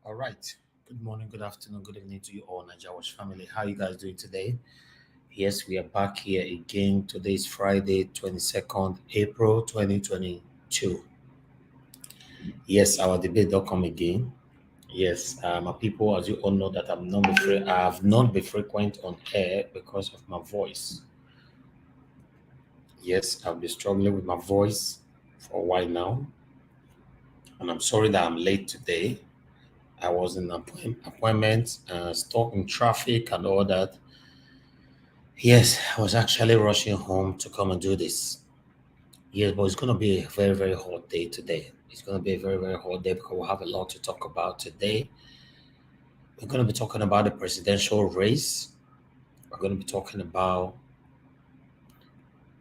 All right. Good morning, good afternoon, good evening to you all, Nigerians family. How you guys doing today? Yes, we are back here again. Today is Friday, 22nd April 2022. Yes, our debate don't come again. Yes, my people, as you all know, that I have not been frequent on air because of my voice. Yes, I've been struggling with my voice for a while now, and I'm sorry that I'm late today. I was in an appointment, stuck in traffic and all that. Yes, I was actually rushing home to come and do this. Yes, but it's going to be a very, very hot day today. It's going to be a very, very hot day because we have a lot to talk about today. We're going to be talking about the presidential race. We're going to be talking about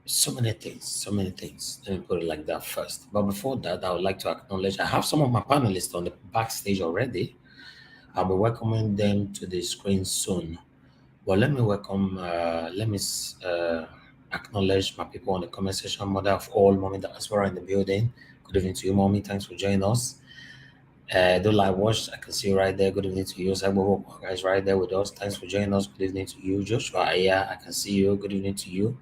so many things, so many things. Let me put it like that first. But before that, I would like to acknowledge I have some of my panelists on the backstage already. I'll be welcoming them to the screen soon. Well, let me acknowledge my people on the comment section. Mother of all, Mommy that's in the building. Good evening to you, Mommy. Thanks for joining us. Don't like watch, I can see you right there. Good evening to you. Sabo guys right there with us. Thanks for joining us. Good evening to you. Joshua, yeah, I can see you. Good evening to you.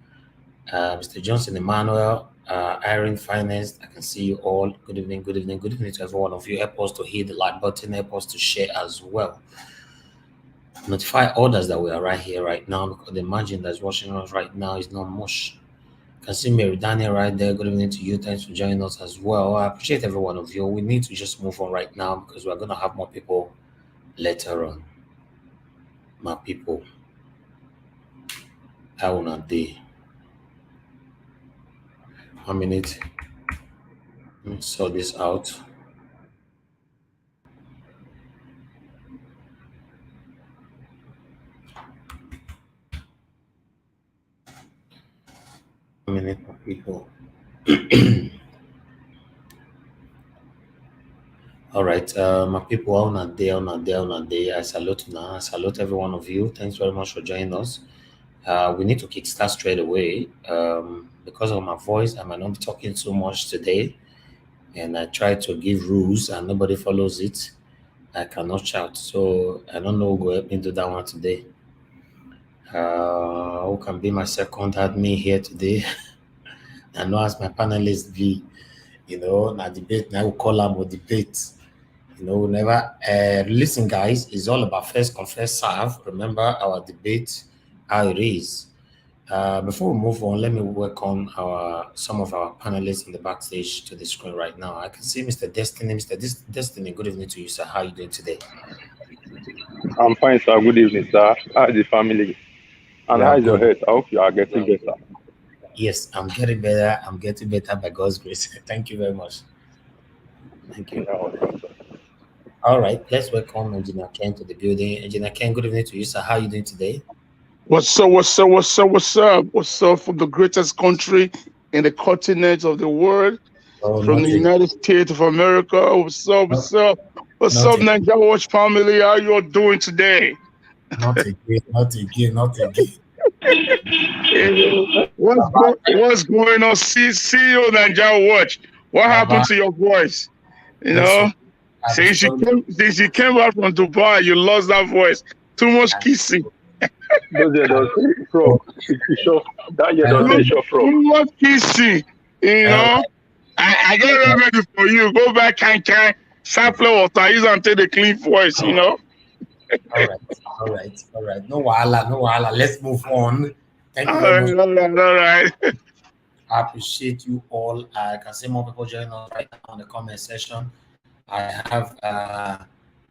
Mr. Johnson Emmanuel, Irene Finance, I can see you all. Good evening, good evening, good evening to every one of you. Help us to hit the like button, help us to share as well. Notify others that we are right here right now because the margin that's watching us right now is not much. I can see Mary Daniel right there. Good evening to you. Thanks for joining us as well. I appreciate every one of you. We need to just move on right now because we're going to have more people later on. My people, I will not day. 1 minute. Let me sort this out. Minute, my people. All right, my people, on a day. I salute now. I salute every one of you. Thanks very much for joining us. We need to kickstart straight away. Because of my voice, I might not be talking so much today, and I try to give rules and nobody follows it. I cannot shout, so I don't know who will help me do that one today. Who can be my second admin here today? I know as my panelist be, na debate, now we call them a debate. Never listen, guys. It's all about first come, first serve. Remember our debate, how it is. Before we move on, let me welcome some of our panelists in the backstage to the screen right now. I can see Mr. Destiny. Mr. Destiny, good evening to you, sir. How are you doing today? I'm fine, sir. Good evening, sir. How's the family? And Well, how's your good. health? I hope you are getting better. Yes, I'm getting better. I'm getting better by God's grace. Thank you very much. Thank you. You're welcome, sir. All right, let's welcome Engineer Ken to the building. Engineer Ken, good evening to you, sir. How are you doing today? What's up? What's up from the greatest country in the continent of the world, Oh, from the United States of America? What's up? What's up, Nigeria Watch family? How you all doing today? Not again. What's going on? See you, Nigeria Watch. What happened to your voice? Since you came back from Dubai, you lost that voice. Too much kissing. Those years don't say frog. That year don't say frog. Too much kissing. I get ready for you. Go back and sample water. Use and take the clean voice. All right. No wahala. Let's move on. Thank you very much. All right. I appreciate you all. I can see more people joining us right now in the comment section. I have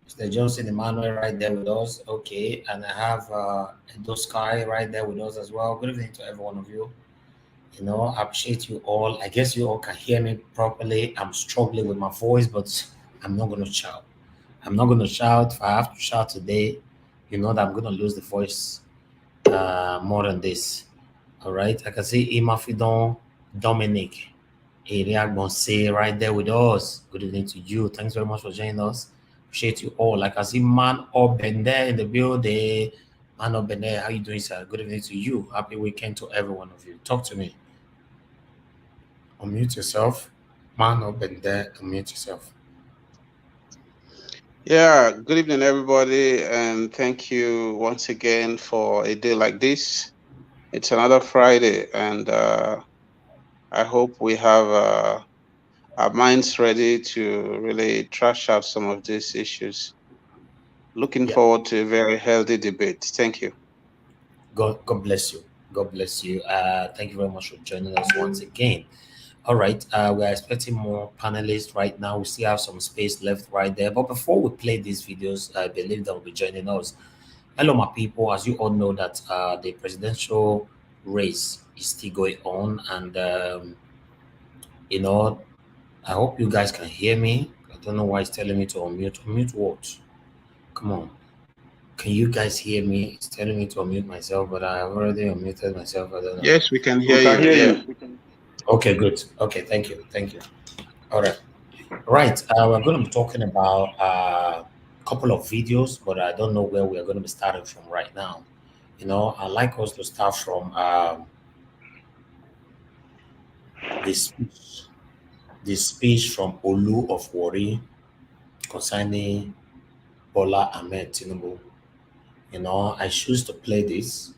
Mr. Johnson Emmanuel right there with us. Okay, and I have Edo Sky right there with us as well. Good evening to every one of you. I appreciate you all. I guess you all can hear me properly. I'm struggling with my voice, but I'm not going to shout. I'm not going to shout. If I have to shout today, you know that I'm going to lose the voice more than this. All right. I can see Imafidon Dominic Iriagbonse right there with us. Good evening to you. Thanks very much for joining us. Appreciate you all. Like I see Man Obende in the building. Man Obende, how you doing, sir? Good evening to you. Happy weekend to every one of you. Talk to me. Unmute yourself. Man Obende, unmute yourself. Yeah, good evening, everybody, and thank you once again for a day like this. It's another Friday, and I hope we have our minds ready to really trash out some of these issues. Looking Yeah. forward to a very healthy debate. Thank you. God bless you. God bless you. Thank you very much for joining us once again. All right, we are expecting more panelists right now. We still have some space left right there. But before we play these videos, I believe that will be joining us. Hello, my people. As you all know, that the presidential race is still going on, and you know, I hope you guys can hear me. I don't know why it's telling me to unmute. Unmute what? Come on. Can you guys hear me? It's telling me to unmute myself, but I have already unmuted myself. I don't know. Yes, we can We hear can you. hear Yeah. you. Okay, good. Okay, thank you. Thank you. All right. Right. We're going to be talking about a couple of videos, but I don't know where we are going to be starting from right now. I'd like us to start from the speech, the speech from Olu of Wari concerning Bola Ahmed Tinubu. I choose to play this.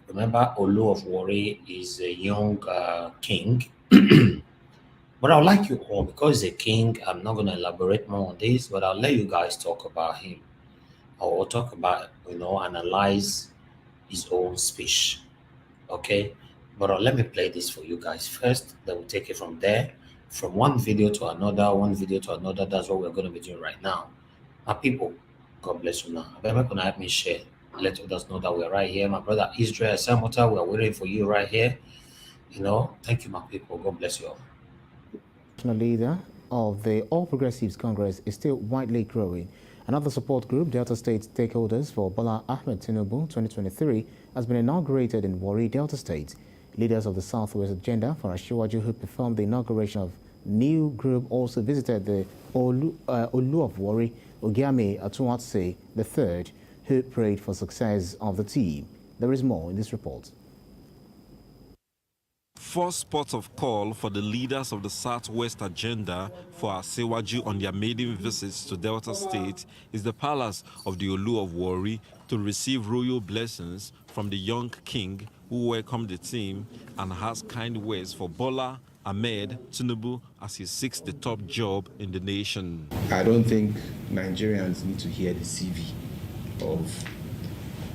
Remember, Olu of Wari is a young king. But I'd like you all, because he's a king, I'm not going to elaborate more on this, but I'll let you guys talk about him. I will talk about, analyze his own speech. Okay? But let me play this for you guys first. Then we'll take it from there. From one video to another, one video to another. That's what we're going to be doing right now. My people, God bless you now. I better going to help me share. Let others know that we're right here. My brother Israel Samota, we're waiting for you right here. Thank you, my people. God bless you all. National leader of the All Progressives Congress is still widely growing. Another support group, Delta State Stakeholders for Bola Ahmed Tinubu 2023, has been inaugurated in Warri, Delta State. Leaders of the Southwest Agenda for Ashiwaju, who performed the inauguration of new group, also visited the Olu of Warri, Ogiame Atuwatse III, who prayed for success of the team. There is more in this report. First spot of call for the leaders of the Southwest Agenda for Asewaju on their maiden visits to Delta State is the palace of the Olu of Warri to receive royal blessings from the young king who welcomed the team and has kind words for Bola Ahmed Tinubu as he seeks the top job in the nation. I don't think Nigerians need to hear the CV of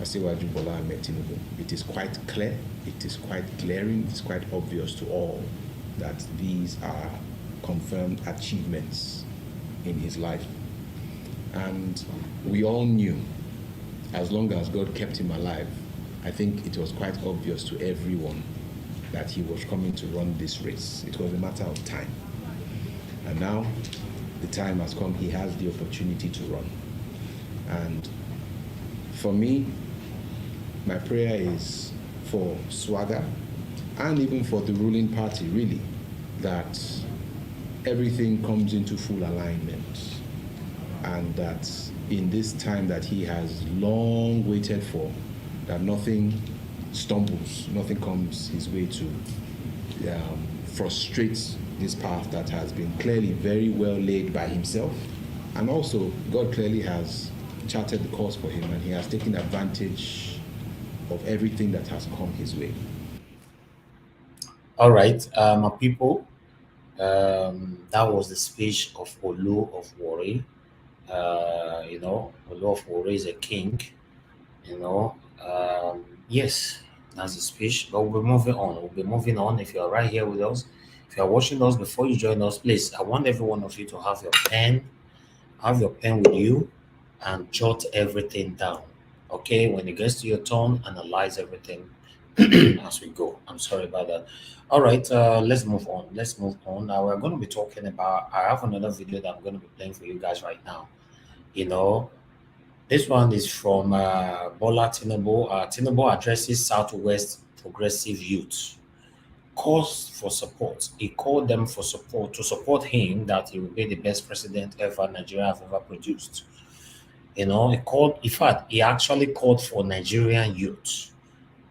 Asewaju Bola Ahmed Tinubu. It is quite clear, it is quite glaring, it is quite obvious to all that these are confirmed achievements in his life. And we all knew, as long as God kept him alive, I think it was quite obvious to everyone that he was coming to run this race. It was a matter of time. And now the time has come, he has the opportunity to run. And for me, my prayer is for Swagger and even for the ruling party, really, that everything comes into full alignment and that in this time that he has long waited for, that nothing stumbles, nothing comes his way to frustrate this path that has been clearly very well laid by himself. And also, God clearly has charted the course for him and he has taken advantage of everything that has come his way. All right, my people, that was the speech of Olu of Warri. Olu of Warri is a king. Yes, that's the speech. But we'll be moving on. We'll be moving on. If you're right here with us, if you're watching us before you join us, please, I want every one of you to have your pen with you, and jot everything down. Okay, when it gets to your turn, analyze everything. as we go. I'm sorry about that. All right, let's move on. Let's move on. Now we're going to be talking about. I have another video that I'm going to be playing for you guys right now. You know, this one is from Bola Tinubu. Tinubu addresses Southwest progressive youth. Calls for support. He called them for support to support him that he will be the best president ever Nigeria have ever produced. You know, he called. In fact, he actually called for Nigerian youth.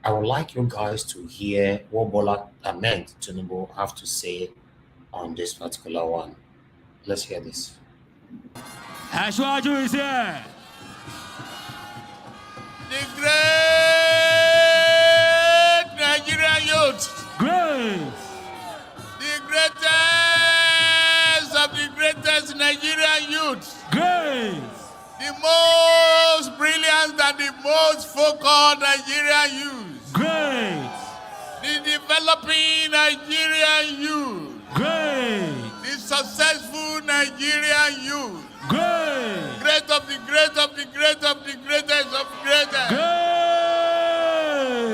I would like you guys to hear what Bola Ahmed Tinubu have to say on this particular one. Let's hear this. Ashwaju is here. The great Nigerian youth. Great. The greatest of the greatest Nigerian youth. Great. The most brilliant and the most focused Nigerian youth. Great. The developing Nigerian youth. Great. The successful Nigerian youth. Great. Great of the great of the great of the greatest of greatest. Great.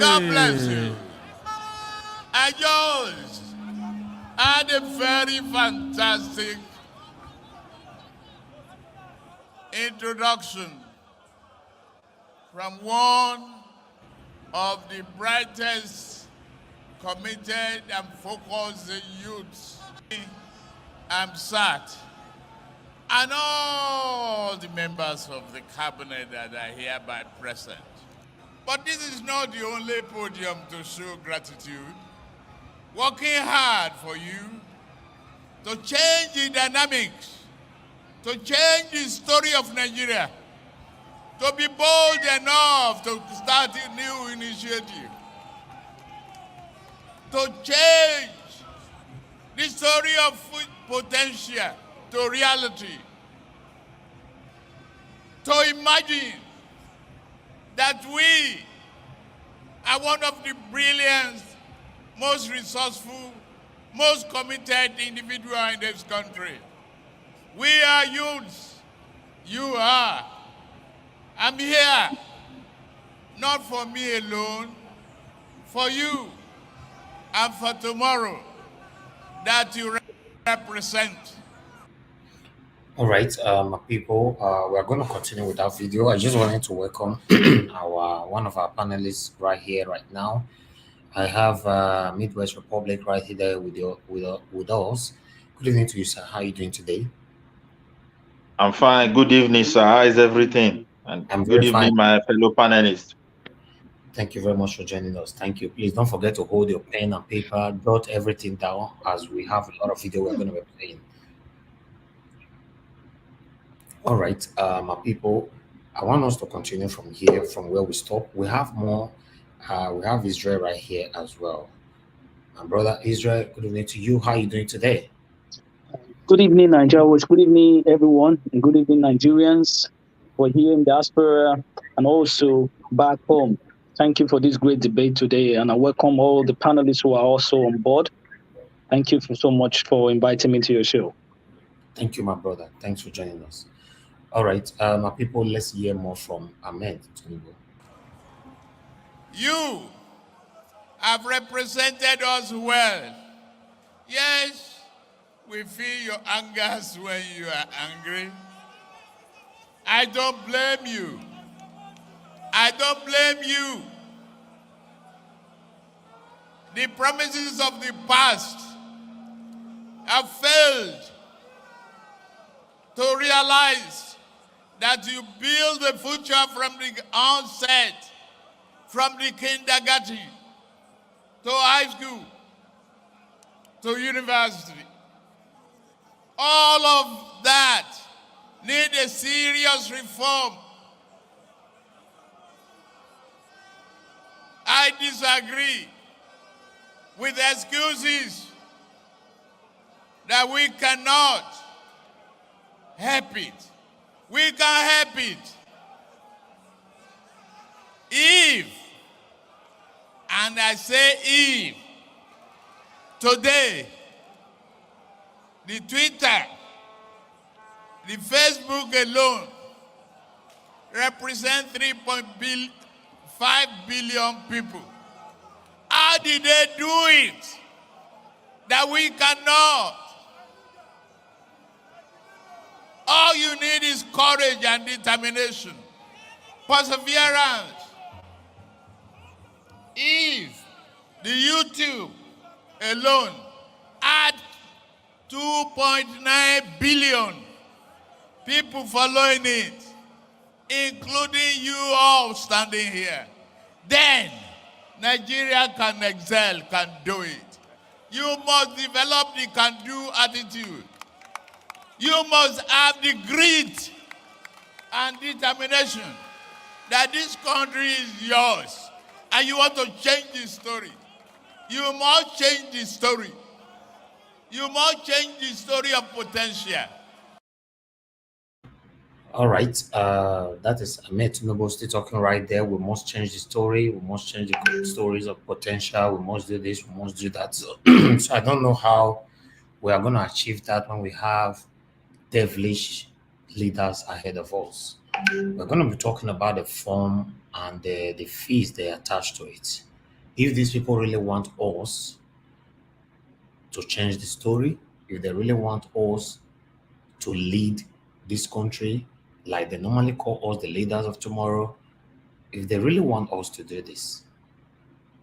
God bless you. I just had a very fantastic introduction from one of the brightest, committed and focused youths. I'm sat, and all the members of the cabinet that are hereby present. But this is not the only podium to show gratitude. Working hard for you to change the dynamics, to change the story of Nigeria, to be bold enough to start a new initiative, to change the story of food potential to reality, to imagine that we are one of the brilliant, most resourceful, most committed individuals in this country. We are youths. You are. I'm here, not for me alone, for you and for tomorrow that you represent. All right, people, we're going to continue with our video. I just wanted to welcome our one of our panelists right here, right now. I have Midwest Republic right here with us. Good evening to you, sir. How are you doing today? I'm fine. Good evening, sir. How is everything? And I'm good very evening, fine. my fellow panelists. Thank you very much for joining us. Thank you. Please don't forget to hold your pen and paper, jot everything down as we have a lot of video we're going to be playing. All right, my people, I want us to continue from here, from where we stop. We have more. We have Israel right here as well. My brother Israel, good evening to you. How are you doing today? Good evening, Nigerians. Good evening, everyone. And good evening, Nigerians. We're here in diaspora and also back home. Thank you for this great debate today. And I welcome all the panelists who are also on board. Thank you so much for inviting me to your show. Thank you, my brother. Thanks for joining us. All right, my people, let's hear more from Ahmed Tinubu. You have represented us well. Yes, we feel your angers when you are angry. I don't blame you. I don't blame you. The promises of the past have failed to realize that you build the future from the onset, from the kindergarten to high school to university. All of that need a serious reform. I disagree with excuses that we cannot help it. We can help it if, and I say if, today, the Twitter, the Facebook alone represent 3.5 billion people. did they do it that we cannot? All you need is courage and determination, perseverance. If the YouTube alone had 2.9 billion people following it, including you all standing here, then Nigeria can excel, can do it. You must develop the can-do attitude. You must have the grit and determination that this country is yours and you want to change the story. You must change the story. You must change the story of potential. All right, that is Ahmed Tinubu still talking right there. We must change the story. We must change the stories of potential. We must do this. We must do that. So, so I don't know how we are going to achieve that when we have devilish leaders ahead of us. We're going to be talking about the form and the fees they attach to it. If these people really want us to change the story, if they really want us to lead this country like they normally call us the leaders of tomorrow, if they really want us to do this,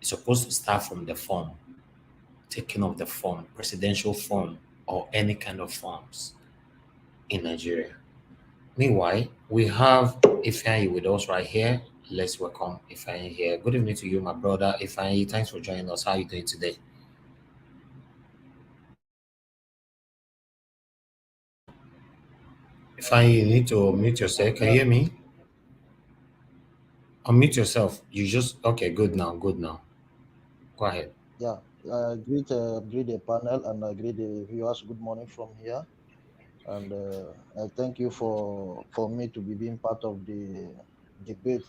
it's supposed to start from the form, taking of the form, presidential form, or any kind of forms in Nigeria. Meanwhile, we have Ifeanyi with us right here. Let's welcome Ifeanyi here. Good evening to you, my brother. Ifeanyi, thanks for joining us. How are you doing today? Ifeanyi, you need to mute yourself. Can you hear me? Unmute yourself. You just okay. Good now. Good now. Go ahead. Yeah, greet the panel and greet the viewers. Good morning from here, and I thank you for me to be being part of the debate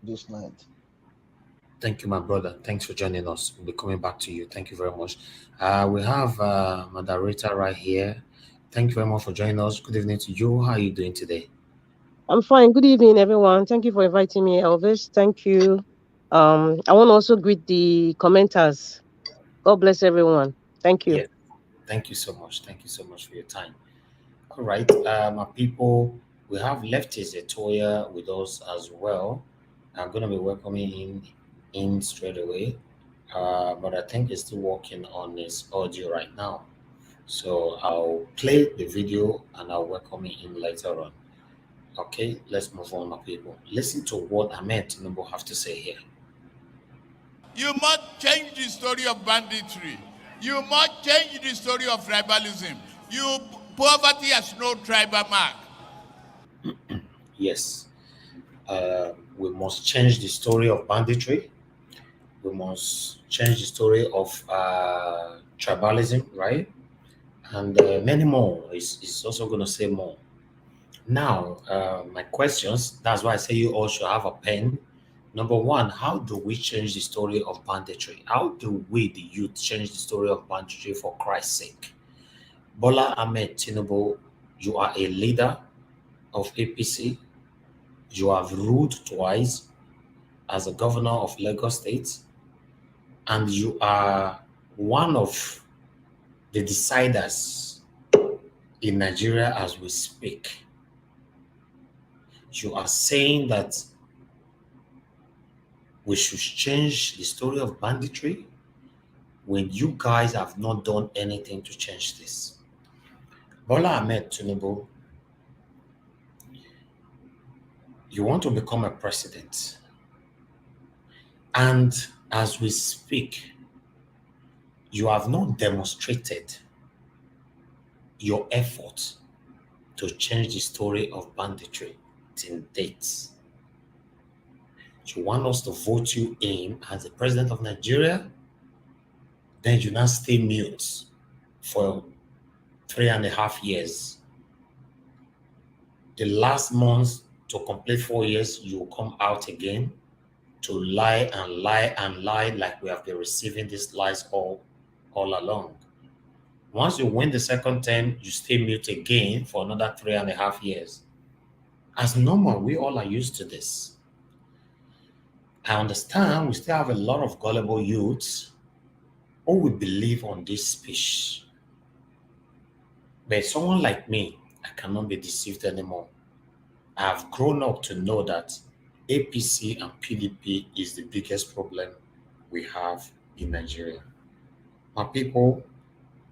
this night. Thank you, my brother. Thanks for joining us. We'll be coming back to you. Thank you very much. We have moderator right here. Thank you very much for joining us. Good evening to you. How are you doing today? I'm fine. Good evening, everyone. Thank you for inviting me, Elvis. Thank you. I want to also greet the commenters. God bless everyone. Thank you. Yes. Thank you so much. Thank you so much for your time. All right, my people, we have Lefties Etoya with us as well. I'm going to be welcoming him in straight away, but I think he's still working on his audio right now. So I'll play the video and I'll welcome him in later on. Okay, let's move on, my people. Listen to what Ahmed Tinubu have to say here. You must change the story of banditry. You must change the story of tribalism. Poverty has no tribal mark. Yes, we must change the story of banditry. We must change the story of tribalism, right? And many more. It's also going to say more. Now, my questions, that's why I say you all should have a pen. Number one, how do we change the story of banditry? How do we, the youth, change the story of banditry for Christ's sake? Bola Ahmed Tinubu, you are a leader of APC. You have ruled twice as a governor of Lagos State, and you are one of the deciders in Nigeria as we speak. You are saying that we should change the story of banditry when you guys have not done anything to change this. Bola Ahmed Tinubu, you want to become a president. And as we speak, you have not demonstrated your effort to change the story of banditry till date. You want us to vote you in as the president of Nigeria, then you now stay mute for 3.5 years. The last month to complete 4 years, you will come out again to lie and lie and lie like we have been receiving these lies all along. Once you win the second term, you stay mute again for another 3.5 years. As normal, we all are used to this. I understand we still have a lot of gullible youths all will believe on this speech. But someone like me, I cannot be deceived anymore. I have grown up to know that APC and PDP is the biggest problem we have in Nigeria. My people,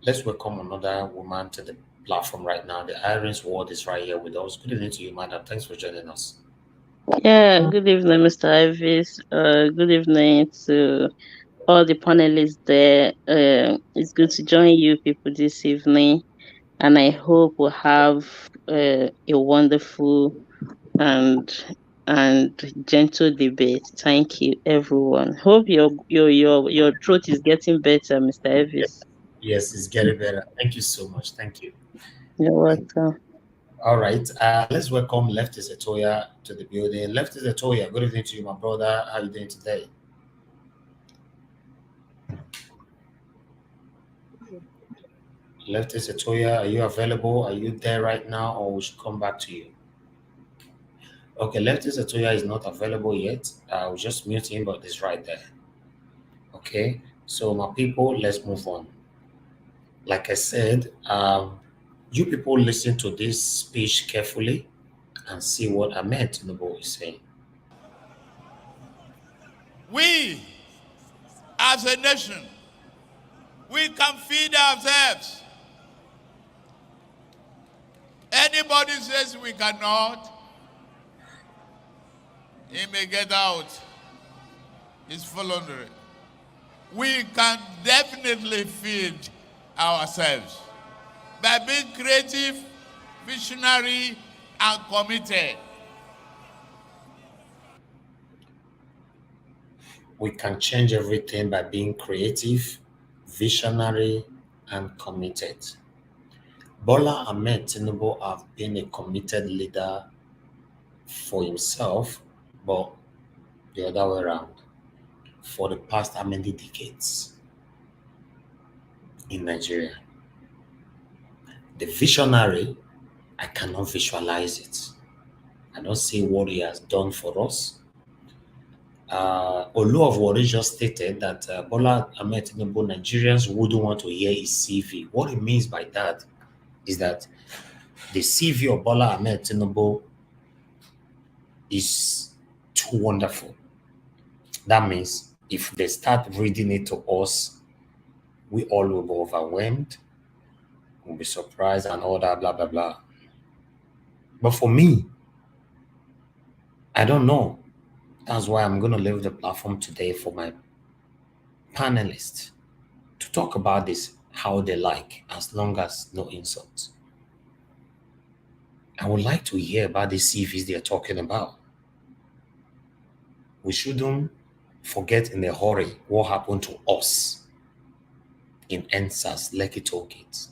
let's welcome another woman to the platform right now. The Iris Ward is right here with us. Good evening to you, madam. Thanks for joining us. Yeah, good evening, Mr. Ivis. Good evening to all the panelists there. It's good to join you people this evening, and I hope we'll have a wonderful and gentle debate. Thank you, everyone. Hope your throat is getting better, Mr. Ivis. Yes, it's getting better. Thank you so much. Thank you. You're welcome. All right. Let's welcome Leftist Etoya to the building. Leftist Etoya, good evening to you, my brother. How are you doing today? Leftist Etoya, are you available? Are you there right now, or we should come back to you? Okay, Leftist Etoya is not available yet. I'll just mute him, but it's right there. Okay, so my people, let's move on. Like I said, you people listen to this speech carefully and see what Ahmed Tinubu is saying. We, as a nation, we can feed ourselves. Anybody says we cannot, he may get out. He's full under it. We can definitely feed ourselves by being creative, visionary, and committed. We can change everything by being creative, visionary, and committed. Bola Ahmed Tinubu have been a committed leader for himself, but the other way around, for the past how many decades in Nigeria. The visionary, I cannot visualize it. I don't see what he has done for us. Olu of Wari just stated that Bola Ahmed Tinubu, Nigerians wouldn't want to hear his CV. What it means by that is that the CV of Bola Ahmed Tinubu is too wonderful. That means if they start reading it to us, we all will be overwhelmed, we'll be surprised and all that, blah, blah, blah. But for me, I don't know. That's why I'm going to leave the platform today for my panelists to talk about this how they like, as long as no insults. I would like to hear about the CVs they're talking about. We shouldn't forget in a hurry what happened to us in NSAS Lekki toll gate.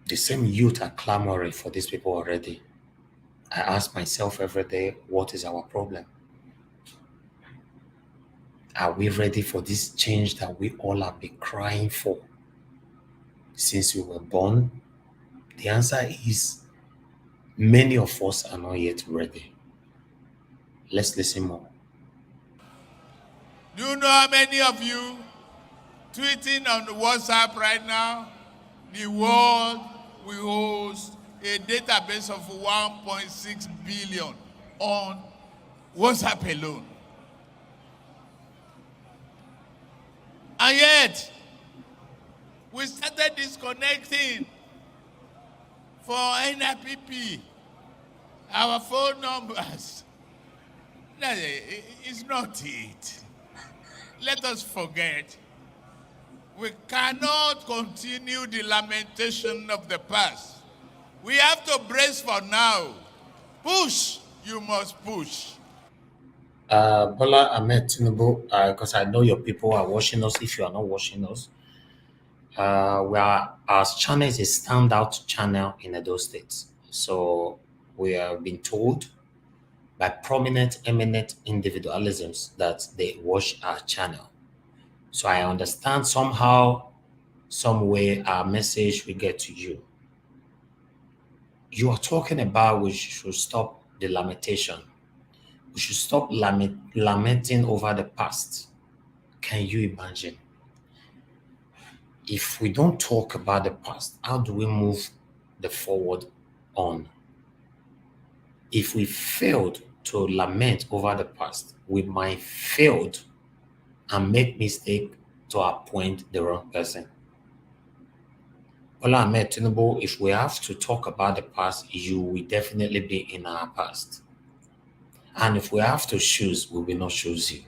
The same youth are clamoring for these people already. I ask myself every day, what is our problem? Are we ready for this change that we all have been crying for since we were born? The answer is many of us are not yet ready. Let's listen more. Do you know how many of you tweeting on the WhatsApp right now? The world will host a database of 1.6 billion on WhatsApp alone. And yet, we started disconnecting for NIPP, our phone numbers. No, it's not it. Let us forget. We cannot continue the lamentation of the past. We have to brace for now. Push, you must push. Bola Ahmed Tinubu, because I know your people are watching us. If you are not watching us, our channel is a standout channel in Edo State. So we have been told by prominent, eminent individualisms that they watch our channel. So I understand somehow, some way, our message will get to you. You are talking about we should stop the lamentation. We should stop lamenting over the past. Can you imagine? If we don't talk about the past, how do we move the forward on? If we failed to lament over the past, we might fail and make mistake to appoint the wrong person. Bola Ahmed Tinubu, if we have to talk about the past, you will definitely be in our past. And if we have to choose, we will not choose you.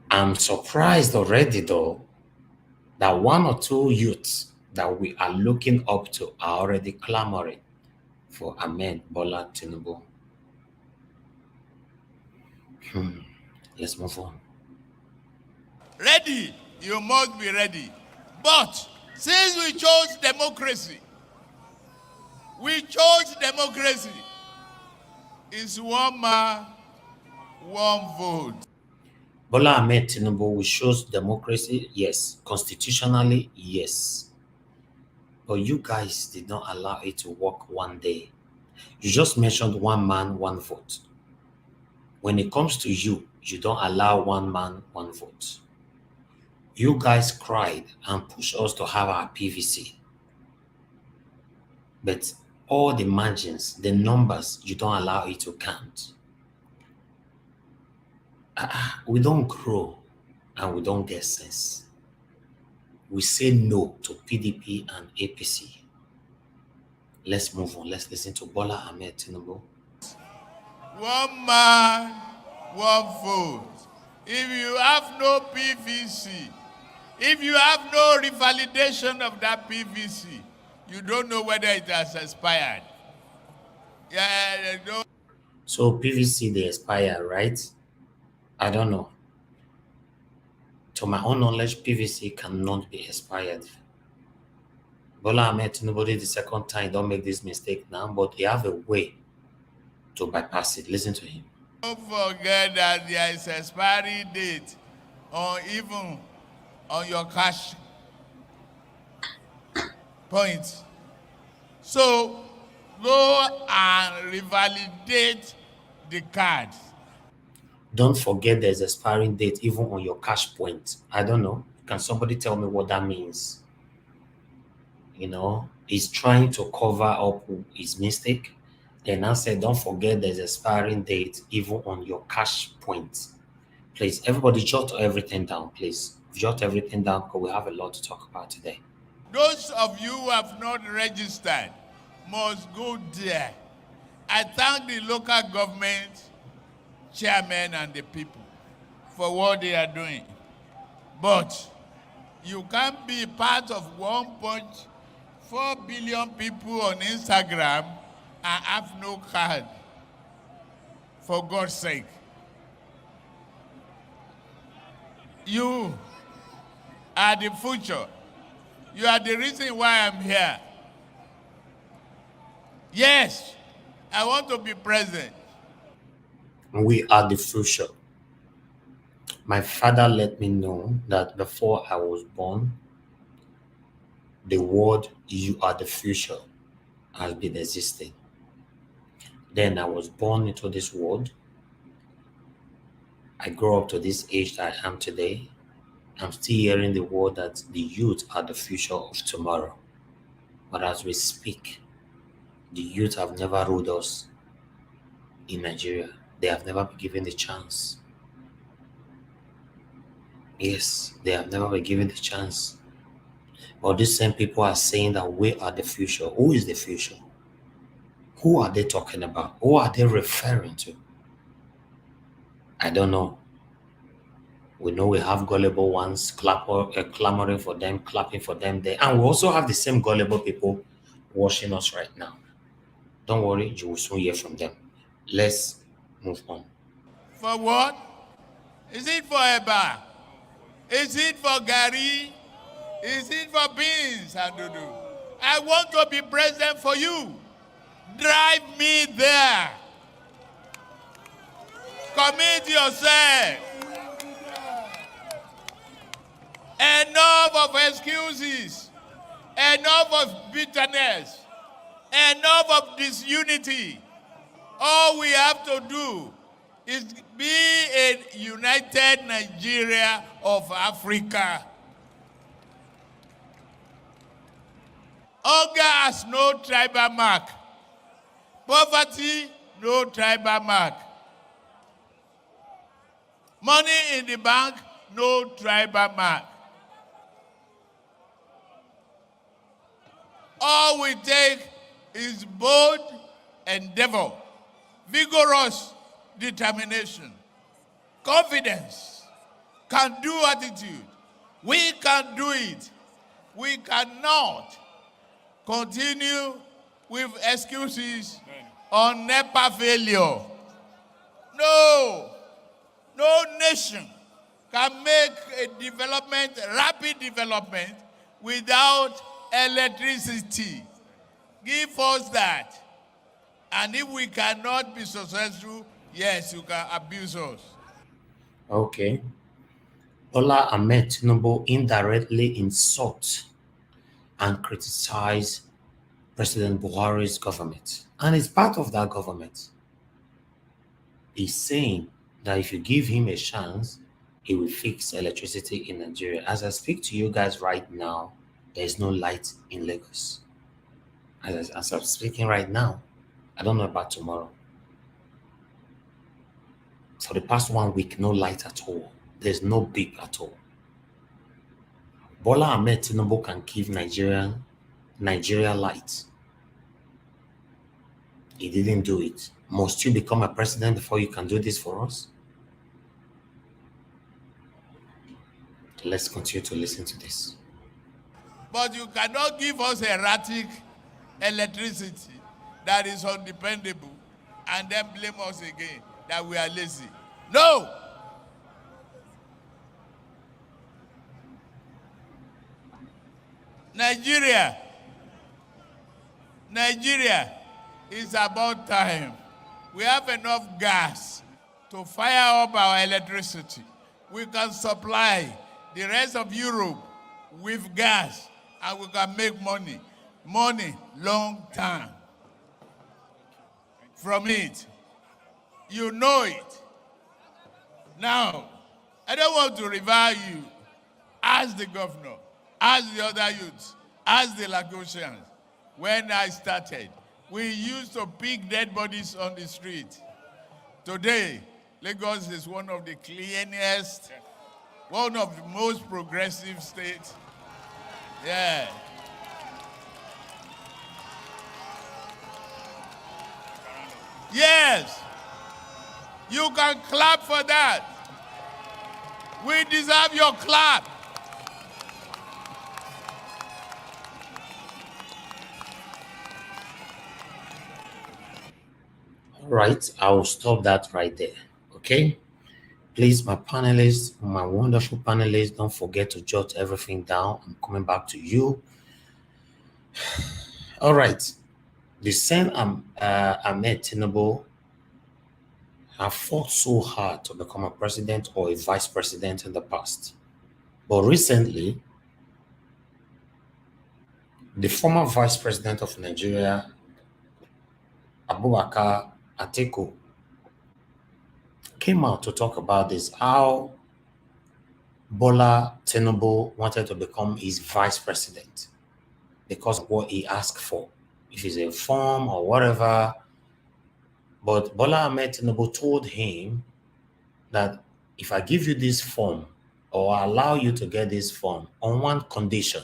I'm surprised already, though, that one or two youths that we are looking up to are already clamoring for Ahmed Bola Tinubu. Let's move on. Ready, you must be ready. But since we chose democracy, it's one man, one vote. Bola Ahmed Tinubu, we chose democracy, yes. Constitutionally, yes. But you guys did not allow it to work one day. You just mentioned one man, one vote. When it comes to you, you don't allow one man, one vote. You guys cried and pushed us to have our PVC. But all the margins, the numbers, you don't allow it to count. We don't grow and we don't get sense. We say no to PDP and APC. Let's move on. Let's listen to Bola Ahmed Tinubu. One man, one vote. If you have no PVC, if you have no revalidation of that PVC, you don't know whether it has expired. So PVC, they expire, right? I don't know. To my own knowledge, PVC cannot be expired. Bola Ahmed Tinubu the second time, don't make this mistake now, but they have a way to bypass it. Listen to him. Don't forget that there is expiry date or even on your cash points. So go and revalidate the card. Don't forget there's expiring date even on your cash point. I don't know. Can somebody tell me what that means? You know, he's trying to cover up his mistake. Then I said, don't forget there's expiring date even on your cash point. Please, everybody jot everything down, please. Jot everything down because we have a lot to talk about today. Those of you who have not registered must go there. I thank the local government chairmen and the people for what they are doing. But you can't be part of 1.4 billion people on Instagram and have no card. For God's sake. You are the future. You are the reason why I'm here. Yes, I want to be president. We are the future. My father let me know that before I was born, the word "you are the future" has been existing. Then I was born into this world. I grew up to this age that I am today. I'm still hearing the word that the youth are the future of tomorrow. But as we speak, the youth have never ruled us in Nigeria. They have never been given the chance. Yes, they have never been given the chance. But these same people are saying that we are the future. Who is the future? Who are they talking about? Who are they referring to? I don't know. We know we have gullible ones clamoring for them, clapping for them there. And we also have the same gullible people watching us right now. Don't worry, you will soon hear from them. Let's move on. For what? Is it for Eba? Is it for Gary? Is it for beans, Adudu? I want to be president for you. Drive me there. Commit yourself. Enough of excuses. Enough of bitterness. Enough of disunity. All we have to do is be a united Nigeria of Africa. Hunger has no tribal mark. Poverty, no tribal mark. Money in the bank, no tribal mark. All we take is bold endeavor, vigorous determination, confidence, can-do attitude. We can do it. We cannot continue with excuses on NEPA failure. No nation can make a development, rapid development, without electricity. Give us that. And if we cannot be successful, yes, you can abuse us. Okay. Bola Ahmed Tinubu indirectly insults and criticizes President Buhari's government. And it's part of that government. He's saying that if you give him a chance, he will fix electricity in Nigeria. As I speak to you guys right now, there is no light in Lagos. As I'm speaking right now, I don't know about tomorrow. For the past 1 week, no light at all. There's no beep at all. Bola Ahmed Tinubu can give Nigeria light. He didn't do it. Must you become a president before you can do this for us? Let's continue to listen to this. But you cannot give us erratic electricity that is undependable and then blame us again that we are lazy. No! Nigeria is about time. We have enough gas to fire up our electricity. We can supply the rest of Europe with gas and we can make money long time from it. You know it. Now, I don't want to revile you. Ask the governor, ask the other youths, ask the Lagosians. When I started, we used to pick dead bodies on the street. Today, Lagos is one of the cleanest, one of the most progressive states. Yeah. Yes. You can clap for that. We deserve your clap. All right, I will stop that right there. Okay? Please, my panelists, my wonderful panelists, don't forget to jot everything down. I'm coming back to you. All right. The same Ahmed Tinubu have fought so hard to become a president or a vice president in the past. But recently, the former vice president of Nigeria, Abubakar Atiku, came out to talk about this, how Bola Tinubu wanted to become his vice president because of what he asked for, if it's a form or whatever. But Bola Ahmed Tinubu told him that if I give you this form or allow you to get this form on one condition,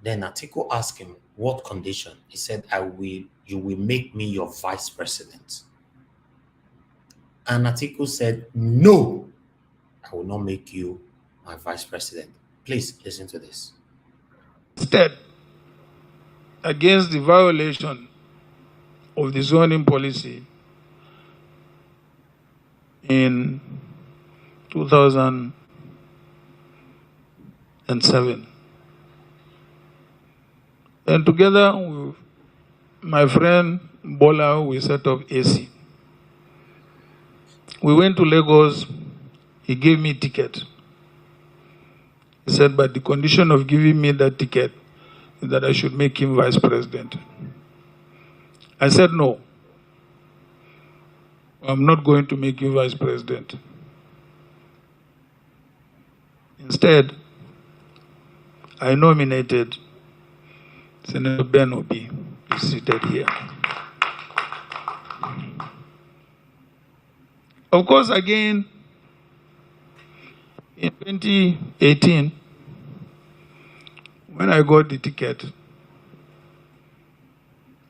then Atiku asked him, what condition? He said, you will make me your vice president. And Atiku said, no, I will not make you my vice president. Please listen to this. Instead, against the violation of the zoning policy in 2007. And together with my friend Bola, we set up AC. We went to Lagos. He gave me a ticket. He said, but the condition of giving me that ticket is that I should make him vice president. I said no. I'm not going to make you vice president. Instead, I nominated Senator Ben Obi, who's seated here. Of course, again, in 2018, when I got the ticket,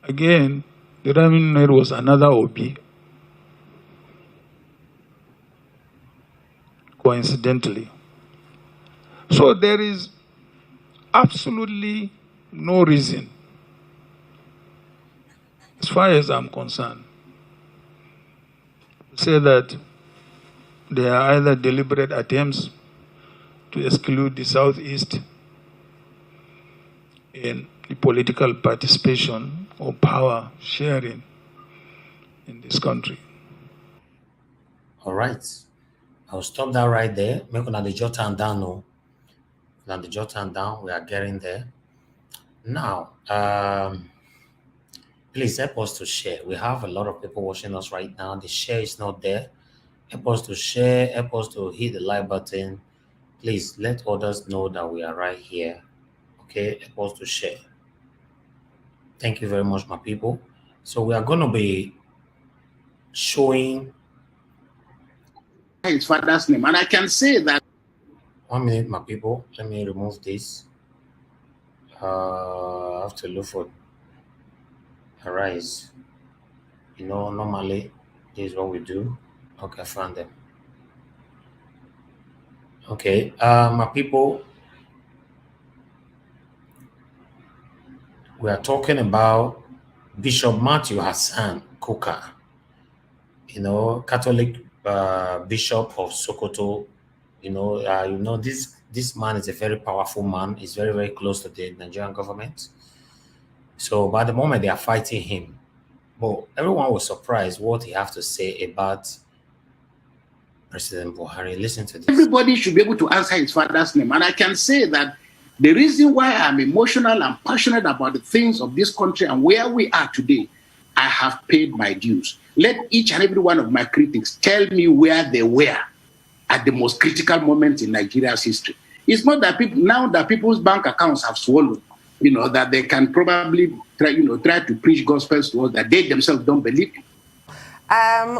again, the running mate was another Obi, coincidentally. So there is absolutely no reason, as far as I'm concerned, to say that there are either deliberate attempts to exclude the Southeast in the political participation or power sharing in this country. All right. I'll stop that right there. Make another jot and down. No. Now the jot and down. We are getting there. Now, please help us to share. We have a lot of people watching us right now. The share is not there. Help us to share. Help us to hit the like button. Please let others know that we are right here. Okay, help us to share. Thank you very much, my people. So we are going to be showing his father's name, and I can say that. 1 minute, my people. Let me remove this. I have to look for Arise. You know, normally this is what we do. Okay, I found them. Okay, my people, we are talking about Bishop Matthew Hassan Kuka, you know, Catholic Bishop of Sokoto. You know, this man is a very powerful man. He's very, very close to the Nigerian government. So by the moment they are fighting him, but everyone was surprised what he have to say about President Buhari. Listen to this. Everybody should be able to answer his father's name. And I can say that the reason why I'm emotional and passionate about the things of this country and where we are today, I have paid my dues. Let each and every one of my critics tell me where they were at the most critical moment in Nigeria's history. It's not that people now that people's bank accounts have swallowed, you know, that they can probably try to preach gospels to us that they themselves don't believe in.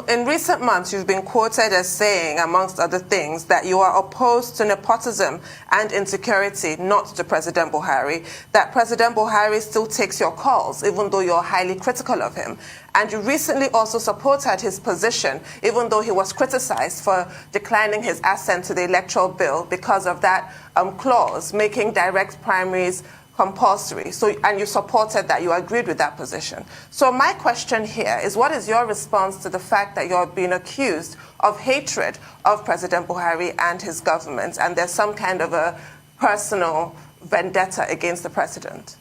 In recent months, you've been quoted as saying, amongst other things, that you are opposed to nepotism and insecurity, not to President Buhari, that President Buhari still takes your calls, even though you're highly critical of him. And you recently also supported his position, even though he was criticized for declining his assent to the electoral bill because of that clause, making direct primaries compulsory. So, and you supported that, you agreed with that position. So my question here is, what is your response to the fact that you're being accused of hatred of President Buhari and his government, and there's some kind of a personal vendetta against the president?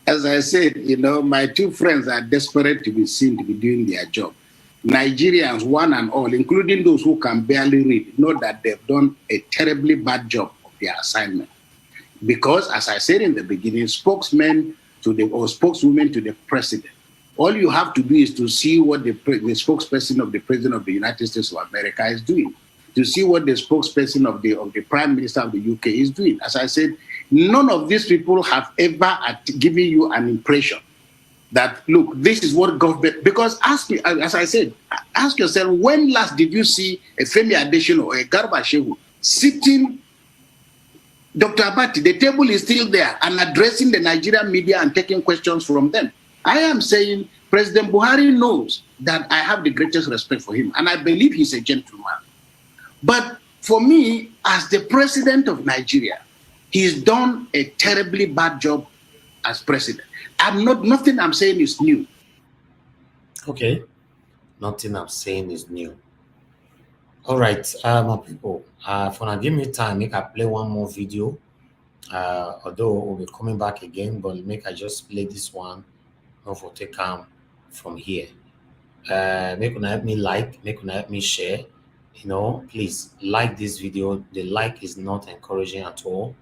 As I said, you know, my two friends are desperate to be seen to be doing their job. Nigerians, one and all, including those who can barely read, know that they've done a terribly bad job of their assignment. Because, as I said in the beginning, spokeswomen to the president, all you have to do is to see what the spokesperson of the president of the United States of America is doing, to see what the spokesperson of the prime minister of the UK is doing. As I said, none of these people have ever given you an impression that, look, this is what government, because ask me, as I said, ask yourself, when last did you see a Femi Adesina or a Garba Shehu sitting, Dr. Abati, the table is still there, and addressing the Nigerian media and taking questions from them? I am saying President Buhari knows that I have the greatest respect for him, and I believe he's a gentleman. But for me, as the president of Nigeria, he's done a terribly bad job as president. Nothing I'm saying is new. Okay, nothing I'm saying is new. All right, my people, for now, give me time, make I play one more video. Although we'll be coming back again, but make I just play this one, not for take from here. Make una help me like, make una help me share. You know, please like this video. The like is not encouraging at all.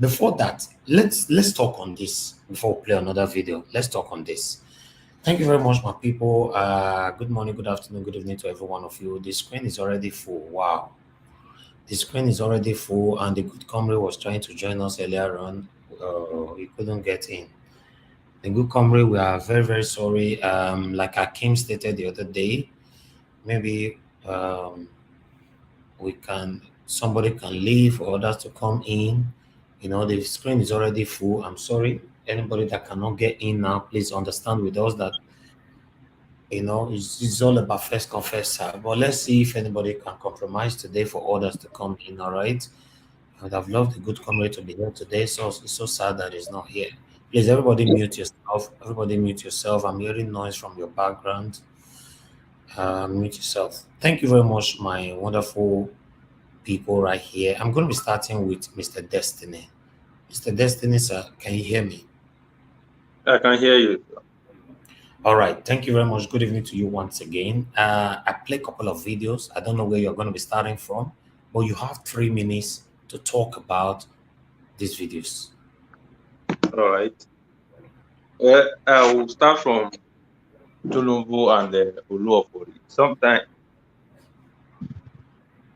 Before that, let's talk on this before we play another video. Let's talk on this. Thank you very much, my people. Good morning, good afternoon, good evening to every one of you. The screen is already full. Wow. The screen is already full, and the good comrade was trying to join us earlier on. He couldn't get in. The good comrade, we are very, very sorry. Like Akim stated the other day, maybe somebody can leave or others to come in. The screen is already full. I'm sorry. Anybody that cannot get in now, please understand with us that it's all about first come first serve. But let's see if anybody can compromise today for others to come in. All right. I would have loved the good comrade to be here today. So it's so sad that he's not here. Please, everybody mute yourself. Everybody mute yourself. I'm hearing noise from your background. Mute yourself. Thank you very much, my wonderful people right here. I'm going to be starting with Mr. Destiny. Mr. Destiny, sir, can you hear me? I can hear you. All right. Thank you very much. Good evening to you once again. I play a couple of videos. I don't know where you're going to be starting from, but you have 3 minutes to talk about these videos. All right. Well, I will start from Tinubu and Oluwafori.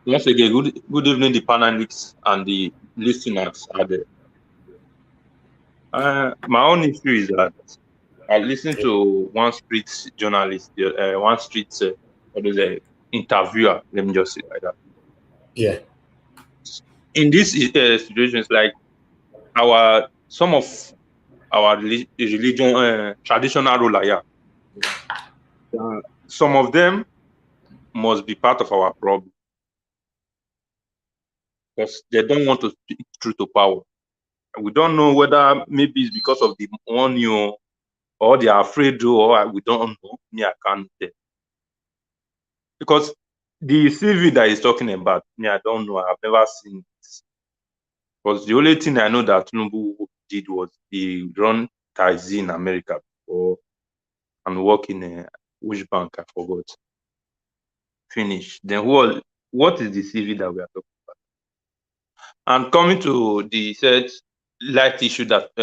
Once again, good evening, the panelists and the listeners out there. My own issue is that I listened to one street journalist, one street interviewer. Let me just say like that. Yeah. In this situation, it's like some of our religion traditional ruler, yeah. Some of them must be part of our problem because they don't want to speak truth to power. We don't know whether maybe it's because of the money or they are afraid to, or we don't know. Me, I can't tell. Because the CV that he's talking about, me, I don't know. I've never seen it. Because the only thing I know that Tinubu did was he run taxi in America before and work in which bank, I forgot. Finish. Then what is the CV that we are talking about? And coming to the said light issue that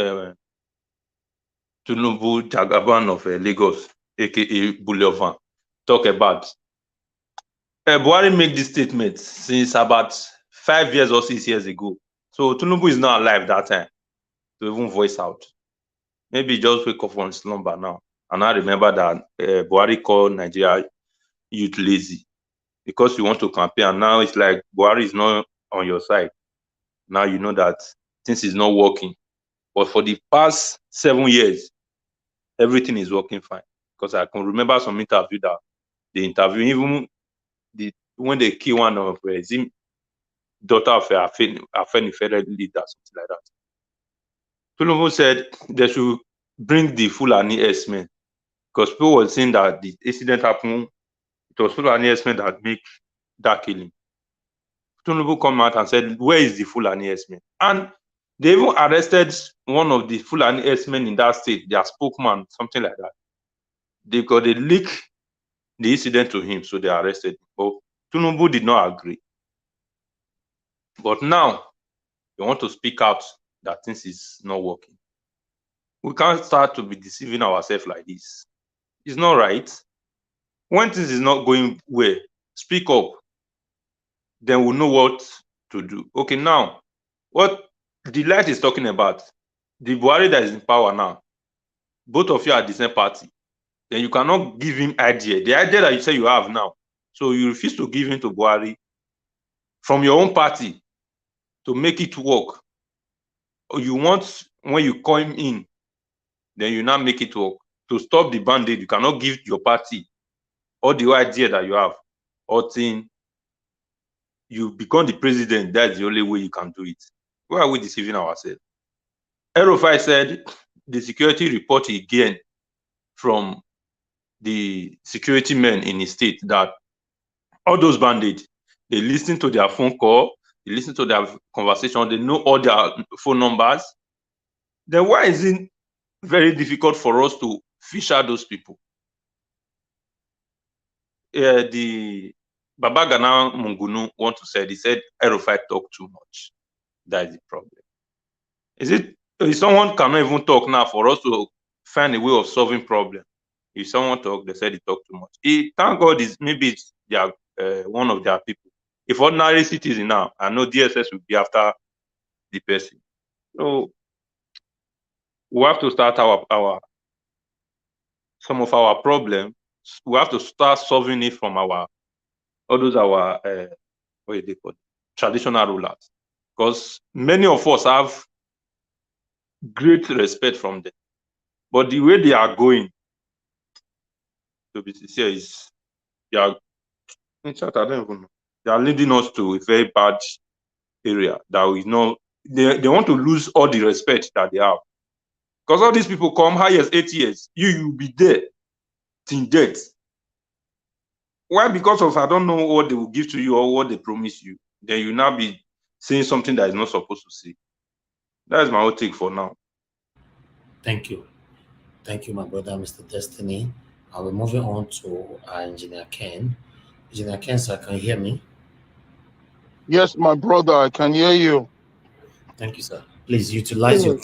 Tinubu Jagaban of Lagos, aka Bulevan, talk about. Buhari made this statement since about 5 years or 6 years ago. So Tinubu is not alive that time to even voice out. Maybe just wake up from slumber now. And I remember that Buhari called Nigeria youth lazy because you want to campaign. And now it's like Buhari is not on your side. Now you know that things is not working. But for the past 7 years, everything is working fine. Because I can remember some interview that they interview, even when they kill one of Zim, daughter of a federal leader, something like that. Tinubu said they should bring the Fulani S-men because people were saying that the incident happened, it was Fulani S-men that make that killing. Tinubu come out and said, where is the Fulani S-men? And they even arrested one of the Fulani S-men in that state, their spokesman, something like that. They leak the incident to him, so they arrested him. But Tinubu did not agree. But now, they want to speak out that things is not working. We can't start to be deceiving ourselves like this. It's not right. When things is not going well, speak up. Then we'll know what to do. Okay, now, what the light is talking about, the Buhari that is in power now, both of you are the same party. Then you cannot give him idea. The idea that you say you have now. So you refuse to give him to Buhari from your own party to make it work. Or you want, when you call him in, then you now make it work. To stop the band-aid, you cannot give your party all the idea that you have, or thing you become the president. That's the only way you can do it. Why are we deceiving ourselves? Erufai said the security report again from the security men in his state that all those bandits, they listen to their phone call, they listen to their conversation, they know all their phone numbers. Then why is it very difficult for us to fish out those people? The Baba Gana Mungunu want to say, he said Erufai talk too much. That is the problem. If someone cannot even talk now for us to find a way of solving problem? If someone talk, they said he talk too much. Thank God maybe it's their one of their people. If ordinary citizen now, I know DSS will be after the person. So we have to start some of our problems. We have to start solving it from all those our what do they call it? Traditional rulers, because many of us have great respect from them, but the way they are going, to be sincere, is they are in fact, I don't even know. They are leading us to a very bad area that we know they want to lose all the respect that they have. Because all these people come highest 8 years, you will be there till death. Why? Because of I don't know what they will give to you or what they promise you. Then you now be saying something that is not supposed to say. That is my whole take for now. Thank you. Thank you, my brother, Mr. Destiny. I'll be moving on to Engineer Ken. Engineer Ken, sir, can you hear me? Yes, my brother, I can hear you. Thank you, sir. Please utilize your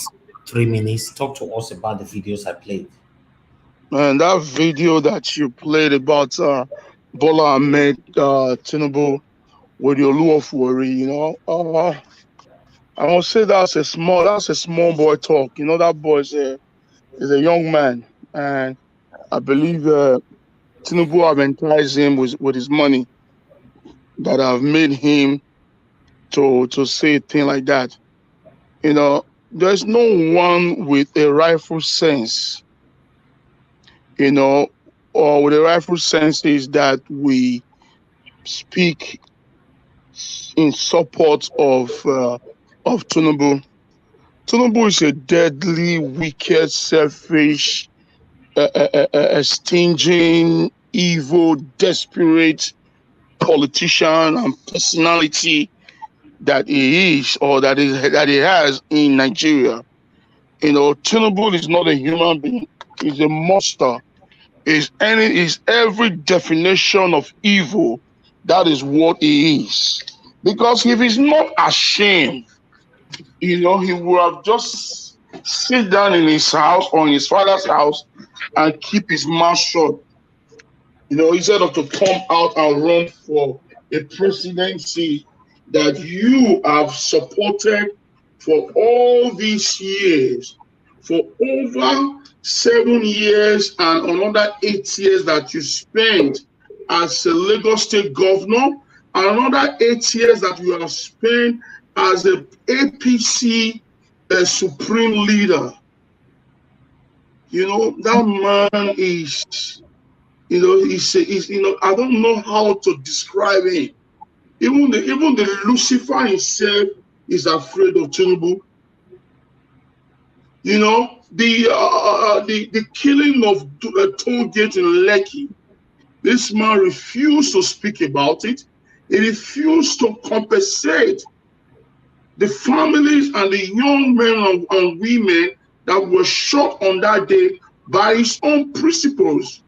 3 minutes. Talk to us about the videos I played. Man, that video that you played about Bola Ahmed Tinubu with your Olu of Worry, you know, I must say that's a small boy talk. You know, that boy is a young man, and I believe Tinubu have enticed him with his money that have made him to say a thing like that. You know, there's no one with a rifle sense, you know, or with a rifle sense is that we speak in support of Tinubu. Tinubu is a deadly, wicked, selfish, stinging, evil, desperate politician and personality that he is or that he has in Nigeria. You know, Tinubu is not a human being; he's a monster. Is every definition of evil. That is what he is. Because if he's not ashamed, you know, he would have just sit down in his house or in his father's house and keep his mouth shut. You know, instead of to come out and run for a presidency that you have supported for all these years, for over 7 years and another 8 years that you spent as a Lagos State governor, another 8 years that you have spent as a APC supreme leader. You know, that man is, you know, he's you know, I don't know how to describe him. Even the Lucifer himself is afraid of Tinubu. You know, the killing of Tollgate in Lekki. This man refused to speak about it. He refused to compensate the families and the young men and women that were shot on that day by his own principles.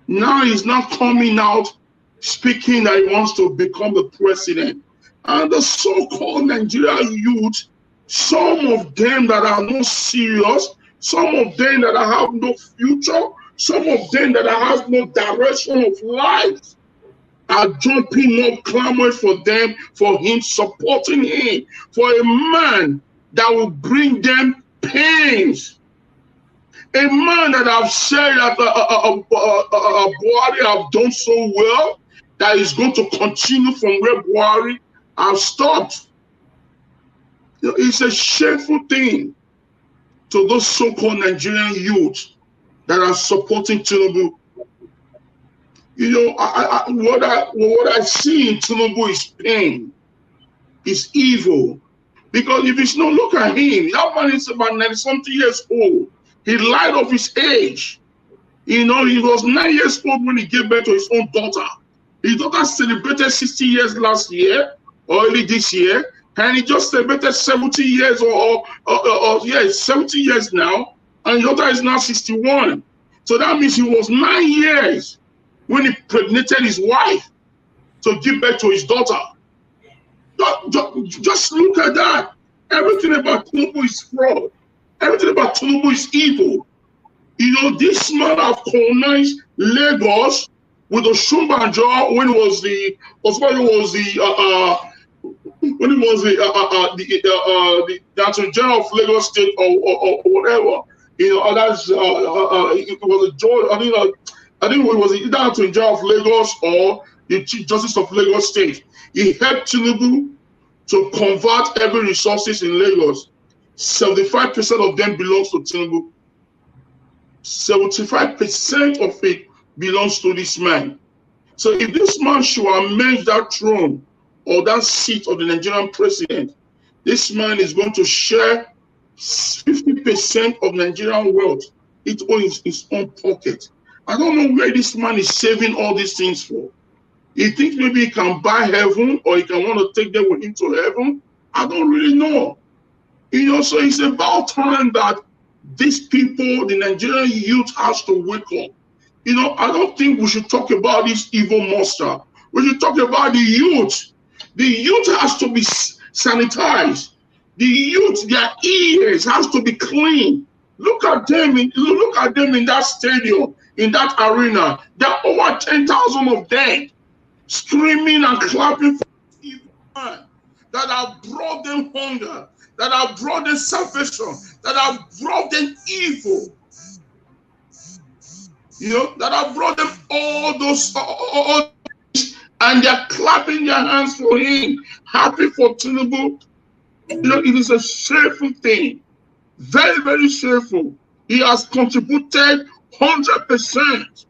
Now he's not coming out speaking that he wants to become the president. And the so-called Nigerian youth, some of them that are not serious, some of them that have no future, some of them that have no direction of life, are jumping up, clamoring for them, for him, supporting him, for a man that will bring them pains. A man that have said that Buhari have done so well, that is going to continue from where Buhari have stopped. You know, it's a shameful thing to those so-called Nigerian youth that are supporting Tinubu. You know, what I see in Tinubu is pain, is evil. Because if it's not, look at him. That man is about 90-something years old. He lied of his age. You know, he was 9 years old when he gave birth to his own daughter. His daughter celebrated 60 years last year, or early this year, and he just celebrated 70 years, or 70 years now, and your daughter is now 61. So that means he was 9 years when he impregnated his wife to give birth to his daughter. Just look at that. Everything about Tinubu is fraud. Everything about Tinubu is evil. You know, this man have colonized Lagos with the Shumbanjo when it was the the Attorney General of Lagos State or whatever. You know, that's it was a George. I think it was either Attorney General of Lagos or the Chief Justice of Lagos State. He helped Tinubu to convert every resources in Lagos. 75% of them belongs to Tinubu. 75% of it belongs to this man. So if this man should amend that throne or that seat of the Nigerian president, this man is going to share 50% of Nigerian wealth. It owns his own pocket. I don't know where this man is saving all these things for. He thinks maybe he can buy heaven or he can want to take them with him to heaven. I don't really know. You know, so it's about time that these people, the Nigerian youth, has to wake up. You know, I don't think we should talk about this evil monster. We should talk about the youth. The youth has to be sanitized. The youth, their ears has to be clean. Look at them in that stadium, in that arena. There are over 10,000 of them screaming and clapping for this evil man that have brought them hunger, that have brought them salvation, that have brought them evil. You know, that have brought them all those, and they're clapping their hands for him, happy for Tinubu. You know, it is a shameful thing, very, very shameful. He has contributed 100%,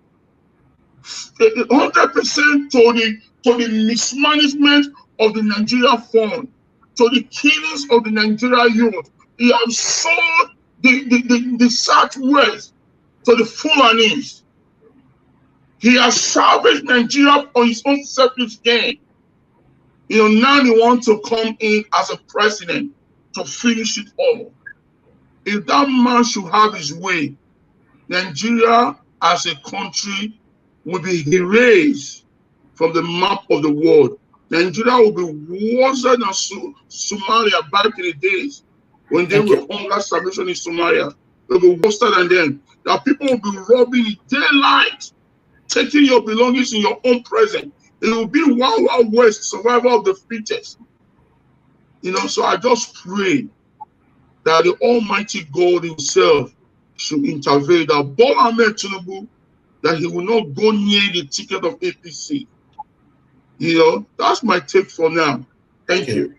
100% to the mismanagement of the Nigeria fund, to the killings of the Nigeria youth. He has sold the Southwest to the Fulanis. He has salvaged Nigeria on his own selfish gain. You know, now he wants to come in as a president to finish it all. If that man should have his way, Nigeria as a country will be erased from the map of the world. Nigeria will be worse than Somalia back in the days when they were hunger starvation in Somalia. They'll be worse than them. That people will be robbing in daylight, taking your belongings in your own presence. It will be Wild West, survival of the fittest. You know, so I just pray that the Almighty God himself should intervene, that Bola Ahmed Tinubu, that he will not go near the ticket of APC. You know, that's my take for now. Thank you.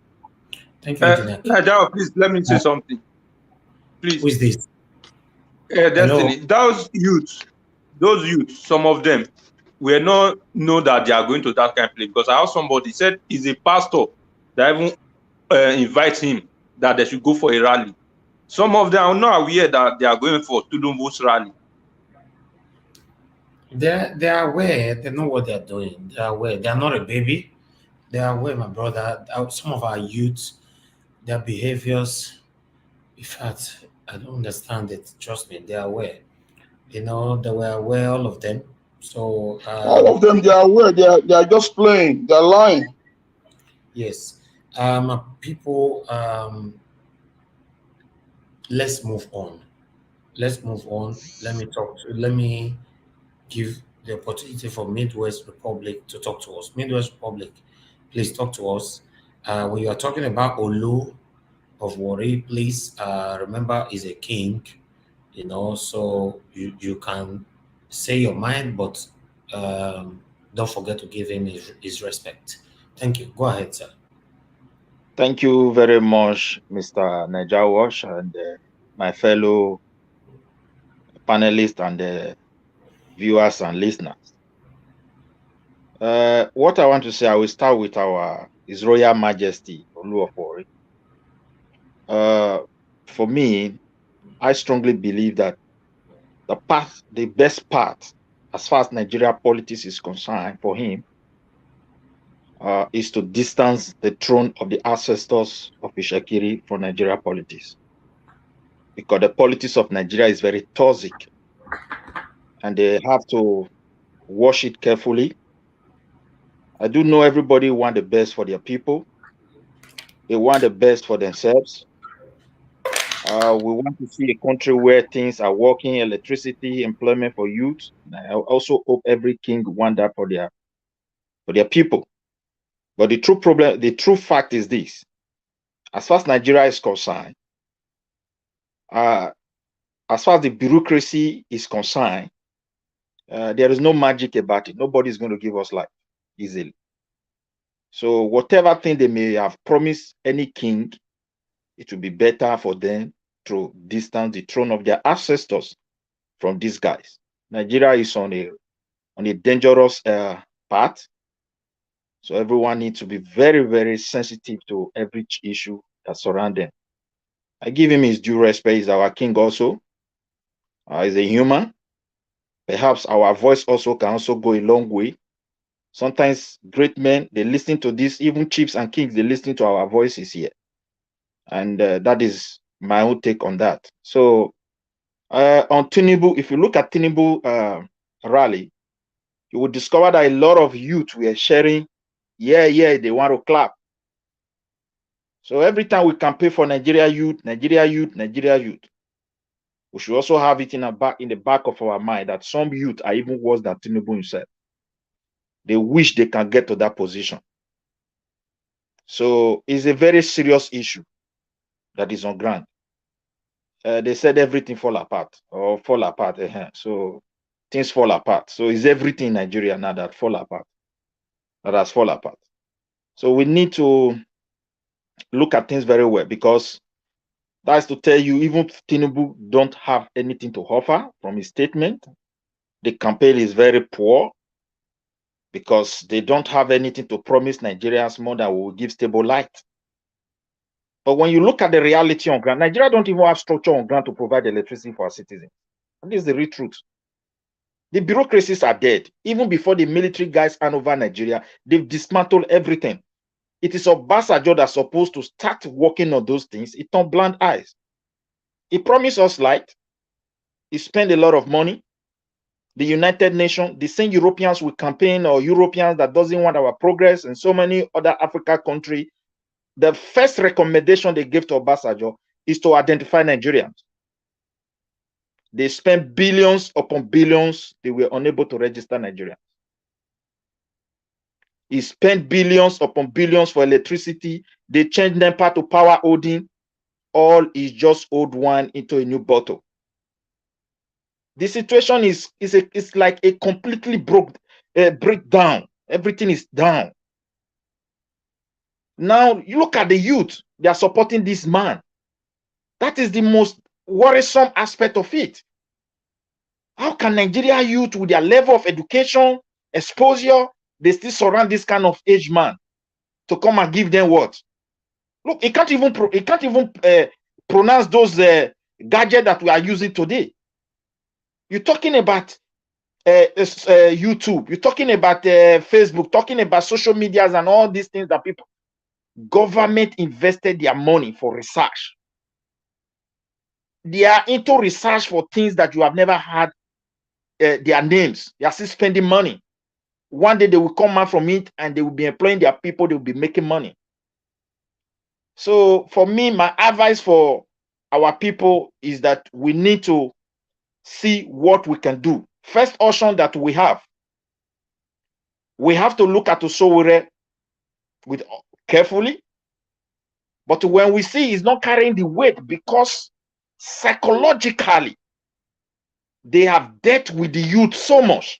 Thank you, Engineer. Najao, please let me say something. Please. Who is this? Destiny. Those youths, some of them will not know that they are going to that kind of place, because I have somebody said he's a pastor that even invites him that they should go for a rally. Some of them are not aware that they are going for Tinubu's rally. They are aware. They know what they're doing. They are aware. They are not a baby. They are aware, my brother. Some of our youths, their behaviors, in fact, I don't understand it. Trust me, they are aware. You know, they were aware, all of them. So all of them, they are aware. They are just playing. They are lying. Yes. People, let's move on. Let's move on. Let me give the opportunity for Midwest Republic to talk to us. Midwest Republic, please talk to us. When you are talking about Olu of Warri, please remember he's a king, you know, so you can say your mind, but don't forget to give him his respect. Thank you. Go ahead, sir. Thank you very much, Mr. Najawash, and my fellow panelists and viewers and listeners. What I want to say, I will start with His Royal Majesty, Olu of Warri. For me, I strongly believe that the best path, as far as Nigeria politics is concerned, for him, is to distance the throne of the ancestors of Ishakiri from Nigeria politics. Because the politics of Nigeria is very toxic, and they have to watch it carefully. I do know everybody want the best for their people. They want the best for themselves. We want to see a country where things are working, electricity, employment for youth. I also hope every king want that for their people. But the true fact is this: as far as Nigeria is concerned, as far as the bureaucracy is concerned, there is no magic about it. Nobody is going to give us life easily. So whatever thing they may have promised any king, it will be better for them to distance the throne of their ancestors from these guys. Nigeria is on a dangerous path. So everyone needs to be very, very sensitive to every issue that surrounds them. I give him his due respect. He's our king also. He's a human. Perhaps our voice also can also go a long way. Sometimes great men, they listen to this, even chiefs and kings, they listen to our voices here. And that is my own take on that. So on Tinubu, if you look at Tinubu rally, you will discover that a lot of youth were sharing, yeah, they want to clap. So every time we campaign for Nigeria youth, we should also have it in the back of our mind that some youth are even worse than Tinubu himself. They wish they can get to that position. So it's a very serious issue that is on ground. They said everything fall apart. So things fall apart. So it's everything in Nigeria now that fall apart. That has fall apart. So we need to look at things very well, because that's to tell you, even Tinubu don't have anything to offer from his statement. The campaign is very poor because they don't have anything to promise Nigerians more than will give stable light. But when you look at the reality on ground, Nigeria don't even have structure on ground to provide electricity for our citizens. And this is the real truth. The bureaucracies are dead. Even before the military guys hand over Nigeria, they've dismantled everything. It is Obasanjo that's supposed to start working on those things. It turned blind eyes. He promised us light. He spent a lot of money. The United Nations, the same Europeans will campaign, or Europeans that doesn't want our progress, and so many other African countries, the first recommendation they gave to Obasanjo is to identify Nigerians. They spent billions upon billions. They were unable to register Nigerians. He spent billions upon billions for electricity. They changed NEPA to power holding. All is just old wine into a new bottle. The situation is like a completely breakdown. Everything is down. Now you look at the youth, they are supporting this man. That is the most worrisome aspect of it. How can Nigeria youth, with their level of education, exposure, they still surround this kind of age man to come and give them what? Look, he can't even pronounce those gadgets that we are using today. You're talking about YouTube, you're talking about Facebook, talking about social medias and all these things that people, government invested their money for research. They are into research for things that you have never had their names. They are still spending money. One day they will come out from it and they will be employing their people. They will be making money. So for me, my advice for our people is that we need to see what we can do. First option that we have to look at Osowore with carefully. But when we see he's not carrying the weight, because psychologically they have dealt with the youth so much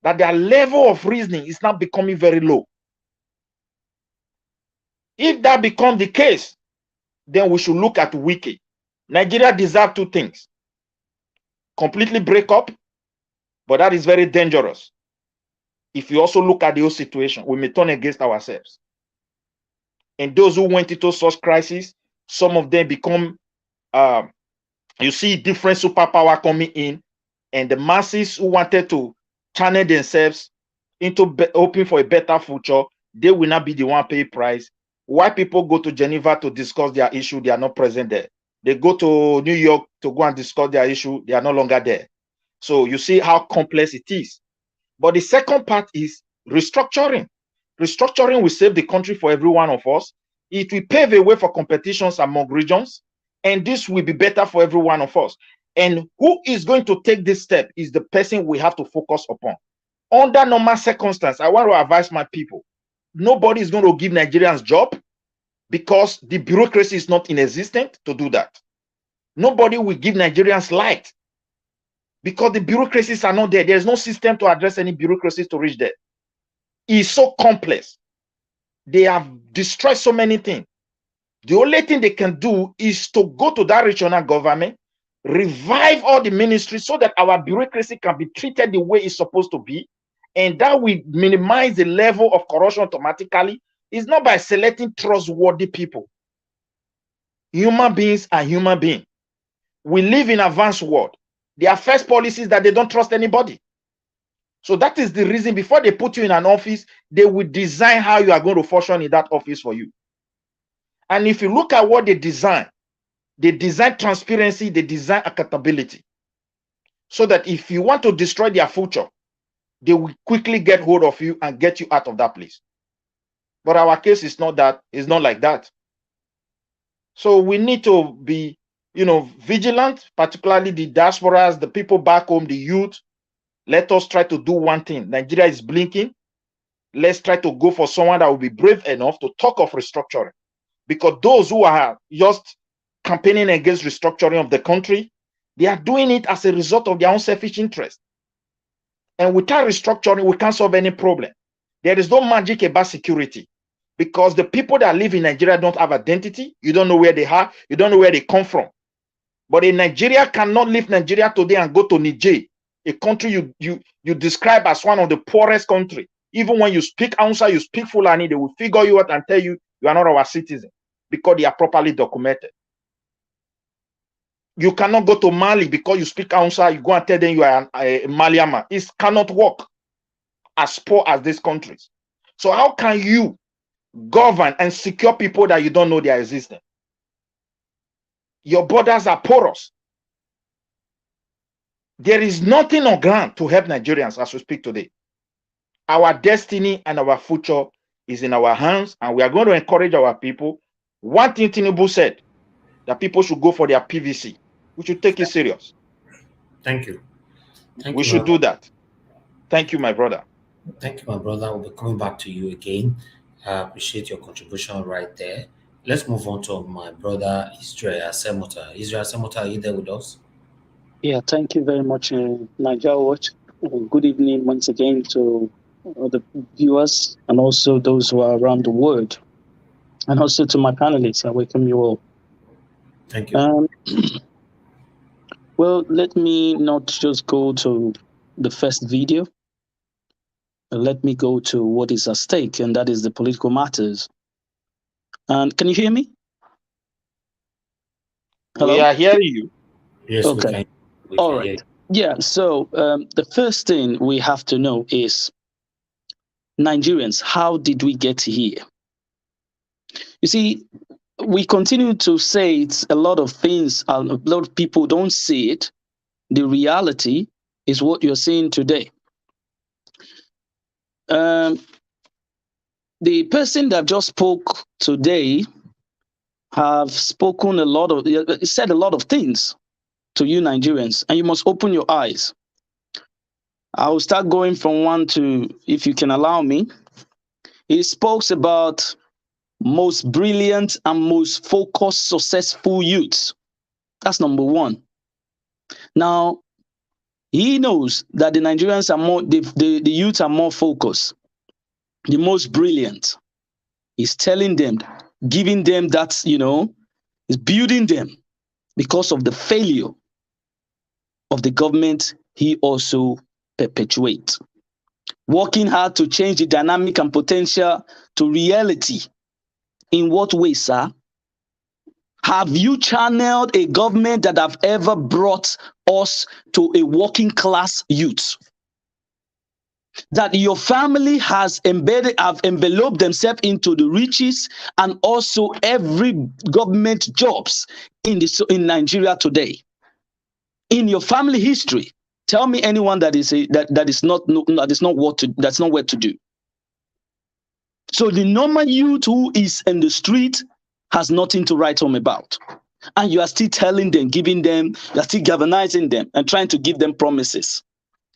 that their level of reasoning is now becoming very low. If that becomes the case, then we should look at Wiki. Nigeria deserves two things: completely break up, but that is very dangerous. If you also look at the whole situation, we may turn against ourselves. And those who went into such crisis, some of them become, you see different superpower coming in, and the masses who wanted to channel themselves into hoping for a better future, they will not be the one pay price. Why people go to Geneva to discuss their issue, they are not present there. They go to New York to go and discuss their issue, they are no longer there. So you see how complex it is. But the second part is restructuring. Restructuring will save the country for every one of us. It will pave a way for competitions among regions. And this will be better for every one of us. And who is going to take this step is the person we have to focus upon. Under normal circumstances, I want to advise my people. Nobody is going to give Nigerians job because the bureaucracy is not inexistent to do that. Nobody will give Nigerians light because the bureaucracies are not there. There's no system to address any bureaucracies to reach there. It's so complex. They have destroyed so many things. The only thing they can do is to go to that regional government, revive all the ministries so that our bureaucracy can be treated the way it's supposed to be, and that will minimize the level of corruption automatically. It's not by selecting trustworthy people. Human beings are human beings. We live in an advanced world. Their first policy is that they don't trust anybody. So that is the reason before they put you in an office, they will design how you are going to function in that office for you. And if you look at what they design transparency, they design accountability. So that if you want to destroy their future, they will quickly get hold of you and get you out of that place. But our case is not that, it's not like that. So we need to be, vigilant, particularly the diasporas, the people back home, the youth. Let us try to do one thing. Nigeria is blinking. Let's try to go for someone that will be brave enough to talk of restructuring. Because those who are just campaigning against restructuring of the country, they are doing it as a result of their own selfish interest. And without restructuring, we can't solve any problem. There is no magic about security because the people that live in Nigeria don't have identity. You don't know where they are. You don't know where they come from. But a Nigeria cannot leave Nigeria today and go to Niger, a country you describe as one of the poorest countries. Even when you speak Hausa, you speak Fulani, they will figure you out and tell you you are not our citizen because they are properly documented. You cannot go to Mali because you speak Hausa, you go and tell them you are a Maliama. It cannot work as poor as these countries. So how can you govern and secure people that you don't know their existence? Your borders are porous. There is nothing on ground to help Nigerians as we speak today. Our destiny and our future is in our hands, and we are going to encourage our people. One thing Tinubu said, that people should go for their PVC. We should take it serious. Thank you. We should do that. Thank you, my brother. Thank you, my brother. We'll be coming back to you again. I appreciate your contribution right there. Let's move on to my brother, Israel Semota. Israel Semota, are you there with us? Yeah, thank you very much, Niger Watch. Good evening once again to the viewers and also those who are around the world. And also to my panelists, I welcome you all. Thank you. Well, let me not just go to the first video. Let me go to what is at stake, and that is the political matters. And can you hear me? Hello? We are hearing you. Yes, okay. All right. Yeah, so the first thing we have to know is Nigerians, how did we get here? You see, we continue to say it's a lot of things, a lot of people don't see it. The reality is what you're seeing today. The person that just spoke today have spoken said a lot of things to you Nigerians, and you must open your eyes. I will start going from one to, if you can allow me. He spoke about most brilliant and most focused, successful youths. That's number one. Now, he knows that the Nigerians are more, the youth are more focused, the most brilliant. He's telling them, giving them that, is building them because of the failure of the government he also perpetuates. Working hard to change the dynamic and potential to reality. In what way, sir? Have you channeled a government that have ever brought us to a working class youth? That your family have enveloped themselves into the riches and also every government jobs in Nigeria today. In your family history, tell me anyone that's not what to do. So the normal youth who is in the street has nothing to write home about. And you are still telling them, giving them, you are still galvanizing them and trying to give them promises.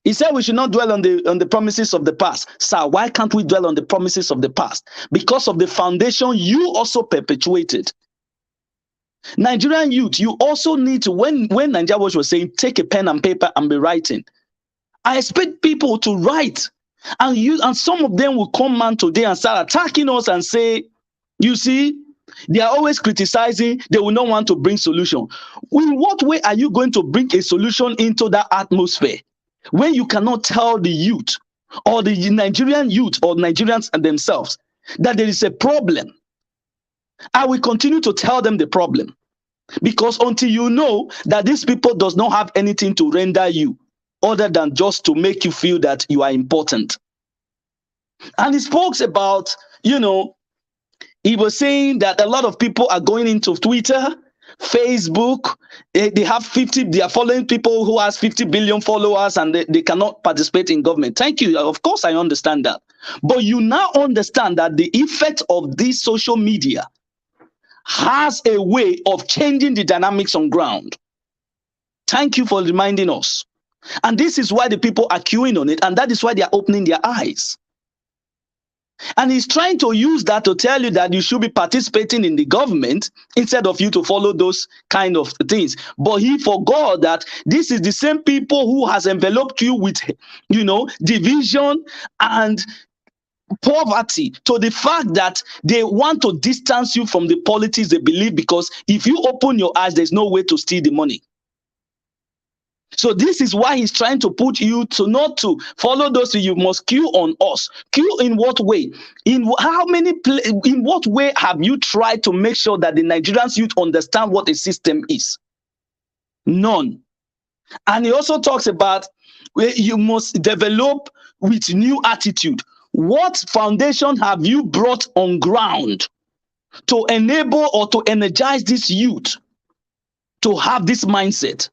He said we should not dwell on the promises of the past. Sir, why can't we dwell on the promises of the past? Because of the foundation you also perpetuated. Nigerian youth, you also need to, when Nigeria was saying, take a pen and paper and be writing. I expect people to write. And some of them will come man today and start attacking us and say, you see, they are always criticizing, they will not want to bring solution. In what way are you going to bring a solution into that atmosphere when you cannot tell the youth or the Nigerian youth or Nigerians themselves that there is a problem? I will continue to tell them the problem, because until you know that these people does not have anything to render you other than just to make you feel that you are important. And he spoke about, he was saying that a lot of people are going into Twitter, Facebook. They are following people who has 50 billion followers, and they cannot participate in government. Thank you. Of course, I understand that. But you now understand that the effect of this social media has a way of changing the dynamics on ground. Thank you for reminding us. And this is why the people are queuing on it, and that is why they are opening their eyes. And he's trying to use that to tell you that you should be participating in the government instead of you to follow those kind of things. But he forgot that this is the same people who has enveloped you with, division and poverty, to the fact that they want to distance you from the politics they believe, because if you open your eyes, there's no way to steal the money. So this is why he's trying to put you to not to follow those. You must queue on us. Queue in what way? In what way have you tried to make sure that the Nigerians youth understand what a system is? None. And he also talks about where you must develop with new attitude. What foundation have you brought on ground to enable or to energize this youth to have this mindset?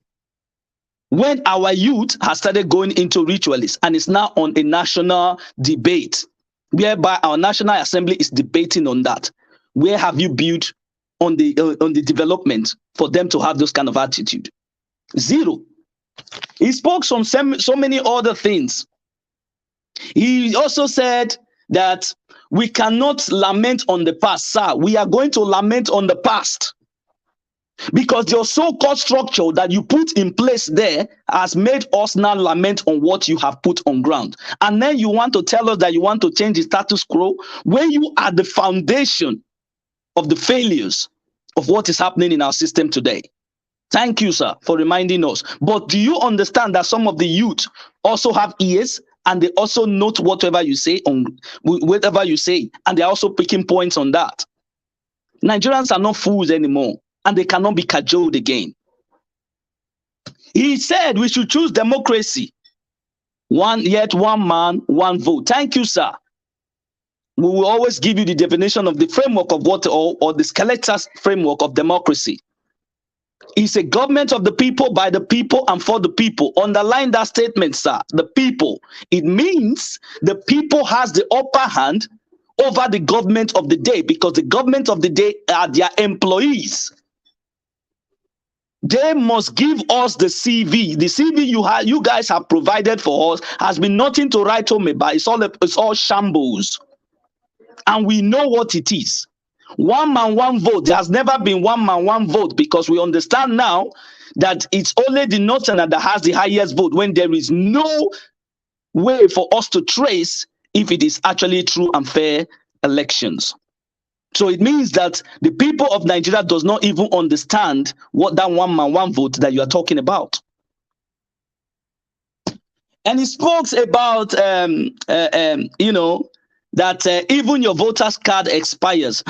When our youth has started going into ritualists and is now on a national debate, whereby our National Assembly is debating on that, where have you built on the development for them to have those kind of attitude? Zero. He spoke on so many other things. He also said that we cannot lament on the past. Sir, we are going to lament on the past. Because your so-called structure that you put in place there has made us now lament on what you have put on ground. And then you want to tell us that you want to change the status quo when you are the foundation of the failures of what is happening in our system today. Thank you, sir, for reminding us. But do you understand that some of the youth also have ears and they also note whatever you say, and they're also picking points on that? Nigerians are not fools anymore, and they cannot be cajoled again. He said we should choose democracy. One man, one vote. Thank you, sir. We will always give you the definition of the framework of what, or the skeletal framework of democracy. It's a government of the people, by the people, and for the people. Underline that statement, sir. The people. It means the people has the upper hand over the government of the day, because the government of the day are their employees. They must give us the CV. The CV you guys have provided for us has been nothing to write home about. It's all shambles. And we know what it is. One man, one vote. There has never been one man, one vote, because we understand now that it's only the Northerner that has the highest vote, when there is no way for us to trace if it is actually true and fair elections. So it means that the people of Nigeria does not even understand what that one man, one vote that you are talking about. And he spoke about, that even your voter's card expires.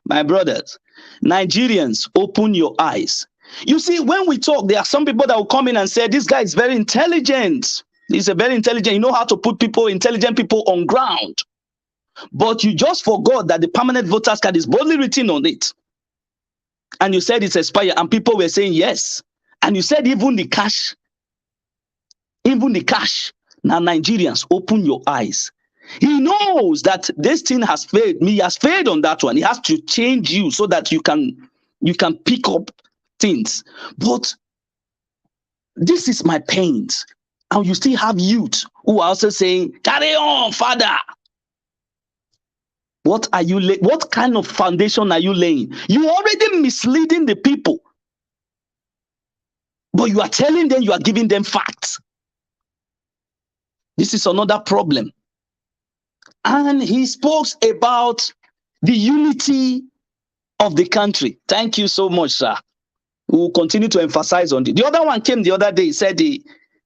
My brothers, Nigerians, open your eyes. You see, when we talk, there are some people that will come in and say, this guy is very intelligent. He's a very intelligent. You know how to put intelligent people on ground. But you just forgot that the permanent voter's card is boldly written on it. And you said it's expired, and people were saying yes. And you said even the cash. Now, Nigerians, open your eyes. He knows that this thing has failed. He has failed on that one. He has to change you so that you can You can pick up things. But this is my pains. And you still have youth who are also saying, carry on, father. What are you what kind of foundation are you laying? You already misleading the people. But you are telling them, you are giving them facts. This is another problem. And he spoke about the unity of the country. Thank you so much, sir. We will continue to emphasize on it. The other one came the other day. He said they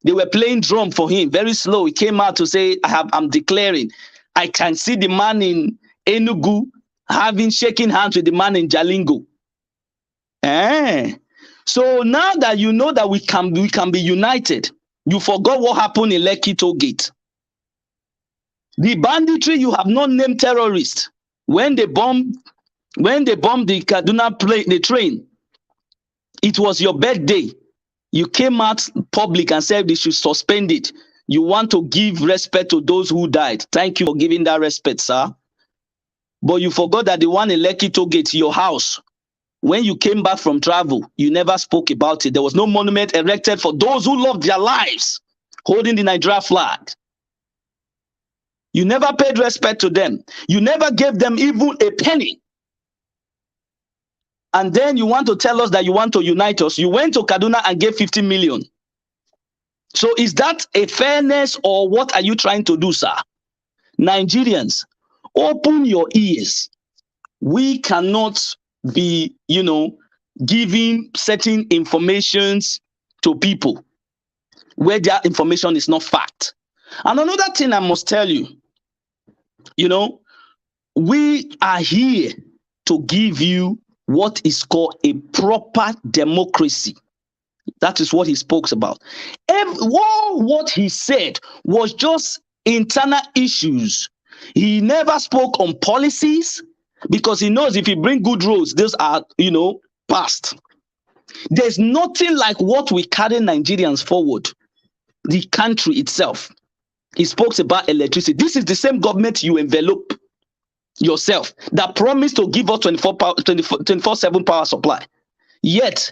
were playing drum for him, very slow. He came out to say, I'm declaring. I can see the man in Enugu shaking hands with the man in Jalingo. So now that you know that we can be united, you forgot what happened in Lekki Toll Gate. The banditry, you have not named terrorists. When they bombed the Kaduna the train, it was your birthday. You came out public and said they should suspend it. You want to give respect to those who died. Thank you for giving that respect, sir. But you forgot that the one in Lekki Toll Gate, your house, when you came back from travel, you never spoke about it. There was no monument erected for those who loved their lives, holding the Nigeria flag. You never paid respect to them. You never gave them even a penny. And then you want to tell us that you want to unite us. You went to Kaduna and gave 50 million. So is that a fairness, or what are you trying to do, sir? Nigerians, open your ears. We cannot be, giving certain informations to people where that information is not fact. And another thing I must tell you, we are here to give you what is called a proper democracy. That is what he spoke about. What he said was just internal issues. He never spoke on policies because he knows if he bring good roads, those are, past. There's nothing like what we carry Nigerians forward, the country itself. He spoke about electricity. This is the same government you envelope yourself that promised to give us 24/7 power supply. Yet,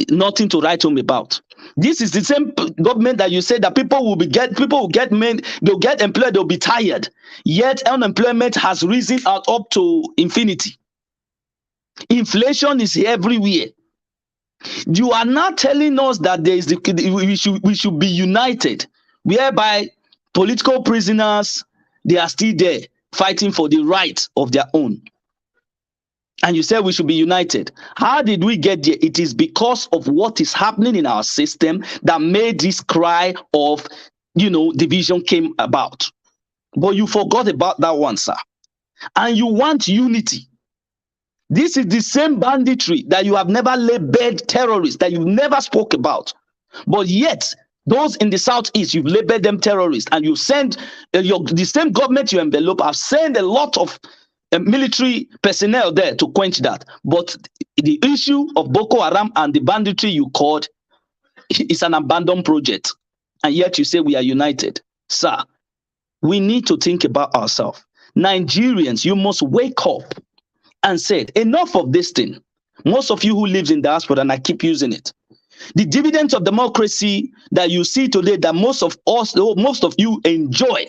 nothing to write home about. This is the same government that you say that people will get men, they'll get employed, they'll be tired. Yet unemployment has risen up to infinity. Inflation is everywhere. You are not telling us that we should be united, whereby political prisoners, they are still there fighting for the right of their own. And you said we should be united. How did we get there? It is because of what is happening in our system that made this cry of, division came about. But you forgot about that one, sir. And you want unity. This is the same banditry that you have never labeled terrorists, that you never spoke about. But yet, those in the southeast, you've labeled them terrorists, and you send the same government you envelope have sent a lot of military personnel there to quench that. But the issue of Boko Haram and the banditry you called is an abandoned project. And yet you say we are united. Sir, we need to think about ourselves. Nigerians, you must wake up and say, enough of this thing. Most of you who live in diaspora, and I keep using it. The dividends of democracy that you see today, that most of you enjoy,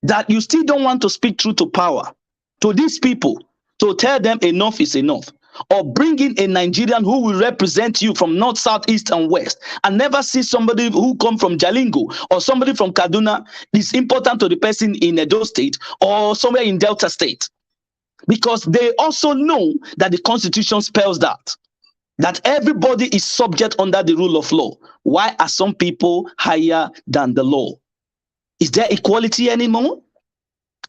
that you still don't want to speak truth to power, to these people, to tell them enough is enough, or bring in a Nigerian who will represent you from north, south, east, and west, and never see somebody who come from Jalingo or somebody from Kaduna is important to the person in Edo State or somewhere in Delta State. Because they also know that the Constitution spells that everybody is subject under the rule of law. Why are some people higher than the law? Is there equality anymore?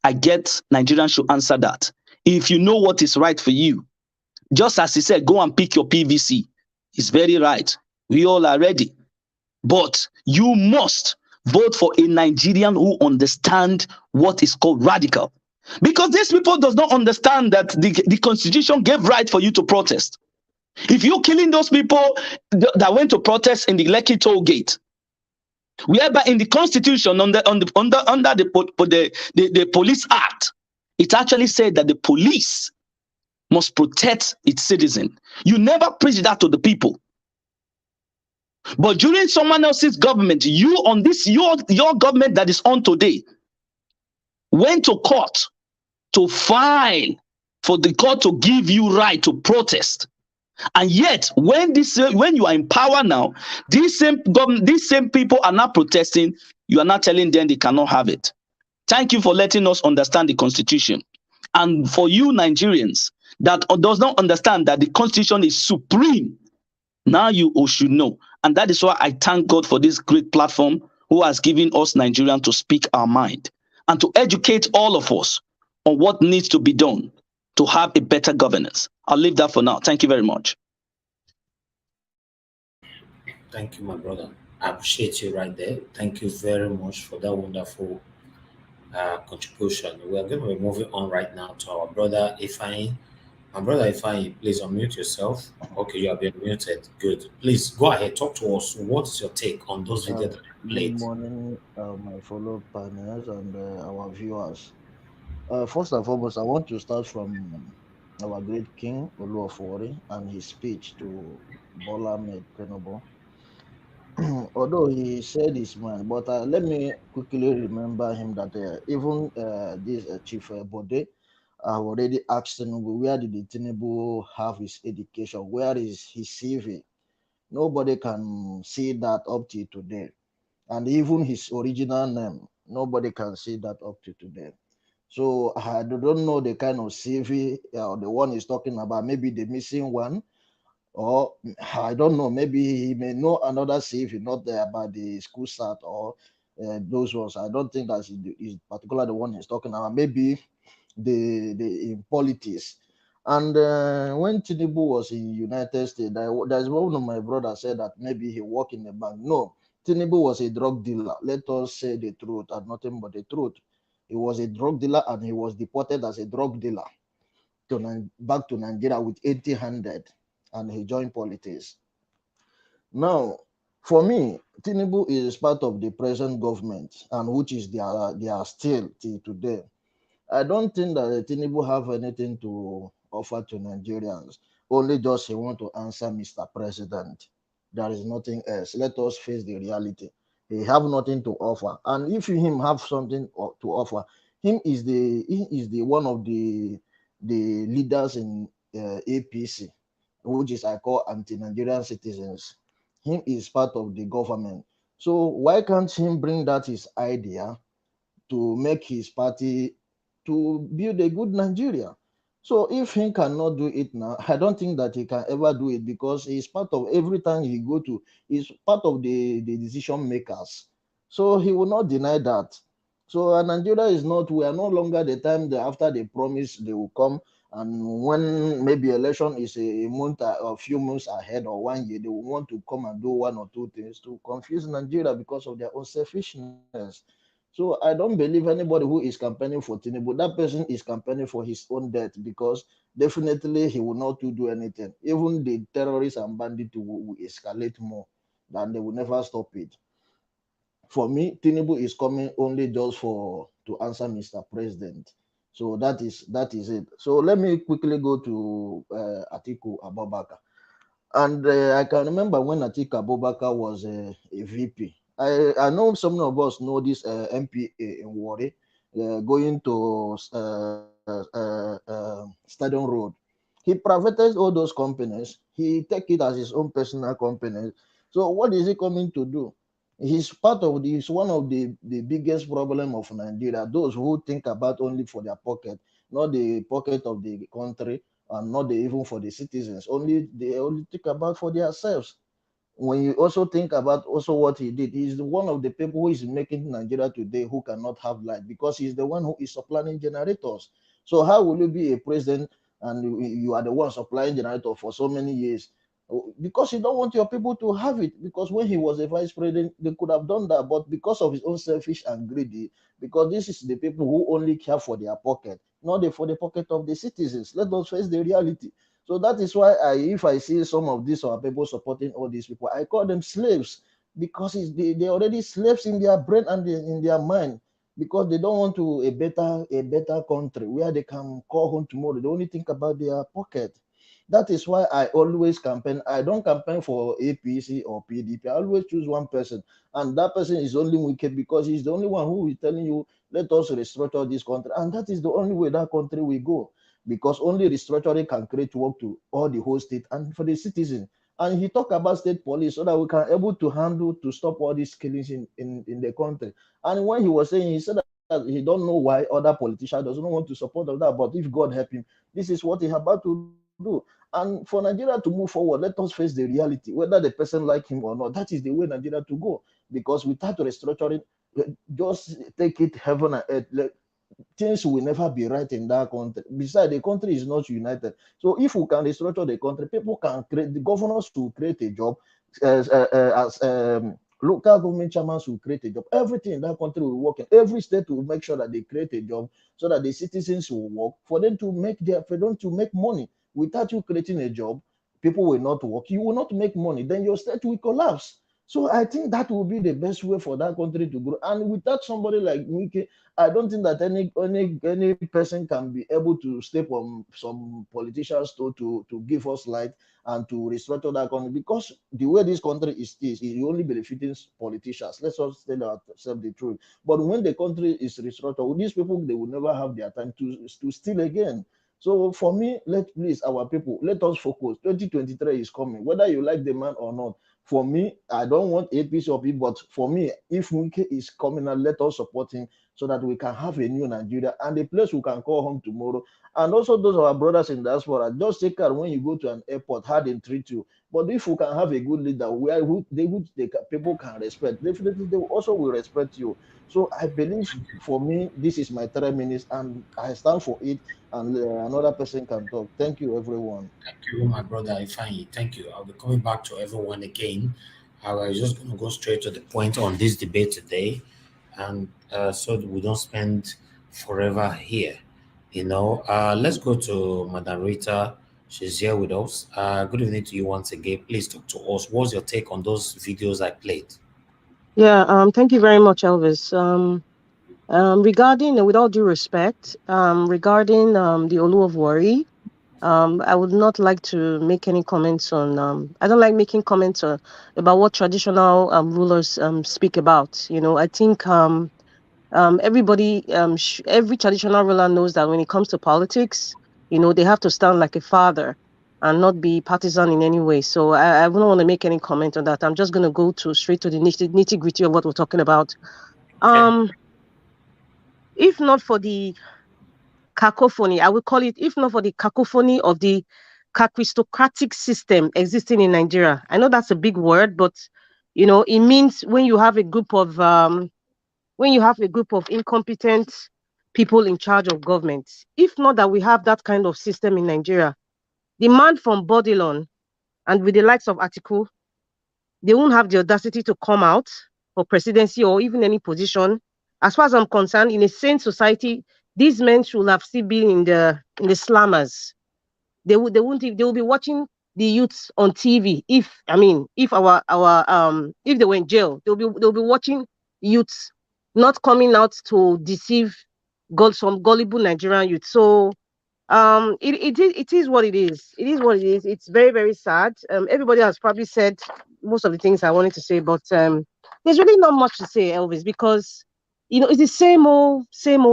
I get Nigerians should answer that. If you know what is right for you, just as he said, go and pick your PVC. It's very right. We all are ready. But you must vote for a Nigerian who understands what is called radical. Because these people does not understand that the Constitution gave right for you to protest. If you're killing those people that went to protest in the Lekki Toll Gate, whereby in the Constitution under the Police Act, it actually said that the police must protect its citizen. You never preach that to the people. But during someone else's government, you on this, your government that is on today, went to court to file for the court to give you right to protest. And yet, when you are in power now, these same people are not protesting. You are not telling them they cannot have it. Thank you for letting us understand the Constitution. And for you Nigerians that does not understand that the Constitution is supreme, now you should know. And that is why I thank God for this great platform who has given us Nigerians to speak our mind and to educate all of us on what needs to be done to have a better governance. I'll leave that for now. Thank you very much. Thank you, my brother. I appreciate you right there. Thank you very much for that wonderful contribution. We are going to be moving on right now to our brother Ifeanyi. My brother Ifeanyi, please unmute yourself. Okay, you have been muted. Good. Please go ahead, talk to us. What is your take on those videos that you Good played? morning, my fellow partners and our viewers. First and foremost, I want to start from our great king, Oluofori, and his speech to Bola Ahmed Tinubu. Although he said his mind, but let me quickly remember him that even this Chief Bode have already asked Tinubu, where did the Tinubu have his education? Where is his CV? Nobody can see that up to today. And even his original name, nobody can see that up to today. So I don't know the kind of CV the one he's talking about, maybe the missing one, or I don't know, maybe he may know another CV, not there about the school start or those ones. I don't think that is particular the one he's talking about. Maybe the in politics. And when Tinubu was in United States, there's one of my brothers said that maybe he worked in a bank. No, Tinubu was a drug dealer. Let us say the truth and nothing but the truth. He was a drug dealer and he was deported as a drug dealer back to Nigeria with 80-handed, and he joined politics. Now, for me, Tinubu is part of the present government, and which is they are still till today. I don't think that Tinubu have anything to offer to Nigerians. Only just he want to answer Mr. President. There is nothing else. Let us face the reality. He have nothing to offer, and if him have something to offer, he is the one of the leaders in APC, which is I call anti-Nigerian citizens. Him is part of the government. So why can't him bring that his idea to make his party to build a good Nigeria? So if he cannot do it now, I don't think that he can ever do it, because he's part of every time he go to, he's part of the decision makers. So he will not deny that. So Nigeria is not, we are no longer the time that after they promise they will come, and when maybe election is a month or a few months ahead or 1 year, they will want to come and do one or two things to confuse Nigeria because of their own selfishness. So I don't believe anybody who is campaigning for Tinubu, that person is campaigning for his own death, because definitely he will not do anything. Even the terrorists and bandits will escalate more, and they will never stop it. For me, Tinubu is coming only just to answer Mr. President. So that is it. So let me quickly go to Atiku Abubakar. And I can remember when Atiku Abubakar was a VP. I know some of us know this MPA in Warri, going to Stadium Road. He privatized all those companies. He take it as his own personal company. So what is he coming to do? He's one of the biggest problem of Nigeria. Those who think about only for their pocket, not the pocket of the country, and not even for the citizens. They only think about for themselves. When you also think about also what he did, he's one of the people who is making Nigeria today who cannot have light, because he's the one who is supplying generators. So how will you be a president and you are the one supplying generator for so many years? Because you don't want your people to have it. Because when he was a vice president, they could have done that, but because of his own selfish and greedy, because this is the people who only care for their pocket, not for the pocket of the citizens. Let us face the reality. So that is why if I see some of these people supporting all these people, I call them slaves, because they're already slaves in their brain and in their mind. because they don't want to a better country where they can call home tomorrow. They only think about their pocket. That is why I always campaign. I don't campaign for APC or PDP. I always choose one person, and that person is only wicked because he's the only one who is telling you, let us restructure this country, and that is the only way that country will go. Because only restructuring can create work to all the whole state and for the citizen. And he talked about state police so that we can able to handle to stop all these killings in the country. And when he was saying, he said that he don't know why other politicians doesn't want to support of that, but if God help him, this is what he's about to do. And for Nigeria to move forward, let us face the reality, whether the person like him or not. That is the way Nigeria to go. Because without restructuring, just take it heaven and earth. Things will never be right in that country. Besides, the country is not united. So if we can restructure the country, people can create, the governors will create a job, as local government chairmen will create a job. Everything in that country will work. Every state will make sure that they create a job so that the citizens will work for them to make money. Without you creating a job, people will not work. You will not make money. Then your state will collapse. So I think that will be the best way for that country to grow. And without somebody like Mike, I don't think that any person can be able to step on some politicians to give us light and to restructure that country, because the way this country is only benefiting politicians. Let's just tell ourselves the truth. But when the country is restructured, these people, they will never have their time to steal again. So for me, please, our people, let us focus. 2023 is coming, whether you like the man or not. For me, I don't want APC or P, but for me, if Wike is coming out, let us support him so that we can have a new Nigeria and a place we can call home tomorrow. And also those of our brothers in diaspora, just take care when you go to an airport, how they treat you. But if we can have a good leader where people can respect, definitely they also will respect you. So I believe, for me, this is my 3 minutes and I stand for it, and another person can talk. Thank you, everyone. Thank you, my brother Ifeanyi. Thank you. I'll be coming back to everyone again. I was just going to go straight to the point on this debate today, and so that we don't spend forever here. Let's go to Madam Rita. She's here with us. Good evening to you once again. Please talk to us. What's your take on those videos I played? Yeah, thank you very much, Elvis. Regarding, with all due respect, regarding the Olu of Wari, I would not like to make any comments on. I don't like making comments about what traditional rulers speak about. I think everybody, every traditional ruler knows that when it comes to politics, they have to stand like a father and not be partisan in any way. So I wouldn't want to make any comment on that. I'm just going to go straight to the nitty gritty of what we're talking about. Okay. If not for the cacophony, I would call it, if not for the cacophony of the aristocratic system existing in Nigeria. I know that's a big word, but it means when you have a group of incompetent people in charge of government. If not that we have that kind of system in Nigeria, the man from Bodilon and with the likes of Atiku, they won't have the audacity to come out for presidency or even any position. As far as I'm concerned, in a sane society, these men should have still been in the slammers. They will be watching the youths on TV. If they were in jail, they'll be watching youths not coming out to deceive some gullible Nigerian youth. So it is what it is. It is what it is. It's very, very sad. Everybody has probably said most of the things I wanted to say, but there's really not much to say, Elvis, because it's the same old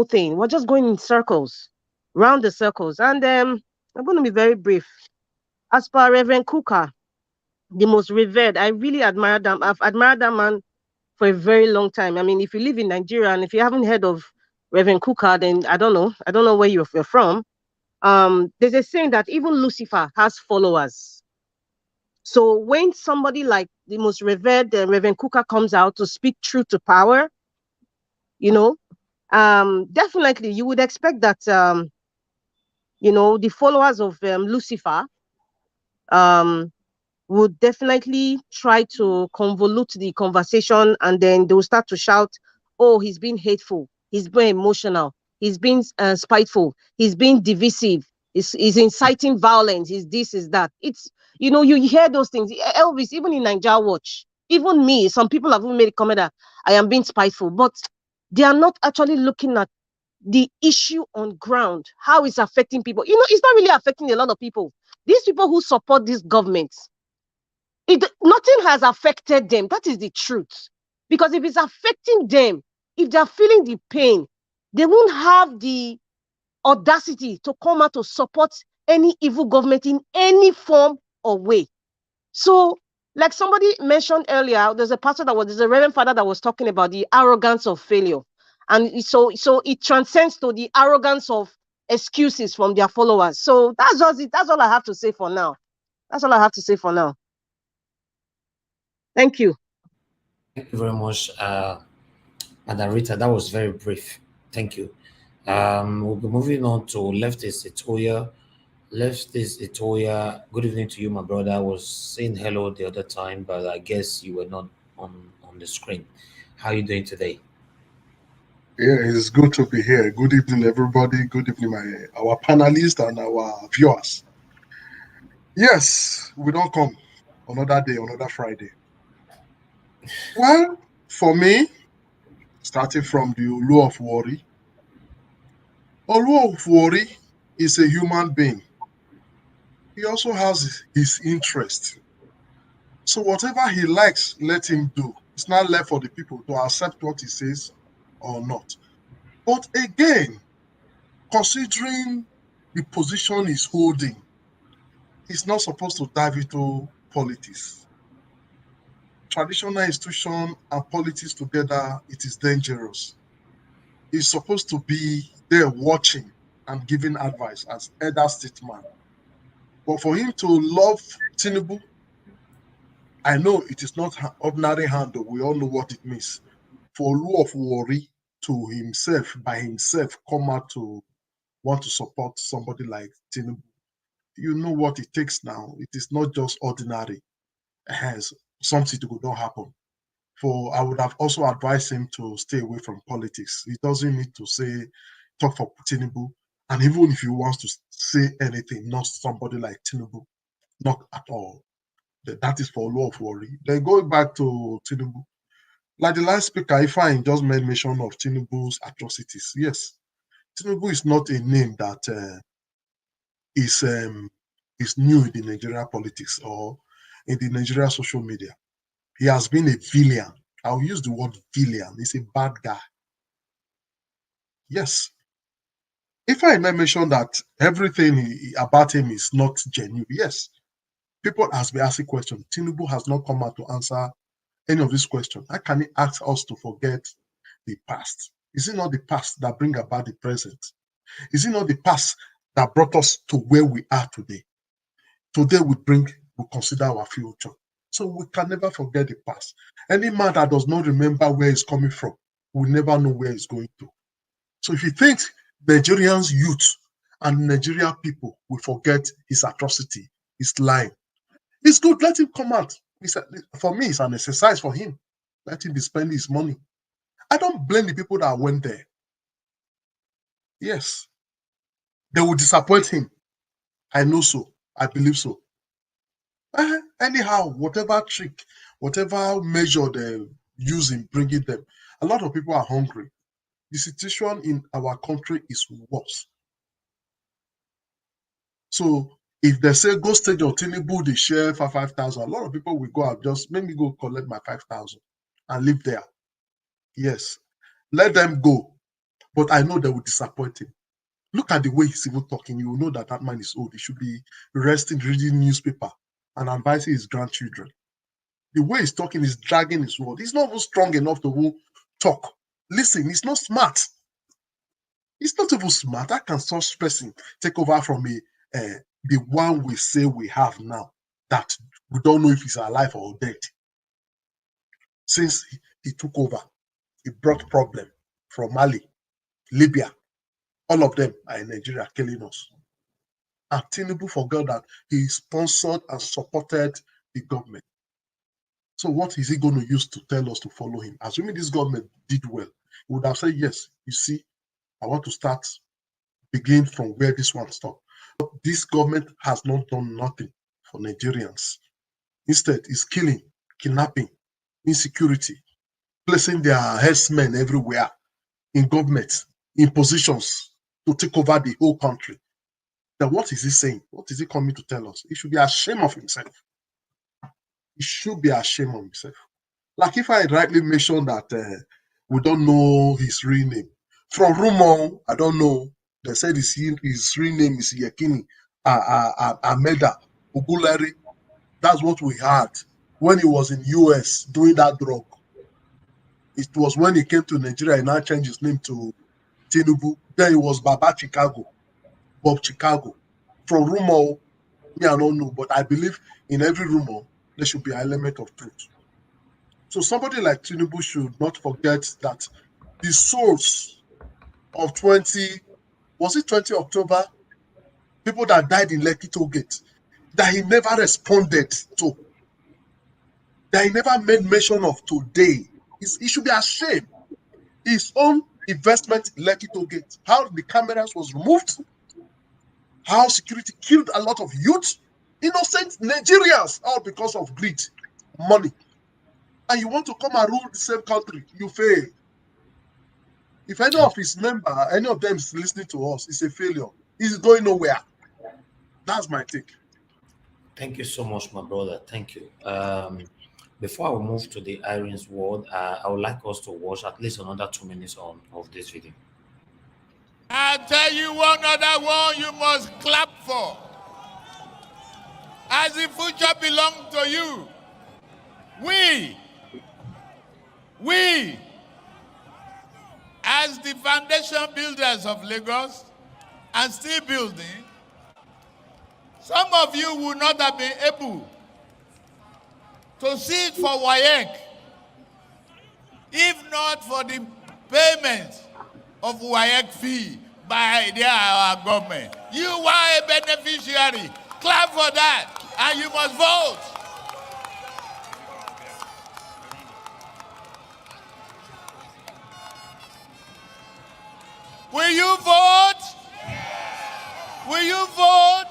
thing. We're just going in circles, round the circles. And I'm going to be very brief. As per Reverend Kuka, the most revered, I really admire them. I've admired that man for a very long time. I mean, if you live in Nigeria and if you haven't heard of Reverend Kuka, then I don't know where you're from. There's a saying that even Lucifer has followers. So when somebody like the most revered Reverend Kuka comes out to speak truth to power, definitely you would expect that the followers of Lucifer would definitely try to convolute the conversation, and then they will start to shout, oh, he's being hateful, he's being emotional, he's being spiteful, he's being divisive, he's inciting violence, he's this, is that. It's, you hear those things. Elvis, even in Nigeria Watch, even me, some people have even made a comment that I am being spiteful, but They are not actually looking at the issue on ground, how it's affecting people. You know, it's not really affecting a lot of people. These people who support this government, nothing has affected them. That is the truth. Because if it's affecting them, if they're feeling the pain, they won't have the audacity to come out to support any evil government in any form or way. So, like somebody mentioned earlier, there's a reverend father that was talking about the arrogance of failure. And so it transcends to the arrogance of excuses from their followers. So that's just it. That's all I have to say for now. That's all I have to say for now. Thank you. Thank you very much, Madam Rita. That was very brief. Thank you. We'll be moving on to Leftist Etoya. Leftist Etoya, good evening to you, my brother. I was saying hello the other time, but I guess you were not on the screen. How are you doing today? Yeah, it's good to be here. Good evening, everybody. Good evening, our panelists and our viewers. Yes, we don't come another day, another Friday. Well, for me, starting from the Olu of Worry, Olu of Worry is a human being. He also has his interest. So whatever he likes, let him do. It's not left for the people to accept what he says or not. But again, considering the position he's holding, he's not supposed to dive into politics. Traditional institution and politics together, it is dangerous. He's supposed to be there watching and giving advice as elder statesman. But for him to love Tinubu, I know it is not ordinary handle. We all know what it means. For Olu of Worry to himself, by himself, come out to want to support somebody like Tinubu, you know what it takes now. It is not just ordinary. Hence, something could not happen. For I would have also advised him to stay away from politics. He doesn't need to talk for Tinubu. And even if he wants to say anything, not somebody like Tinubu, not at all. That is for Olu of Worry. Then going back to Tinubu, like the last speaker, Ifeanyi just made mention of Tinubu's atrocities. Yes, Tinubu is not a name that is new in the Nigerian politics or in the Nigerian social media. He has been a villain. I'll use the word villain. He's a bad guy. Yes. If I may mention that everything about him is not genuine, yes. People has been asking questions. Tinubu has not come out to answer any of these questions. How can he ask us to forget the past? Is it not the past that bring about the present? Is it not the past that brought us to where we are today? Today we consider our future. So we can never forget the past. Any man that does not remember where he's coming from will never know where he's going to. So if he thinks Nigerians youth and Nigerian people will forget his atrocity, his lying, it's good. Let him come out. For me, it's an exercise for him. Let him be spending his money. I don't blame the people that went there. Yes, they will disappoint him. I know so. I believe so. Anyhow, whatever trick, whatever measure they use in bringing them, a lot of people are hungry. The situation in our country is worse. So if they say go stage or Tinubu, they share for 5,000, a lot of people will go out, just let me go collect my 5,000 and live there. Yes, let them go. But I know they will disappoint him. Look at the way he's even talking. You will know that that man is old. He should be resting, reading newspaper and advising his grandchildren. The way he's talking is dragging his word. He's not even strong enough to talk. Listen, he's not smart. He's not even smart. How can such person take over from the one we say we have now that we don't know if he's alive or dead? Since he took over, he brought problem from Mali, Libya. All of them are in Nigeria killing us. And Tinubu forgot that he sponsored and supported the government. So what is he going to use to tell us to follow him? Assuming this government did well, he would have said, yes, you see, I want to begin from where this one stopped. But this government has not done nothing for Nigerians. Instead, it's killing, kidnapping, insecurity, placing their herdsmen everywhere. in government, in positions to take over the whole country. Then what is he saying? What is he coming to tell us? He should be ashamed of himself. He should be ashamed of himself. Like if I rightly mentioned that we don't know his real name. From rumor, I don't know. They said his real name is Yekini Ameda Ugulari. That's what we heard when he was in US doing that drug. It was when he came to Nigeria, he now changed his name to Tinubu. Then he was Bob Chicago. From rumor, me, I don't know, but I believe in every rumor, there should be an element of truth. So somebody like Tinubu should not forget that the source of 20 October, people that died in Lekki Toll Gate, that he never responded to, that he never made mention of today. He should be ashamed. His own investment in Lekki Toll Gate, how the cameras was removed, how security killed a lot of youth, innocent Nigerians, all because of greed, money. And you want to come and rule the same country, you fail. If any of his member, any of them is listening to us, it's a failure. He's going nowhere. That's my take. Thank you so much, my brother. Thank you. Before I move to the Irene's word, I would like us to watch at least another 2 minutes of this video. I tell you one other one you must clap for. As the future belongs to you, we, as the foundation builders of Lagos and still building, some of you would not have been able to sit for WAEC if not for the payment of WAEC fee by our government. You are a beneficiary. Clap for that, and you must vote. Will you vote? Will you vote?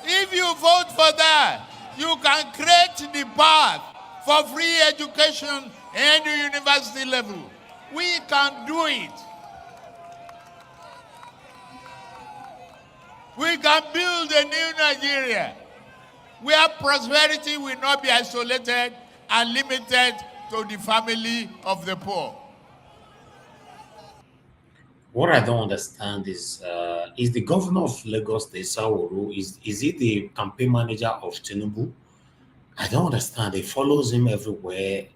If you vote for that, you can create the path for free education and the university level. We can do it. We can build a new Nigeria where prosperity will not be isolated and limited to the family of the poor. What I don't understand is the governor of Lagos, the Sawuru, is he the campaign manager of Tinubu? I don't understand. He follows him everywhere.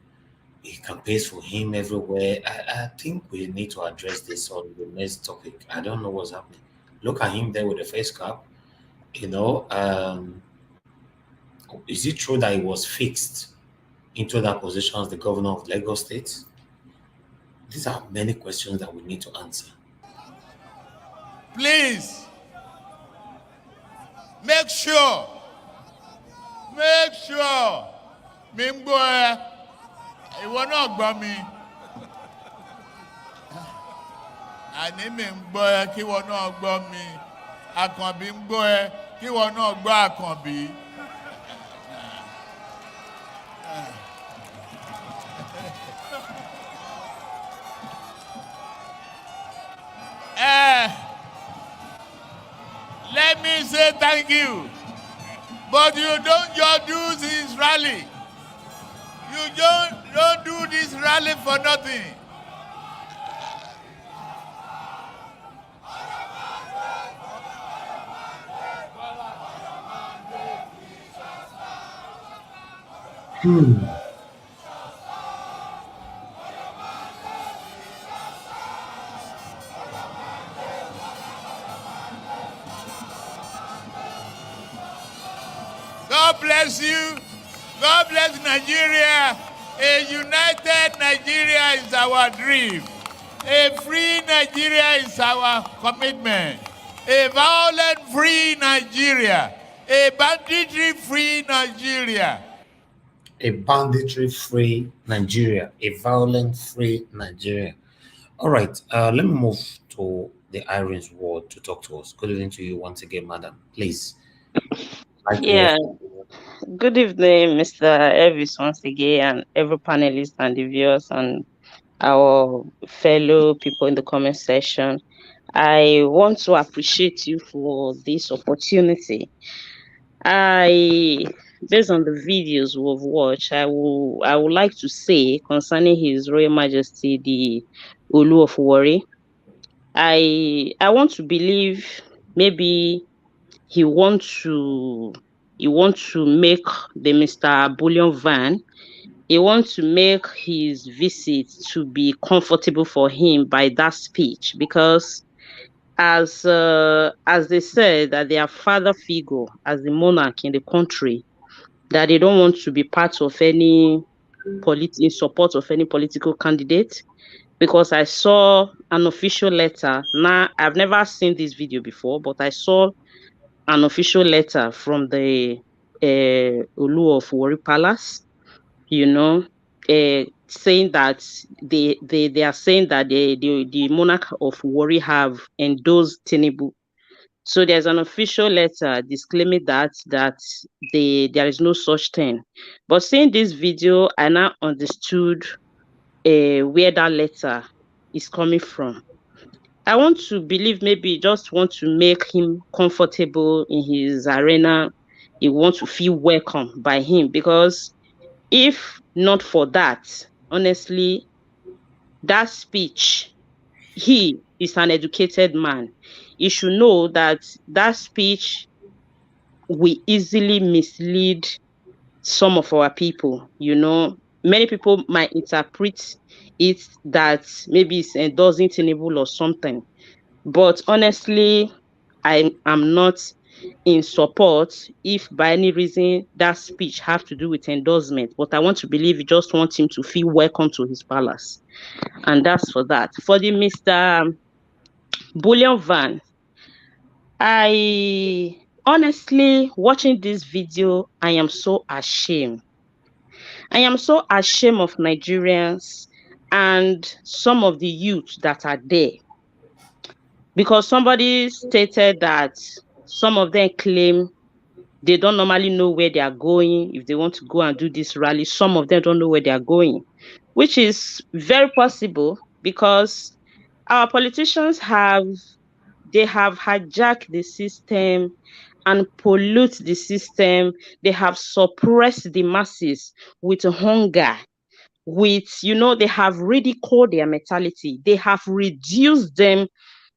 He campaigns for him everywhere. I think we need to address this on the next topic. I don't know what's happening. Look at him there with the face cap. Is it true that he was fixed into that position as the governor of Lagos State? These are many questions that we need to answer. Please, make sure, Mimbo, ìwọ náà gbọ́ mi. Àní mi ń gbọ́ ẹ kí ìwọ náà gbọ́ mi. Àkànbí ń gbọ́ ẹ kí ìwọ náà gbọ́ Àkànbí. Let me say thank you. But you don't just do this rally. You don't do this rally for nothing. God bless you. God bless Nigeria. A united Nigeria is our dream. A free Nigeria is our commitment. A violent-free Nigeria. A banditry-free Nigeria. A banditry-free Nigeria. A violent-free Nigeria. All right. Let me move to the Irene's ward to talk to us. Good evening to you once again, madam. Please. Yeah. Good evening, Mr. Elvis, once again, and every panelist and the viewers and our fellow people in the comment section. I want to appreciate you for this opportunity. Based on the videos we've watched, I would like to say concerning His Royal Majesty the Olu of Warri, I want to believe maybe he want to make the Mr. Bullion Van. He wants to make his visit to be comfortable for him by that speech, because as they said that their father figure as the monarch in the country, that they don't want to be part of any in support of any political candidate, because I saw an official letter. Now, I've never seen this video before, but I saw an official letter from the Olu of Warri Palace, saying that they are saying that the monarch of Warri have endorsed Tinubu. So there's an official letter disclaiming that there is no such thing. But seeing this video, I now understood where that letter is coming from. I want to believe maybe just want to make him comfortable in his arena. He wants to feel welcome by him, because if not for that, honestly, that speech, he is an educated man. He should know that that speech will easily mislead some of our people. Many people might interpret it that maybe it's endorsing Tinubu or something. But honestly, I am not in support if by any reason that speech have to do with endorsement. But I want to believe you just want him to feel welcome to his palace. And that's for that. For the Mr. Bullion Van, I honestly, watching this video, I am so ashamed. I am so ashamed of Nigerians and some of the youth that are there. Because somebody stated that some of them claim they don't normally know where they are going. If they want to go and do this rally, some of them don't know where they are going, which is very possible, because our politicians have hijacked the system and pollute the system. They have suppressed the masses with hunger, they have ridiculed their mentality. They have reduced them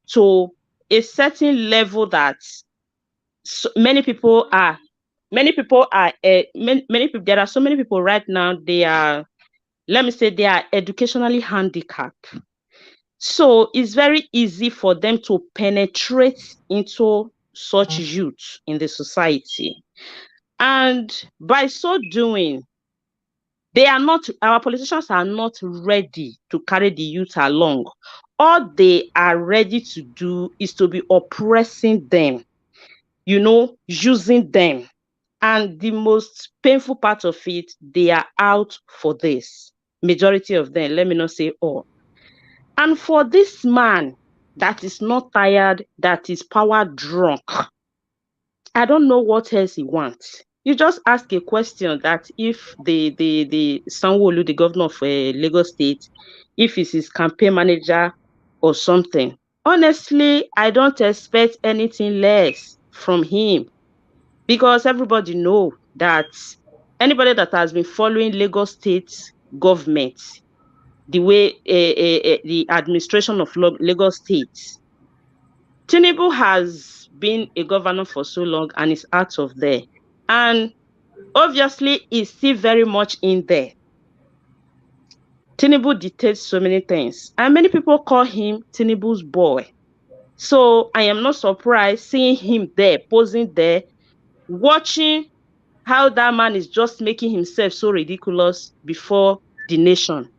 to a certain level that many people, there are so many people right now, they are educationally handicapped. So it's very easy for them to penetrate into such youth in the society. And by so doing, our politicians are not ready to carry the youth along. All they are ready to do is to be oppressing them, using them. And the most painful part of it, they are out for this. Majority of them, let me not say all. And for this man that is not tired, that is power drunk, I don't know what else he wants. You just ask a question that if the Sanwo-Olu, the governor of Lagos State, if he's his campaign manager or something, honestly, I don't expect anything less from him, because everybody know that anybody that has been following Lagos State government, the way the administration of Lagos State, Tinubu has been a governor for so long and is out of there. And obviously, is still very much in there. Tinubu dictates so many things, and many people call him Tinubu's boy. So I am not surprised seeing him there, posing there, watching how that man is just making himself so ridiculous before the nation.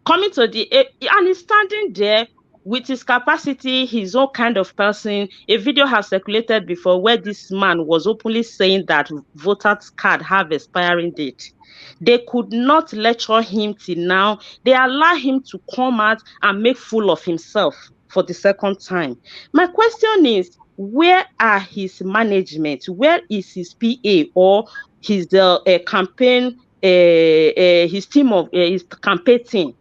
Coming to and he's standing there with his capacity, his own kind of person. A video has circulated before where this man was openly saying that voters card have expiring date. They could not lecture him till now. They allow him to come out and make fool of himself for the second time. My question is, where are his management? Where is his PA or his campaign, his team of his campaign team?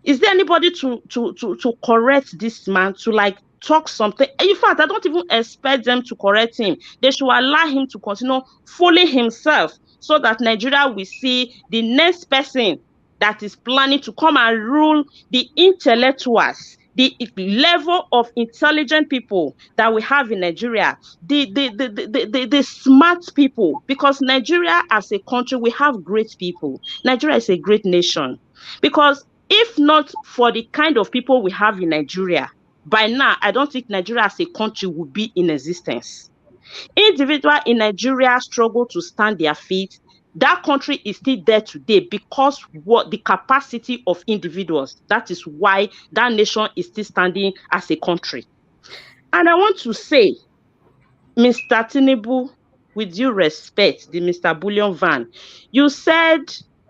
Is there anybody to correct this man, to like talk something? In fact, I don't even expect them to correct him. They should allow him to continue fooling himself so that Nigeria will see the next person that is planning to come and rule the intellectuals, the level of intelligent people that we have in Nigeria, the smart people, because Nigeria as a country, we have great people. Nigeria is a great nation. Because if not for the kind of people we have in Nigeria, by now, I don't think Nigeria as a country would be in existence. Individuals in Nigeria struggle to stand their feet. That country is still there today because what the capacity of individuals. That is why that nation is still standing as a country. And I want to say, Mr. Tinubu, with due respect, the Mr. Bullion Van, you said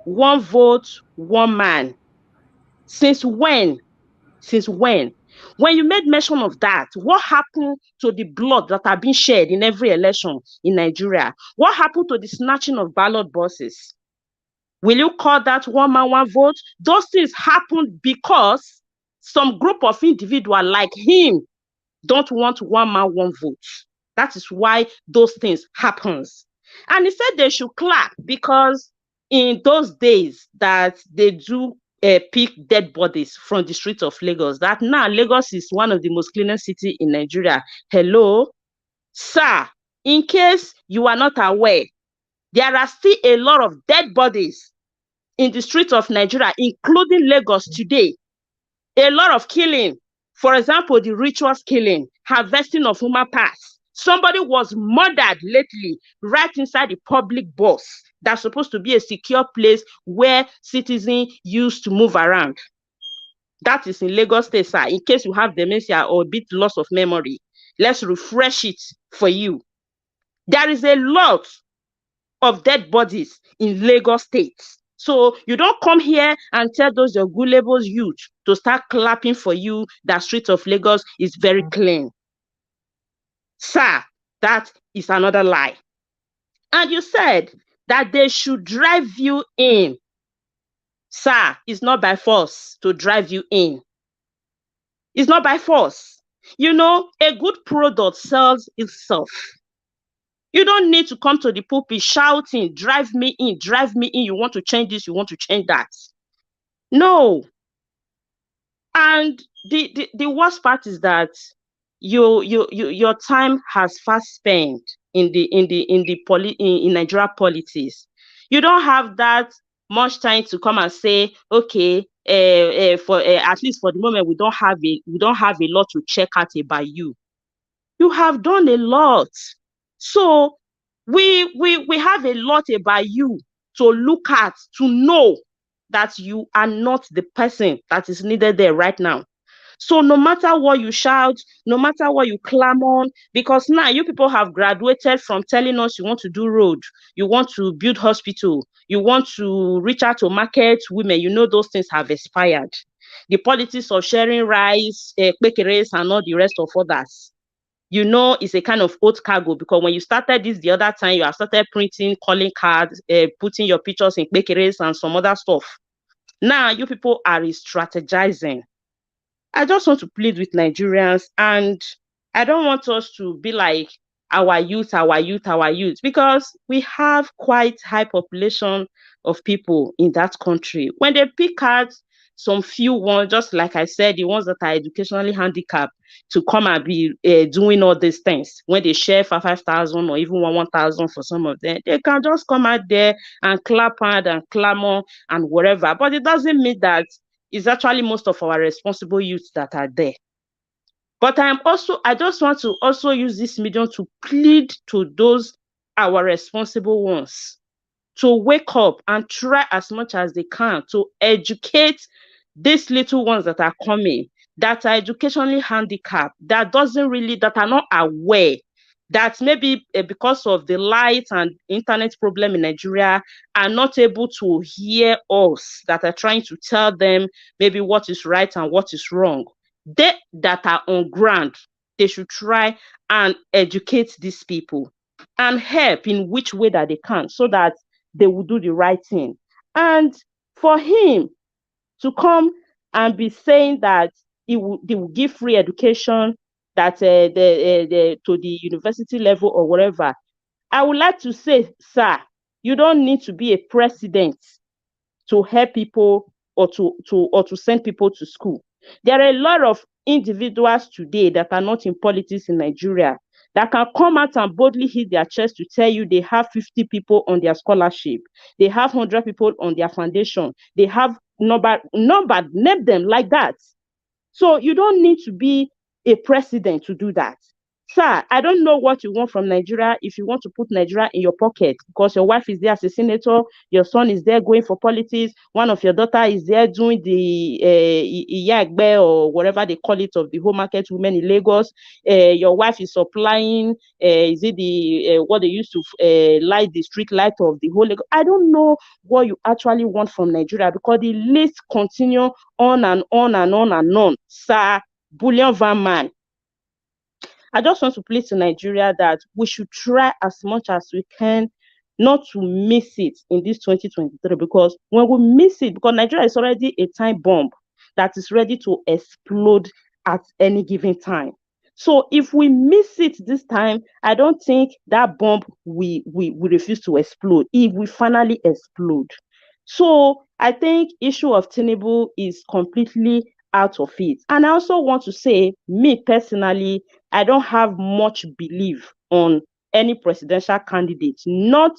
one vote, one man. Since when? Since when? When you made mention of that, what happened to the blood that have been shed in every election in Nigeria? What happened to the snatching of ballot boxes? Will you call that one man, one vote? Those things happened because some group of individuals like him don't want one man, one vote. That is why those things happens. And he said they should clap because in those days that they do pick dead bodies from the streets of Lagos, that now Lagos is one of the most cleanest city in Nigeria. Hello, sir, in case you are not aware, there are still a lot of dead bodies in the streets of Nigeria, including Lagos today. A lot of killing. For example, the rituals killing, harvesting of human parts. Somebody was murdered lately right inside the public bus that's supposed to be a secure place where citizens used to move around. That is in Lagos State, sir. In case you have dementia or a bit loss of memory, let's refresh it for you. There is a lot of dead bodies in Lagos State. So you don't come here and tell those your gullible youth to start clapping for you that street of Lagos is very clean. Sir, that is another lie. And you said that they should drive you in. Sir, it's not by force to drive you in. It's not by force. You know, a good product sells itself. You don't need to come to the pulpit shouting, drive me in, you want to change this, you want to change that. No. And the worst part is that your time has fast spent in Nigeria politics. You don't have that much time to come and say, okay, for at least for the moment, we don't have a lot to check out about you. You have done a lot. So we have a lot about you to look at, to know that you are not the person that is needed there right now. So no matter what you shout, no matter what you clamor, because now you people have graduated from telling us you want to do road, you want to build hospital, you want to reach out to market women, you know those things have expired. The politics of sharing rice, kpekeres, and all the rest of others, you know, it's a kind of old cargo, because when you started this the other time, you have started printing calling cards, putting your pictures in kpekeres and some other stuff. Now you people are strategizing. I just want to plead with Nigerians, and I don't want us to be like our youth, because we have quite high population of people in that country. When they pick out some few ones, just like I said, the ones that are educationally handicapped, to come and be doing all these things, when they share 5,000 or even 1,000 for some of them, they can just come out there and clap hand and clamor and whatever. But it doesn't mean that it's actually most of our responsible youths that are there. But I just want to also use this medium to plead to those our responsible ones to wake up and try as much as they can to educate these little ones that are coming, that are educationally handicapped, that are not aware, that maybe because of the light and internet problem in Nigeria are not able to hear us, that are trying to tell them maybe what is right and what is wrong. They that are on ground, they should try and educate these people and help in which way that they can, so that they will do the right thing. And for him to come and be saying that they will give free education, that to the university level or whatever. I would like to say, sir, you don't need to be a president to help people or to send people to school. There are a lot of individuals today that are not in politics in Nigeria that can come out and boldly hit their chest to tell you they have 50 people on their scholarship, they have 100 people on their foundation, they have number, name them like that. So you don't need to be a president to do that. Sir, I don't know what you want from Nigeria. If you want to put Nigeria in your pocket because your wife is there as a senator, your son is there going for politics, one of your daughter is there doing the Iyagbe or whatever they call it of the home market women in Lagos. Your wife is supplying, is it the what they used to light the street light of the whole Lagos? I don't know what you actually want from Nigeria because the list continue on and on and on and on. Sir, bullion van man. I just want to plead to Nigeria that we should try as much as we can not to miss it in this 2023, because when we miss it, because Nigeria is already a time bomb that is ready to explode at any given time. So if we miss it this time, I don't think that bomb we refuse to explode if we finally explode. So I think issue of Tinubu is completely out of it. And I also want to say, me personally, I don't have much belief on any presidential candidate, not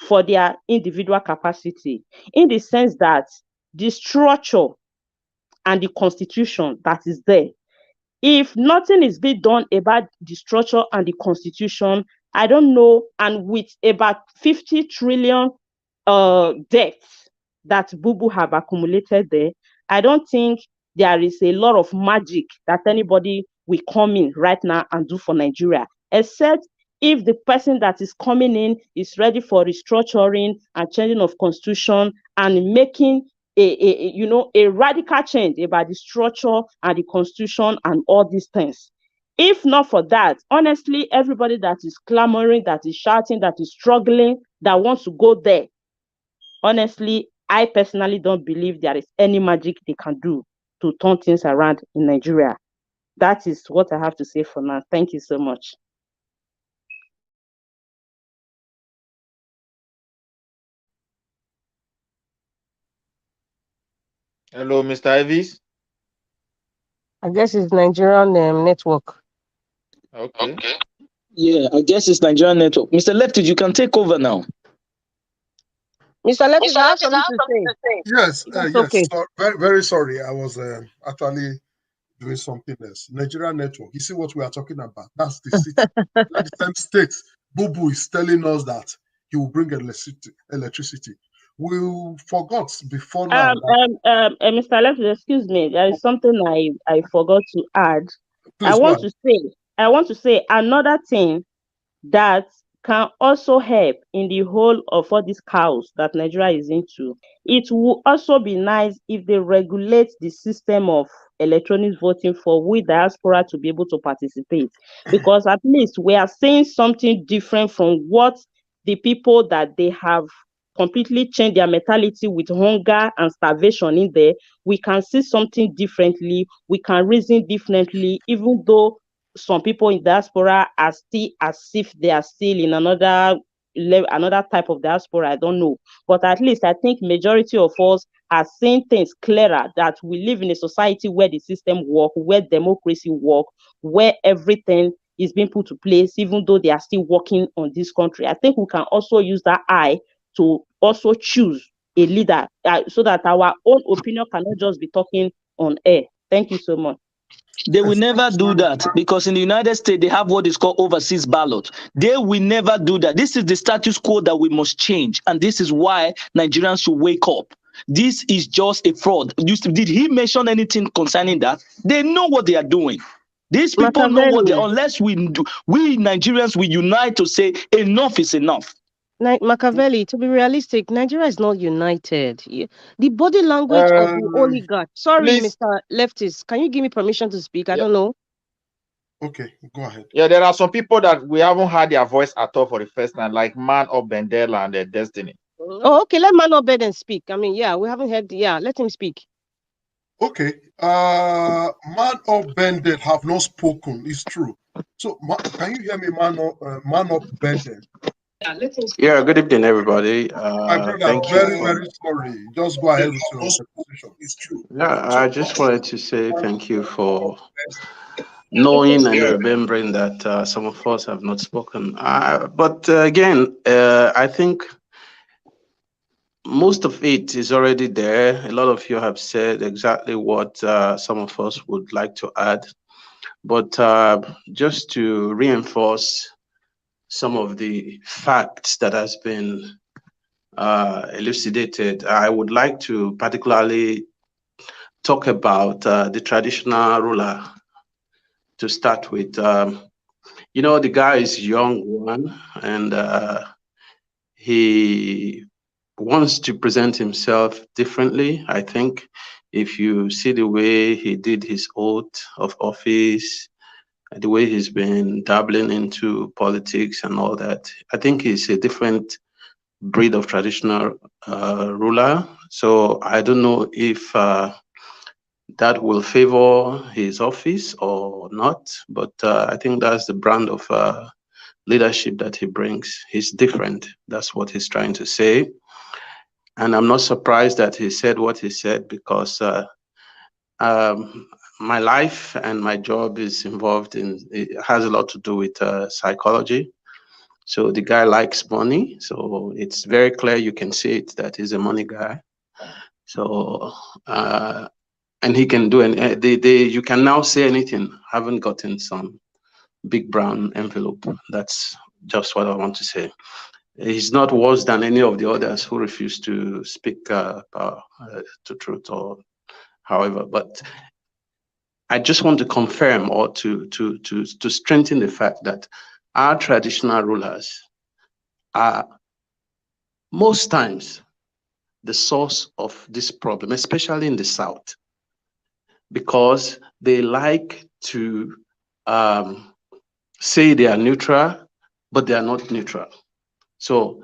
for their individual capacity, in the sense that the structure and the constitution that is there, if nothing is being done about the structure and the constitution, I don't know, and with about 50 trillion debts that Bubu have accumulated there, I don't think there is a lot of magic that anybody will come in right now and do for Nigeria, except if the person that is coming in is ready for restructuring and changing of constitution and making a radical change about the structure and the constitution and all these things. If not for that, honestly, everybody that is clamoring, that is shouting, that is struggling, that wants to go there, honestly, I personally don't believe there is any magic they can do to turn things around in Nigeria. That is what I have to say for now. Thank you so much. Hello, Mr. Ivis. I guess it's Nigerian network. Okay. Yeah, I guess it's Nigerian network. Mr. Lefty, you can take over now. Mr. Lefty, I have something to say. Yes, That's yes. okay. So, very, very sorry. I was actually doing something else. Nigerian network. You see what we are talking about? That's the city. At the same state, Bubu is telling us that he will bring electricity. We forgot before now. Mr. Lefty, excuse me. There is something I forgot to add. Please, I want to say another thing that can also help in the whole of all these chaos that Nigeria is into. It will also be nice if they regulate the system of electronic voting for we diaspora to be able to participate, because at least we are seeing something different from what the people that they have completely changed their mentality with hunger and starvation in there. We can see something differently. We can reason differently, even though some people in diaspora are still as if they are still in another type of diaspora. I don't know, but at least I think majority of us are seeing things clearer, that we live in a society where the system work, where democracy work, where everything is being put to place, even though they are still working on this country. I think we can also use that eye to also choose a leader, so that our own opinion cannot just be talking on air. Thank you so much. They will never do that, because in the United States, they have what is called overseas ballot. They will never do that. This is the status quo that we must change. And this is why Nigerians should wake up. This is just a fraud. Did he mention anything concerning that? They know what they are doing. These people know what they, unless we Nigerians, we unite to say enough is enough. Machiavelli, to be realistic, Nigeria is not united. The body language of the oligarch. Sorry, please. Mr. Leftist, can you give me permission to speak? I don't know. Okay, go ahead. Yeah, there are some people that we haven't heard their voice at all for the first time, like Man of Bendela and their Destiny. Oh, okay, let Man of Beden speak. I mean, yeah, we haven't heard. Yeah, let him speak. Okay. Man up bended have not spoken. It's true. So can you hear me, man up bended? Yeah, good evening, everybody. My brother, Thank you. very sorry. Just go ahead with your position. It's true. Yeah, So I just wanted to say thank you for knowing and remembering that some of us have not spoken. But again, I think most of it is already there. A lot of you have said exactly what some of us would like to add. But just to reinforce some of the facts that has been elucidated, I would like to particularly talk about the traditional ruler to start with. You know, the guy is young one, and he wants to present himself differently. I think if you see the way he did his oath of office, the way he's been dabbling into politics and all that, I think he's a different breed of traditional ruler. So I don't know if that will favor his office or not, but I think that's the brand of leadership that he brings. He's different. That's what he's trying to say. And I'm not surprised that he said what he said, because my life and my job is involved in, it has a lot to do with psychology. So the guy likes money. So it's very clear, you can see it, that he's a money guy. So, and he can do, and you can now say anything, haven't gotten some big brown envelope. That's just what I want to say. He's not worse than any of the others who refuse to speak to truth or however. But I just want to confirm or to strengthen the fact that our traditional rulers are most times the source of this problem, especially in the South, because they like to say they are neutral, but they are not neutral. So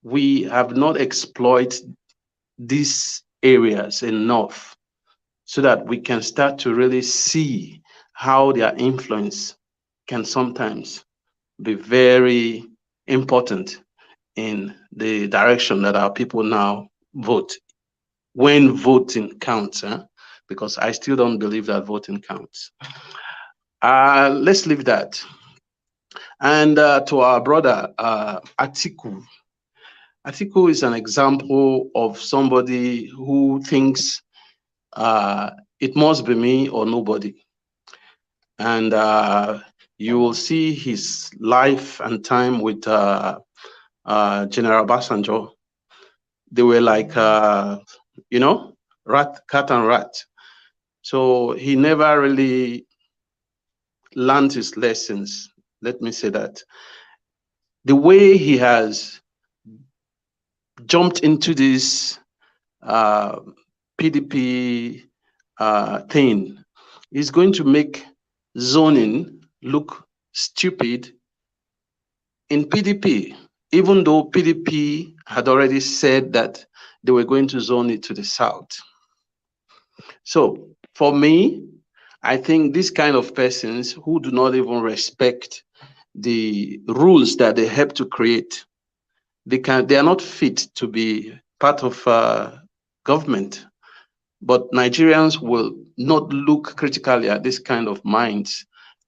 we have not exploited these areas enough so that we can start to really see how their influence can sometimes be very important in the direction that our people now vote, when voting counts, because I still don't believe that voting counts. Let's leave that. And to our brother, Atiku. Atiku is an example of somebody who thinks it must be me or nobody. And you will see his life and time with General Basanjo. They were like, you know, cat and rat. So he never really learned his lessons. Let me say that. The way he has jumped into this PDP thing is going to make zoning look stupid in PDP, even though PDP had already said that they were going to zone it to the South. So for me, I think this kind of persons who do not even respect the rules that they help to create, they are not fit to be part of government. But Nigerians will not look critically at this kind of minds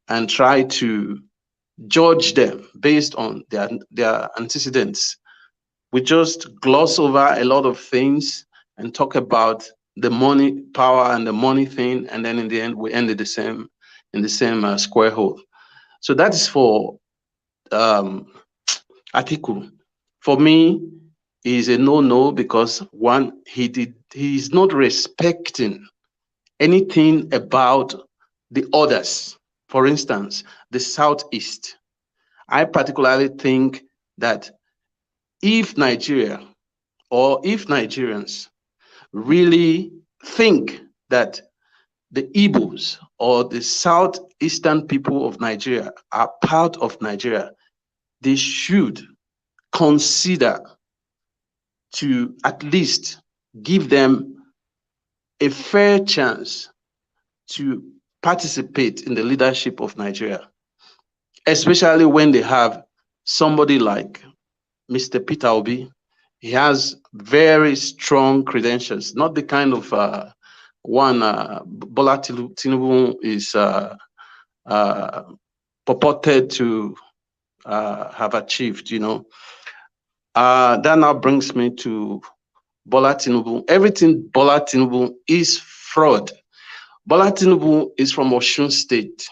and try to judge them based on their antecedents. We just gloss over a lot of things and talk about the money, power, and the money thing, and then in the end we end in the same square hole. So that is for Atiku. For me, is a no-no, because one, he is not respecting anything about the others. For instance, the Southeast. I particularly think that if Nigeria or if Nigerians really think that the Igbos or the southeastern people of Nigeria are part of Nigeria, they should consider to at least give them a fair chance to participate in the leadership of Nigeria, especially when they have somebody like Mr. Peter Obi. He has very strong credentials, not the kind of one Bola Tinubu is purported to have achieved, you know. That now brings me to Bola Tinubu. Everything Bola Tinubu is fraud. Bola Tinubu is from Osun State.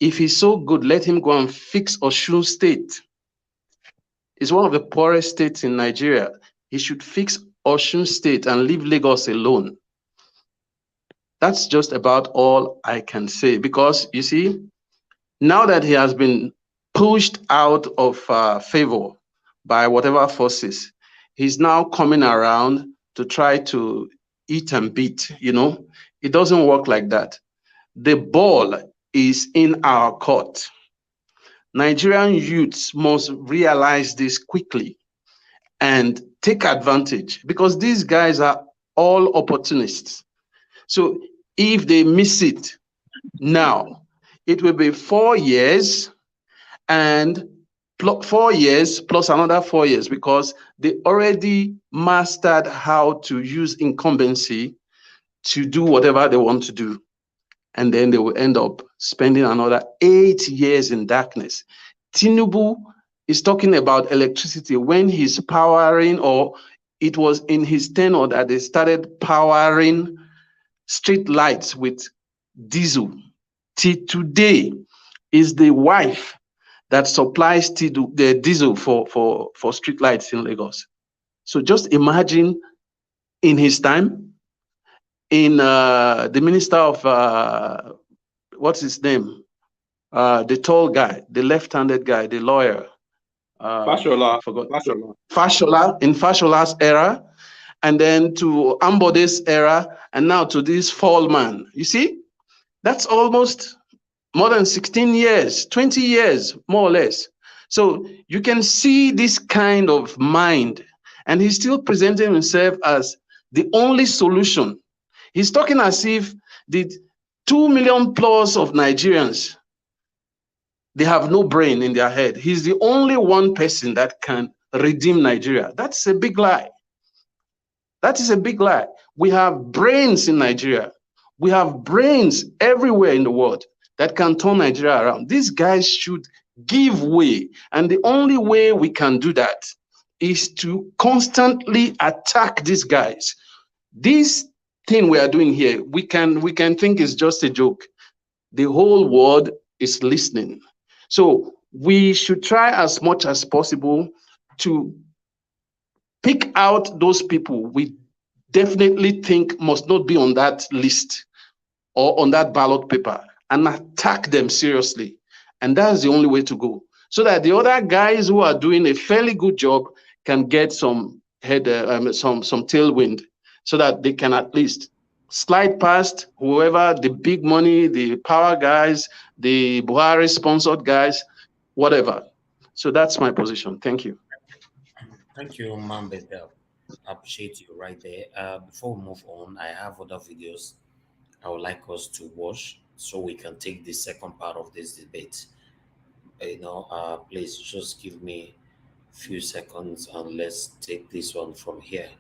If he's so good, let him go and fix Osun State. It's one of the poorest states in Nigeria. He should fix Osun State and leave Lagos alone. That's just about all I can say, because you see, now that he has been pushed out of favor by whatever forces, he's now coming around to try to eat and beat, you know. It doesn't work like that. The ball is in our court. Nigerian youths must realize this quickly and take advantage, because these guys are all opportunists. So if they miss it now, it will be 4 years and 4 years plus another 4 years, because they already mastered how to use incumbency to do whatever they want to do. And then they will end up spending another 8 years in darkness. Tinubu is talking about electricity when he's powering, or it was in his tenure that they started powering street lights with diesel. Till today is the wife that supplies the diesel for street lights in Lagos. So just imagine in his time, in the minister of what's his name? The tall guy, the left-handed guy, the lawyer. Fashola. I forgot. Fashola, in Fashola's era, and then to Ambode's era, and now to this fall man. You see, that's almost more than 16 years, 20 years, more or less. So you can see this kind of mind, and he's still presenting himself as the only solution. He's talking as if the 2 million plus of Nigerians, they have no brain in their head. He's the only one person that can redeem Nigeria. That's a big lie. That is a big lie. We have brains in Nigeria. We have brains everywhere in the world that can turn Nigeria around. These guys should give way. And the only way we can do that is to constantly attack these guys. This thing we are doing here, we can think is just a joke. The whole world is listening. So we should try as much as possible to pick out those people we definitely think must not be on that list or on that ballot paper, and attack them seriously. And that's the only way to go, so that the other guys who are doing a fairly good job can get some some tailwind, so that they can at least slide past whoever, the big money, the power guys, the Buhari sponsored guys, whatever. So that's my position. Thank you. Thank you, Mambete. I appreciate you right there. Before we move on, I have other videos I would like us to watch so we can take the second part of this debate. Please just give me a few seconds and let's take this one from here.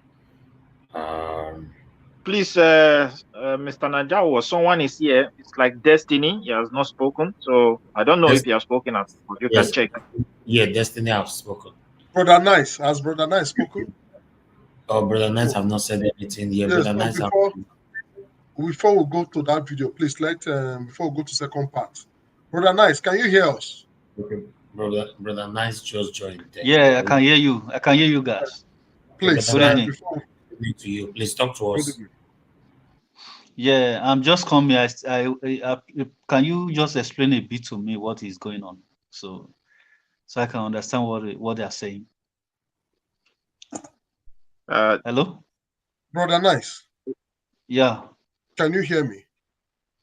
Please, Mr. Najawo, someone is here. It's like Destiny. He has not spoken. So I don't know if he has spoken, but you can check. Yeah, Destiny have spoken. Brother Nice, has Brother Nice spoken? Oh, Brother Nice have not said anything yet. Yes, Brother Nice before we go to that video, please before we go to second part. Brother Nice, can you hear us? Okay. Brother Nice just joined. Yeah, I can hear you. I can hear you guys. Please, good evening. To you. Please talk to us. Yeah, I'm just coming. I can you just explain a bit to me what is going on, so I can understand what they are saying. Hello, Brother Nice. Yeah. Can you hear me?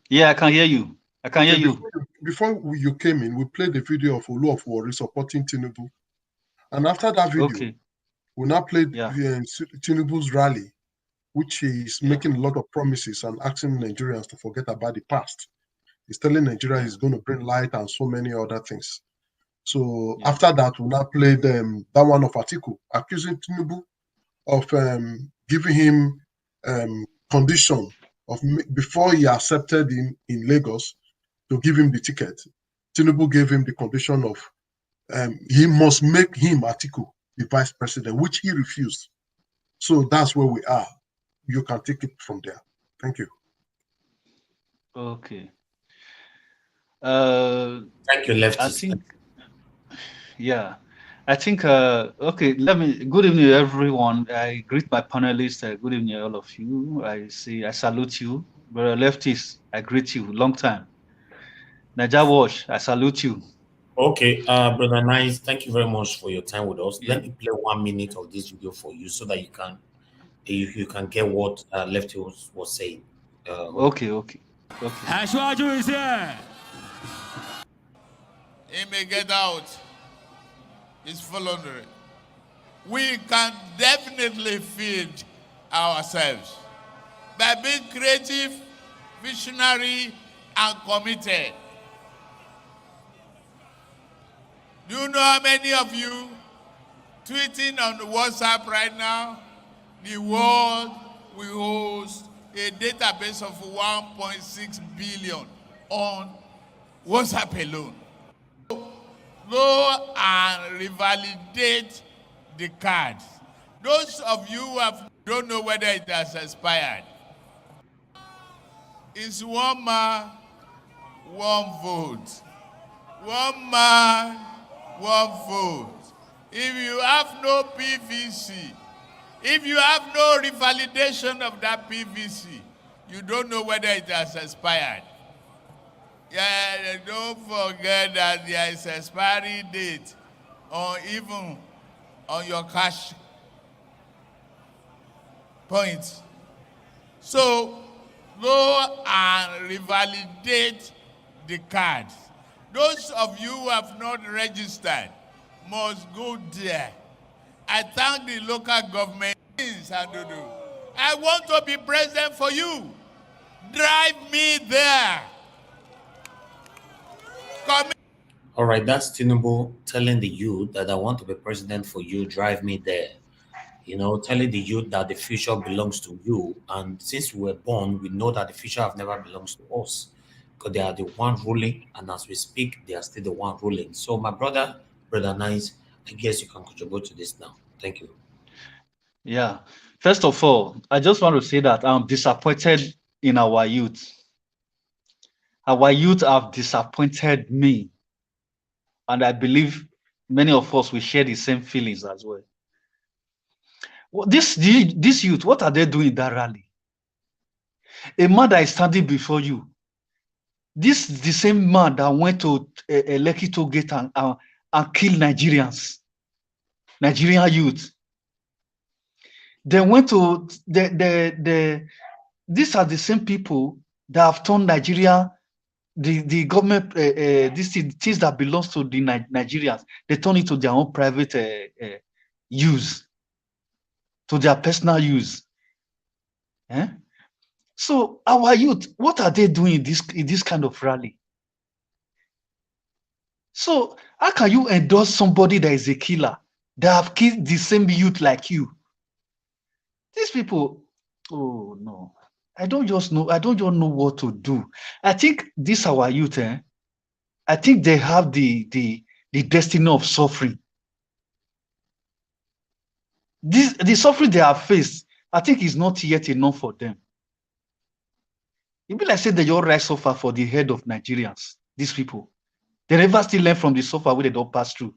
Yeah, I can hear you. I can hear you. Before you came in, we played the video of Olu of Warri supporting Tinubu, and after that video, we now played Tinubu's rally, which is making a lot of promises and asking Nigerians to forget about the past. He's telling Nigeria he's going to bring light and so many other things. So after that, we now played that one of Atiku, accusing Tinubu of giving him condition of before he accepted him in Lagos to give him the ticket. Tinubu gave him the condition of he must make him, Atiku, the vice president, which he refused. So that's where we are. You can take it from there. Thank you. Okay. Thank you, Lefty. I think, yeah. I think, okay, good evening, everyone. I greet my panelists. Good evening, all of you. I salute you. Brother Lefties, I greet you. Long time. Naja Wash, I salute you. Okay, Brother Nice, thank you very much for your time with us. Let me play 1 minute of this video for you so that you can get what Lefty was saying. Okay. Ashwaju is here. He may get out. He's voluntary. We can definitely feed ourselves by being creative, visionary, and committed. Do you know how many of you tweeting on the WhatsApp right now? The world will host a database of 1.6 billion on WhatsApp alone. Go and revalidate the cards. Those of you who don't know whether it has expired. It's one man, one vote. One man, one vote. If you have no PVC, if you have no revalidation of that PVC, you don't know whether it has expired. Yeah, don't forget that there is expiry date or even on your cash points. So go and revalidate the cards. Those of you who have not registered must go there. I thank the local government. I want to be president for you. Drive me there. All right, that's Tinubu telling the youth that I want to be president for you, drive me there. You know, telling the youth that the future belongs to you. And since we were born, we know that the future have never belongs to us because they are the one ruling. And as we speak, they are still the one ruling. So my brother Nice, I guess you can contribute to this now. Thank you. Yeah. First of all, I just want to say that I'm disappointed in our youth. Our youth have disappointed me. And I believe many of us will share the same feelings as well. This youth, what are they doing in that rally? A man that is standing before you. This is the same man that went to a Lekki toll gate and killed Nigerians, Nigerian youth. They went to these are the same people that have turned Nigeria, the government, these things that belongs to the Nigerians, they turn it to their own private use, to their personal use. Eh? So our youth, what are they doing in this kind of rally? So how can you endorse somebody that is a killer, that have killed the same youth like you? These people, oh no, I don't just know what to do. I think this our youth, I think they have the destiny of suffering. The suffering they have faced, I think is not yet enough for them. It be like say they all rise suffer for the head of Nigerians, these people. They never still learn from the suffer where they don't pass through.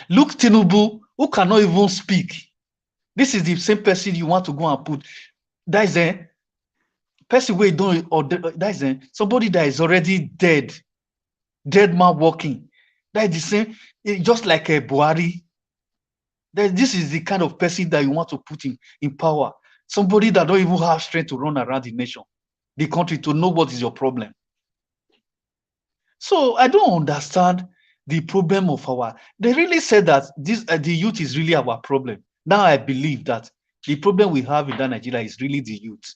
Look, Tinubu, who cannot even speak. This is the same person you want to go and put. That is a person where don't, or that is somebody that is already dead man walking. That is the same, just like a Buhari. This is the kind of person that you want to put in power. Somebody that don't even have strength to run around the nation, the country, to know what is your problem. So I don't understand the problem of they really said that the youth is really our problem. Now I believe that The problem we have in that Nigeria is really the youth.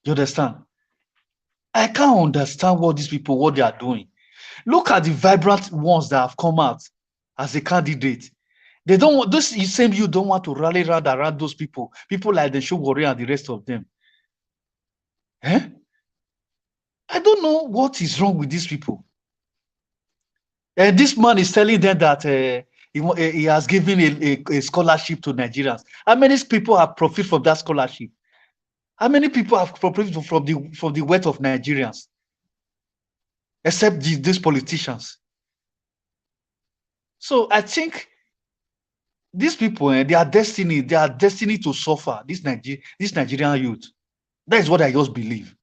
You understand? I can't understand what these people, what they are doing. Look at the vibrant ones that have come out as a candidate. They don't want this same you don't want to rally around those people like the Shogori and the rest of them. Eh? I don't know what is wrong with these people. And this man is telling them that he has given a scholarship to Nigerians. How many people have profited from that scholarship? How many people have profited from the wealth of Nigerians? Except these politicians. So I think these people, they are destined to suffer. This Nigerian youth. That is what I just believe.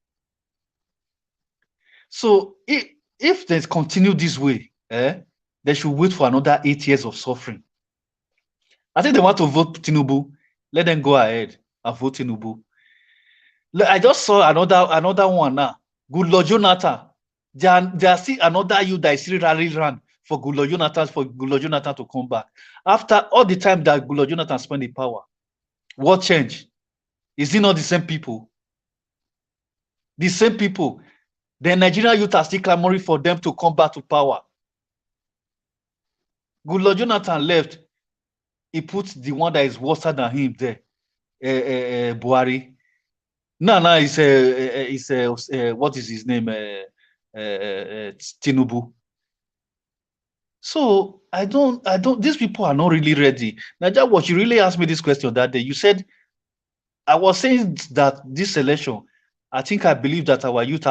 So if they continue this way, they should wait for another 8 years of suffering. I think they want to vote Tinubu. Let them go ahead and vote Tinubu. I just saw another one now. Goodluck Jonathan. There are still another youth that is still rally run for Goodluck Jonathan to come back. After all the time that Goodluck Jonathan spent the power, what changed? Is it not the same people? The same people. The Nigerian youth are still clamoring for them to come back to power. Goodluck Jonathan left. He put the one that is worse than him there, Buhari. No, it's what is his name? Tinubu. So I don't. These people are not really ready. Naja, what you really asked me this question that day. You said I was saying that this election, I believe that our youth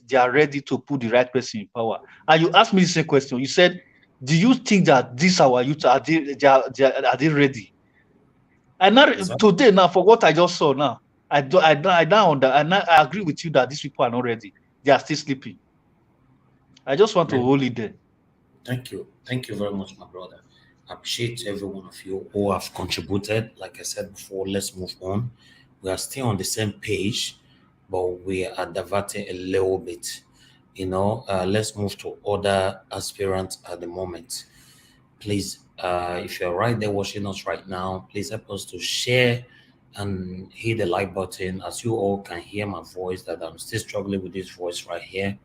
they are ready to put the right person in power. And you asked me the same question. You said, do you think that our youth are they ready? And now today, now for what I just saw now, I agree with you that these people are not ready. They are still sleeping. I just want to hold it there. Thank you very much, my brother. I appreciate every one of you who have contributed. Like I said before, let's move on. We are still on the same page, but we are diverting a little bit. Let's move to other aspirants at the moment. Please, if you're right there watching us right now, please help us to share and hit the like button, as you all can hear my voice, that I'm still struggling with this voice right here.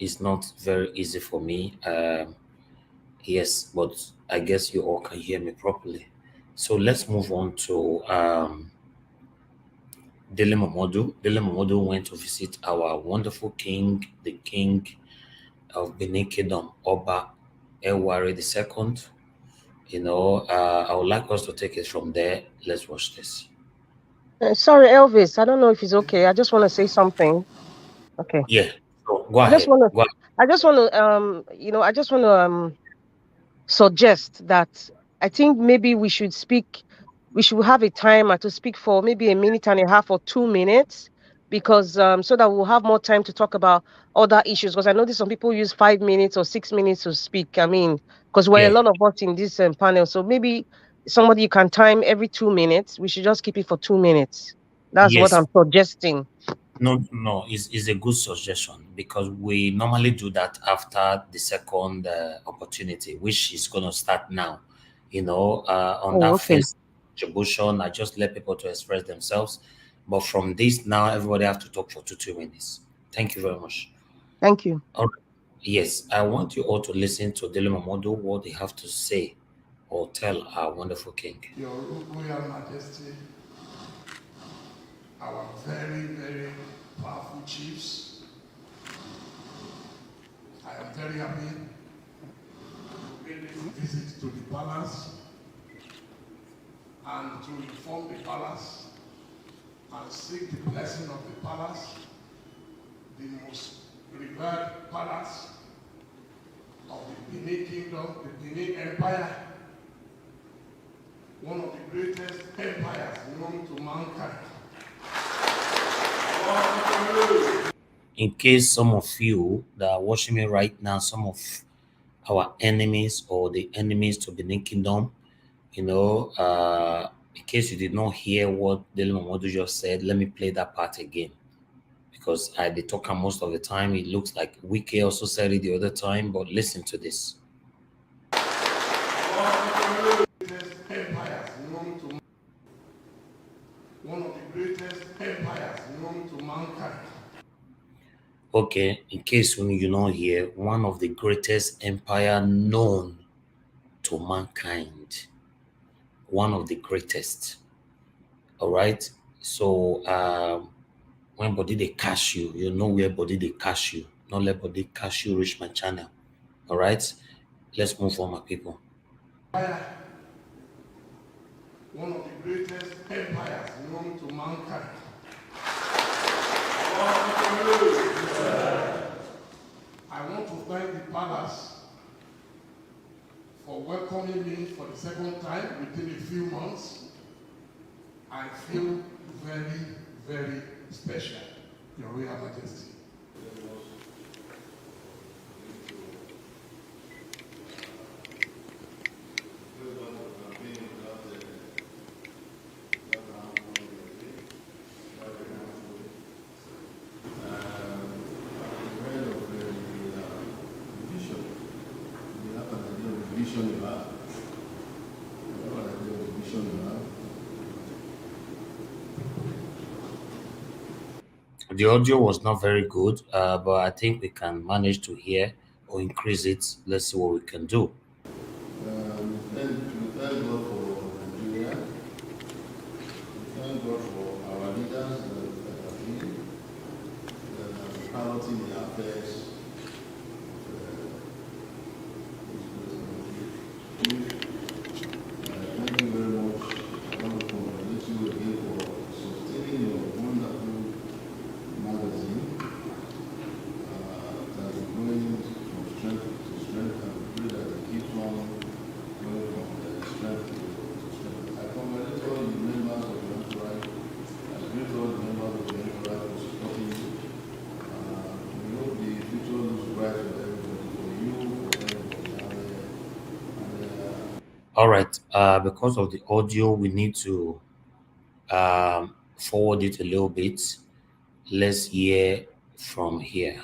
It's not very easy for me. Yes, but I guess you all can hear me properly. So let's move on to Dele Momodu. Dele Momodu went to visit our wonderful king, the king of Benin Kingdom, Oba Ewari II. I would like us to take it from there. Let's watch this. Sorry, Elvis. I don't know if it's okay. I just want to say something. Okay. Yeah. So go ahead. I just want to suggest that I think maybe we should have a timer to speak for maybe a minute and a half or 2 minutes, because so that we'll have more time to talk about other issues. Because I noticed some people use 5 minutes or 6 minutes to speak. I mean, because we're a lot of us in this panel, so maybe somebody you can time every 2 minutes. We should just keep it for 2 minutes. That's what I'm suggesting. No, it's a good suggestion, because we normally do that after the second opportunity, which is going to start now. First contribution, I just let people to express themselves. But from this now, everybody have to talk for 2 minutes. Thank you very much. Thank you. All right. Yes, I want you all to listen to Dele Momodu, what they have to say or tell our wonderful king. Your Royal Majesty, our very, very powerful chiefs, I am very happy to pay this visit to the palace and to inform the palace and seek the blessing of the palace, the most revered palace of the Benin Kingdom, the Benin Empire, one of the greatest empires known to mankind. In case some of you that are watching me right now, some of our enemies or the enemies to Benin Kingdom, in case you did not hear what Dele Momodu just said, let me play that part again, because I did talk most of the time. It looks like Wiki also said it the other time, but listen to this. Okay, in case when you know here, one of the greatest empire known to mankind. One of the greatest. All right. So when body they cash you, you know where body they cash you. Not let body cash you reach my channel. All right. Let's move on, my people. One of the greatest empires known to mankind. I want to thank the palace for welcoming me for the second time within a few months. I feel very, very special, Your Royal Majesty. The audio was not very good, but I think we can manage to hear or increase it. Let's see what we can do. Thank God for Nigeria. Thank God for our leaders that have been piloting the affairs. Thank you very much. I want to congratulate you again for sustaining your wonderful magazine that is going from strength to strength, and we pray that it keeps on going from strength to strength. I congratulate all the members of the entourage. I greet all the members of the entourage for supporting you. We hope the future looks bright for everybody, for you, for everybody. All right. Because of the audio, we need to forward it a little bit. Let's hear from here.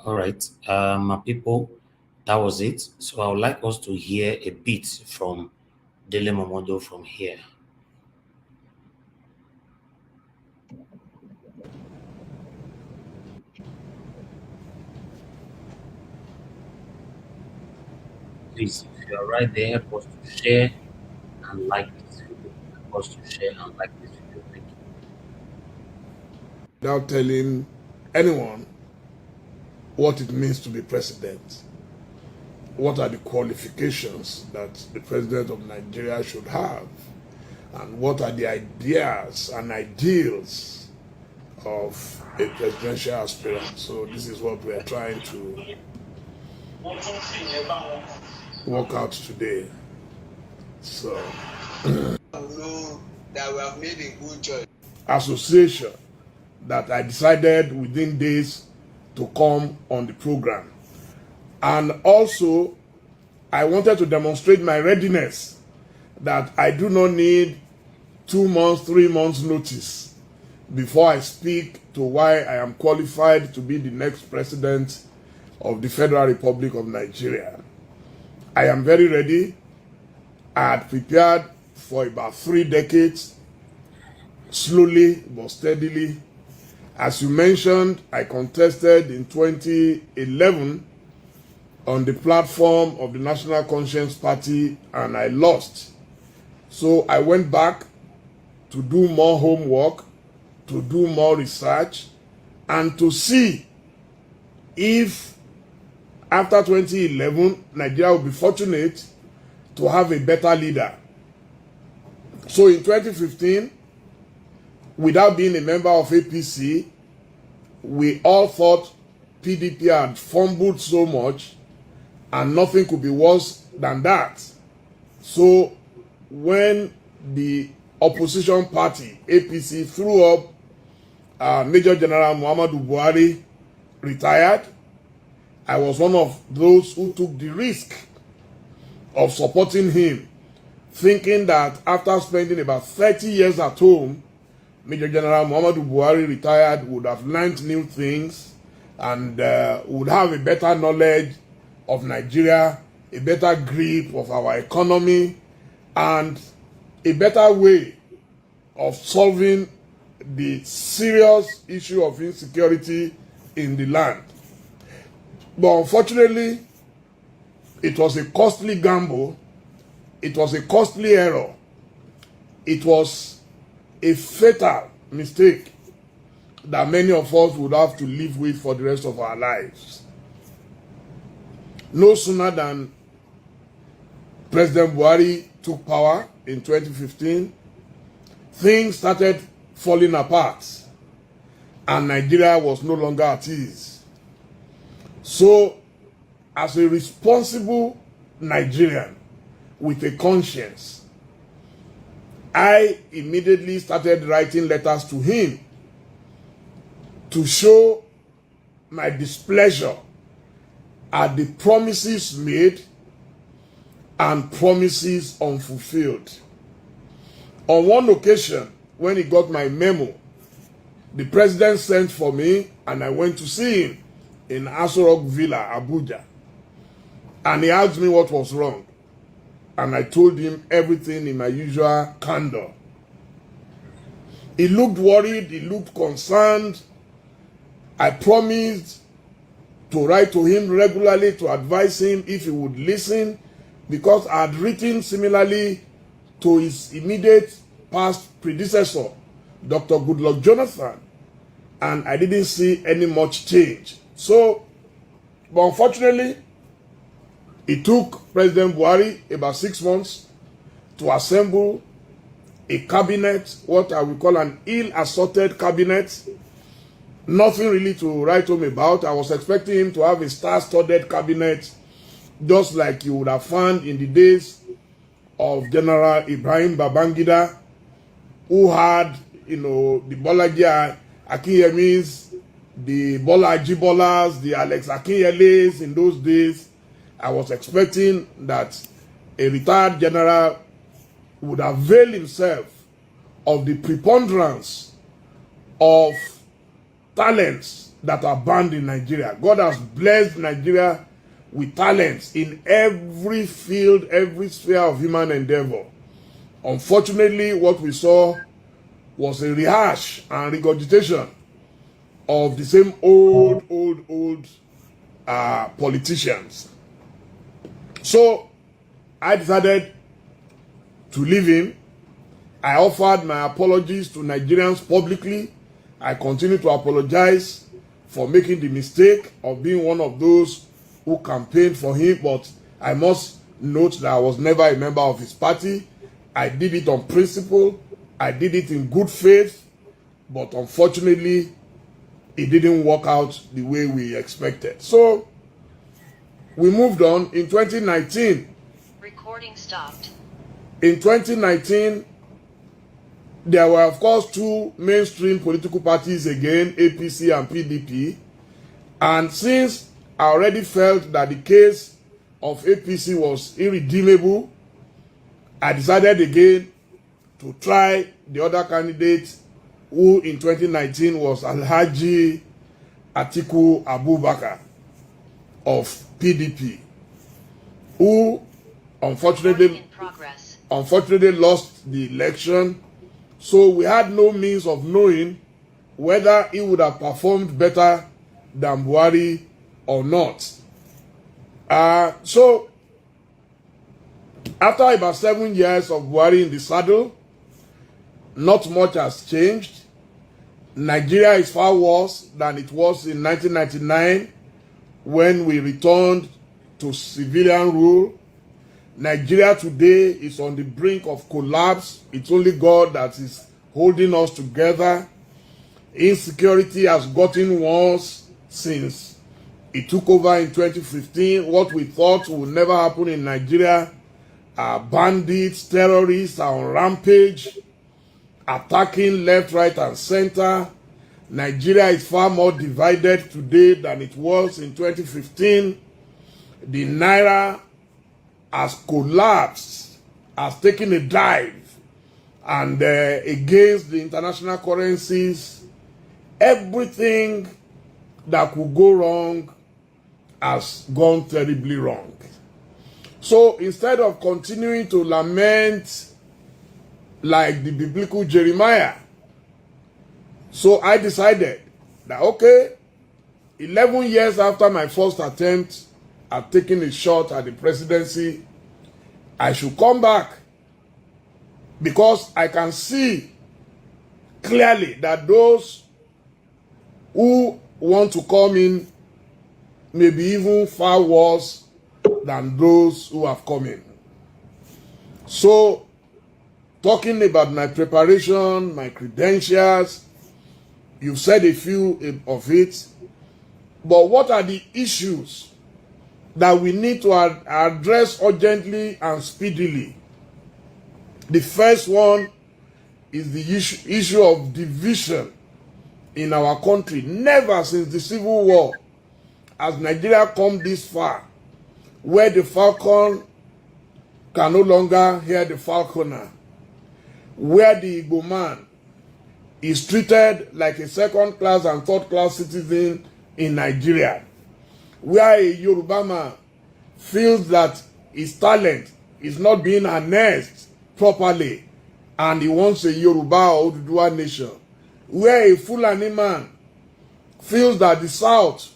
All right, my people, that was it. So I would like us to hear a bit from Dele Momodo from here. Please, if you are right there, help us to share and like this video. Help us to share and like this video. Thank you. Without telling anyone what it means to be president, what are the qualifications that the president of Nigeria should have, and what are the ideas and ideals of a presidential aspirant. So this is what we are trying to work out today. So know that we have made a good choice. Association that I decided within days to come on the program. And also, I wanted to demonstrate my readiness that I do not need 2 months, 3 months notice before I speak to why I am qualified to be the next president of the Federal Republic of Nigeria. I am very ready. I had prepared for about 3 decades, slowly but steadily. As you mentioned, I contested in 2011 on the platform of the National Conscience Party and I lost. So I went back to do more homework, to do more research, and to see if after 2011, Nigeria will be fortunate to have a better leader. So in 2015, without being a member of APC, we all thought PDP had fumbled so much and nothing could be worse than that. So when the opposition party, APC, threw up Major General Muhammadu Buhari retired, I was one of those who took the risk of supporting him, thinking that after spending about 30 years at home, Major General Muhammadu Buhari retired would have learned new things and would have a better knowledge of Nigeria, a better grip of our economy, and a better way of solving the serious issue of insecurity in the land. But unfortunately, it was a costly gamble, it was a costly error, it was a fatal mistake that many of us would have to live with for the rest of our lives. No sooner than President Buhari took power in 2015, things started falling apart and Nigeria was no longer at ease. So, as a responsible Nigerian with a conscience, I immediately started writing letters to him to show my displeasure at the promises made and promises unfulfilled. On one occasion, when he got my memo, the president sent for me and I went to see him in Aso Rock Villa, Abuja. And he asked me what was wrong. And I told him everything in my usual candor. He looked worried, he looked concerned. I promised to write to him regularly to advise him if he would listen, because I had written similarly to his immediate past predecessor, Dr. Goodluck Jonathan, and I didn't see any much change. So, but unfortunately, it took President Buhari about 6 months to assemble a cabinet, what I would call an ill-assorted cabinet. Nothing really to write home about. I was expecting him to have a star-studded cabinet, just like you would have found in the days of General Ibrahim Babangida, who had, the Bolaji Akinyemis, the Bola Ajibolas, the Alex Akinyeles in those days. I was expecting that a retired general would avail himself of the preponderance of talents that are banned in Nigeria. God has blessed Nigeria with talents in every field, every sphere of human endeavor. Unfortunately, what we saw was a rehash and regurgitation of the same old politicians. So I decided to leave him. I offered my apologies to Nigerians publicly. I continue to apologize for making the mistake of being one of those who campaigned for him, but I must note that I was never a member of his party. I did it on principle. I did it in good faith, but unfortunately, it didn't work out the way we expected. So, we moved on. In 2019, recording stopped. In 2019, there were, of course, two mainstream political parties again, APC and PDP. And since I already felt that the case of APC was irredeemable, I decided again to try the other candidate, who in 2019 was Alhaji Atiku Abubakar. of PDP, who unfortunately lost the election. So we had no means of knowing whether he would have performed better than Buhari or not. So after about 7 years of Buhari in the saddle, not much has changed. Nigeria is far worse than it was in 1999 when we returned to civilian rule. Nigeria today is on the brink of collapse. It's only God that is holding us together. Insecurity has gotten worse since it took over in 2015. What we thought would never happen in Nigeria, bandits, terrorists are on rampage, attacking left, right, and center. Nigeria is far more divided today than it was in 2015. The Naira has collapsed, has taken a dive, and against the international currencies, everything that could go wrong has gone terribly wrong. So instead of continuing to lament like the biblical Jeremiah, so I decided that, okay, 11 years after my first attempt at taking a shot at the presidency, I should come back, because I can see clearly that those who want to come in may be even far worse than those who have come in. So, talking about my preparation, my credentials, you've said a few of it, but what are the issues that we need to address urgently and speedily? The first one is the issue of division in our country. Never since the Civil War has Nigeria come this far, where the falcon can no longer hear the falconer, where the Igbo man is treated like a second-class and third-class citizen in Nigeria, where a Yoruba man feels that his talent is not being harnessed properly and he wants a Yoruba or Oduduwa nation, where a Fulani man feels that the South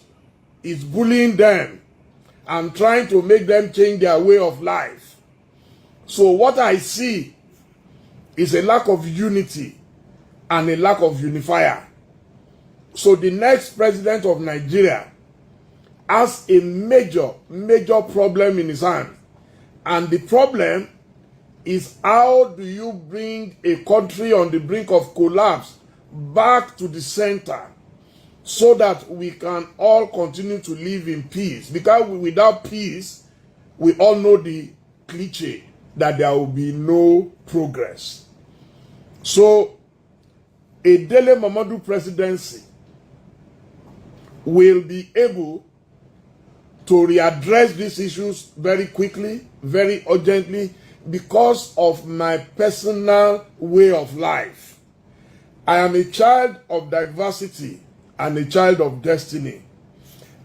is bullying them and trying to make them change their way of life. So what I see is a lack of unity and a lack of unifier. So the next president of Nigeria has a major problem in his hand. And the problem is, how do you bring a country on the brink of collapse back to the center so that we can all continue to live in peace? Because without peace, we all know the cliche that there will be no progress. So a Dele Momodu presidency will be able to readdress these issues very quickly, very urgently, because of my personal way of life. I am a child of diversity and a child of destiny.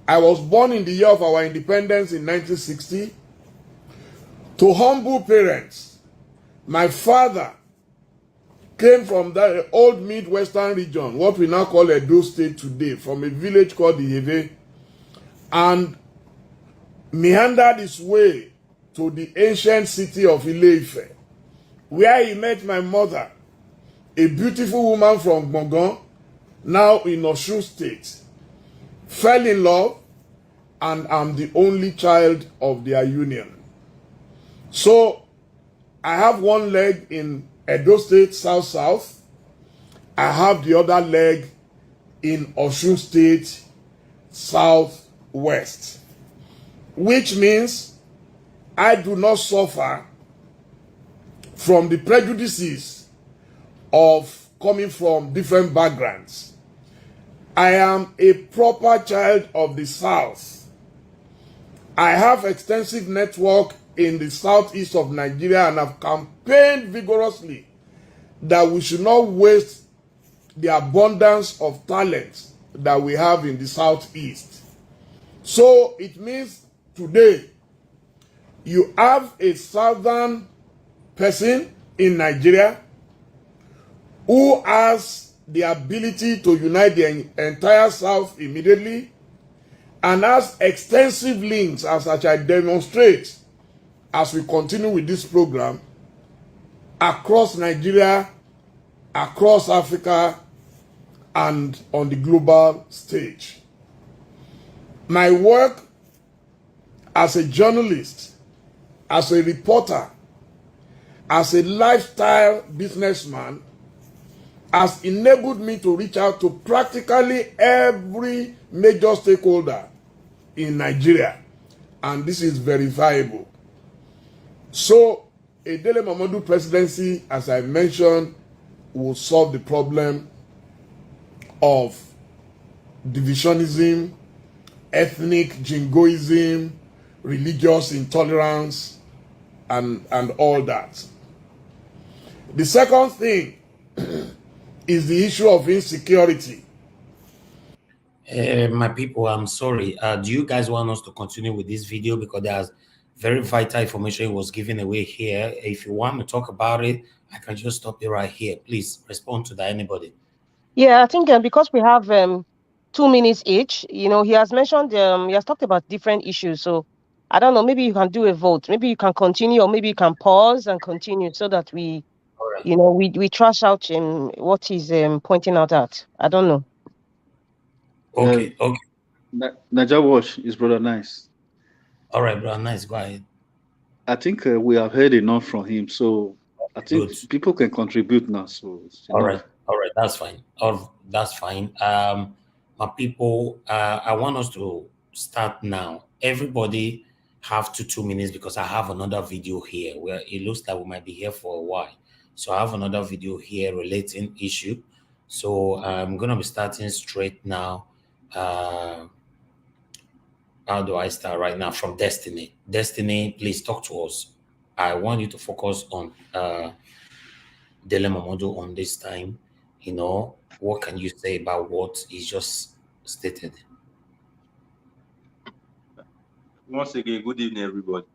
I was born in the year of our independence in 1960 to humble parents. My father came from the old Midwestern region, what we now call Edo State today, from a village called Iheve, and meandered his way to the ancient city of Ile-Ife, where he met my mother, a beautiful woman from Gbongan, now in Osun State, fell in love, and I'm the only child of their union. So I have one leg in Edo State, South-South. I have the other leg in Osun State, South-West, which means I do not suffer from the prejudices of coming from different backgrounds. I am a proper child of the South. I have extensive network in the southeast of Nigeria and have campaigned vigorously that we should not waste the abundance of talent that we have in the southeast. So it means today you have a southern person in Nigeria who has the ability to unite the entire South immediately and has extensive links, as I demonstrate as we continue with this program, across Nigeria, across Africa, and on the global stage. My work as a journalist, as a reporter, as a lifestyle businessman has enabled me to reach out to practically every major stakeholder in Nigeria. And this is verifiable. So, a Dele Momodu presidency, as I mentioned, will solve the problem of divisionism, ethnic jingoism, religious intolerance, and all that. The second thing is the issue of insecurity. My people, I'm sorry. Do you guys want us to continue with this video? Because there's very vital information was given away here. If you want to talk about it, I can just stop it right here. Please respond to that, anybody. Yeah, I think because we have 2 minutes each, he has mentioned, he has talked about different issues. So I don't know, maybe you can do a vote. Maybe you can continue, or maybe you can pause and continue so that we, we trash out what he's pointing out at. I don't know. Okay, okay. Naija Watch is Brother Nice. All right, Brother Nice, go ahead. I think we have heard enough from him, so I think people can contribute now. So all right, that's fine. That's fine. My people, I want us to start now. Everybody have 2 minutes because I have another video here where it looks like we might be here for a while. So I have another video here relating issue. So I'm gonna be starting straight now. How do I start right now? From Destiny. Destiny, please talk to us. I want you to focus on Dele Momodu on this time. What can you say about what is just stated? Once again, good evening, everybody.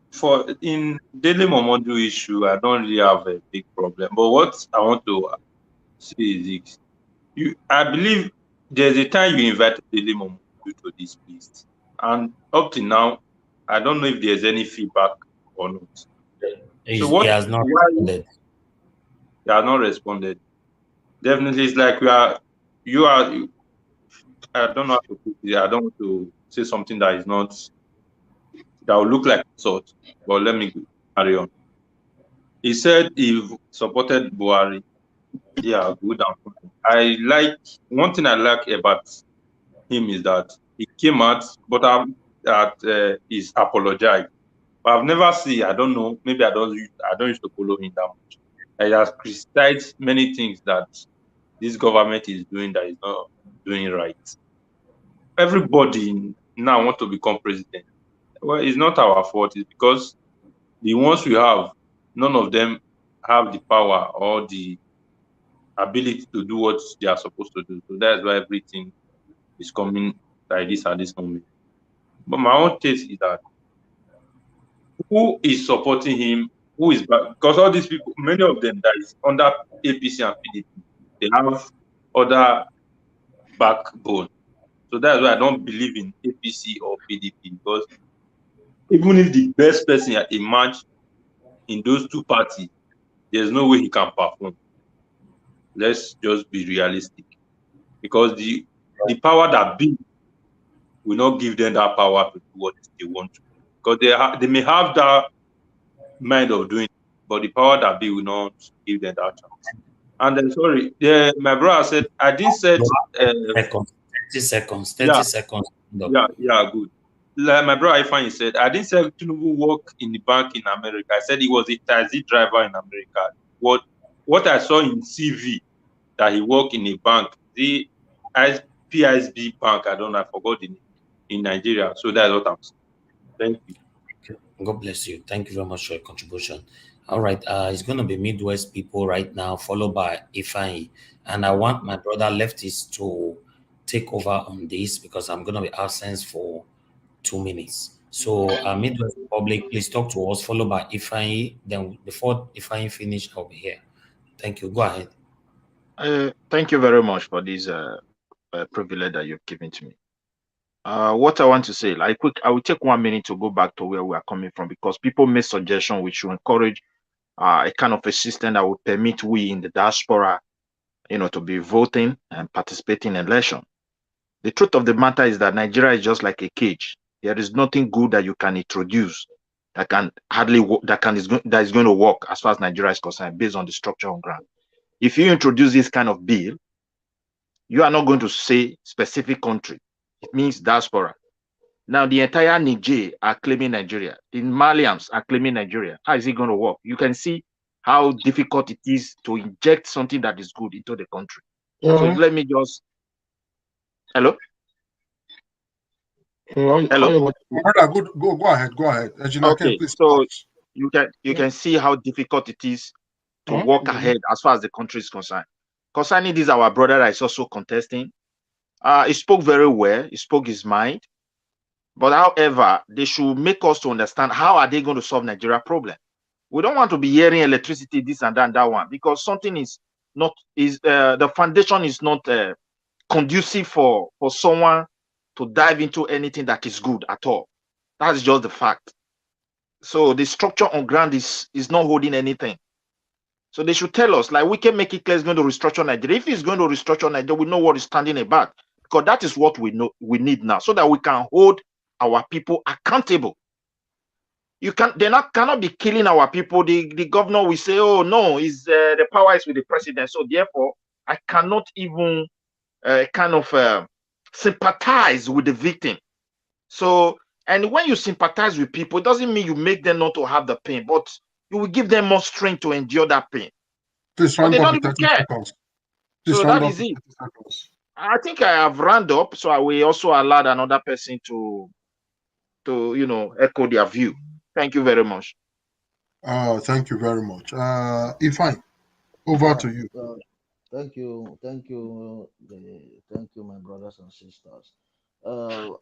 For in Dele Momodu issue, I don't really have a big problem. But what I want to say is this. I believe there's a time you invited Dele Momodu to this list. And up to now, I don't know if there's any feedback or not. He has not responded. He has not responded. Definitely, it's like I don't know how to put it. I don't want to say something that is not, that will look like insult, but let me carry on. He said he supported Buhari. Yeah, good. One thing I like about him is that he came out, but he's apologized. But I've never seen, I don't know, maybe I don't used to follow him that much. He has criticized many things that this government is doing that is not doing right. Everybody now want to become president. Well, it's not our fault. It's because the ones we have, none of them have the power or the ability to do what they are supposed to do. So that's why everything is coming like this at this moment. But my own taste is that who is supporting him, who is back, because all these people, many of them that is under APC and PDP, they have other backbone. So that's why I don't believe in APC or PDP, because even if the best person emerge in those two parties, there's no way he can perform. Let's just be realistic, because the power that be will not give them that power to do what they want to, because they may have that mind of doing it, but the power that be will not give them that chance. And then, sorry, my brother said, I didn't say 30 seconds. Yeah, good. Like my brother Ifeanyi said, I didn't say Tinubu work in the bank in America. I said he was a taxi driver in America. What I saw in CV that he worked in a bank, the PISB bank, I don't know, I forgot the name, in Nigeria. So that's what I'm saying. Thank you. God bless you. Thank you very much for your contribution. All right, it's going to be Midwest people right now, followed by Ifeanyi. And I want my brother Lefties to take over on this because I'm going to be absent for 2 minutes. So, Midwest Republic, please talk to us, followed by Ifeanyi. Then, before Ifeanyi finish, I'll be here. Thank you. Go ahead. Thank you very much for this privilege that you've given to me. What I want to say, I will take 1 minute to go back to where we are coming from because people made suggestions which will encourage a kind of a system that will permit we in the diaspora, to be voting and participating in election. The truth of the matter is that Nigeria is just like a cage. There is nothing good that you can introduce that can that is going to work as far as Nigeria is concerned based on the structure on ground. If you introduce this kind of bill, you are not going to say specific country. It means diaspora. Now the entire Niger are claiming Nigeria. The Malians are claiming Nigeria. How is it going to work? You can see how difficult it is to inject something that is good into the country. So let me just. Hello. Hello. Go ahead. Okay, so you can see how difficult it is to walk ahead as far as the country is concerned. Concerning this, our brother is also contesting. He spoke very well. He spoke his mind. But however, they should make us to understand how are they going to solve Nigeria problem. We don't want to be hearing electricity, this and that one, because something is not the foundation is not conducive for someone to dive into anything that is good at all. That's just the fact. So the structure on ground is not holding anything. So they should tell us, like we can make it clear it's going to restructure Nigeria. If it's going to restructure Nigeria, we know what is standing about. Because that is what we need now, so that we can hold our people accountable. Cannot be killing our people. The governor will say, oh no, the power is with the president. So therefore, I cannot even sympathize with the victim. So, and when you sympathize with people, it doesn't mean you make them not to have the pain, but you will give them more strength to endure that pain. Please but they don't even 30 care. Seconds. So that is it. I think I have rounded up, so I will also allow another person to echo their view. Thank you very much. Thank you very much. Ifeanyi, over to you. Thank you, my brothers and sisters. For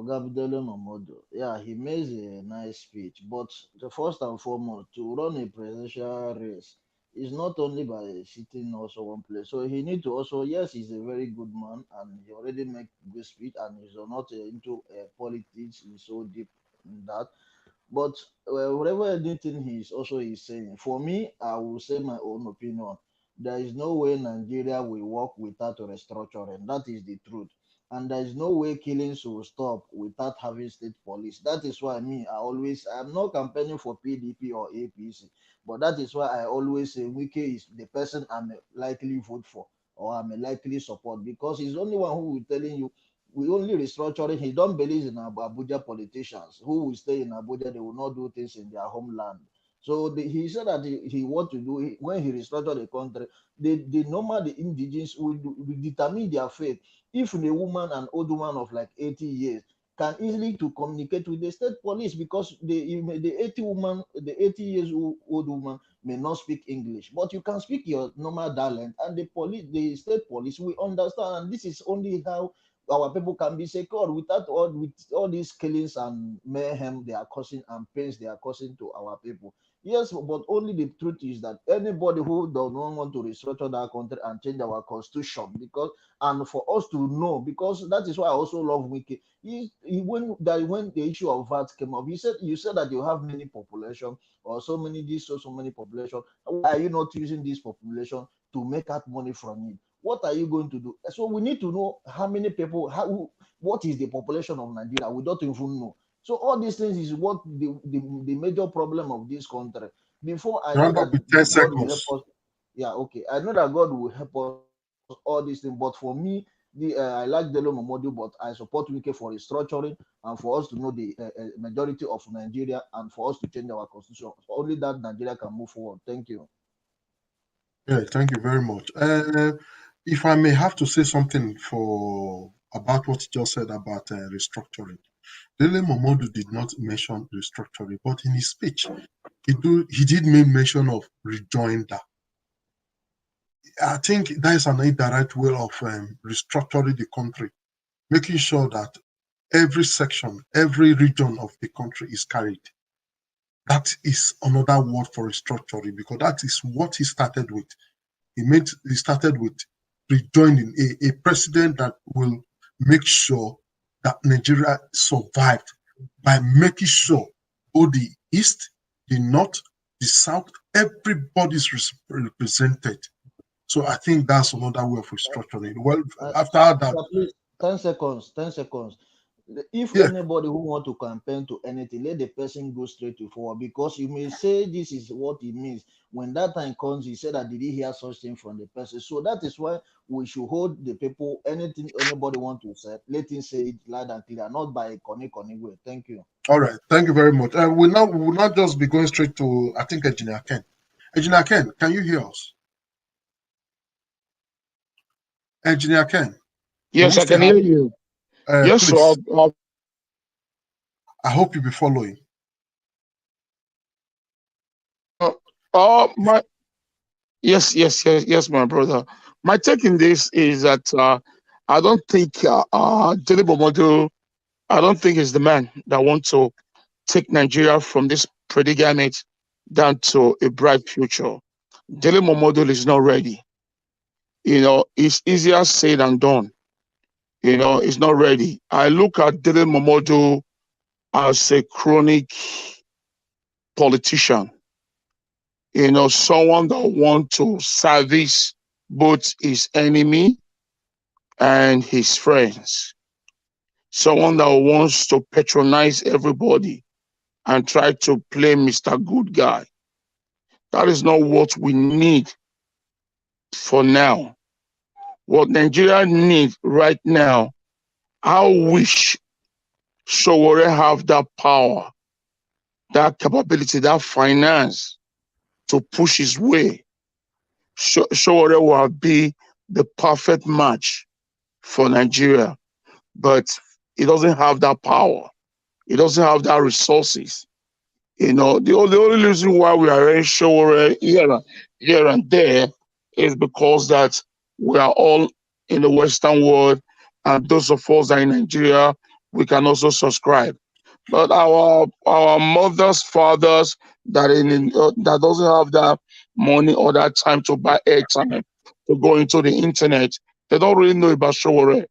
Gabdele Momodo, yeah, he makes a nice speech, but the first and foremost, to run a presidential race is not only by sitting also one place. So he need to also, yes, he's a very good man, and he already make good speech, and he's not into politics, he's so deep in that. But whatever anything he's saying, for me, I will say my own opinion. There is no way Nigeria will work without a restructuring. That is the truth. And there is no way killings will stop without having state police. That is why I'm not campaigning for PDP or APC, but that is why I always say Wike is the person I'm likely vote for or I'm likely support, because he's the only one who will telling you we only restructuring. He don't believe in Abuja politicians who will stay in Abuja. They will not do things in their homeland. So he said that he want to do when he restructured the country. The normal the indigenous will determine their fate. If a woman, an old woman of like 80 years, can easily to communicate with the state police, because the 80 years old woman may not speak English, but you can speak your normal dialect, and the state police will understand. And this is only how our people can be secured without all these killings and mayhem they are causing and pains they are causing to our people. Yes, but only the truth is that anybody who does not want to restructure that country and change our constitution, because and for us to know, because that is why I also love Wiki. When the issue of VAT came up, you said that you have many population or so many population. Why are you not using this population to make out money from it? What are you going to do? So we need to know how many people, what is the population of Nigeria? We don't even know. So all these things is what the major problem of this country. Before I know that God will help us. Yeah, okay. I know that God will help us all these things. But for me, I like Delo Momodu, but I support Wike for restructuring and for us to know the majority of Nigeria and for us to change our constitution. Only that Nigeria can move forward. Thank you. Yeah, thank you very much. If I may have to say something about what you just said about restructuring. Dele Momodu did not mention restructuring, but in his speech, he did make mention of rejoinder. I think that is an indirect way of restructuring the country, making sure that every section, every region of the country is carried. That is another word for restructuring, because that is what he started with. He started with rejoining a president that will make sure that Nigeria survived by making sure both the East, the North, the South, everybody's represented. So I think that's another way of restructuring. Well, after that, please, 10 seconds, 10 seconds. If yeah, anybody who want to campaign to anything, let the person go straight to forward, because you may say this is what it means. When that time comes, you say that did he hear such thing from the person? So that is why we should hold the people. Anything anybody want to say, let him say it loud and clear, not by Connie way. Thank you. all right. Thank you very much. We will not just be going straight to, I think, Engineer Ken. Engineer Ken, can you hear us? Engineer Ken. Yes, I can hear you. Yes, please. so I hope you'll be following. Yes, my brother. My take in this is that I don't think Tinubu Momodu, I don't think is the man that wants to take Nigeria from this predicament down to a bright future. Tinubu Momodu is not ready. It's easier said than done. It's not ready. I look at Tinubu Momodu as a chronic politician. Someone that wants to service both his enemy and his friends. Someone that wants to patronize everybody and try to play Mr. Good Guy. That is not what we need for now. What Nigeria needs right now, I wish Sowore have that power, that capability, that finance to push his way. Sowore will be the perfect match for Nigeria, but he doesn't have that power. He doesn't have that resources. The only reason why we are in Sowore here and there is because that we are all in the Western world, and those of us that are in Nigeria, we can also subscribe. But our mothers, fathers that doesn't have that money or that time to buy airtime to go into the internet, they don't really know about Sowore.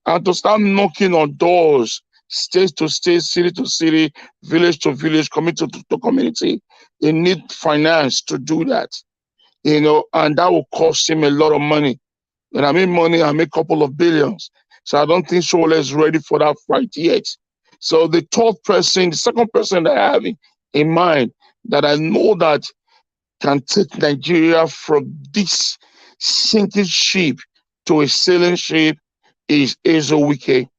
And to start knocking on doors, state to state, city to city, village to village, community to community, they need finance to do that. And that will cost him a lot of money. When I make money, I make a couple of billions. So I don't think Sowore is ready for that fight yet. So the second person that I have in mind that I know that can take Nigeria from this sinking ship to a sailing ship is Ezewike.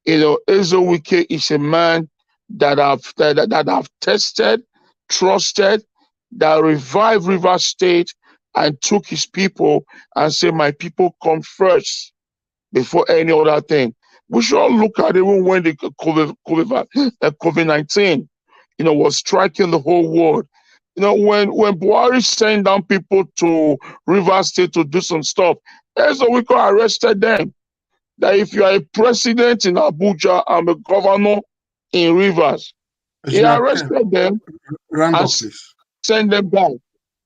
Ezewike is a man that I've tested, trusted, that revived Rivers State and took his people and said, my people come first before any other thing. We should all look at it when the COVID-19, was striking the whole world. When Buhari sent down people to Rivers State to do some stuff, Ezewike arrested them. That if you are a president in Abuja and a governor in Rivers, he arrested them and sent them back.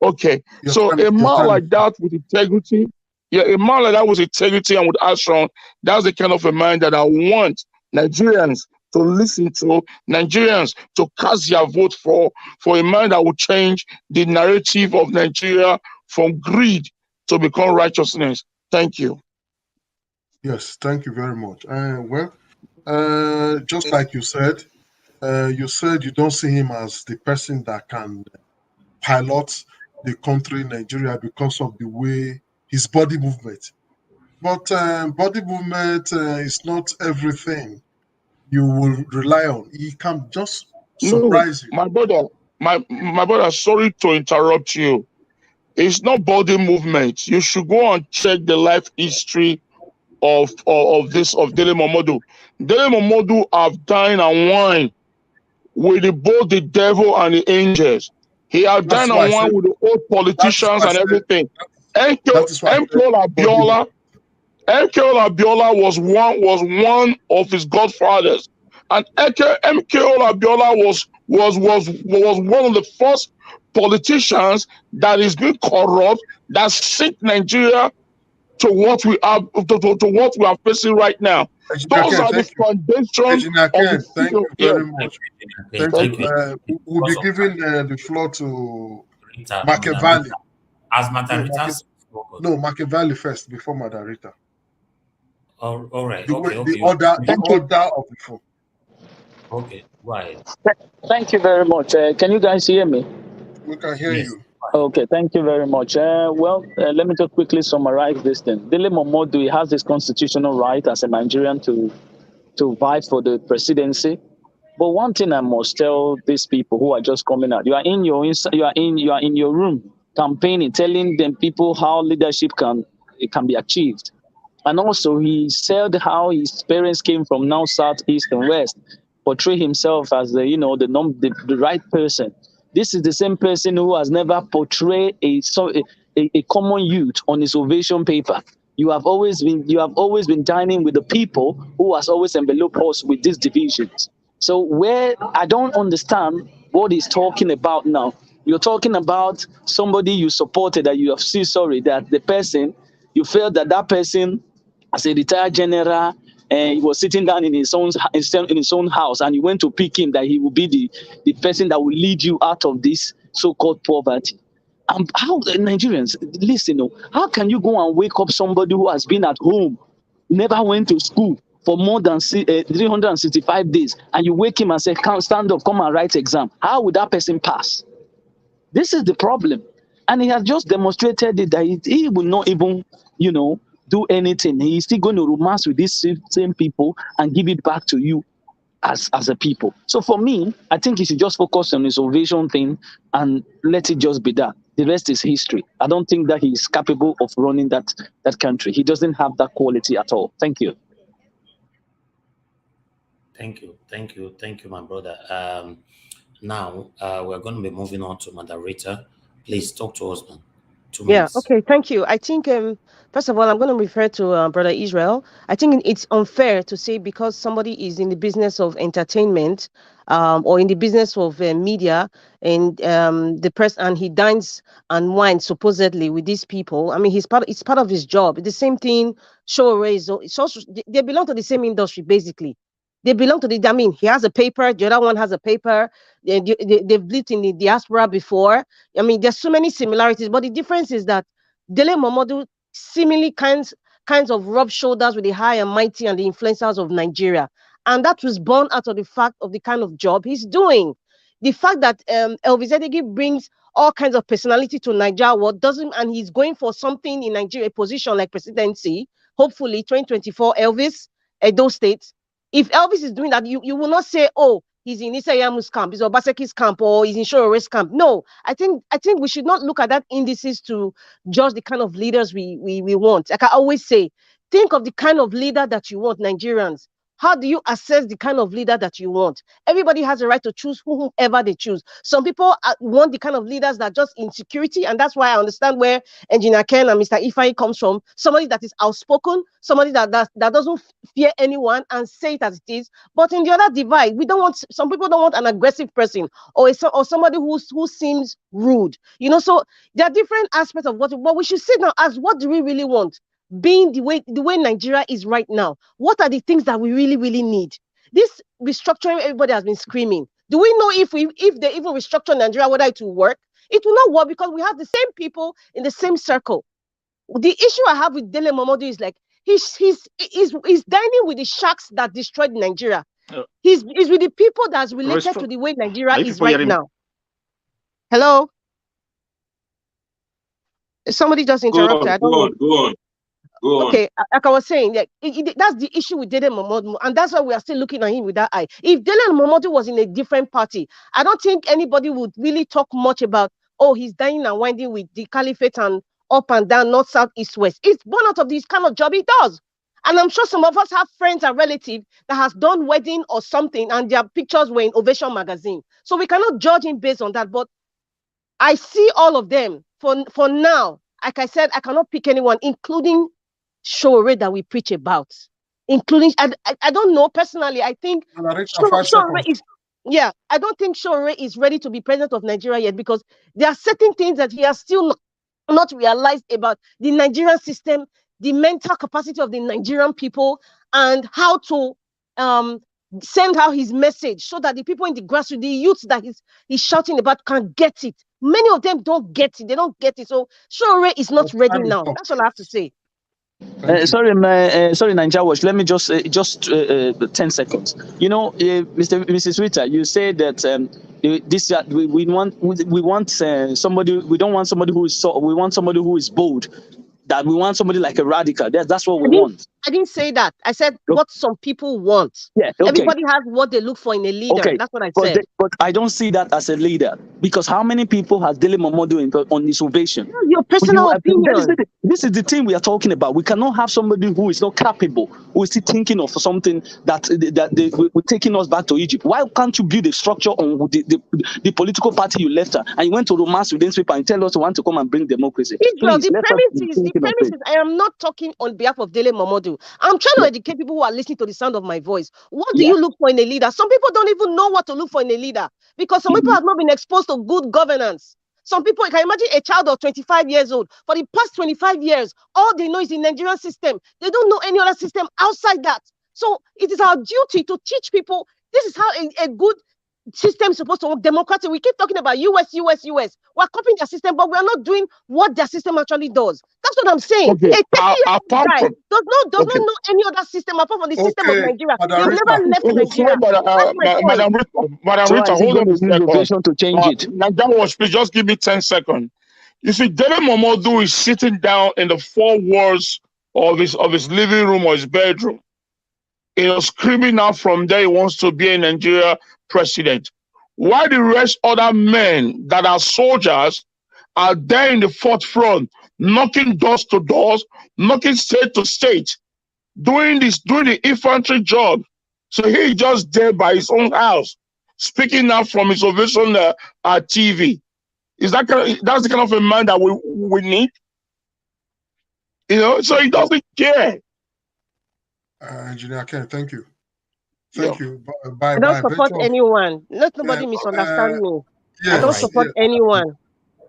Okay, so a man like that with integrity, a man like that with integrity and with action, that's the kind of a man that I want Nigerians to listen to, Nigerians to cast their vote for a man that will change the narrative of Nigeria from greed to become righteousness. Thank you. Yes, thank you very much. Just like you said you don't see him as the person that can pilot the country, Nigeria, because of the way his body movement. But body movement is not everything you will rely on. He can just surprise you. My brother, sorry to interrupt you. It's not body movement. You should go and check the life history of Dele Momodu. Dele Momodu have dined and wine with both the devil and the angels. He have dined and wine with the old politicians and everything. That is why I said MKO Abiola was one of his godfathers, and MKO Abiola was one of the first politicians that is being corrupt, that sink Nigeria to what we are to what we are facing right now. Those are the Thank you. foundation Engineer of the Ken, thank freedom. you Yes. very much. Thank Thank you. you. We'll be Because of giving the floor to Rita, Madam Machiavelli. Rita. As No, Madam Rita spoken. no, Machiavelli first before Madarita. All right. The way, Okay. Okay. the order of the floor. Okay. Go ahead. Thank you very much. Can you guys hear me? We can hear Yes. you. Okay, thank you very much. Let me just quickly summarize this thing. Dele Momodu, he has this constitutional right as a Nigerian to vie for the presidency. But one thing I must tell these people who are just coming out: you are in your room campaigning, telling them people how leadership can be achieved. And also, he said how his parents came from now south, east, and west, portray himself as the right person. This is the same person who has never portrayed a common youth on his ovation paper. You have always been dining with the people who has always enveloped us with these divisions. So where I don't understand what he's talking about now. You're talking about somebody you supported that you have seen sorry that the person you felt that person as a retired general and he was sitting down in his own house and you went to pick him that he will be the person that will lead you out of this so-called poverty. How Nigerians listen, how can you go and wake up somebody who has been at home, never went to school for more than 365 days, and you wake him and say, "Come, stand up, come and write exam"? How would that person pass? This is the problem. And he has just demonstrated it that he will not even, do anything. He's still going to romance with these same people and give it back to you as a people. So for me, I think he should just focus on his ovation thing and let it just be that. The rest is history. I don't think that he's capable of running that country. He doesn't have that quality at all. Thank you. Thank you, my brother. Now we're going to be moving on to Madam Rita. Please talk to us, man. 2 Yeah, minutes. okay, thank you. I think, first of all, I'm going to refer to Brother Israel. I think it's unfair to say because somebody is in the business of entertainment or in the business of media and the press, and he dines and wines supposedly with these people. I mean, it's part of his job. The same thing, show is also, they belong to the same industry, basically. They belong to I mean, he has a paper, the other one has a paper. They've lived in the diaspora before. I mean, there's so many similarities, but the difference is that Dele Momodu seemingly kinds of rub shoulders with the high and mighty and the influencers of Nigeria. And that was born out of the fact of the kind of job he's doing. The fact that Elvis Edegi brings all kinds of personality to Nigeria, and he's going for something in Nigeria, a position like presidency, hopefully 2024 Elvis, Edo State. If Elvis is doing that, you will not say, oh, he's in Isayamu's camp, he's Obaseki's camp, or he's in Shore's camp. No, I think we should not look at that indices to judge the kind of leaders we want. Like I always say, think of the kind of leader that you want, Nigerians. How do you assess the kind of leader that you want? Everybody has a right to choose whoever they choose. Some people want the kind of leaders that are just insecurity, and that's why I understand where Engineer Ken and Mr. Ifai comes from. Somebody that is outspoken, somebody that doesn't fear anyone and say it as it is. But in the other divide, some people don't want an aggressive person or somebody who seems rude. So there are different aspects of what we should sit now as what do we really want? Being the way Nigeria is right now, what are the things that we really, really need? This restructuring, everybody has been screaming. Do we know if they even restructure Nigeria, whether it will work? It will not work because we have the same people in the same circle. The issue I have with Dele Momodu is like he's dining with the sharks that destroyed Nigeria. He's with the people that's related to the way Nigeria is right now. Hello? Somebody just interrupted. I don't know. Go on. Okay, like I was saying, that's the issue with Dele Momodu, and that's why we are still looking at him with that eye. If Dele Momodu was in a different party, I don't think anybody would really talk much about, oh, he's dining and winding with the caliphate and up and down, north, south, east, west. It's one out of this kind of job he does. And I'm sure some of us have friends and relatives that has done wedding or something, and their pictures were in Ovation magazine. So we cannot judge him based on that. But I see all of them for now like I said, I cannot pick anyone, including Shore that we preach about. Including, I don't know personally. I think Shore is, yeah, I don't think Shore is ready to be president of Nigeria yet, because there are certain things that he has still not realized about the Nigerian system, the mental capacity of the Nigerian people, and how to send out his message so that the people in the grassroots, the youth that he's shouting about, can get it. Many of them don't get it. They don't get it. So Shore is not ready now. That's all I have to say. Sorry, Nigeria Watch. Let me just 10 seconds. You know, Mrs. Rita, you say that we want somebody. We don't want somebody who is we want somebody who is bold. That we want somebody like a radical. That's what we want. I didn't say that. I said what some people want. Yeah, okay. Everybody has what they look for in a leader. Okay. That's what I said. But I don't see that as a leader, because how many people has Dele Momodu on his ovation? Your personal opinion. This is the thing we are talking about. We cannot have somebody who is not capable, who is still thinking of something that we're taking us back to Egypt. Why can't you build a structure on the political party you left her, and you went to romance with these people and tell us you want to come and bring democracy? Israel, the premise is, I am not talking on behalf of Dele Momodu. I'm trying to educate people who are listening to the sound of my voice. What do you look for in a leader? Some people don't even know what to look for in a leader, because some people have not been exposed to good governance. Some people, you can imagine a child of 25 years old. For the past 25 years, all they know is the Nigerian system. They don't know any other system outside that. So it is our duty to teach people this is how a good system is supposed to work. Democratic. We keep talking about US. We're copying their system, but we are not doing what their system actually does. That's what I'm saying. Okay. A 30-year-old guy does not know any other system apart from the system of Nigeria. You've never left Nigeria. Madam Rita, hold on a second. To change it. Nigeria Watch, please just give me 10 seconds. You see, Dele Momodu is sitting down in the four walls of his living room or his bedroom, screaming out from there he wants to be a Nigeria president. Why the rest other men that are soldiers are there in the forefront, knocking doors to doors, knocking state to state, doing the infantry job? So he's just there by his own house, speaking out from his ovation TV. Is that's the kind of a man that we need? So he doesn't care. Engineer Ken, thank you. Thank you. I don't support anyone. Let nobody misunderstand me. I don't support anyone.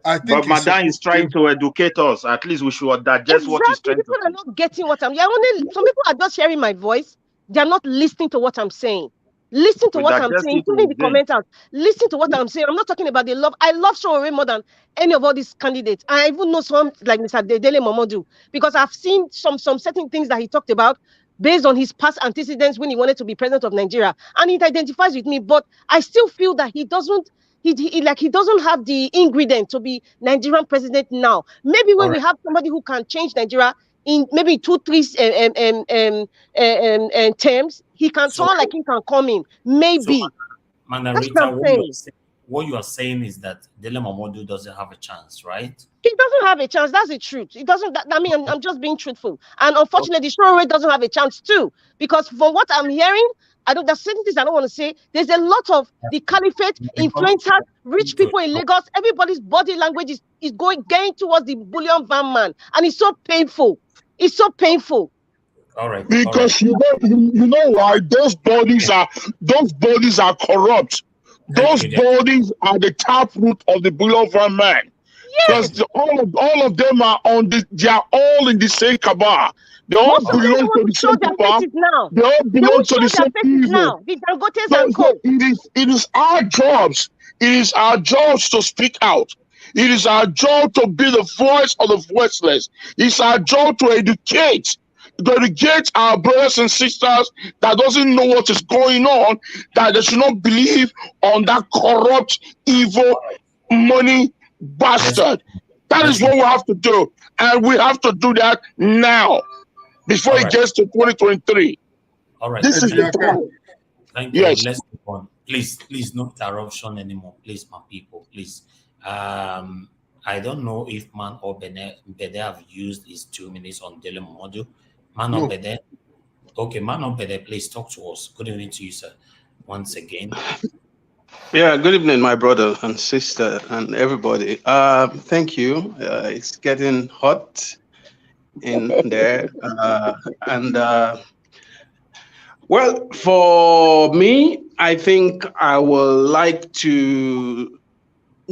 But Madam is trying to educate us. At least we should digest what he's trying to do. People are not getting what I'm. Some people are just hearing my voice. They are not listening to what I'm saying. Listen to what I'm saying, including the commenters. Listen to what I'm saying. I'm not talking about the love. I love Shore more than any of all these candidates. I even know some like Mr. Dele Momodu, because I've seen some certain things that he talked about based on his past antecedents when he wanted to be president of Nigeria, and it identifies with me. But I still feel that he doesn't have the ingredient to be Nigerian president now. Maybe when we have somebody who can change Nigeria in maybe 2-3 terms, he can sound like he can come in. Maybe. So, Manarita, what you are saying is that Dele Momodu doesn't have a chance, right? He doesn't have a chance. That's the truth. He doesn't. I'm just being truthful. And unfortunately, Shore doesn't have a chance too, because from what I'm hearing, there's certain things I don't want to say. There's a lot of the caliphate, influencers, rich people in Lagos. Everybody's body language is going towards the bullion van man, and it's so painful. It's so painful. All right. Because you know why? Those bodies are corrupt. Those bodies are the taproot of the bullion van man. Yes. Because all of them are they are all in the same cabal. They all belong to the same cabal. They all belong to the same evil. So it is our jobs. It is our jobs to speak out. It is our job to be the voice of the voiceless. It's our job to educate our brothers and sisters that doesn't know what is going on, that they should not believe on that corrupt, evil, money bastard. That is what we have to do. And we have to do that now, before it gets to 2023. All right. This is the time. Thank you. Yes. Let's move on. Please, no interruption anymore. Please, my people, please. I don't know if Man or Bede have used his 2 minutes on Dele Momodu. Man or Bede? Okay, Man or Bede, please talk to us. Good evening to you, sir. Once again. Yeah, good evening, my brother and sister and everybody. Thank you. It's getting hot in there. Well, for me, I think I would like to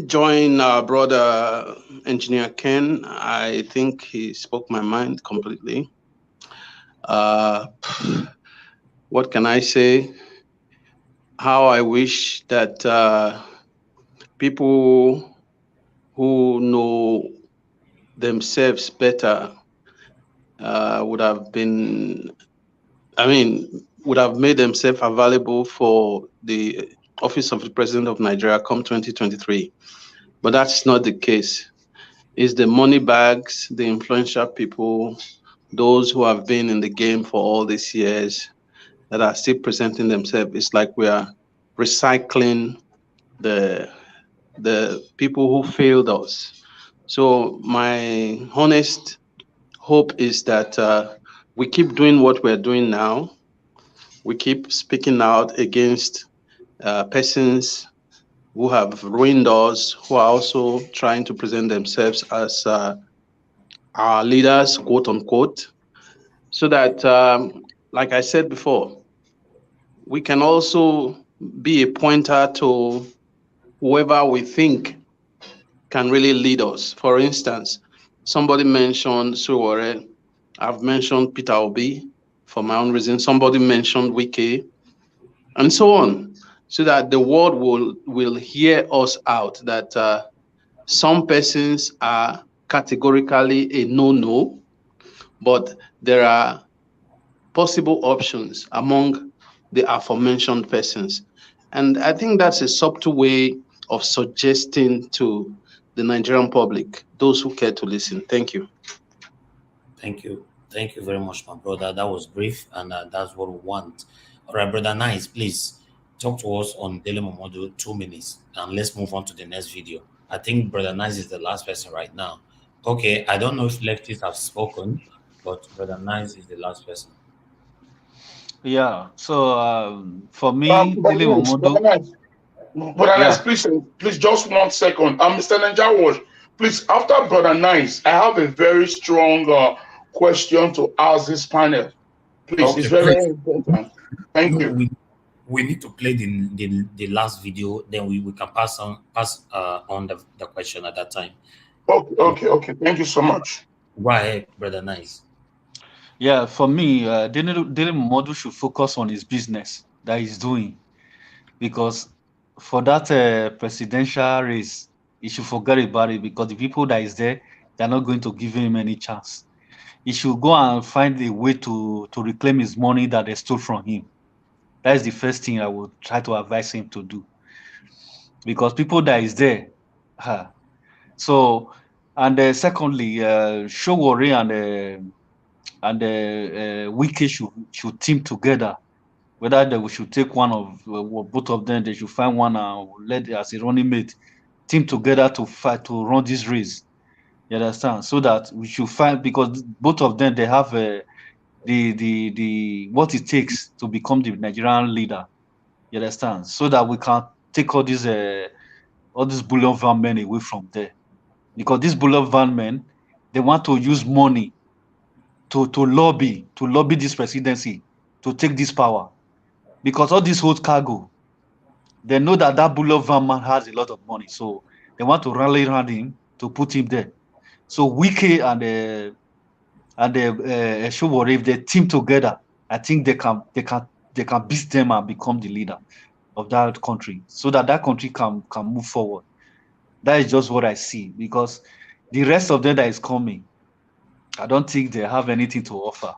join our brother engineer Ken. I think he spoke my mind completely. What can I say? How I wish that people who know themselves better would have been, would have made themselves available for the office of the President of Nigeria come 2023. But that's not the case. It's the money bags, the influential people, those who have been in the game for all these years that are still presenting themselves. It's like we are recycling the people who failed us. So my honest hope is that we keep doing what we're doing now. We keep speaking out against persons who have ruined us, who are also trying to present themselves as our leaders, quote unquote, so that, like I said before, we can also be a pointer to whoever we think can really lead us. For instance, somebody mentioned Suwore. I've mentioned Peter Obi for my own reason. Somebody mentioned Wiki, and so on, so that the world will hear us out. That some persons are categorically a no-no, but there are possible options among the aforementioned persons. And I think that's a subtle way of suggesting to the Nigerian public, those who care to listen. Thank you. Thank you. Thank you very much, my brother. That was brief, and that's what we want. All right, brother Nice, please talk to us on Daily Momodu 2 minutes, and let's move on to the next video. I think brother Nice is the last person right now. Okay, I don't know if leftists have spoken, but brother Nice is the last person. Yeah. So for me, Daily Momodu. Brother Yeah. Nice, please, just 1 second. Mr. Ninja Wash, please, after Brother Nice, I have a very strong question to ask this panel. Please, it's Okay, very, please. very important. Thank No, you. we need to play the last video, then we can pass on the question at that time. Okay. Thank you so much. Go ahead, brother Nice. Yeah, for me, Daily Momodu should focus on his business that he's doing, because for that presidential race, he should forget about it, because the people that is there, they're not going to give him any chance. He should go and find a way to reclaim his money that they stole from him. That is the first thing I would try to advise him to do, because people that is there. So, and secondly, Showore and Wike should team together. Whether they should take one of both of them, they should find one and let as a running mate, team together to fight to run this race. You understand? So that we should find, because both of them, they have the what it takes to become the Nigerian leader. You understand? So that we can take all these bullion van men away from there, because these bullion van men, they want to use money to lobby this presidency to take this power, because all this whole cargo, they know that bullion van man has a lot of money, so they want to rally around him to put him there. So Wike and Showore, if they team together, I think they can beat them and become the leader of that country, so that country can move forward. That is just what I see, because the rest of them that is coming, I don't think they have anything to offer.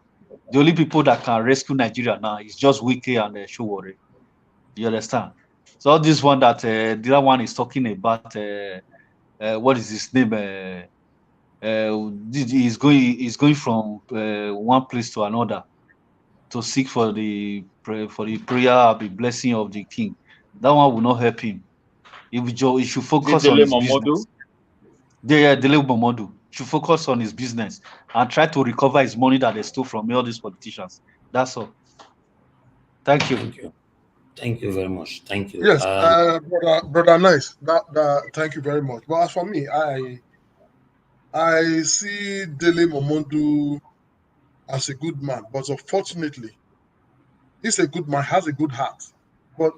The only people that can rescue Nigeria now is just Wike and Showore. You understand? So all this one that the other one is talking about, what is his name? He's going from one place to another to seek for the prayer, the blessing of the king. That one will not help him. He should focus on his business. Dele Momodu should focus on his business and try to recover his money that they stole from all these politicians. That's all. Thank you. Thank you. Thank you very much. Thank you. Yes, brother, nice. Thank you very much. But as for me, I see Dele Momondu as a good man, but unfortunately, he's a good man, has a good heart. But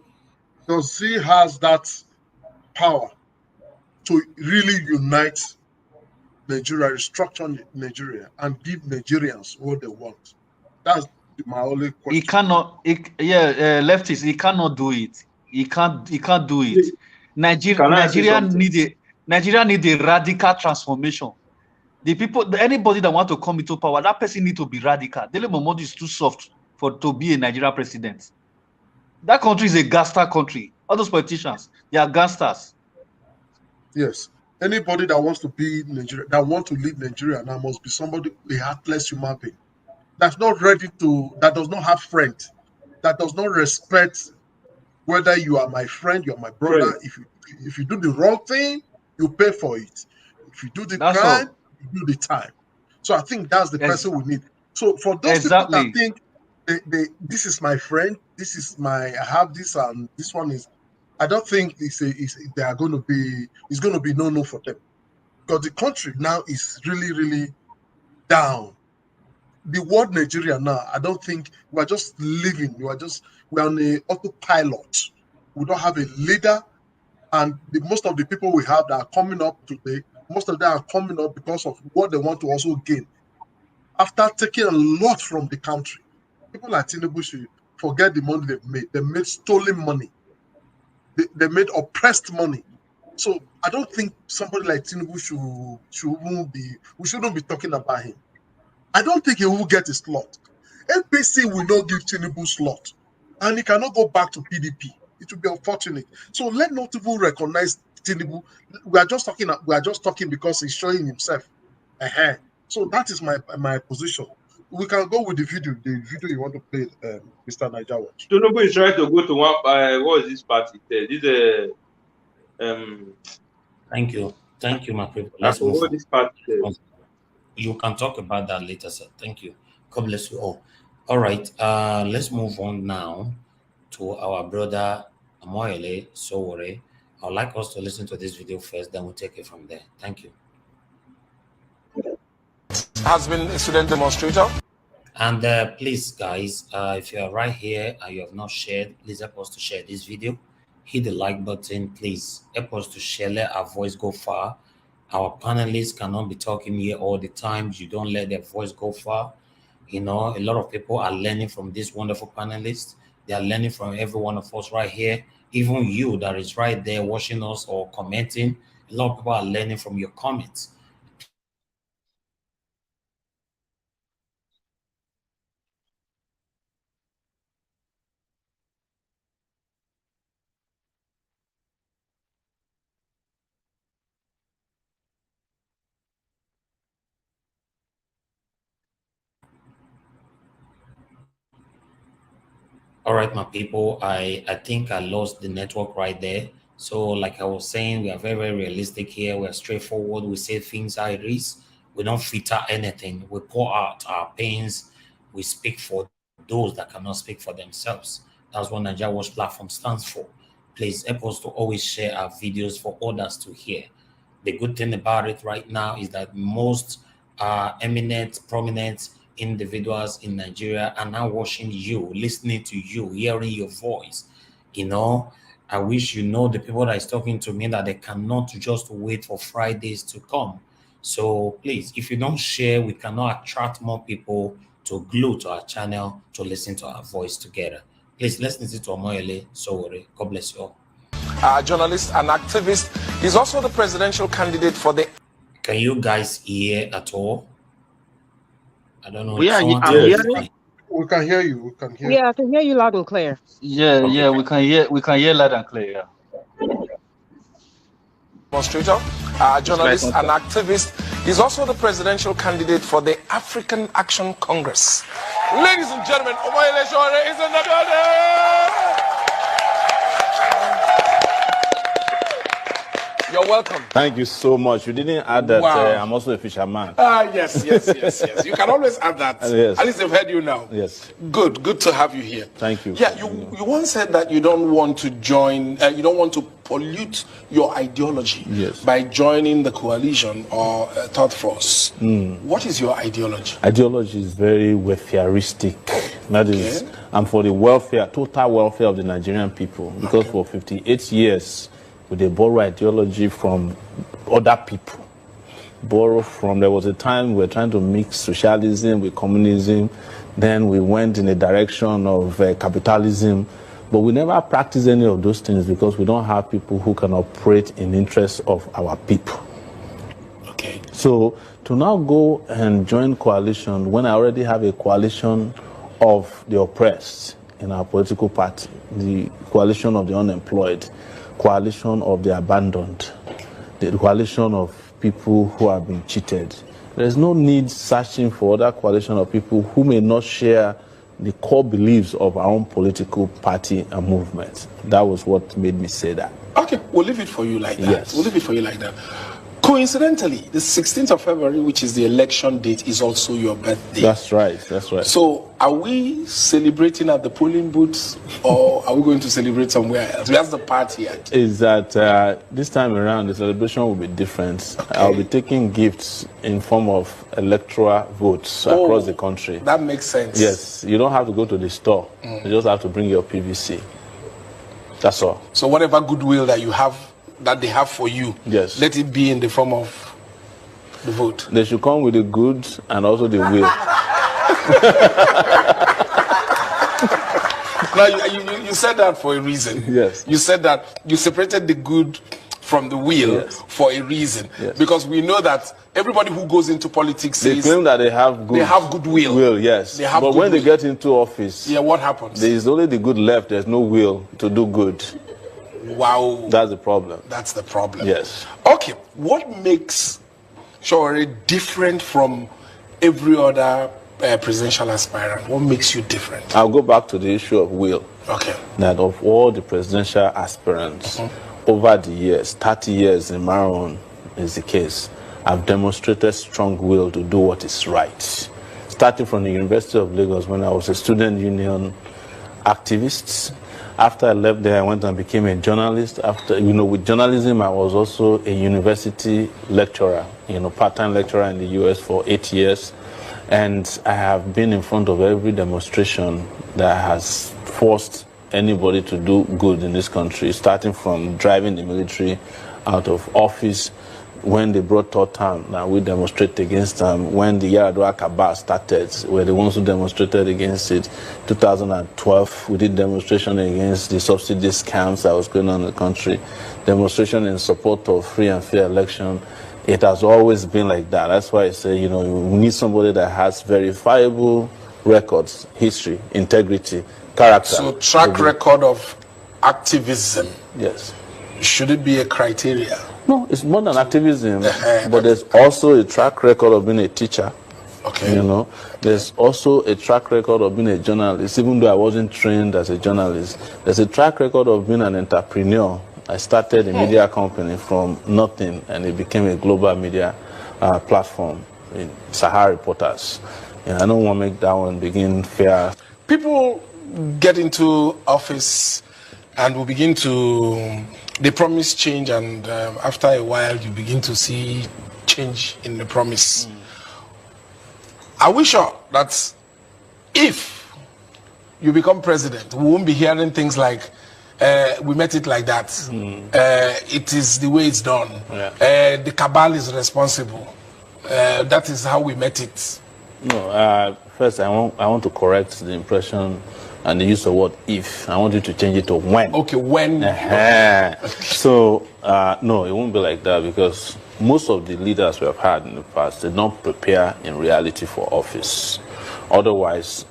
does he has that power to really unite Nigeria, restructure Nigeria, and give Nigerians what they want? That's my only He question. cannot. Leftists. He cannot do it. He can't do it. Can I say something? Nigeria need a radical transformation. The people, anybody that want to come into power, that person need to be radical. Dele Momodu is too soft to be a Nigerian president. That country is a gangster country. All those politicians, they are gangsters. Yes. Anybody that wants to be Nigeria, that want to lead Nigeria now must be somebody, a heartless human being. That's not ready to, that does not have friends, that does not respect whether you are my friend, you are my brother. Friend. If you do the wrong thing, you pay for it. If you do the That's crime, all. you do the time. So I think that's the person we need. So for those people that Exactly. think this is my friend, this is my, I have this and this one is, I don't think they are going to be, it's going to be no for them, because the country now is really, really down. The word Nigeria now, I don't think we are just living. We're on a autopilot. We don't have a leader, and most of the people we have that are coming up today, most of them are coming up because of what they want to also gain. After taking a lot from the country, people like Tinubu should forget the money they've made. They made stolen money. They made oppressed money. So I don't think somebody like Tinubu we shouldn't be talking about him. I don't think he will get a slot. APC will not give Tinubu slot, and he cannot go back to PDP. It will be unfortunate. So let not even recognize Tinubu. We are just talking because he's showing himself. So that is my position. We can go with the video you want to play, Mr. Niger Watch. Tinubu is trying to go to one. What is this party? This Thank you, my people. I Let's move forgot on. this party. You can talk about that later, sir. Thank you. God bless you all. All right, let's move on now to our brother Amoyele Sowore. I'd like us to listen to this video first, then we'll take it from there. Thank you. Has been a student demonstrator. And please, guys, if you are right here and you have not shared, please help us to share this video. Hit the like button, please. Help us to share. Let our voice go far. Our panelists cannot be talking here all the time. You don't let their voice go far. You know, a lot of people are learning from these wonderful panelists. They are learning from every one of us right here. Even you that is right there watching us or commenting, a lot of people are learning from your comments. All right, my people, I think I lost the network right there. So like I was saying, we are very, very realistic here. We are straightforward. We say things how it is. We don't filter anything. We pour out our pains. We speak for those that cannot speak for themselves. That's what Nigeria Watch platform stands for. Please help us to always share our videos for others to hear. The good thing about it right now is that most eminent, prominent individuals in Nigeria are now watching you, listening to you, hearing your voice. You know, I wish you know the people that is talking to me that they cannot just wait for Fridays to come. So please, if you don't share, we cannot attract more people to glue to our channel to listen to our voice together. Please, let's listen to Omoyele Sowore. God bless you all. Journalist and activist. He's also the presidential candidate for the... Can you guys hear at all? I don't know. We are. Someone I'm tell me. hearing. We can hear you. We can hear. Yeah, I can hear you loud and clear. Yeah, Okay. yeah, we can hear. We can hear loud and clear. Yeah. Demonstrator, journalist and activist. He's also the presidential candidate for the African Action Congress. Ladies and gentlemen, Omoyele Sowore is in the building! You're welcome. Thank you so much. You didn't add that I'm also a fisherman. Yes. You can always add that. Yes. At least they've heard you now. Yes. Good to have you here. Thank you. Yeah, you once said that you don't want to join, you don't want to pollute your ideology by joining the coalition or third force. What is your ideology? Ideology is very welfareistic. That is, I'm for the welfare, total welfare of the Nigerian people. Because for 58 years, they borrow ideology from other people. There was a time we were trying to mix socialism with communism. Then we went in the direction of capitalism. But we never practiced any of those things because we don't have people who can operate in interest of our people. Okay. So to now go and join coalition when I already have a coalition of the oppressed in our political party, the coalition of the unemployed, coalition of the abandoned, the coalition of people who have been cheated. There's no need searching for other coalition of people who may not share the core beliefs of our own political party and movement. That was what made me say that. Okay, we'll leave it for you like that. Yes. We'll leave it for you like that. Coincidentally, the 16th of February, which is the election date, is also your birthday. That's right. So are we celebrating at the polling booths or are we going to celebrate somewhere else? That's the party yet. Is that this time around the celebration will be different. I'll be taking gifts in form of electoral votes across the country. That makes sense. Yes, you don't have to go to the store. You just have to bring your PVC. That's all. So whatever goodwill that you have, that they have for you, yes, let it be in the form of the vote. They should come with the goods and also the will. Now, you said that for a reason. Yes. You said that you separated the good from the will for a reason. Yes. Because we know that everybody who goes into politics they claim that they have goodwill. Will, yes. But when they get into office, what happens? There is only the good left. There's no will to do good. Wow. That's the problem. That's the problem. Yes. Okay. What makes Sowore different from every other presidential aspirant? What makes you different? I'll go back to the issue of will. Okay. That of all the presidential aspirants over the years, 30 years in my own is the case, I've demonstrated strong will to do what is right. Starting from the University of Lagos when I was a student union activist. After I left there, I went and became a journalist. After, with journalism, I was also a university lecturer, part-time lecturer in the US for 8 years. And I have been in front of every demonstration that has forced anybody to do good in this country, starting from driving the military out of office. When they brought Totam, now we demonstrated against them. When the Yaradua Kabal started, we're the ones who demonstrated against it. 2012, we did demonstration against the subsidy scams that was going on in the country. Demonstration in support of free and fair election. It has always been like that. That's why I say, we need somebody that has verifiable records, history, integrity, character. So track record of activism. Yes. Should it be a criteria? No, it's more than activism, but there's also a track record of being a teacher. Okay. There's also a track record of being a journalist, even though I wasn't trained as a journalist. There's a track record of being an entrepreneur. I started a media company from nothing, and it became a global media platform in Sahara Reporters. I don't want to make that one begin fair. People get into office and will begin to... They promise change, and after a while, you begin to see change in the promise. Are we sure that if you become president, we won't be hearing things like, we met it like that, it is the way it's done, the cabal is responsible, that is how we met it? No, first I want to correct the impression and the use of word if. I want you to change it to when. Okay, when. So, no, it won't be like that because most of the leaders we have had in the past, they don't prepare in reality for office. Otherwise,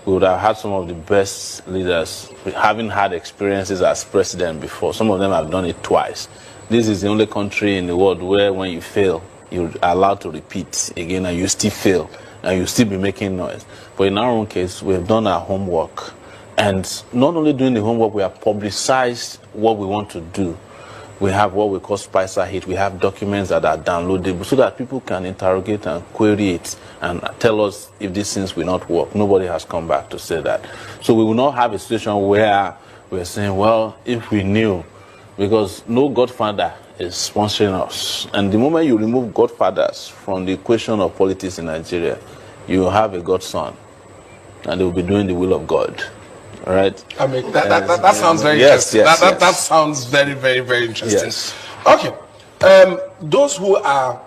we would have had some of the best leaders having had experiences as president before. Some of them have done it twice. This is the only country in the world where when you fail, you're allowed to repeat again and you still fail. And you still be making noise. But in our own case, we've done our homework. And not only doing the homework, we have publicized what we want to do. We have what we call Spicer Hit. We have documents that are downloadable so that people can interrogate and query it and tell us if these things will not work. Nobody has come back to say that. So we will not have a situation where we're saying, well, if we knew, because no godfather is sponsoring us. And the moment you remove godfathers from the equation of politics in Nigeria, you have a godson, and they will be doing the will of God. All right? I mean, that sounds very interesting. That sounds very, very, very interesting. Yes. Okay. Those who are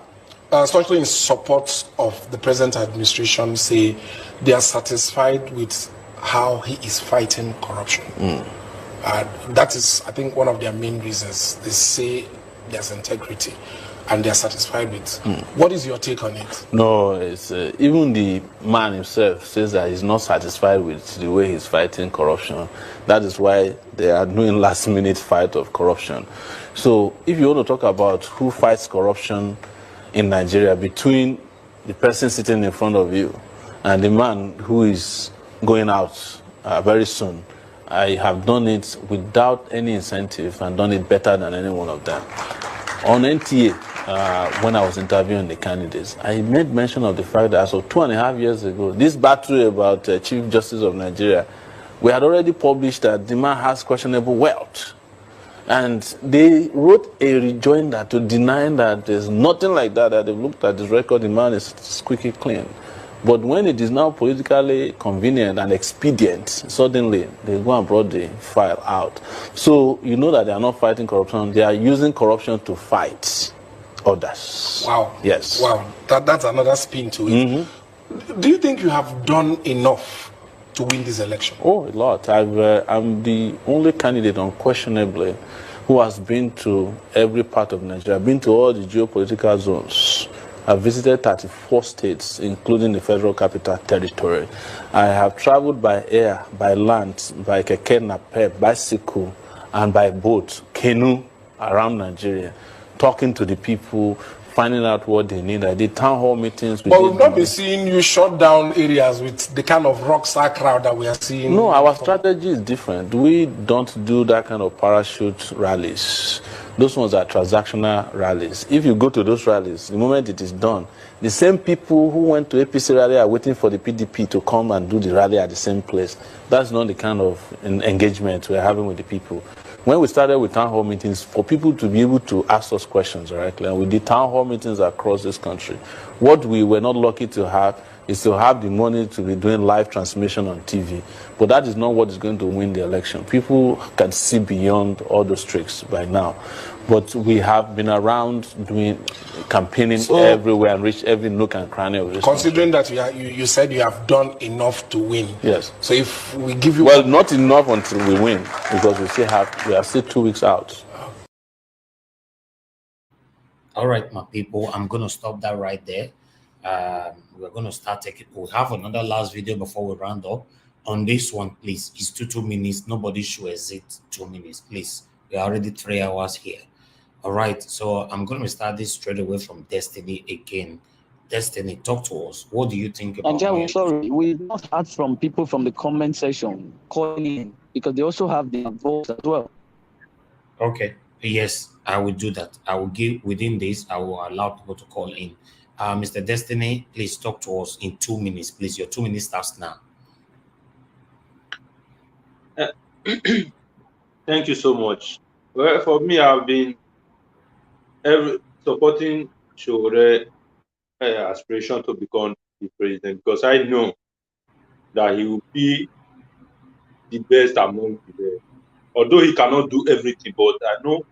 staunchly in support of the present administration say they are satisfied with how he is fighting corruption. That is, I think, one of their main reasons. They say there's integrity and they're satisfied with. What is your take on it? No, it's even the man himself says that he's not satisfied with the way he's fighting corruption. That is why they are doing last-minute fight of corruption. So if you want to talk about who fights corruption in Nigeria between the person sitting in front of you and the man who is going out very soon, I have done it without any incentive and done it better than any one of them. On NTA, when I was interviewing the candidates, I made mention of the fact that as of 2.5 years ago, this battle about Chief Justice of Nigeria, we had already published that the man has questionable wealth. And they wrote a rejoinder to deny that there's nothing like that, that they've looked at his record, the man is squeaky clean. But when it is now politically convenient and expedient, suddenly they go and brought the file out. So you know that they are not fighting corruption, they are using corruption to fight others. Wow. Yes. Wow. That's another spin to it. Do you think you have done enough to win this election? Oh, a lot. I'm the only candidate, unquestionably, who has been to every part of Nigeria, been to all the geopolitical zones. I've visited 34 states, including the Federal Capital Territory. I have traveled by air, by land, by keke napep, bicycle, and by boat, canoe, around Nigeria, talking to the people, finding out what they need. I did town hall meetings. But we've not been seeing you shut down areas with the kind of rockstar crowd that we are seeing. No, our strategy is different. We don't do that kind of parachute rallies. Those ones are transactional rallies. If you go to those rallies, the moment it is done, the same people who went to APC rally are waiting for the PDP to come and do the rally at the same place. That's not the kind of engagement we're having with the people. When we started with town hall meetings, for people to be able to ask us questions directly, and we did town hall meetings across this country. What we were not lucky to have is to have the money to be doing live transmission on TV. But that is not what is going to win the election. People can see beyond all those tricks by now. But we have been around doing campaigning everywhere and reached every nook and cranny of this Considering country. That you said you have done enough to win. Yes. So if we give you... Well, not enough until we win, because we are still 2 weeks out. All right, my people, I'm going to stop that right there. We're going to start taking... We'll have another last video before we round up. On this one, please, it's 2 minutes. Nobody should exit 2 minutes, please. We're already 3 hours here. All right, so I'm going to start this straight away from Destiny again. Destiny, talk to us. What do you think about and sorry, we not heard from people from the comment section calling in, because they also have their votes as well. Okay, yes, I will do that. I will give, within this, I will allow people to call in. Mr. Destiny, please talk to us in 2 minutes, please. Your 2 minutes starts now. Thank you so much. Well, for me, I've been supporting Shore's aspiration to become the president, because I know that he will be the best among the best. Although he cannot do everything, but I know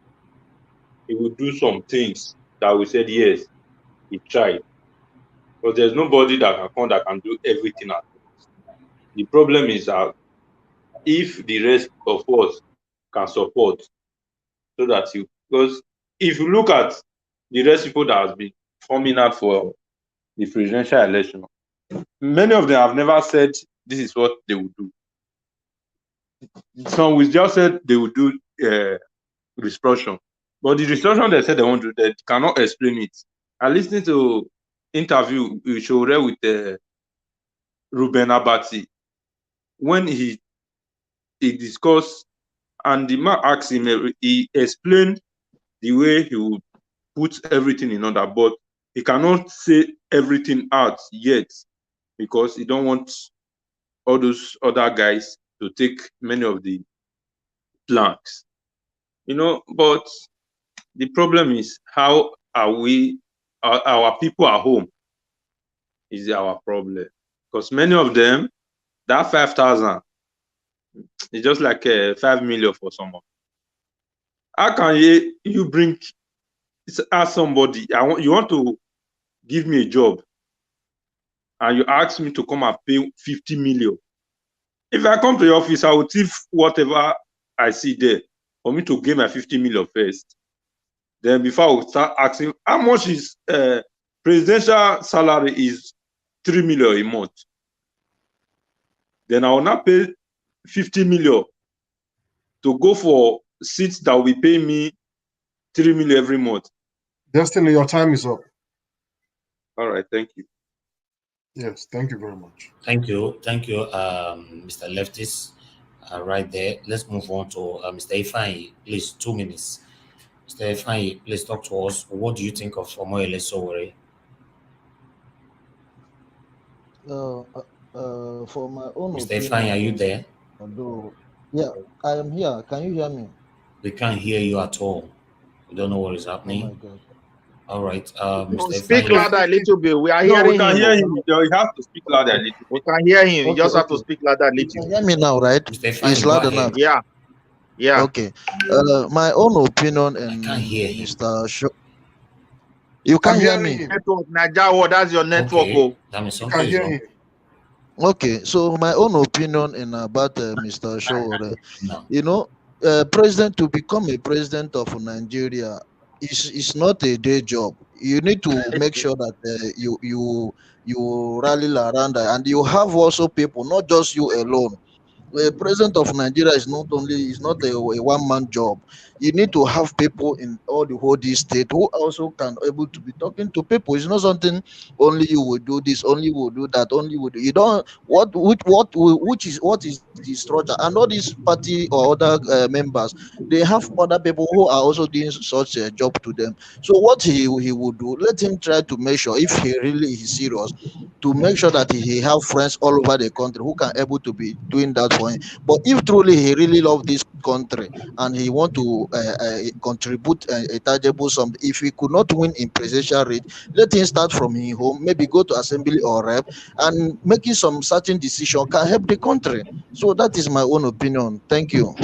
he will do some things that we said, yes, he tried. But there's nobody that can do everything at once. The problem is that if the rest of us can support, so that because if you look at the rest people that has been forming out for the presidential election, many of them have never said this is what they will do. Some will just said they will do restructuring, but the restructuring they said they won't do, they cannot explain it. I listened to interview with Shore with Ruben Abati when he discussed, and the man asked him, he explained the way he would put everything in order, but he cannot say everything out yet because he don't want all those other guys to take many of the planks. But the problem is, how are we, our people at home is our problem, because many of them, that 5,000 is just like 5 million for someone. How can you bring, ask somebody, you want to give me a job and you ask me to come and pay 50 million? If I come to your office, I will thief whatever I see there for me to gain my 50 million first. Then before I will start asking, how much is presidential salary is 3 million a month. Then I will not pay 50 million to go for seats that will pay me 3 million every month. Destiny, your time is up. All right, thank you. Yes, thank you very much. Thank you, Mr. Leftis. Right there. Let's move on to Mr. Ifeanyi. Please, 2 minutes. Mr. Ifeanyi, please talk to us. What do you think of Omoyele Sowore? For my own Mr. opinion, Ifeanyi, are you there? although, yeah, I am here. Can you hear me? We can't hear you at all. We don't know what is Oh happening. my God. All right, Mr. Speak Ifeanyi. louder a little bit. We are No, hearing we can him. hear him. You have to speak louder a little We bit. can hear him. You Okay, just have to okay. speak louder a You little. can hear me now, right? Mr. It's Ifeanyi, go loud ahead. enough. Yeah, yeah. Okay. My own opinion I and can't hear him. Mr. Show. You I'm can hear hearing me. him. Network, Naija, that's your network. Okay, Oh. that means You something can is hear wrong. him. Okay, so my own opinion in about Mr. Show, No. president, to become a president of Nigeria is not a day job. You need to make sure that you rally around and you have also people, not just you alone. The president of Nigeria is not a one man job. You need to have people in all the whole this state who also can able to be talking to people. It's not something only you will do this, only you will do that, only you will do. You don't what is the structure, and all these party or other members, they have other people who are also doing such a job to them. So what he will do, let him try to make sure if he really is serious to make sure that he have friends all over the country who can able to be doing that for him. But if truly he really love this country and he want to contribute a tangible sum, if he could not win in presidential rate, let him start from his home, maybe go to assembly or rep, and making some certain decision can help the country. So that is my own opinion. Thank you.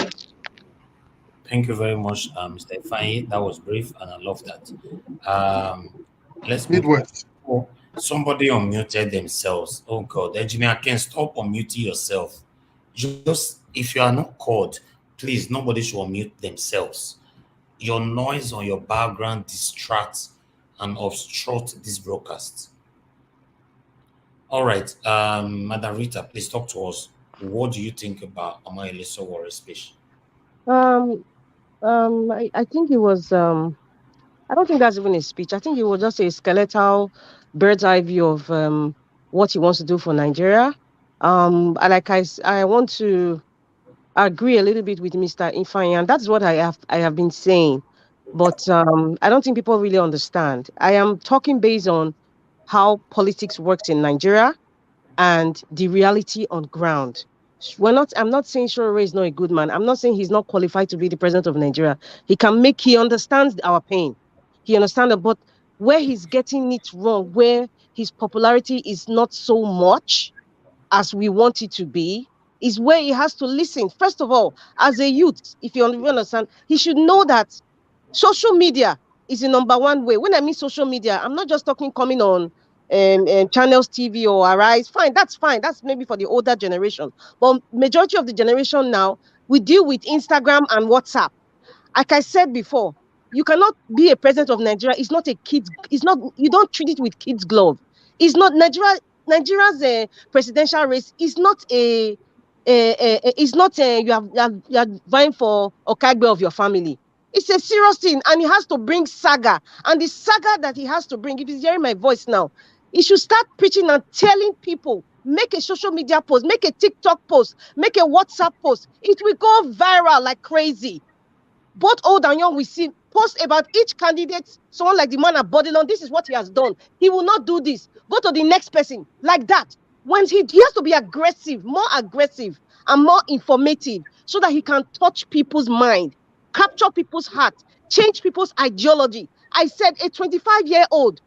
Thank you very much, Mr. Ifeanyi. That was brief, and I love that. Let's move on. Midwest. Oh, somebody unmuted themselves. Oh God, engineer, can stop unmuting yourself. Just if you are not called, please, nobody should unmute themselves. Your noise on your background distracts and obstructs this broadcast. All right, Madam Rita, please talk to us. What do you think about Omoyele Sowore's speech? I think it was I don't think that's even a speech. I think it was just a skeletal bird's eye view of what he wants to do for Nigeria. I want to agree a little bit with Mr. Ifeanyi, and that's what I have been saying. But I don't think people really understand. I am talking based on how politics works in Nigeria and the reality on ground. I'm not saying Shore is not a good man. I'm not saying he's not qualified to be the president of Nigeria. He understands our pain. He understands it, but where he's getting it wrong, where his popularity is not so much as we want it to be, is where he has to listen. First of all, as a youth, if you understand, he should know that social media is the number one way. When I mean social media, I'm not just talking coming on channels TV or Arise. Fine, that's fine. That's maybe for the older generation. But majority of the generation now, we deal with Instagram and WhatsApp. Like I said before, you cannot be a president of Nigeria. It's not a kid's. It's not. You don't treat it with kids' glove. It's not Nigeria. Nigeria's presidential race is not it's not you are vying for Okagbe of your family. It's a serious thing, and he has to bring saga. And the saga that he has to bring, if he's hearing my voice now, he should start preaching and telling people. Make a social media post, make a TikTok post, make a WhatsApp post. It will go viral like crazy. both old and young, we see post about each candidate. Someone like the man at Bodilon, this is what he has done. He will not do this. Go to the next person like that. When he has to be aggressive, more aggressive and more informative, so that he can touch people's mind, capture people's heart, change people's ideology. I said a 25-year-old,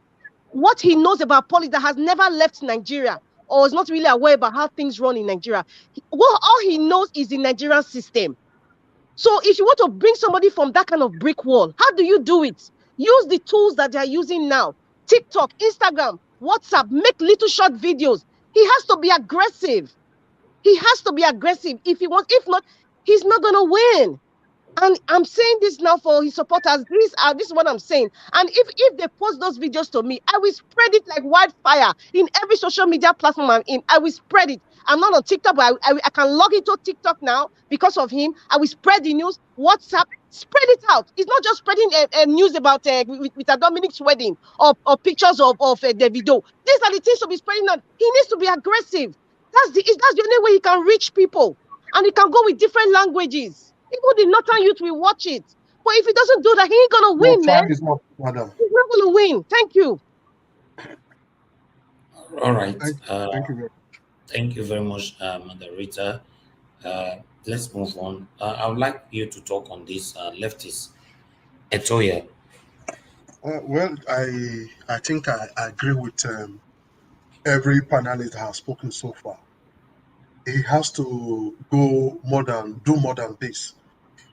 what he knows about politics, that has never left Nigeria or is not really aware about how things run in Nigeria. All he knows is the Nigerian system. So if you want to bring somebody from that kind of brick wall, how do you do it? Use the tools that they are using now. TikTok, Instagram, WhatsApp, make little short videos. He has to be aggressive. He has to be aggressive if he wants. If not, he's not going to win. And I'm saying this now for his supporters. This is what I'm saying. And if they post those videos to me, I will spread it like wildfire in every social media platform I'm in. I will spread it. I'm not on TikTok, but I can log into TikTok now because of him. I will spread the news. WhatsApp, spread it out. It's not just spreading news about with Dominic's wedding or pictures of Davido. These are the things to be spreading out. He needs to be aggressive. That's the only way he can reach people. And he can go with different languages. Even the Northern youth will watch it. But if he doesn't do that, he ain't gonna win, man. Time is not, madam. He's not gonna win. Thank you. All right. Thank you very much. Thank you very much, moderator. Let's move on. I would like you to talk on this leftist Etoya. Well, I think I agree with every panelist that has spoken so far. He has to do more than this.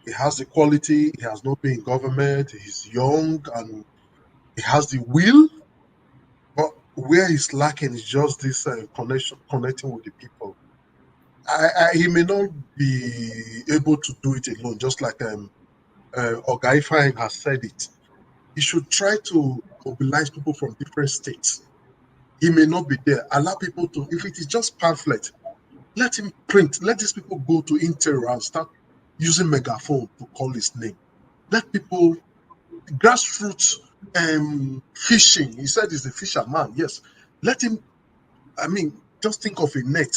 He has the quality. He has not been in government. He's young and he has the will. But where he's lacking is just this connecting with the people. He may not be able to do it alone, just like Oga Ifeanyi has said it. He should try to mobilize people from different states. He may not be there. Allow people to, if it is just pamphlet, let him print. Let these people go to Intel and start using megaphone to call his name. Let people, grassroots fishing. He said he's a fisherman. Yes. Let him, just think of a net.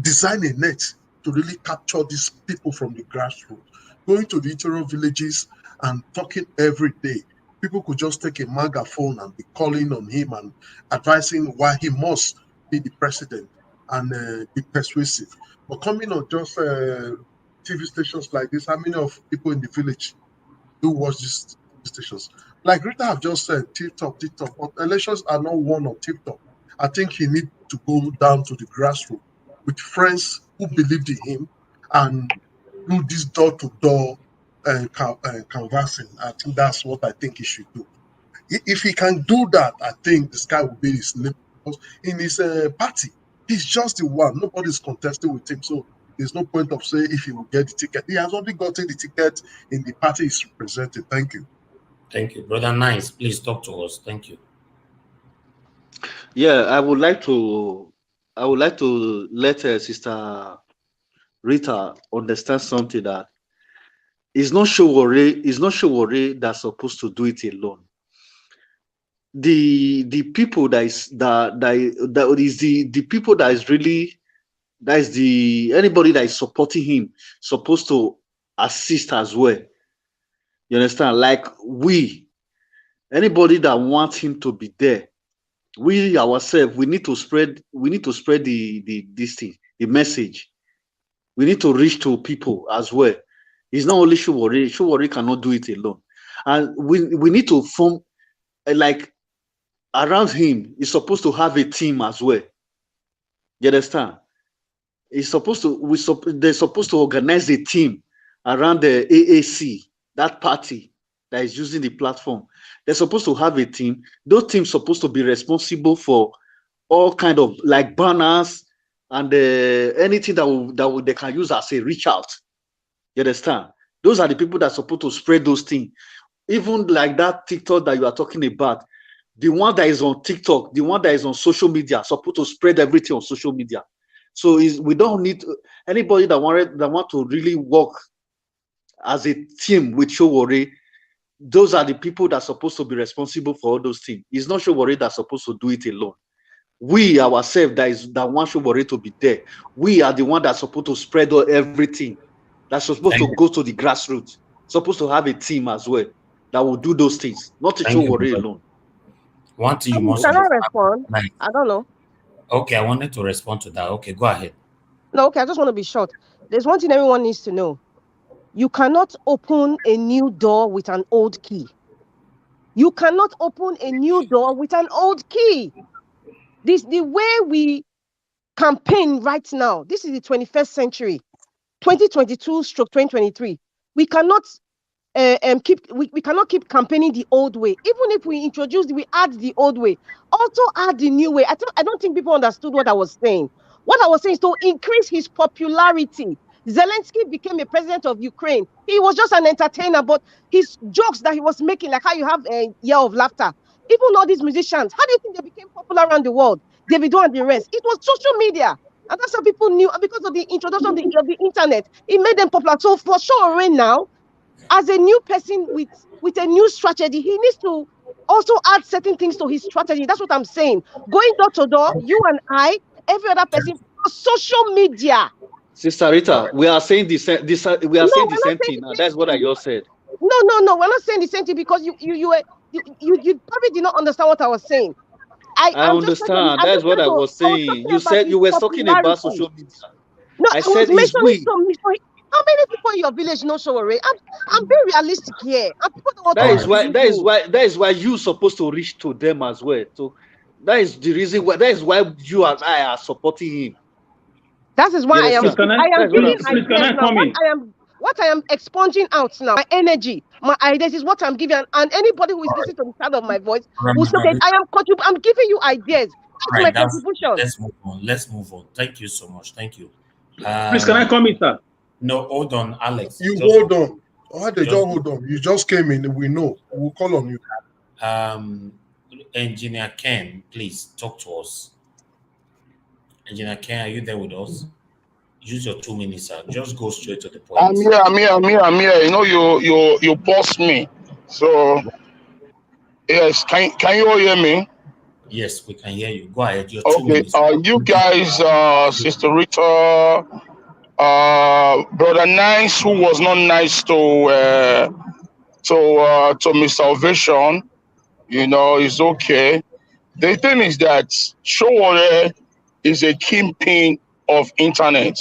Design a net to really capture these people from the grassroots. Going to the interior villages and talking every day. People could just take a megaphone and be calling on him and advising why he must be the president and be persuasive. But coming on just TV stations like this, how many of people in the village do watch these stations? Like Rita have just said, TikTok, but elections are not won on TikTok. I think he needs to go down to the grassroots with friends who believed in him and do this door-to-door canvassing. I think that's what I think he should do. If he can do that, I think the sky will be his limit. Because in his party, he's just the one. Nobody's contesting with him. So there's no point of saying if he will get the ticket. He has already gotten the ticket in the party he's represented. Thank you. Thank you. Brother Nice, please talk to us. Thank you. Yeah, I would like to let Sister Rita understand something, that it's not Showore that's supposed to do it alone. The people that is the people that is really, that is the anybody that is supporting him supposed to assist as well. You understand? Like anybody that wants him to be there, we ourselves, we need to spread this thing, the message. We need to reach to people as well. It's not only Showore. Showore cannot do it alone, and we need to form like around him. He's supposed to have a team as well. You understand? He's supposed to. They're supposed to organize a team around the AAC, that party that is using the platform. They're supposed to have a team. Those teams supposed to be responsible for all kind of like banners and anything that they can use as a reach out. You understand? Those are the people that are supposed to spread those things. Even like that TikTok that you are talking about, the one that is on TikTok, the one that is on social media, supposed to spread everything on social media. So we don't need anybody that want to really work as a team with Showore. Those are the people that are supposed to be responsible for all those things. It's not Showore that's supposed to do it alone. We ourselves that want Showore to be there. We are the one that's supposed to spread everything That's supposed to go to the grassroots. Supposed to have a team as well that will do those things, not to show worry alone. One thing you must Can I understand. respond? I don't know. Okay, I wanted to respond to that. Okay, go ahead. No, okay, I just want to be short. There's one thing everyone needs to know. You cannot open a new door with an old key. You cannot open a new door with an old key. The way we campaign right now, this is the 21st century, 2022/2023. We cannot we cannot keep campaigning the old way. Even if we add the old way, also add the new way. I don't think people understood what I was saying. What I was saying is to increase his popularity. Zelensky became a president of Ukraine. He was just an entertainer, but his jokes that he was making, like how you have a year of laughter, even all these musicians, how do you think they became popular around the world? Davido and the rest. It was social media. And that's how people knew. And because of the introduction of the internet, it made them popular. So for sure, right now, as a new person with a new strategy, he needs to also add certain things to his strategy. That's what I'm saying. Going door to door, you and I, every other person, social media. Sister Rita, we are saying the same thing. That's what I just said. No, we're not saying the same thing because you probably did not understand what I was saying. I understand. That's what I was saying. You said you were talking about social media. No, I said was mentioning some. How many people in your village know Showore? I'm being realistic here. And people don't want that is why you're supposed to reach to them as well. So that is the reason why. That is why you and I are supporting him. That is why I am giving ideas now. What I am expunging out now, my energy, my ideas is what I'm giving, and anybody who is listening to the sound of my voice will say, "Okay, I'm giving you ideas." That's my contribution. Let's move on. Thank you so much. Thank you. Please, can I comment, sir? No, hold on, Alex. Hold on. Hold on. You just came in. We know. We'll call on you. Engineer Ken, please talk to us. Engineer Ken, are you there with us? Use your 2 minutes, sir. Just go straight to the point. I'm here. You know, you boss me. So yes, can you all hear me? Yes, we can hear you. Go ahead. Your 2 minutes. You guys, Sister Rita, Brother Nice, who was not nice to Mr. Ovation, you know, it's okay. The thing is that Showore is a kingpin of internet.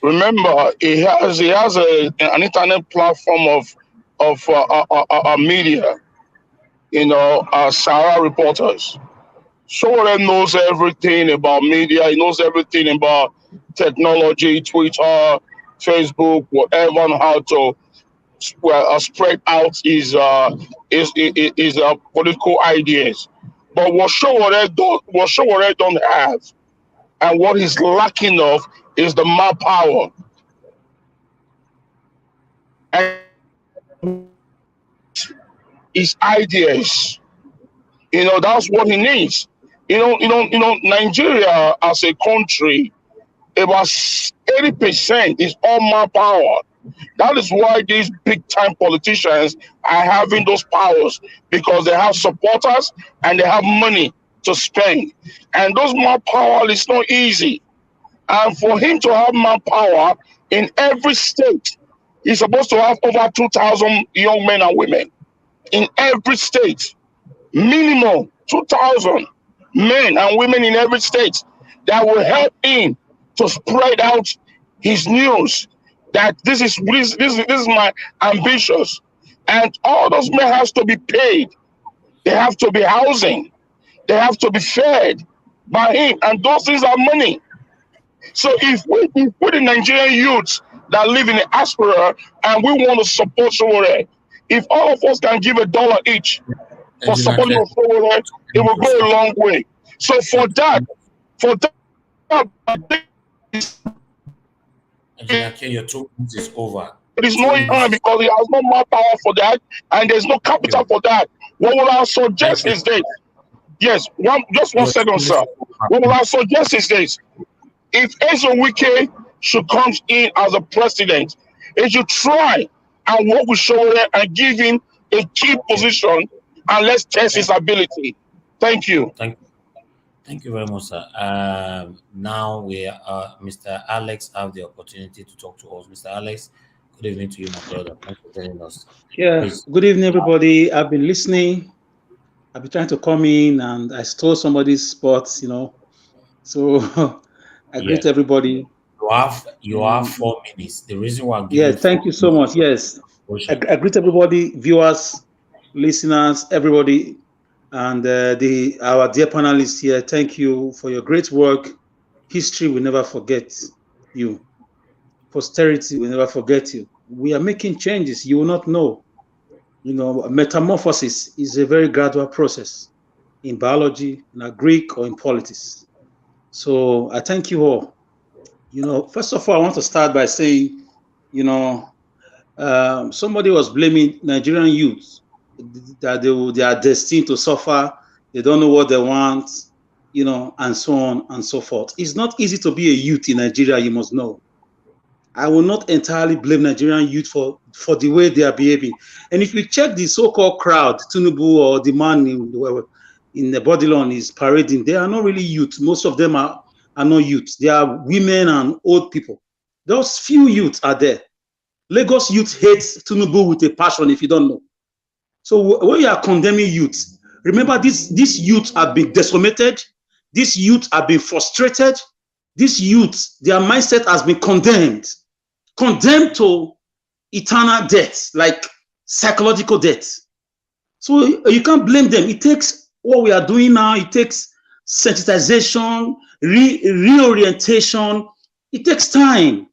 Remember, he has an internet platform of media, you know, Sarah reporters. Showore knows everything about media. He knows everything about technology, Twitter, Facebook, whatever, and how to spread out his political ideas. But what Showore don't have, and what he's lacking of, is the manpower. And his ideas. You know, that's what he needs. You know, Nigeria as a country, about 80% is all manpower. That is why these big time politicians are having those powers, because they have supporters and they have money to spend. And those manpower is not easy. And for him to have manpower in every state, he's supposed to have over 2,000 young men and women in every state. Minimum 2,000 men and women in every state that will help him to spread out his news that this is my ambitions. And all those men have to be paid. They have to be housing. They have to be fed by him. And those things are money. So if we the Nigerian youths that live in the diaspora and we want to support Showore, if all of us can give $1 each for supporting Showore, it will go a long way. So for that, your 2 minutes is over. It is no time because he has no more power for that, and there's no capital for that. What will I suggest is this? Yes, just one second, sir. What will I suggest is this? If Ezewike should come in as a president, he should try and work with Showore and give him a key position, and let's test his ability. Thank you. Thank Thank you very much, sir. Now Mr. Alex have the opportunity to talk to us. Mr. Alex, good evening to you, my brother. Thanks for joining us. Yeah, Please. good evening, everybody. I've been listening. I've been trying to come in, and I stole somebody's spot, So I Yeah. greet everybody. You have 4 minutes. The reason why I'm giving Yeah, you thank 4 you so minutes much. Yes, is I greet everybody, viewers, listeners, everybody, and our dear panelists here. Thank you for your great work. History will never forget you. Posterity will never forget you. We are making changes. You will not know. Metamorphosis is a very gradual process in biology, in Greek, or in politics. So I thank you all. First of all, I want to start by saying, somebody was blaming Nigerian youth that they are destined to suffer. They don't know what they want, and so on and so forth. It's not easy to be a youth in Nigeria, you must know. I will not entirely blame Nigerian youth for the way they are behaving. And if you check the so-called crowd, Tinubu or the man in the Bodilon is parading, they are not really youth. Most of them are not youth. They are women and old people. Those few youths are there. Lagos youth hates Tinubu with a passion, if you don't know. So when you are condemning youth, remember these youths have been decimated. These youths have been frustrated. These youths, their mindset has been condemned to eternal death, like psychological death. So you can't blame them. It takes what we are doing now. It takes sensitization, reorientation. It takes time.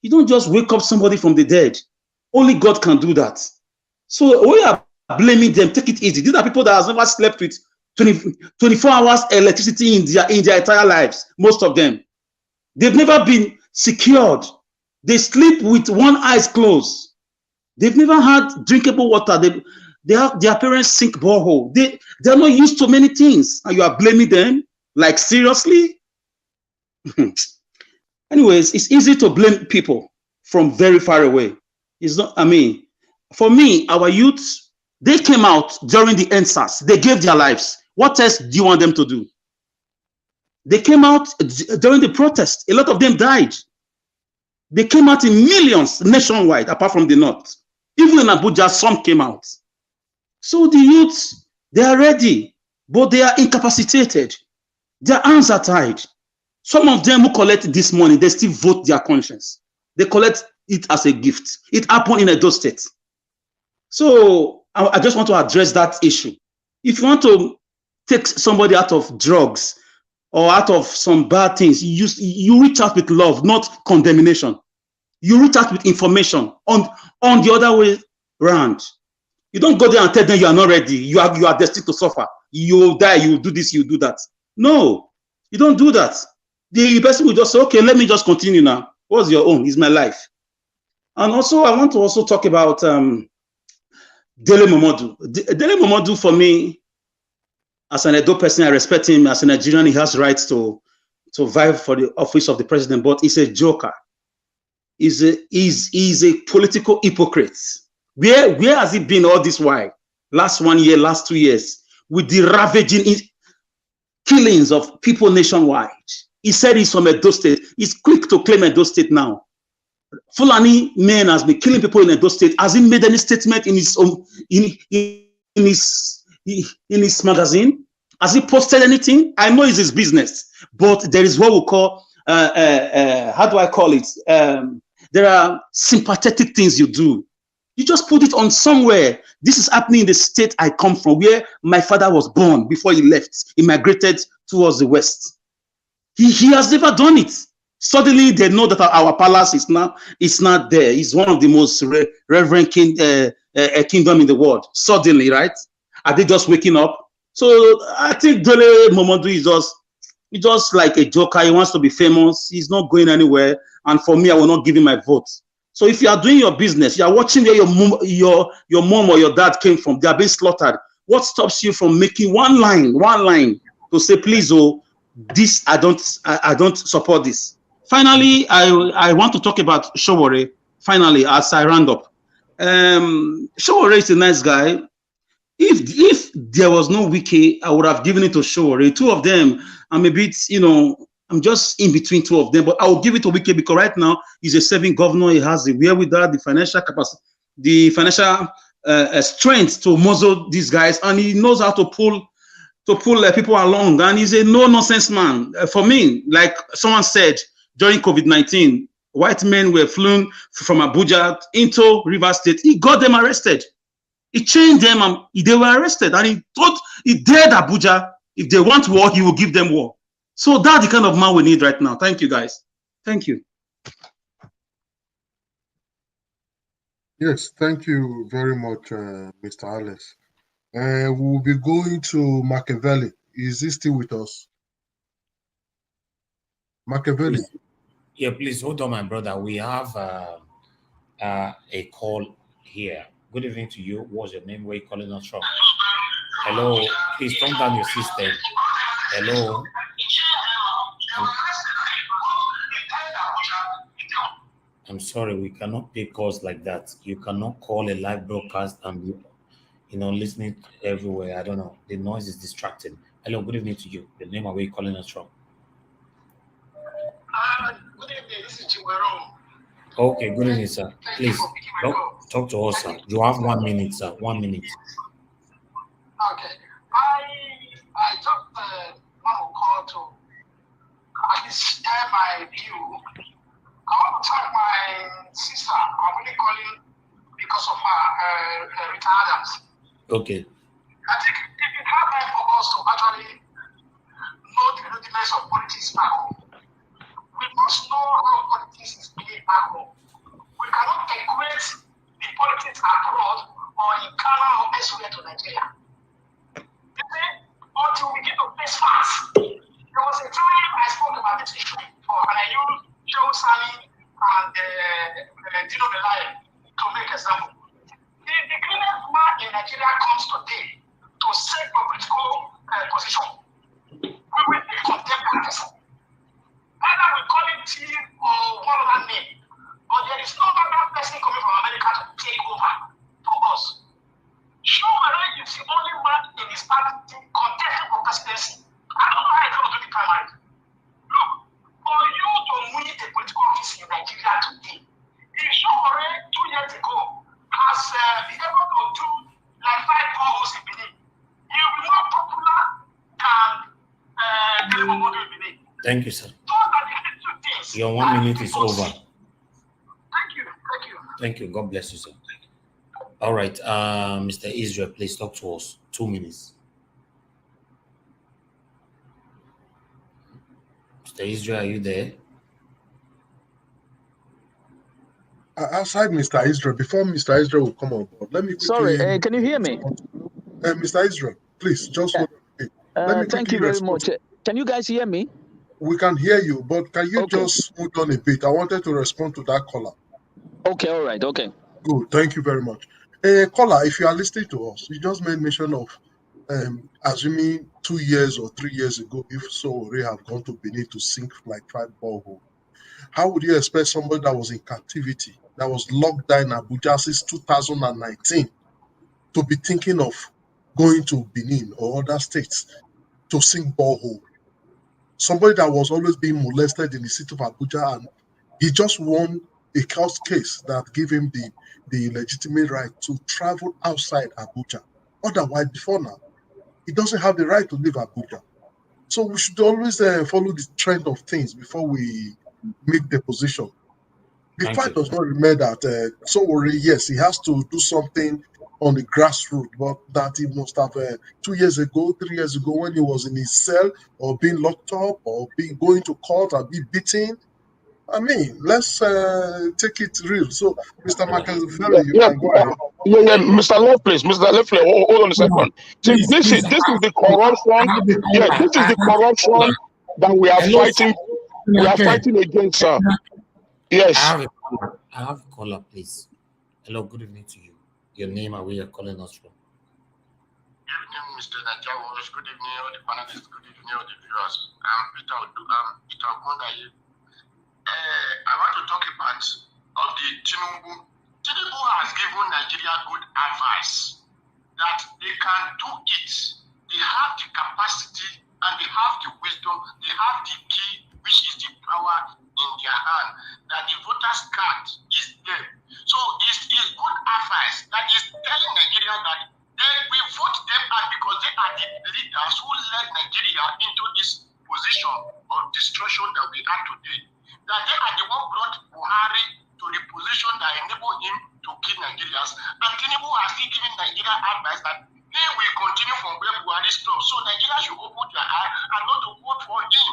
You don't just wake up somebody from the dead. Only God can do that. So we are blaming them. Take it easy. These are people that have never slept with 24 hours electricity in their entire lives. Most of them. They've never been secured. They sleep with one eye closed. They've never had drinkable water. Their parents sink borehole. They're not used to many things. And you are blaming them? Like, seriously? Anyways, it's easy to blame people from very far away. It's not, for me, our youths, they came out during the NSAS. They gave their lives. What else do you want them to do? They came out during the protest. A lot of them died. They came out in millions nationwide, apart from the north. Even in Abuja, some came out. So the youths, they are ready, but they are incapacitated. Their hands are tied. Some of them who collect this money, they still vote their conscience. They collect it as a gift. It happened in Edo State. So I just want to address that issue. If you want to take somebody out of drugs or out of some bad things, you reach out with love, not condemnation. You reach out with information on the other way around. You don't go there and tell them you are not ready. You are destined to suffer. You will die. You will do this. You will do that. No, you don't do that. The person will just say, okay, let me just continue now. What's your own? It's my life. And also, I want to also talk about Dele Momodu. Dele Momodu, for me, as an Edo person, I respect him. As a Nigerian, he has rights to vie for the office of the president, but he's a joker. He's a political hypocrite. Where has he been all this while? Last 1 year, last 2 years, with the ravaging killings of people nationwide. He said he's from Edo State. He's quick to claim Edo State now. Fulani men has been killing people in Edo State. Has he made any statement in his his magazine? Has he posted anything? I know it's his business, but there is what we call how do I call it? There are sympathetic things you do. You just put it on somewhere. This is happening in the state I come from, where my father was born before he left. He migrated towards the west. He has never done it. Suddenly they know that our palace is not there. It's one of the most reverend kingdom in the world. Suddenly, right? Are they just waking up? So I think Dele Momodu is just like a joker. He wants to be famous. He's not going anywhere. And for me, I will not give him my vote. So if you are doing your business, you are watching where your mom or your dad came from, they are being slaughtered. What stops you from making one line to say, please, oh, this I don't support this. Finally, I want to talk about Showore. Finally, as I round up, Showore is a nice guy. If there was no Wiki, I would have given it to Showore. Two of them, I'm a bit, I'm just in between two of them, but I will give it to Wiki because right now he's a serving governor. He has the wherewithal, the financial capacity, the financial strength to muzzle these guys, and he knows how to pull people along. And he's a no-nonsense man. For me, like someone said during COVID-19, white men were flown from Abuja into Rivers State. He got them arrested. He changed them and they were arrested. And he dared Abuja, if they want war, he will give them war. So that's the kind of man we need right now. Thank you, guys. Thank you. Yes, thank you very much, Mr. Alex. We'll be going to Machiavelli. Is he still with us? Machiavelli. Please. Yeah, please hold on, my brother. We have a call here. Good evening to you. What's your name? Where are you calling us from? Hello. Please turn down your system. Hello. I'm sorry, we cannot take calls like that. You cannot call a live broadcast and be, listening everywhere. I don't know. The noise is distracting. Hello, good evening to you. Your name and where you calling us from? Good evening. This is Chiwero. Okay, good evening, sir. Please talk to us, sir. You have 1 minute, sir. 1 minute. Okay. I just want to call to at least share my view. I want to thank my sister. I'm really calling because of her retardance. Okay. I think if it had time for us to actually know the rudiments of politics back home, we must know how politics is being back home. We cannot equate the politics abroad or in Ghana or elsewhere to Nigeria. You see, until we get to face fast. There was a time I spoke about this issue before, and I used Joe Sally and Dino Belay to make example. The cleanest man in Nigeria comes today to set a political position. We will be condemned that person. Either we call it T or one other name, but there is no other person coming from America to take over for us. Showore is the only man in his party contesting for presidency. I don't know how it's going to do the primary. Look, for you to win a political office in Nigeria today, if Showore 2 years ago has been able to do like 5 holes in Benin, he will be more popular than Tinubu in Benin. Thank you, sir. Those are the two things. Your 1 minute is over. Thank you. Thank you. Thank you. God bless you, sir. All right, Mr. Israel, please talk to us. 2 minutes. Mr. Israel, are you there? Outside Mr. Israel, before Mr. Israel will come on board, let me quickly... Sorry, can you hear me? Mr. Israel, please, just hold on. Let me thank you very much. Can you guys hear me? We can hear you, but can you just hold on a bit? I wanted to respond to that caller. Okay, all right, okay. Good, thank you very much. Caller, if you are listening to us, you just made mention of assuming 2 years or 3 years ago, if Showore have gone to Benin to sink like 5 boreholes, how would you expect somebody that was in captivity, that was locked down in Abuja since 2019, to be thinking of going to Benin or other states to sink borehole? Somebody that was always being molested in the city of Abuja, and he just won a court case that gave him the legitimate right to travel outside Abuja. Otherwise, before now, he doesn't have the right to leave Abuja. So we should always follow the trend of things before we make the position. The fact does not remain that Showore, yes, he has to do something on the grassroots, but that he must have 2 years ago, 3 years ago, when he was in his cell or being locked up or going to court or be beaten. I mean, let's take it real. So, Mr. Machiavelli, you can go ahead. Yeah, Mr. Lovelace, hold on a second. See, this is the corruption. Yeah, this is the corruption that we are fighting. We are fighting against, sir. Yes. I have a caller, please. Hello, good evening to you. Your name and where you're calling us from. Good evening, Mr. Nigerians. Good evening, all the panelists. Good evening, all the viewers. I'm Peter Okundaye. I want to talk about the Tinubu. Tinubu has given Nigeria good advice that they can do it. They have the capacity and they have the wisdom, they have the key, which is the power in their hand, that the voters card is there. So it's good advice that is telling Nigeria that we vote them out because they are the leaders who led Nigeria into this position of destruction that we are today. That they are the one brought Buhari to the position that enabled him to kill Nigerians. And Tinubu has still given Nigeria advice that he will continue from where Buhari stopped. So Nigeria should open their eye and not to vote for him.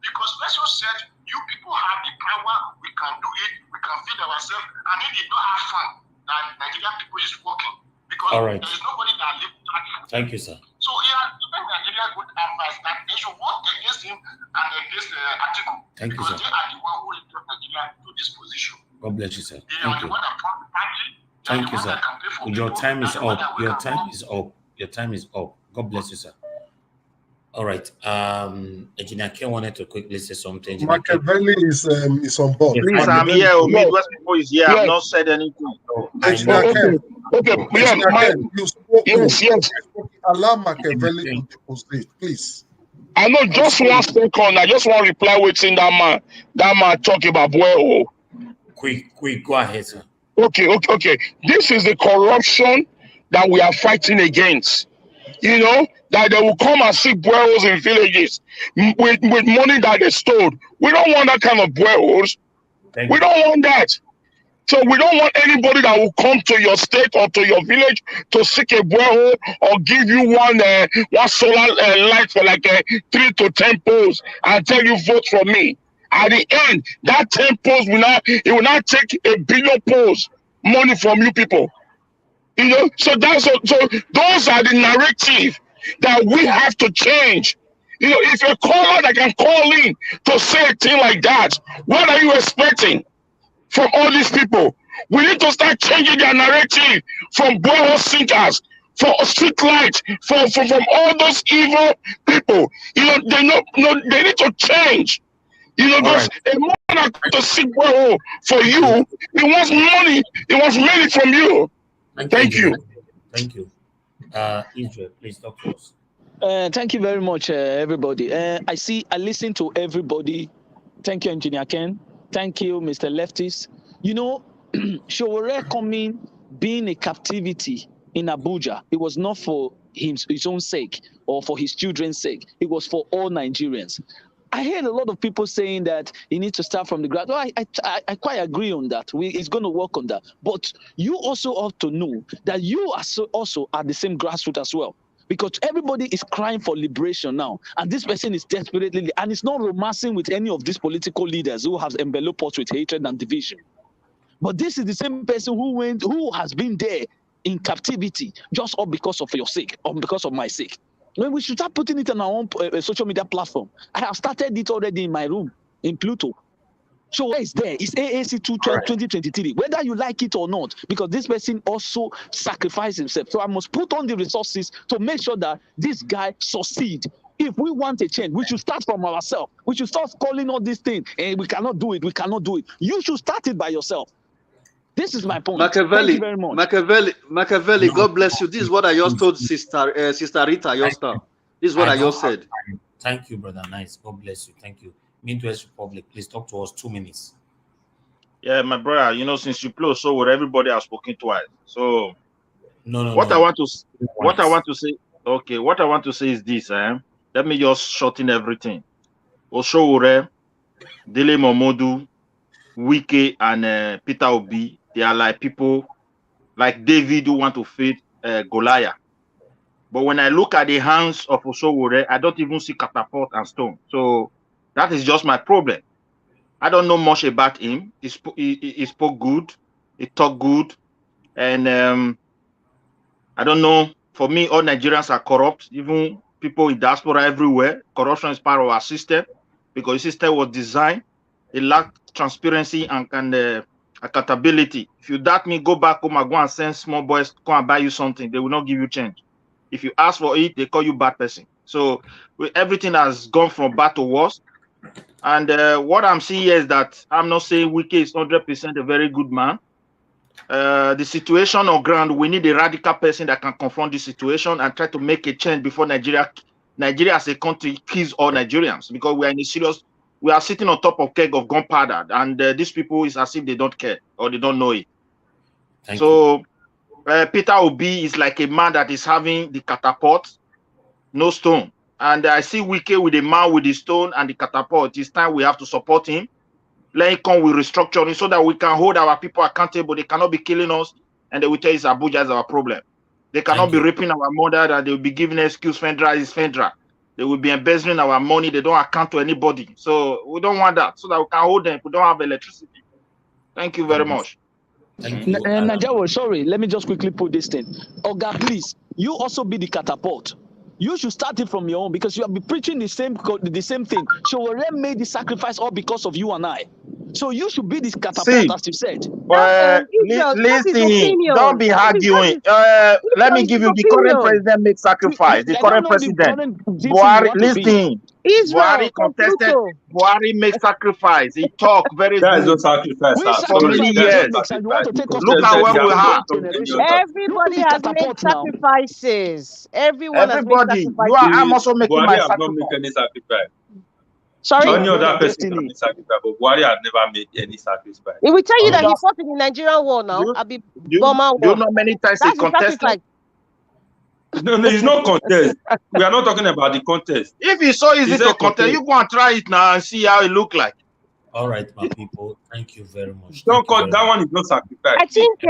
Because Person said, you people have the power, we can do it, we can feed ourselves, and he did not have fun that Nigerian people is working. Because there is nobody that lives that. Thank you, sir. So he has given Nigeria good advice that they should vote against him and against the article. Thank you, because sir. they are the one who led Nigeria to this position. God bless you, sir. They are the one that formed the party. Thank you, sir. Your time is up. Your time is up. Your time is up. God bless you, sir. All right. Engineer Ken wanted to quickly say something. Machiavelli is on board. Please, I'm here. Midwest people is here. I've not said anything. Engineer Ken. Okay. Yes. Allow Machiavelli to deposit, please. I know just 1 second. I just want to reply within that man talking about well. Quick, go ahead, sir. Okay. This is the corruption that we are fighting against. You know, that they will come and seek bureaus in villages with money that they stole. We don't want that kind of bureaus. We don't want that. So we don't want anybody that will come to your state or to your village to seek a bureau or give you one solar light for like 3 to 10 poles and tell you vote for me. At the end, that 10 poles will not take 1 billion poles money from you people. You know, so those are the narrative that we have to change. You know, if a caller that can call in to say a thing like that, what are you expecting from all these people? We need to start changing their narrative from borehole sinkers, for street lights, from all those evil people. You know, they need to change. You know, because a man that to seek borehole for you, he wants money. He wants money from you. Thank you. Thank you. Israel, please talk to us. Thank you very much, everybody. I listen to everybody. Thank you, Engineer Ken. Thank you, Mr. Leftist. You know, Showore coming, being a captivity in Abuja, it was not for his own sake or for his children's sake. It was for all Nigerians. I heard a lot of people saying that he needs to start from the ground. Well, I quite agree on that. He's going to work on that. But you also ought to know that you also are the same grassroots as well. Because everybody is crying for liberation now. And this person is desperately, and it's not romancing with any of these political leaders who have enveloped us with hatred and division. But this is the same person who has been there in captivity just all because of your sake, or because of my sake. When we should start putting it on our own social media platform. I have started it already in my room in Pluto. So where is there? It's AAC 2023, whether you like it or not, because this person also sacrificed himself. So I must put on the resources to make sure that this guy succeed. If we want a change, we should start from ourselves. We should start calling all these things, and we cannot do it. You should start it by yourself. This is my point. Machiavelli, Thank you very much. Machiavelli, God bless you. This is what I just told Sister Rita just now. This is what I just said. Thank you, brother. Nice. God bless you. Thank you. Midwest Republic, please talk to us 2 minutes. Yeah, my brother, you know, since you close, so with everybody I've spoken twice. So no. What I want to say is this, let me just shorten everything. Oshoure, Dele Momodu, Wike, and Peter Obi, they are like people like David who want to feed Goliath. But when I look at the hands of Oshoure, I don't even see catapult and stone. So that is just my problem. I don't know much about him. He spoke good, he talked good, and I don't know. For me, all Nigerians are corrupt. Even people in diaspora everywhere. Corruption is part of our system because the system was designed. It lacked transparency and accountability. If you doubt me, go back home and go and send small boys to come and buy you something. They will not give you change. If you ask for it, they call you bad person. So everything has gone from bad to worse. And what I'm seeing here is that I'm not saying Wike is 100% a very good man. The situation on ground, we need a radical person that can confront this situation and try to make a change before Nigeria as a country kills all Nigerians, because we are sitting on top of keg of gunpowder, and these people is as if they don't care or they don't know it. Thank you. Peter Obi is like a man that is having the catapult, no stone. And I see Wike with a man with the stone and the catapult. It's time we have to support him. Let him come with restructuring so that we can hold our people accountable. They cannot be killing us, and they will tell us Abuja is our problem. They cannot be raping our mother, and they will be giving excuse Fedra is Fedra. They will be embezzling our money. They don't account to anybody. So we don't want that, so that we can hold them. We don't have electricity. Thank you very much. Thank you. Najawo, sorry, let me just quickly put this thing. Oga, please, you also be the catapult. You should start it from your own, because you have been preaching the same thing. Showore made the sacrifice all because of you and I. So you should be the catapult, as you said. Listen, don't be arguing. Let me give you the current president make sacrifice. The current president, Buhari, listen. Buhari contested. Buhari make sacrifice. He talk very That is good. no sacrifice For many years. Look at where we are. Everybody has made sacrifices. Everyone has made sacrifices. I'm also making my sacrifice. Buhari has not made any sacrifice. Sorry? Any other person can make sacrifice, but Buhari has never made any sacrifice. It will tell you that he fought in the Nigerian war now. Do you know many times he contested? No, it's not contest. We are not talking about the contest. If it's so easy to contest, you go and try it now and see how it look like. All right, my people. Thank you very much. Don't call that one is not sacrifice. I think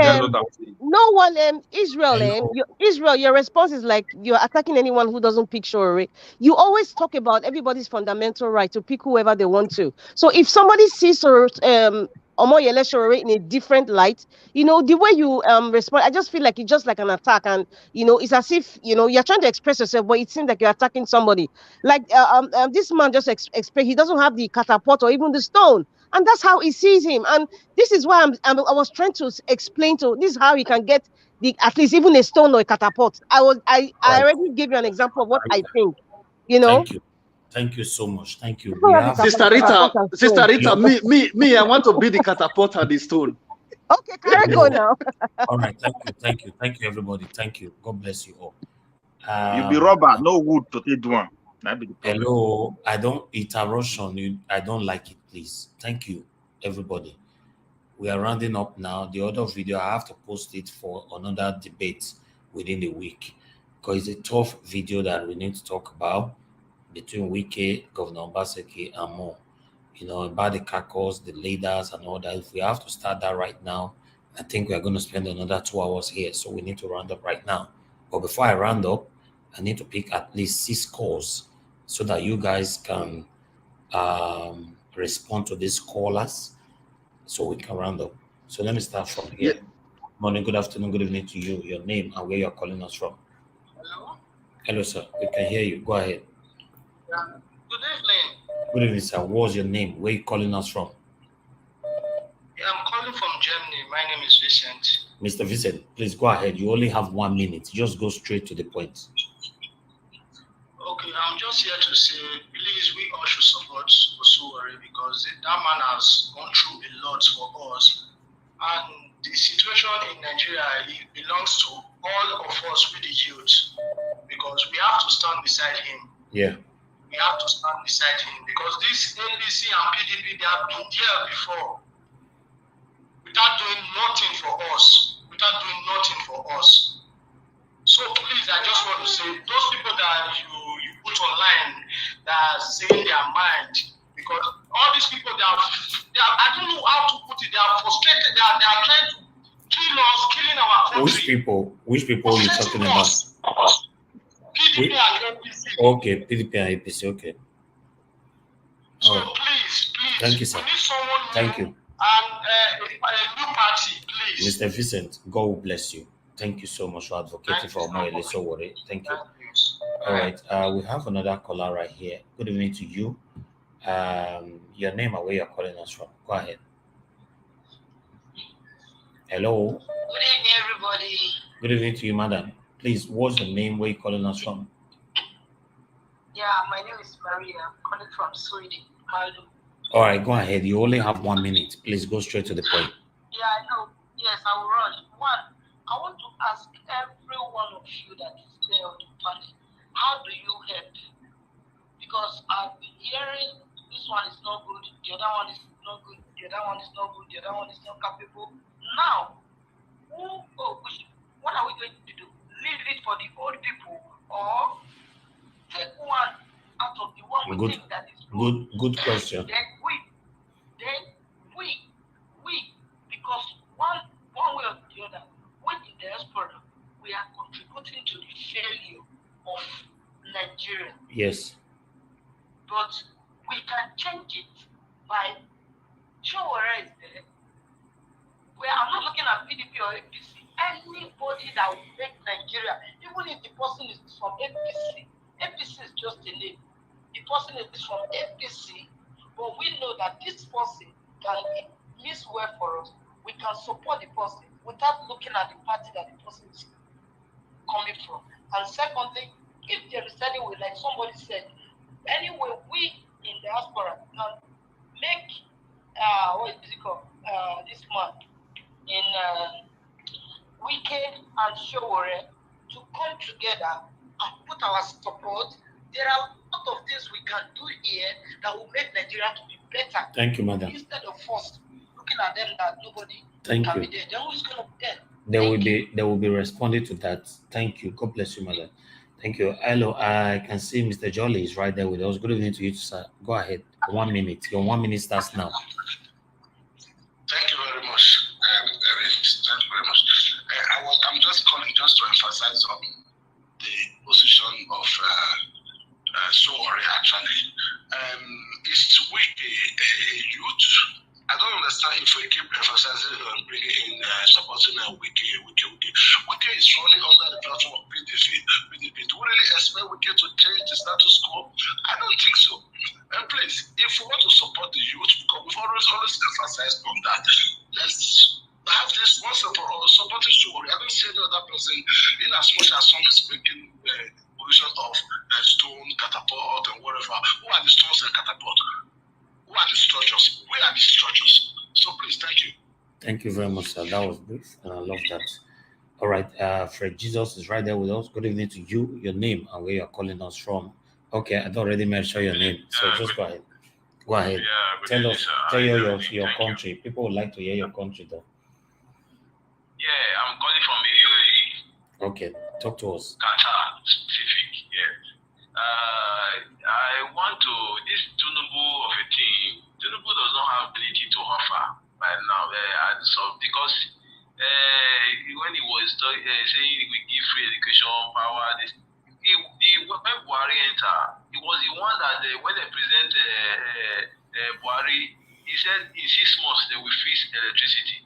no one, Israel, your response is like you're attacking anyone who doesn't pick Showore. You always talk about everybody's fundamental right to pick whoever they want to. So if somebody sees Omoyele Showore in a different light, the way you respond, I just feel like it's just like an attack, and it's as if you're trying to express yourself, but it seems like you're attacking somebody. Like this man just he doesn't have the catapult or even the stone, and that's how he sees him. And this is why I was trying to explain this is how he can get at least even a stone or a catapult. I already gave you an example of what I think. Thank you. Thank you so much. Thank you. Sister Rita, me, I want to be the catapult and the stone. Okay, carry on now. All right, thank you, everybody. Thank you. God bless you all. You be rubber, no wood to take one. Hello, I don't interruption. I don't like it, please. Thank you, everybody. We are rounding up now. The other video, I have to post it for another debate within the week, because it's a tough video that we need to talk about between Wike, Governor Obaseki, and more. About the caucus, the leaders, and all that. If we have to start that right now, I think we are going to spend another 2 hours here. So we need to round up right now. But before I round up, I need to pick at least 6 calls so that you guys can respond to these callers so we can round up. So let me start from here. Yeah. Morning, good afternoon, good evening to you. Your name and where you're calling us from. Hello? Hello, sir. We can hear you. Go ahead. Yeah. Good evening. Good evening, sir. What's your name? Where are you calling us from? Yeah, I'm calling from Germany. My name is Vincent. Mr. Vincent, please go ahead. You only have 1 minute. Just go straight to the point. Okay, I'm just here to say, please, we all should support Osuwari, because that man has gone through a lot for us. And the situation in Nigeria, it belongs to all of us with the youth, because we have to stand beside him. Yeah. We have to stand beside him, because this NDC and PDP, they have been there before without doing nothing for us. So please, I just want to say, those people that you put online that are saying their mind, because all these people, they are I don't know how to put it, they are frustrated, they are trying to kill us, killing our country. Which people are you talking about? PDP and APC. Okay, PDP and APC, okay. So please. Thank you, sir. We need someone Thank you. And a new party, please. Mr. Vincent, God will bless you. Thank you so much for advocating for Omoyele Sowore. Thank you. All right, we have another caller right here. Good evening to you. Your name and where you're calling us from. Go ahead. Hello. Good evening, everybody. Good evening to you, madam. Please, what's your name? Where you calling us from? Yeah, my name is Maria. I'm calling from Sweden. Hello. All right, go ahead. You only have 1 minute. Please go straight to the point. Yeah, I know. Yes, I will rush. One, I want to ask every one of you that is there on the panel, how do you help? Because I've been hearing this one is not good, the other one is not good, the other one is not good, the other one is not capable. Now, what are we going to do? Leave it for the old people or take one out of the one we think that is good? Good question. Then we, because one way or the other, when in diaspora, we are contributing to the failure of Nigeria. Yes. But we can change it by show where is there. Where I'm not looking at PDP or APC. Anybody that will make Nigeria, even if the person is from APC is just a name. The person is from APC, but we know that this person can mean well for us. We can support the person without looking at the party that the person is coming from. And secondly, if there is any way, like somebody said, anyway, we in diaspora can make what is it called? This man in Wike and Showore to come together and put our support. There are a lot of things we can do here that will make Nigeria to be better. Thank you, madam. Instead of us looking at them that nobody Thank can you. be there. Then who's going to be there? They will be responding to that. Thank you. God bless you, madam. Thank you. Hello, I can see Mr. Jolly is right there with us. Good evening to you, sir. Go ahead. 1 minute. Your 1 minute starts now. Thank you very much. Thank you very much. I'm just calling just to emphasize on the position of Showore actually. It's weak a youth. I don't understand if we keep emphasizing on bringing in supporting Wiki. Wiki is running under the platform of PDP. Do we really expect Wiki to change the status quo? I don't think so. And please, if we want to support the youth, because we've always emphasized on that, let's have this one supporting Showore. I don't see any other person in as much as some is making position of stone, catapult, and whatever. Who are the stones and catapult? Who are the structures? Where are the structures? So please, thank you. Thank you very much, sir. That was brief, and I love that. All right, Fred Jesus is right there with us. Good evening to you, your name, and where you're calling us from. Okay, I already mentioned your name, so just go ahead. Go ahead. Tell us, tell your country. People would like to hear your country, though. Yeah, I'm calling from UAE. Okay, talk to us. Qatar specific, yeah. I want to, this Tinubu of a team, Tinubu does not have ability to offer right now. Because when he was saying we give free education, power, when Buhari entered, he was the one that when they present Buhari, he said in 6 months they will fix electricity.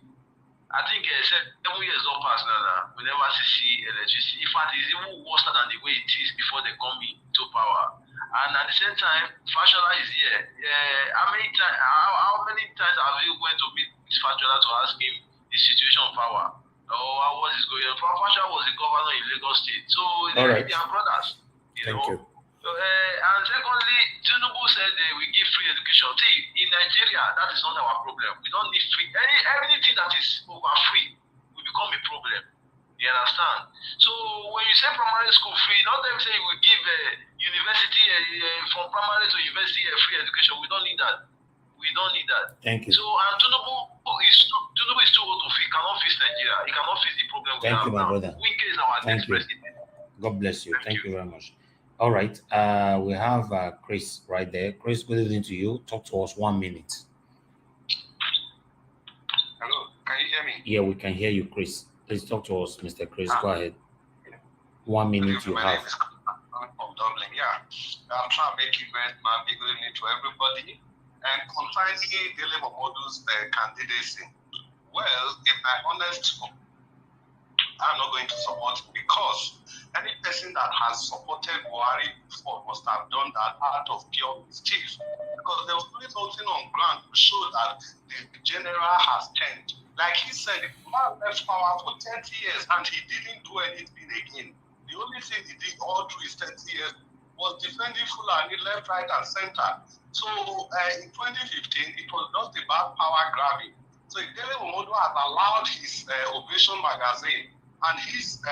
I think 7 years don't pass now. We never see electricity. In fact, it's even worse than the way it is before they come into power. And at the same time, Fashola is here. How many times have you went to meet Fashola to ask him the situation of power? Or how was it going on? Fashola was the governor in Lagos State. So they are brothers. Thank you. And secondly, Tinubu said we give free education. See, in Nigeria, that is not our problem. We don't need free. Anything that is over free will become a problem. You understand? So when you say primary school free, not them say we give university from primary to university free education. We don't need that. We don't need that. Thank you. So and Tinubu is too old to fix. He cannot fix Nigeria. He cannot fix the problem we have you, my now. brother. Wike is our next president. God bless you. Thank you very much. All right. We have Chris right there. Chris, good evening to you. Talk to us 1 minute. Hello, can you hear me? Yeah, we can hear you, Chris. Please talk to us, Mr. Chris. Go ahead. 1 minute you have. From Dublin, yeah. I'm trying to make it great, man. Big good evening to everybody. And concerning Dele Momodu's candidacy, well, in my honest, I'm not going to support it because any person that has supported Buhari before must have done that out of pure mischief. Because there was really nothing on ground to show that the general has changed. Like he said, the man left power for 30 years and he didn't do anything again. The only thing he did all through his 30 years was defending Fulani left, right, and center. So in 2015, it was just about power grabbing. So Dele Momodu has allowed his Ovation magazine and his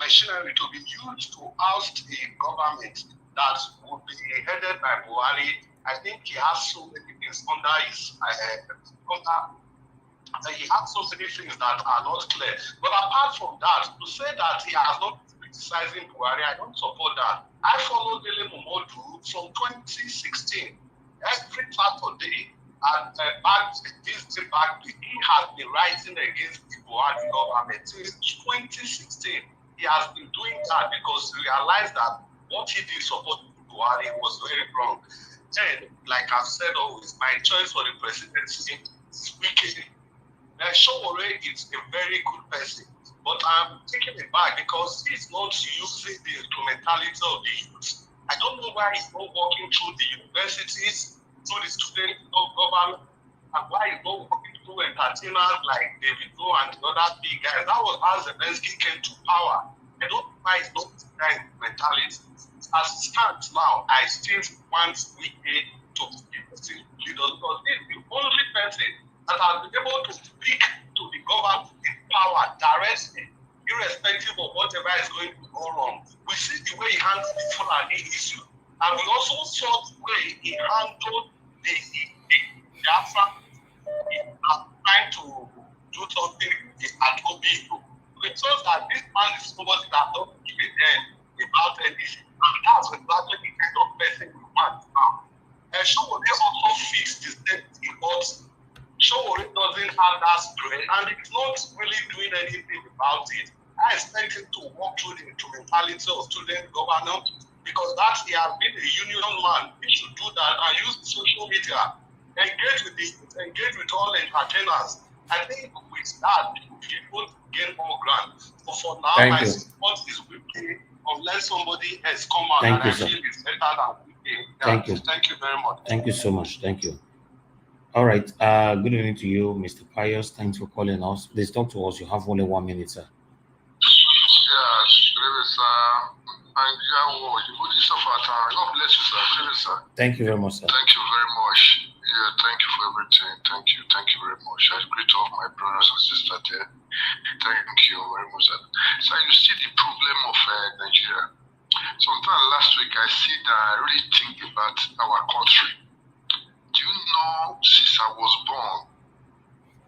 machinery to be used to oust a government that would be headed by Buhari. I think he has so many things under his he has so many things that are not clear. But apart from that, to say that he has not criticizing Buhari, I don't support that. I followed Dele Momodu from 2016. Every Saturday, and he has been rising against the Buhari government since 2016. He has been doing that because he realized that what he did supporting Buhari was very wrong. And like I've said always, my choice for the presidency is wicked. Showore is a very good person, but I'm taking it back because he's not using the instrumentality of the youth. I don't know why he's not working through the universities, through the student government, and why he's not working through entertainers like Davido and the other big guys. That was how Zelensky came to power. I don't know why he's not using that mentality. As it stands now, I still want Wike to be the leader because he's the only person that has been able to speak to the government in power directly, irrespective of whatever is going to go wrong. We see the way he handled the Fulani issue, and we also saw the way he handled the Biafra trying to do something at Obi. It shows that this man is somebody that doesn't give a damn about anything, and that's exactly the kind of person we want now. And Showore also fixed the same thing, but Showore doesn't have that spirit and it's not really doing anything about it. I expect him to walk through the instrumentality of student governance because that he has been a union man. He should do that and use social media, engage with all entertainers. I think with that, people gain more ground. But for now, my support is Wike unless somebody has come out and I feel it's better than Wike. Thank you very much. Thank you so much. Thank you. All right. Good evening to you, Mr. Pius. Thanks for calling us. Please talk to us. You have only 1 minute, sir. God bless you, sir. Thank you very much, sir. Thank you very much. Yeah, thank you for everything. Thank you very much. I greet all my brothers and sisters there. Thank you very much, sir. So you see the problem of Nigeria. Sometime last week I see that I really think about our country. Do you know, since I was born,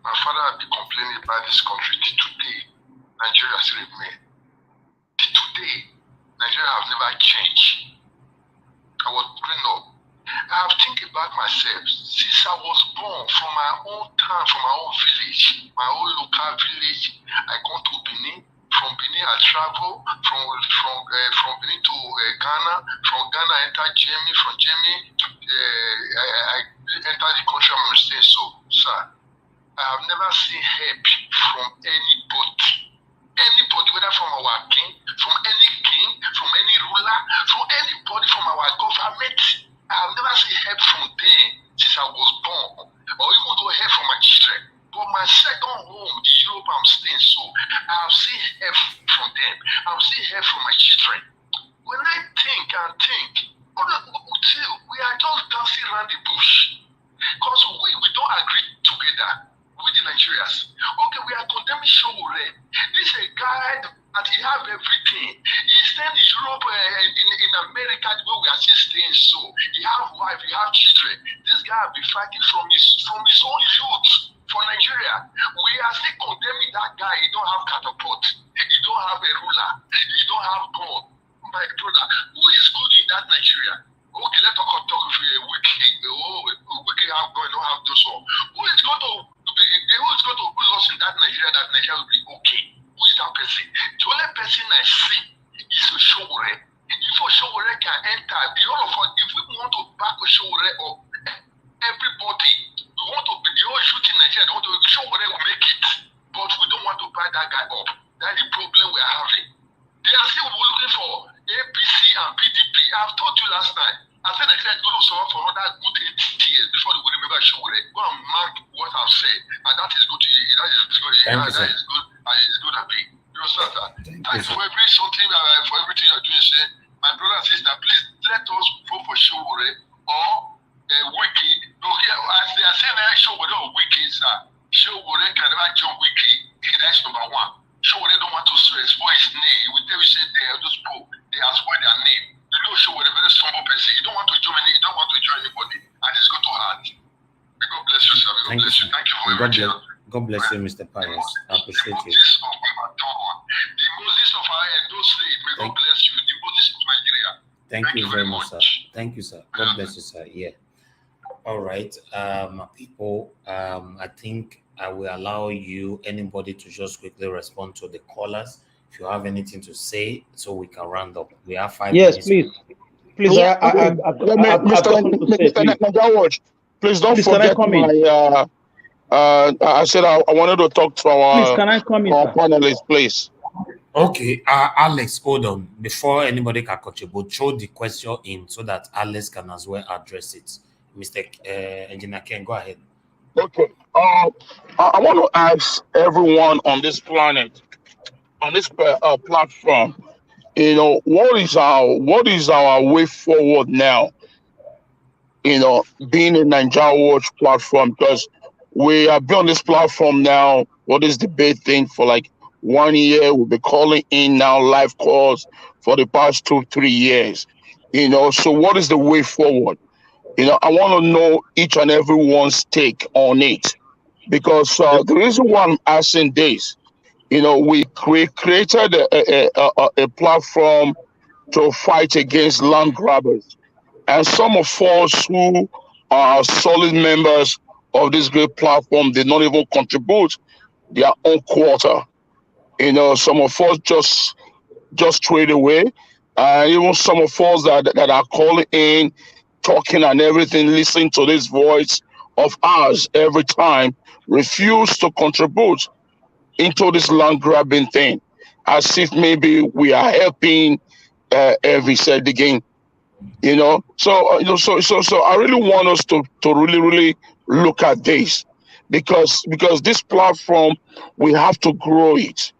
my father had been complaining about this country. Till today, Nigeria still remains. Till today, Nigeria have never changed. I was growing up. I have think about myself since I was born from my own town, from my own village, my own local village. I come to Benin. From Benin, I travel from Benin to Ghana. From Ghana, I enter Germany. From Germany, I enter the country I'm staying. So, sir, I have never seen help from anybody. Anybody, whether from our king, from any ruler, from anybody from our government. I have never seen help from them since I was born, or even though help from my children. But my second home, the Europe I'm staying, so I have seen help from them. I have seen help from my children. When I think, until we are just dancing around the bush, because we don't agree together with the Nigerians. Okay, we are condemning Showore. This is a guy that he have everything. He's staying in Europe, in America, where we are still staying. So he have wife, he have children. This guy have been fighting from his own youth for Nigeria. We are still condemning that guy. He don't have catapult. He don't have a ruler. He don't have gun. My brother, who is good in that Nigeria? Okay, let's talk of a wicked. Wicked have gun, don't have those all. Who is going to put us in that Nigeria will be okay? Who is that person? The only person I see is a Showore. If a Showore can enter, the all of us, if we want to back a Showore up, everybody, we want to be the whole youth in Nigeria, they want to Showore will make it. But we don't want to back that guy up. That's the problem we are having. They are still looking for APC and PDP. I've told you last night. I said Nigeria is going to suffer for another good 80 years before they will remember Showore. Go and mark what I've said, and that is good. That is good. And it's good to be. You understand that? Thanks for everything you're doing. Say, my brother and sister, please let us vote for Showore or Wiki. As they are saying, Showore or Wiki, sir. Showore can never jump quickly. That's number one. Showore don't want to spoil his name. He will tell you say those people they have spoiled their name. You know Showore very humble person. You don't want to join anybody, and it's going to hurt. May God bless you, sir. May God bless you. Thank you for everything. God bless you, Mr. Pius. I appreciate you. The Moses of our Edo State, may God bless you. The Moses of Nigeria. Thank you very much, sir. Thank you, sir. God bless you, sir. Yeah. All right, people. I think I will allow you, anybody, to just quickly respond to the callers. If you have anything to say, so we can round up. We have 5 minutes. Yes, please. Yeah. Mr. Nigerians, please don't forget my. I said I wanted to talk to our panelists, please. Okay, Alex, hold on. Before anybody can contribute, throw the question in so that Alex can as well address it. Mr. Engineer Ken, go ahead. Okay. I want to ask everyone on this planet, on this platform, what is our way forward now? Being a Nigeria Watch platform, because we have been on this platform now. What is debate thing for like 1 year? We'll be calling in now live calls for the past 2-3 years. So what is the way forward? I want to know each and everyone's take on it, because the reason why I'm asking this, we created a platform to fight against land grabbers, and some of us who are solid members of this great platform did not even contribute their own quarter. Some of us just trade away, and even some of us that are calling in, talking and everything, listening to this voice of ours every time, refuse to contribute into this land grabbing thing, as if maybe we are helping every said again. So I really want us to really look at this, because this platform, we have to grow it.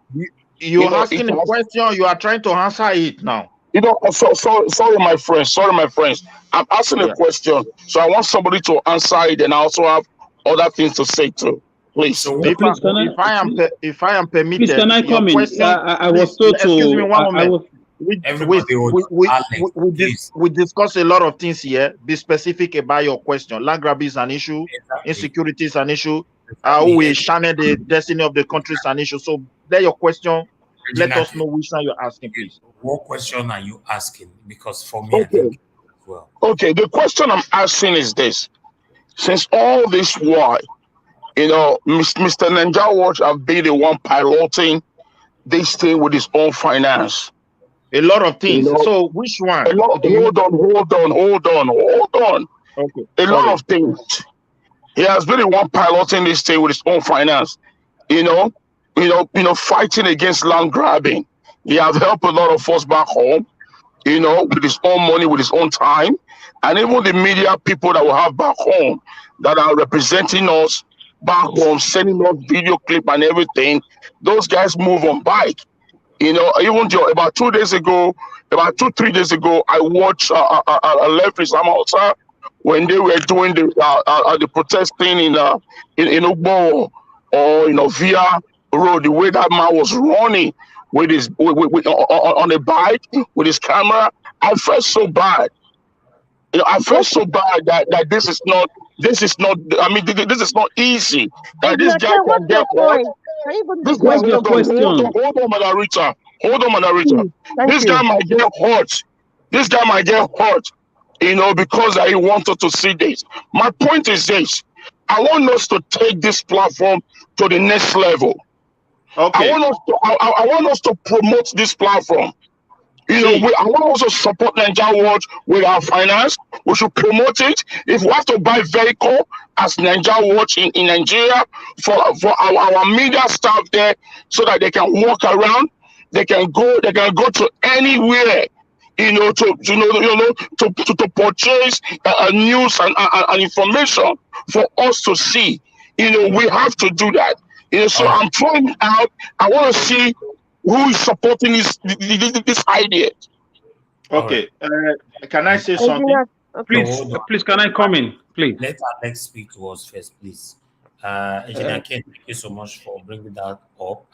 You're asking a question, you are trying to answer it now. Sorry, my friends. I'm asking a question, so I want somebody to answer it, and I also have other things to say too. Please. So if I am permitted, please, can I come in? I was told to. Excuse me one moment. We discuss a lot of things here. Be specific about your question. Land grab is an issue. Exactly. Insecurity is an issue. We channel the destiny of the country is an issue. So there your question. Let us know which one you're asking, please. What question are you asking? Because for me, okay. I think well. Okay, the question I'm asking is this. Since all this while, Mr. Ninja Watch have been the one piloting this thing with his own finance. A lot of things. So which one? Hold on. Okay. Lot of things. He has been the one piloting this thing with his own finance. Fighting against land grabbing. He have helped a lot of us back home, with his own money, with his own time, and even the media people that we have back home that are representing us back home, sending us video clip and everything. Those guys move on bike. Even about 3 days ago, I watched a leftist Amausa when they were doing the protesting in Ugbo or via road. The way that man was running with his on a bike with his camera, I felt so bad. I felt so bad that this is not. I mean, this is not easy. This guy can get hurt. This guy, hold on, Madarita. This guy might get hurt. Because he wanted to see this. My point is this: I want us to take this platform to the next level. Okay. I want us to promote this platform. I want us to support Nigeria Watch with our finance. We should promote it. If we have to buy vehicle as Nigeria Watch in Nigeria for our media staff there, so that they can walk around, they can go to anywhere, to purchase news and information for us to see. We have to do that. So I'm throwing out. I want to see who is supporting this idea. Okay. Can I say something? Please, can I come in, please? Let Alex speak to us first, please. Engineer Ken, thank you so much for bringing that up.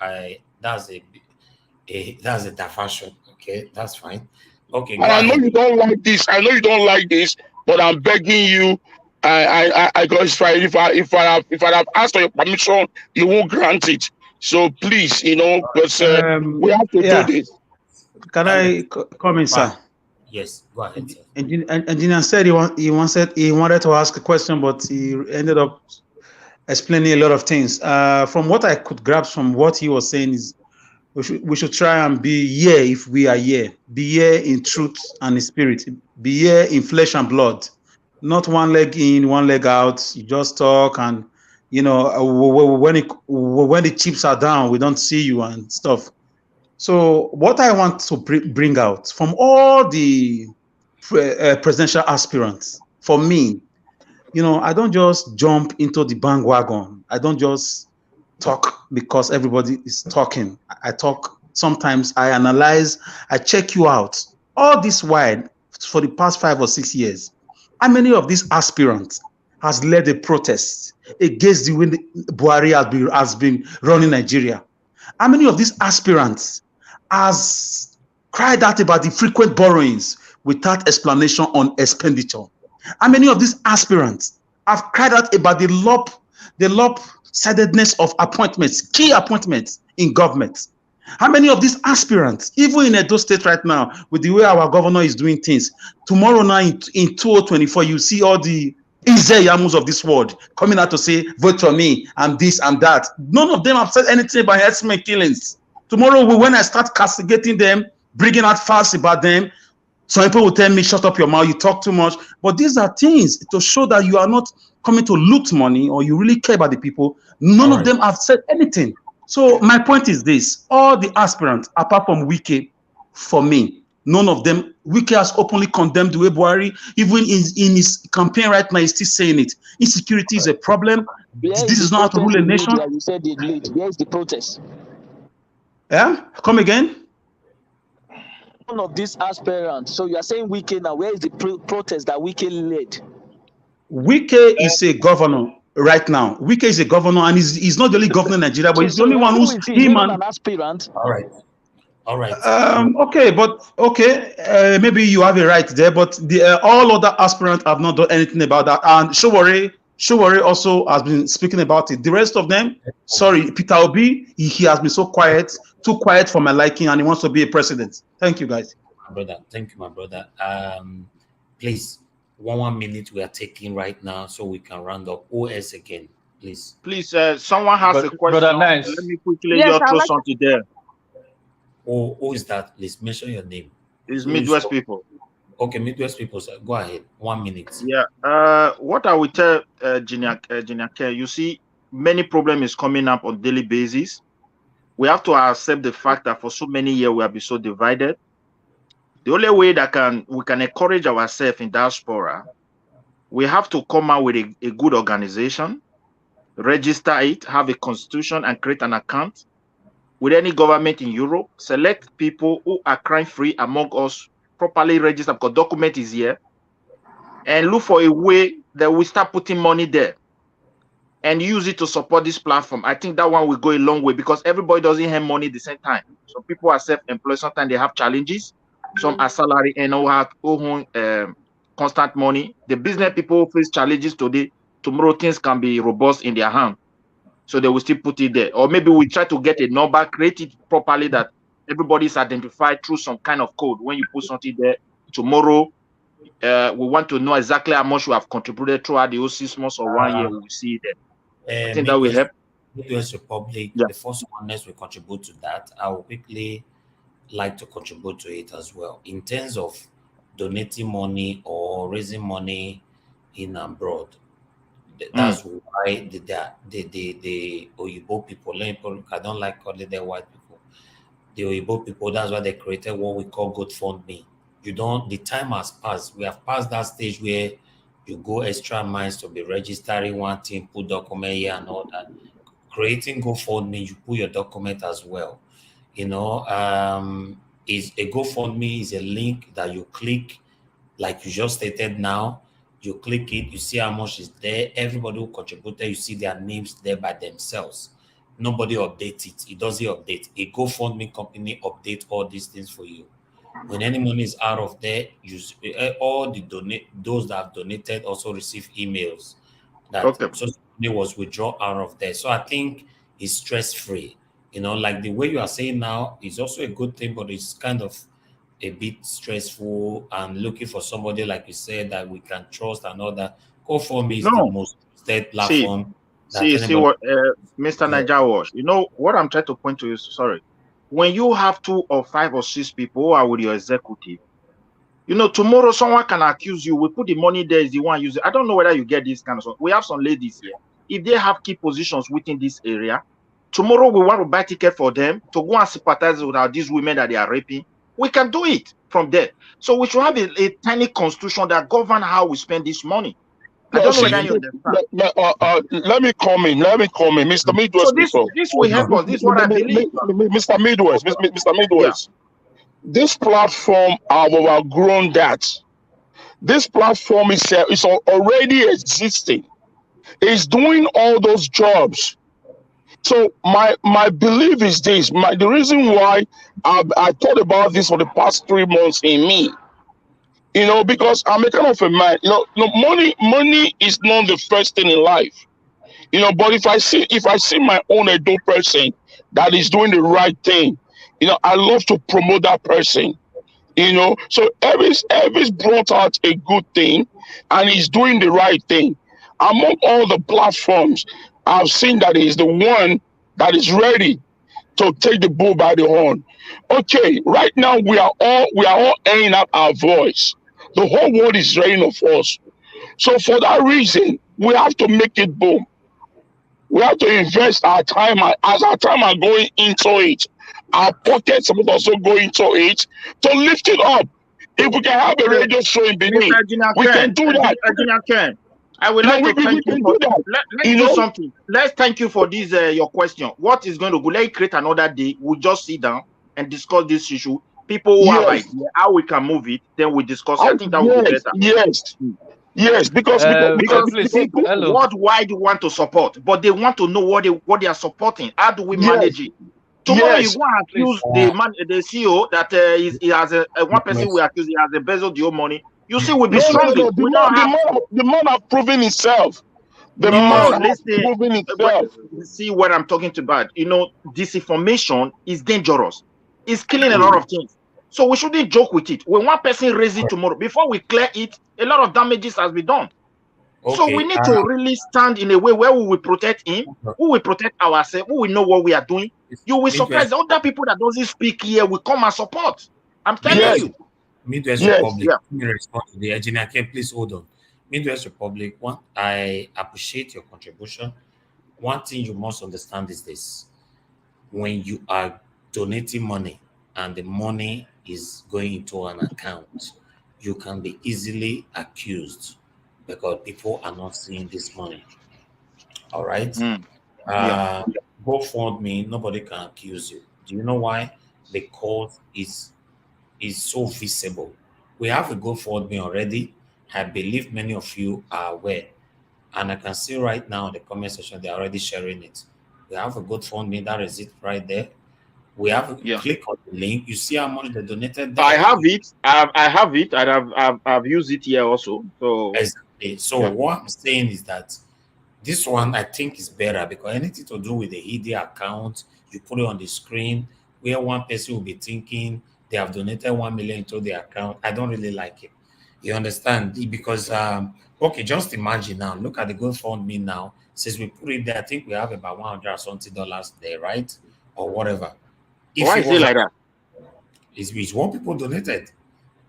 That's a diversion. Okay, that's fine. Okay, And go I know ahead. you don't like this. I know you don't like this, but I'm begging you. I got Israel. If I have asked for your permission, you won't grant it. So please, because we have to do Yeah. this. Can I come in, sir? Yes, go ahead, sir. Engineer said he wanted to ask a question, but he ended up explaining a lot of things. From what I could grasp from what he was saying is we should try and be here if we are here. Be here in truth and in spirit. Be here in flesh and blood. Not one leg in, one leg out. You just talk and when the chips are down, we don't see you and stuff. So what I want to bring out from all the presidential aspirants, for me, I don't just jump into the bandwagon. I don't just talk because everybody is talking. I talk. Sometimes I analyze, I check you out. All this while, for the past 5 or 6 years, how many of these aspirants has led a protest against the way Buhari has been running Nigeria? How many of these aspirants has cried out about the frequent borrowings without explanation on expenditure? How many of these aspirants have cried out about the lopsidedness of appointments, key appointments in government? How many of these aspirants, even in Edo State right now, with the way our governor is doing things, tomorrow night in 2024, you see all the Yamus of this world coming out to say, vote for me, and this and that. None of them have said anything about herdsmen killings. Tomorrow, when I start castigating them, bringing out facts about them, some people will tell me, shut up your mouth, you talk too much. But these are things to show that you are not coming to loot money or you really care about the people. None of them have said anything. So my point is this: all the aspirants, apart from Wike, for me, none of them, Wike has openly condemned the way Buhari, even in his campaign right now, he's still saying it. Insecurity is a problem. This is not how to rule a nation. You said they lead. Where is the protest? Yeah, come again. One of these aspirants. So you are saying Wike now. Where is the protest that Wike led? Wike is a governor right now. Wike is a governor, and he's not the only governor in Nigeria, but he's the only one who's him and an aspirant. All right. Okay, but maybe you have a right there, but all other aspirants have not done anything about that. And Showore also has been speaking about it. The rest of them, sorry, Peter Obi, he has been so quiet, too quiet for my liking, and he wants to be a president. Thank you, guys. My brother, thank you, my brother. Please, 1 minute we are taking right now, so we can round up. OS again, please. Please, someone has a question. Brother, nice. Let me quickly throw something there. Who is that? Please mention your name. It's Midwest people. Okay, Midwest people. Sir. Go ahead. 1 minute. Yeah. What I will tell Junior K, you see, many problems is coming up on daily basis. We have to accept the fact that for so many years we have been so divided. The only way that we can encourage ourselves in diaspora, we have to come out with a good organization, register it, have a constitution, and create an account with any government in Europe. Select people who are crime-free among us, properly register because document is here, and look for a way that we start putting money there and use it to support this platform. I think that one will go a long way because everybody doesn't have money at the same time. So people are self-employed. Sometimes they have challenges. Some are salary and have constant money. The business people face challenges today. Tomorrow things can be robust in their hand. So they will still put it there. Or maybe we try to get a number, create it properly that everybody is identified through some kind of code. When you put something there, tomorrow, we want to know exactly how much we have contributed throughout the whole 6 months or 1 year. We will see it there. I think that will help. Midwest Republic, before someone else will contribute to that, I will quickly like to contribute to it as well. In terms of donating money or raising money in abroad, that's why the Oyibo people, I don't like calling them white people, the Oyibo people, that's why they created what we call GoFundMe. The time has passed. We have passed that stage where you go extra miles to be registering one thing, put document here and all that. Creating GoFundMe, you put your document as well. Is a GoFundMe is a link that you click, like you just stated now. You click it, you see how much is there. Everybody who contributed, you see their names there by themselves. Nobody updates it. It doesn't update. A GoFundMe company update all these things for you. When any money is out of there, all the those that have donated also receive emails that Okay. so money was withdrawn out of there. So I think it's stress free. Like the way you are saying now is also a good thing, but it's kind of a bit stressful and looking for somebody like you said that we can trust and all that. GoFundMe is the No. most trusted See, platform that see anybody. what Mr. Niger was. You know what I'm trying to point to is sorry. When you have 2 or 5 or 6 people who are with your executive, tomorrow someone can accuse you. We put the money there is the one using. I don't know whether you get this kind of stuff. We have some ladies here. If they have key positions within this area, tomorrow we want to buy ticket for them to go and sympathize with these women that they are raping. We can do it from there. So we should have a tiny constitution that govern how we spend this money. I don't know whether you understand. Let me come in. Mr. Midwest. So this will help us. This is what I believe. Mr. Midwest. Mr. Yeah. Midwest. This platform have outgrown that. This platform is already existing. It's doing all those jobs. So my belief is this. The reason why I thought about this for the past 3 months in me, because I'm a kind of a man. Money is not the first thing in life. But if I see my own adult person that is doing the right thing, I love to promote that person. So Elvis brought out a good thing and he's doing the right thing. Among all the platforms, I've seen that he's the one that is ready to take the bull by the horn. Okay, right now we are all airing out our voice. The whole world is hearing of us. So for that reason, we have to make it boom. We have to invest our time as our time are going into it. Our pockets must also go into it to lift it up. If we can have a radio show in Benin, we can do that. I would like to thank you for that. Let's do something. Let's thank you for this your question. What is going to go? Let's create another day. We'll just sit down and discuss this issue. People who have idea how we can move it, then we discuss. I think that would be better. Yes, because worldwide want to support, but they want to know what they are supporting. How do we manage it? Tomorrow you go and accuse the CEO that he has one person we accuse he has embezzled your money. You see, we'll be strong. The man have proven himself. See what I'm talking about. Disinformation is dangerous. It's killing a lot of things. So we shouldn't joke with it. When one person raises it tomorrow, before we clear it, a lot of damages has been done. Okay, so we need to really stand in a way where we will protect him, who will protect ourselves, who will know what we are doing. You will surprise the other people that doesn't speak here will come and support. I'm telling you. Midwest Republic, let me respond to the engineer. Please hold on. Midwest Republic, one, I appreciate your contribution. One thing you must understand is this. When you are donating money and the money is going into an account, you can be easily accused because people are not seeing this money. All right? GoFundMe, nobody can accuse you. Do you know why? Because it's so visible. We have a GoFundMe already. I believe many of you are aware. And I can see right now in the comment section, they're already sharing it. We have a GoFundMe, that is it right there. We have click on the link. You see how much they donated there? I have it. I have it. And I've used it here also. So exactly. So what I'm saying is that this one I think is better because anything to do with the ID account, you put it on the screen where one person will be thinking they have donated 1 million to the account. I don't really like it. You understand? Because okay, just imagine now. Look at the GoFundMe now. Since we put it there, I think we have about $100 or something there, right? Or whatever. Why is it like that? It's what people donated.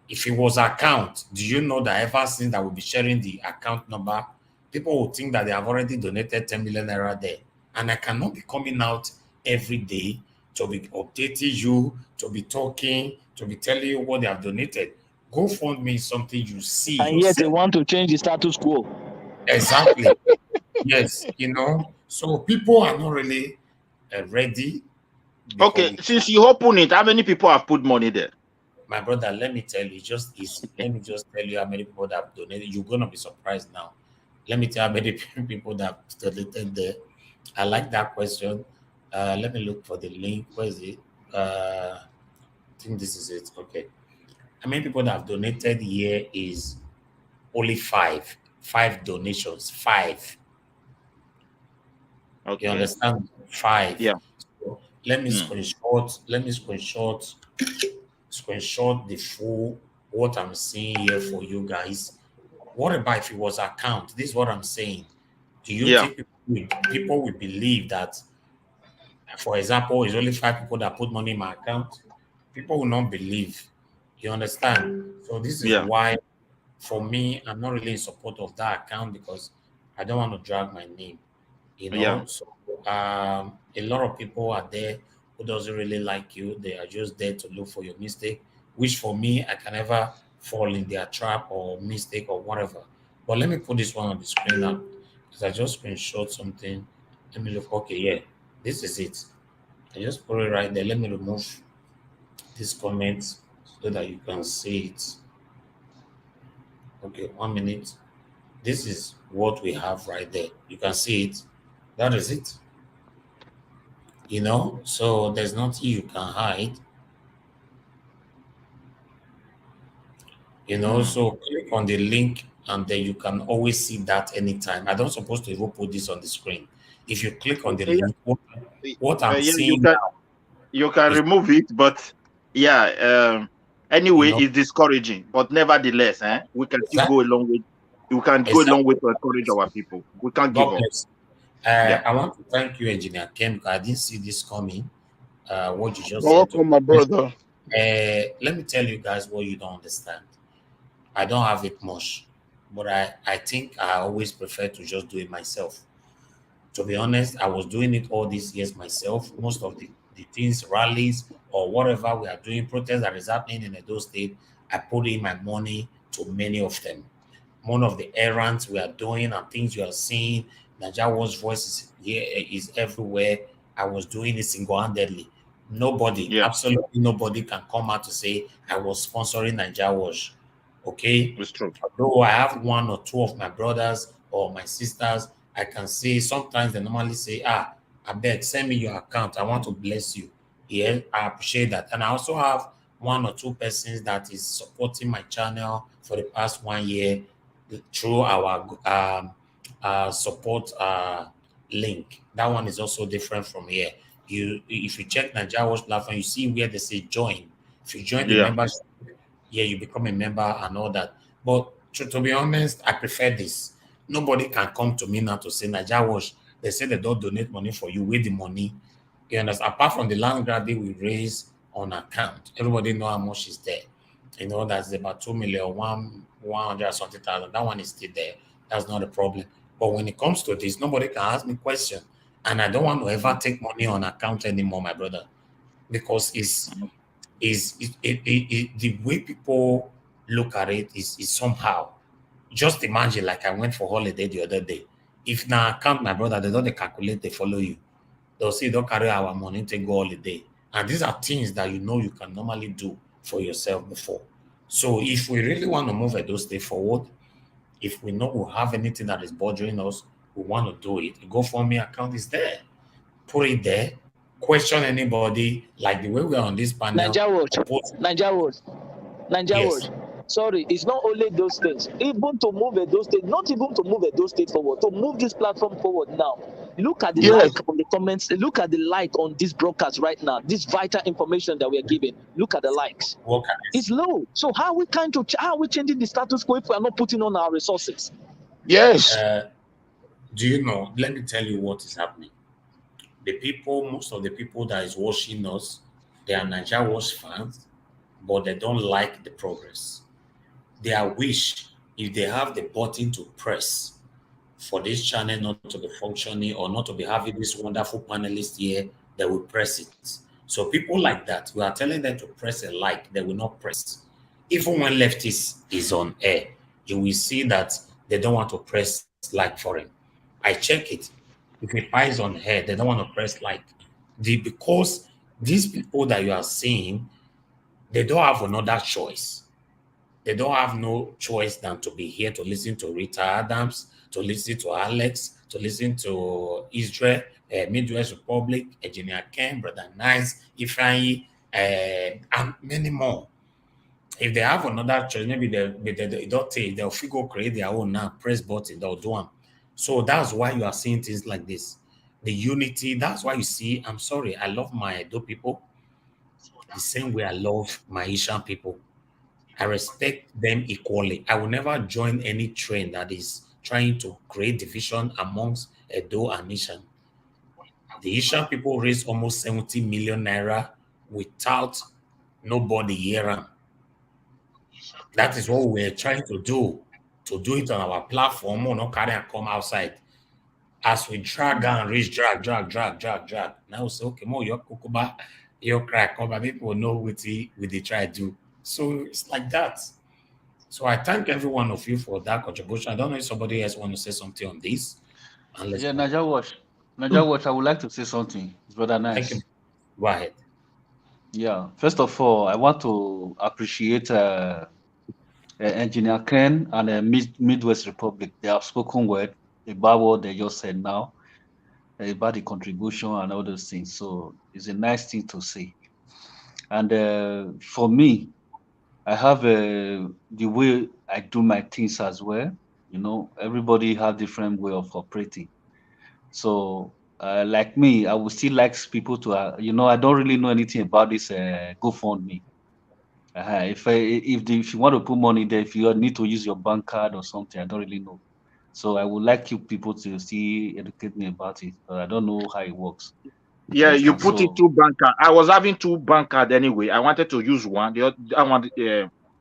If it was account, do you know that ever since that we'll be sharing the account number, people will think that they have already donated 10 million naira there. And I cannot be coming out every day to be updating you, to be talking, to be telling you what they have donated. GoFundMe is something you see. And yet they want to change the status quo. Exactly. Yes, so people are not really ready. Okay, since you open it, how many people have put money there? my brother, let me tell you, just easy. Let me just tell you how many people that have donated. You're gonna be surprised now. Let me tell you how many people that have donated there. I like that question. Let me look for the link. Where is it? I think this is it. Okay. How many people that have donated here is only five. Five donations. Five. You Okay. understand? Five. Yeah. So let me Mm. screenshot. Let me screenshot the full what I'm seeing here for you guys. What about if it was account? This is what I'm saying. Do you Yeah. think people will believe that, for example, it's only five people that put money in my account? People will not believe. You understand? So this is Yeah. why, for me, I'm not really in support of that account because I don't want to drag my name. Yeah. So a lot of people are there who doesn't really like you. They are just there to look for your mistake, which for me, I can never fall in their trap or mistake or whatever. But let me put this one on the screen now because I just screenshot something. Let me look. Okay, yeah, this is it. I just put it right there. Let me remove this comment so that you can see it. Okay, 1 minute. This is what we have right there. You can see it. That is it. So there's nothing you can hide. Mm. So click on the link and then you can always see that anytime. I don't supposed to even put this on the screen. If you click on the Yeah. link, what I'm Yeah. seeing now You can is, remove it, but yeah. you Anyway, know it's discouraging, but nevertheless, we can still go a exactly, long way. We can go a long way exactly. to encourage our people. We can't give God up. bless. Yeah. I want to thank you, Engineer Ken, because I didn't see this coming. What you just You're said to welcome, my me. brother. Let me tell you guys what you don't understand. I don't have it much, but I think I always prefer to just do it myself. To be honest, I was doing it all these years myself. Most of the things, rallies, or whatever we are doing, protests that is happening in Edo State, I put in my money to many of them. One of the errands we are doing and things you are seeing, Najawa's voice is here, is everywhere. I was doing it single-handedly. Nobody, Yeah. absolutely nobody can come out to say I was sponsoring Najawa's. Okay? It's true. Although I have one or two of my brothers or my sisters, I can say sometimes they normally say, I beg, send me your account. I want to bless you. Yeah, I appreciate that. And I also have one or two persons that is supporting my channel for the past 1 year through our support link. That one is also different from here. If you check Nigeria Watch platform, you see where they say join. If you join the Yeah. membership, yeah, you become a member and all that. But to be honest, I prefer this. Nobody can come to me now to say Nigeria Watch. They say they don't donate money for you. With the money? You understand? Apart from the land grant that we raise on account, everybody know how much is there. That's about 2 million, 100 something thousand. That one is still there. That's not a problem. But when it comes to this, nobody can ask me question. And I don't want to ever take money on account anymore, my brother, because the way people look at it is somehow. Just imagine, like I went for holiday the other day. If now account, my brother, they don't dey calculate, they follow you. They'll say, don't carry our money, take go holiday. And these are things that you can normally do for yourself before. So if we really want to move Edo State forward, if we know we have anything that is bothering us, we want to do it. The GoFundMe account is there. Put it there. Question anybody, like the way we are on this panel. Nigeria Watch, Post, Nigeria Watch, Nigeria yes. Watch. Sorry, it's not only those states. Even to move those states, not even to move those states forward, to move this platform forward now. Look at the Yes, like on the comments. Look at the like on this broadcast right now. This vital information that we are giving. Look at the likes. What can It's low. So how are we changing the status quo if we are not putting on our resources? yes, do you know? Let me tell you what is happening. Most of the people that is watching us, they are Nigeria Watch fans, but they don't like the progress. Their wish, if they have the button to press for this channel not to be functioning or not to be having this wonderful panelist here, they will press it. So people like that, we are telling them to press a like, they will not press. Even when leftist is on air, you will see that they don't want to press like for him. I check it. If it is on air, they don't want to press like. Because these people that you are seeing, They don't have another choice. They don't have no choice than to be here to listen to Rita Adams, to listen to Alex, to listen to Israel, Midwest Republic, Engineer Ken, Brother Nice, Ifeanyi, and many more. If they have another choice, maybe they don't take, they'll figure create their own now, press button, they'll do them. So that's why you are seeing things like this. The unity, that's why you see, I'm sorry, I love my Edo people the same way I love my Asian people. I respect them equally. I will never join any trend that is trying to create division amongst Edo and Ishan. The Ishan people raised almost 70 million naira without nobody hearing. That is what we're trying to do it on our platform, or not carry and come outside. As we drag and reach, drag. Now we say, okay, more your kukuba, your crack, but people know what they try to do. So it's like that. So I thank every one of you for that contribution. I don't know if somebody else want to say something on this. Unless Yeah, Naja Watch, I would like to say something. It's rather thank you. nice. Go ahead. Yeah, first of all, I want to appreciate Engineer Ken and Midwest Republic. They have spoken well about what they just said now, about the contribution and all those things. So it's a nice thing to say. And for me, I have the way I do my things as well. You know, everybody have different way of operating. So, like me, I would still like people to, I don't really know anything about this GoFundMe. If you want to put money there, if you need to use your bank card or something, I don't really know. So I would like you people to still educate me about it, but I don't know how it works. Yeah, you Understand? put it So two bank card. I was having two bank card anyway. I wanted to use one. The other one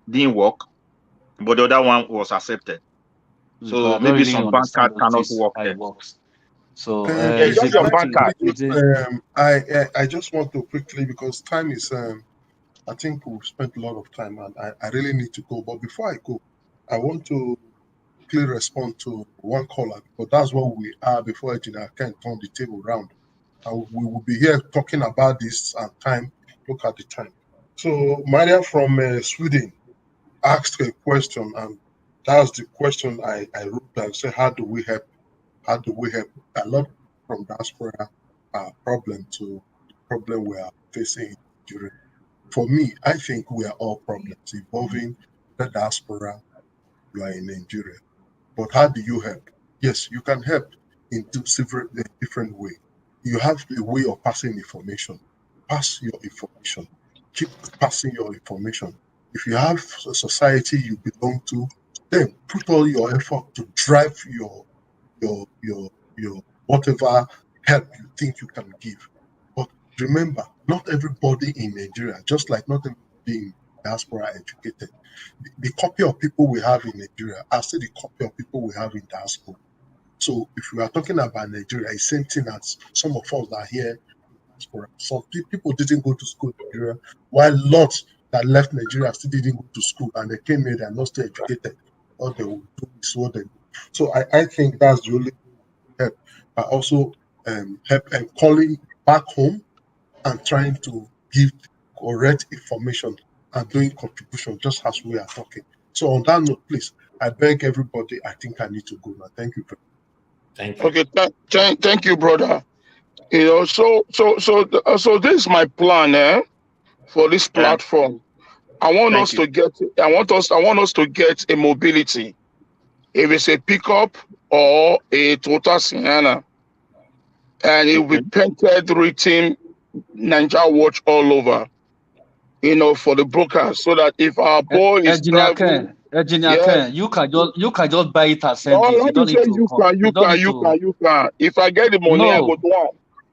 didn't work, but the other one was accepted. because So I don't maybe really some bank understand card those cannot things, work how it there. works. So Yeah, is just it your Can I bank putting? card. quickly Is it? I just want to quickly, because time is I think we've spent a lot of time and I really need to go. But before I go, I want to quickly respond to one caller, because that's what we are before Engineer can turn the table round. And we will be here talking about this and time. Look at the time. So Maria from Sweden asked a question, and that's the question I wrote and said, how do we help? How do we help? A lot from diaspora problem to the problem we are facing in Nigeria. For me, I think we are all problems involving the diaspora. You are in Nigeria, but how do you help? Yes, you can help in several different ways. You have a way of passing information. Pass your information. Keep passing your information. If you have a society you belong to, then put all your effort to drive your whatever help you think you can give. But remember, not everybody in Nigeria, just like not everybody in diaspora, are educated. The copy of people we have in Nigeria are still the copy of people we have in diaspora. So if we are talking about Nigeria, it's same thing as some of us are here in diaspora. Some people didn't go to school in Nigeria, while lots that left Nigeria still didn't go to school and they came here, they're not still educated. All they will do is what they do. So I think that's the only help, but also help and calling back home and trying to give correct information and doing contribution just as we are talking. So on that note, please, I beg everybody, I think I need to go now. Thank you very much. Thank you. Okay, thank you, brother. You know, so this is my plan, for this platform. I want Thank us you. to get. I want us to get a mobility. If it's a pickup or a Toyota Sienna, and it will Okay. be painted, written Ninja Watch all over. You know, for the brokers, so that if our boy is driving, Engineer yeah. Ken, you can just buy it and send Oh, it. You let me don't say need to come. You don't need to. you can. If I get the money, I go No. do one.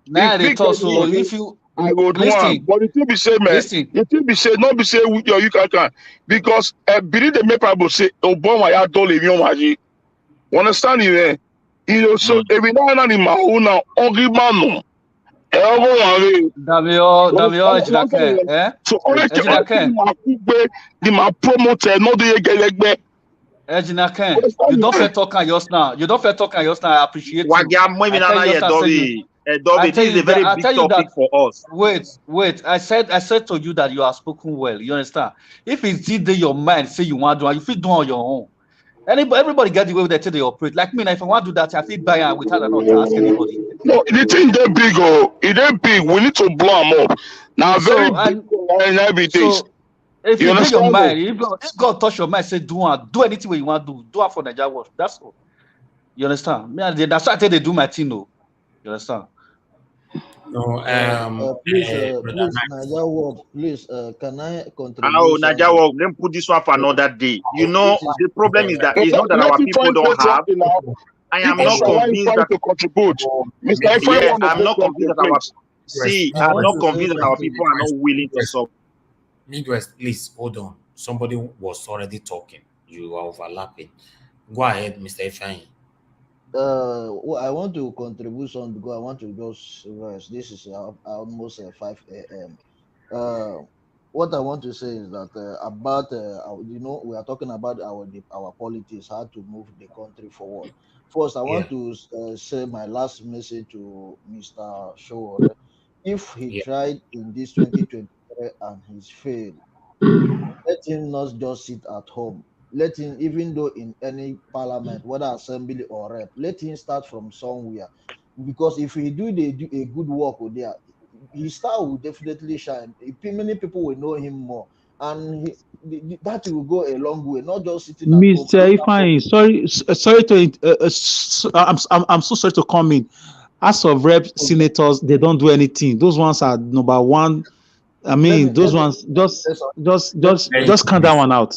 Now If they we talk. get the So money, if you I go do one. listen, But the thing be say, man, listen. the thing be say, not be say you can. Because believe the make people say, Obama ya dole mi omaji. Understand me, man? You know, so every now and then in my own now, ugly man, no. Damio, Engineer Ken, eh? So only Engineer Ken, the my promoter, not the get. Engineer Ken, Understand you me, don't man? fair talk on yours now. You don't fair talk on yours now. I appreciate you. Wagia mo I mi tell na you ye just now, say you. dobi. Dobby, this is a very I big tell you topic that. for us. Wait. I said to you that you are spoken well. You understand? If it's still in your mind, say you want to do, you feel do on your own. Everybody get the way they operate. Like me, now, if I want to do that, I feel buy it without not to ask anybody. No, the thing they big, oh, it ain't big. We need to blow them up. Now, very So big in every days. so if You you do your understand me? mind, if God touch your mind, say do anything you want to do it for Nigeria work. That's all. You understand? Me, that's why I tell they do my thing. No, you understand? No, Brother Please, Max. Naija World, please, can I Oh, contribute Naija something? work, then put this one for another day. You know, This is the problem is that it's not that Let our me people find don't say have. something now. I am People not shall I convinced trying that. to contribute. Mr. Ifeanyi Yeah, want to I'm make not convinced something, that our. please. See, I I'm want not to say convinced that our something. people are not willing to suffer. Midwest, please hold on. Somebody was already talking. You are overlapping. Go ahead, Mr. Ifeanyi. Well, I want to contribute something because I want to just rest. This is almost 5 a.m. Uh, what I want to say is that about we are talking about our politics, how to move the country forward. First, I Yeah, want to say my last message to Mr. Showore. If he yeah. tried in this 2023 and he's failed, let him not just sit at home. Let him, even though in any parliament, whether assembly or rep, let him start from somewhere. Because if he do a good work with there, his star will definitely shine. Many people will know him more, and that will go a long way. Not just sitting at home. Mr. Ifeanyi, sorry to I'm so sorry to come in. House of Rep senators, they don't do anything. Those ones are number one. I let me mean, let those me ones say something. Let just count that one out.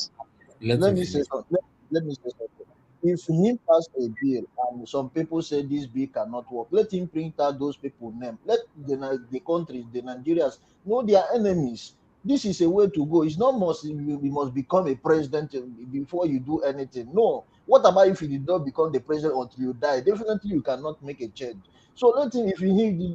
let Let him me say finish. something. Let me say something. If he pass a bill and some people say this bill cannot work, let him print out those people name. Let the countries, the Nigerians know their enemies. This is a way to go. It's not must you must become a president before you do anything. No. What about if you did not become the president until you die? Definitely you cannot make a change. So let him, if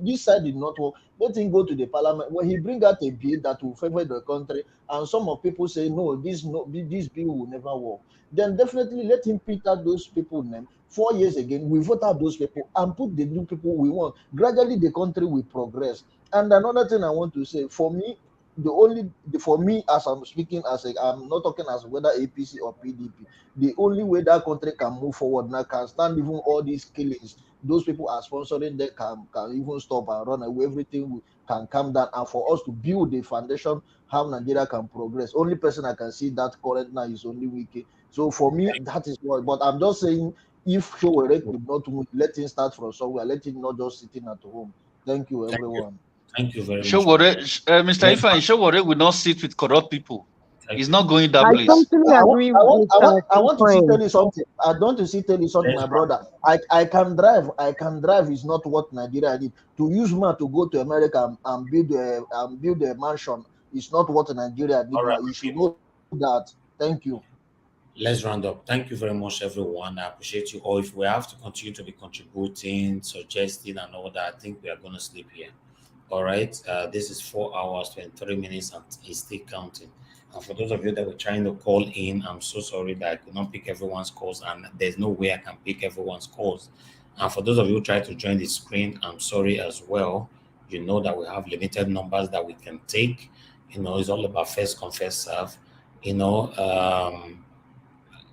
this side did not work, let him go to the parliament. When he bring out a bill that will favor the country, and some of people say no, this bill will never work, then definitely let him pick out those people name. 4 years again, we vote out those people and put the new people we want. Gradually, the country will progress. And another thing I want to say, for me, as I'm speaking, I'm not talking as whether APC or PDP. The only way that country can move forward now, can stand even all these killings. Those people are sponsoring them, can even stop and run away. Can calm down, and for us to build the foundation how Nigeria can progress. Only person I can see that current now is only Wiki. So for me, that is what. But I'm just saying, if Showore could not win, let him start from somewhere. Let him not just sitting at home. Thank you, Thank you. everyone. Thank you very much, my Showore, friend. Mr. Let's Ifeanyi, Showore will not sit with corrupt people. thank He's you. not going that I place. totally agree with I want to see Ifeanyi. tell you something. I want to see tell you something, Let's my wrap. brother. I can drive. I can drive is not what Nigeria need. To use man to go to America and build a mansion is not what Nigeria need All now. right, You my should people. know that. Thank you. Let's round up. Thank you very much, everyone. I appreciate you all. If we have to continue to be contributing, suggesting, and all that, I think we are going to sleep here. All right. This is 4 hours, 23 minutes, and it's still counting. And for those of you that were trying to call in, I'm so sorry that I could not pick everyone's calls, and there's no way I can pick everyone's calls. And for those of you who try to join the screen, I'm sorry as well. You know that we have limited numbers that we can take. It's all about first come, first serve.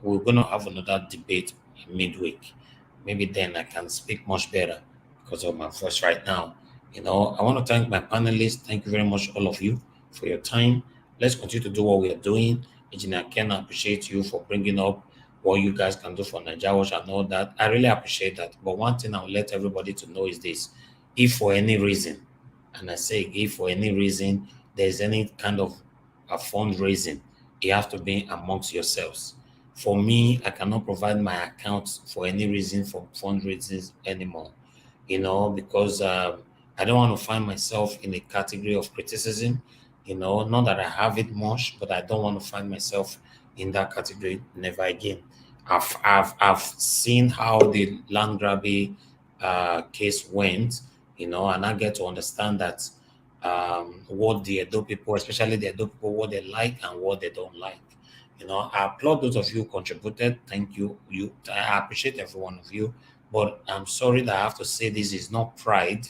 We're going to have another debate midweek. Maybe then I can speak much better because of my voice right now. I want to thank my panelists. Thank you very much, all of you, for your time. Let's continue to do what we are doing. Engineer Ken, I appreciate you for bringing up what you guys can do for Nigeria Watch and all that. I really appreciate that. But one thing I'll let everybody to know is this: if for any reason, and I say if for any reason there's any kind of a fundraising, you have to be amongst yourselves. For me, I cannot provide my account for any reason for fundraisers anymore, because I don't want to find myself in a category of criticism. Not that I have it much, but I don't want to find myself in that category never again. I've seen how the land grabbing case went, and I get to understand that what the Edo people, especially the Edo people, what they like and what they don't like. I applaud those of you who contributed. Thank you. I appreciate every one of you. But I'm sorry that I have to say this is not pride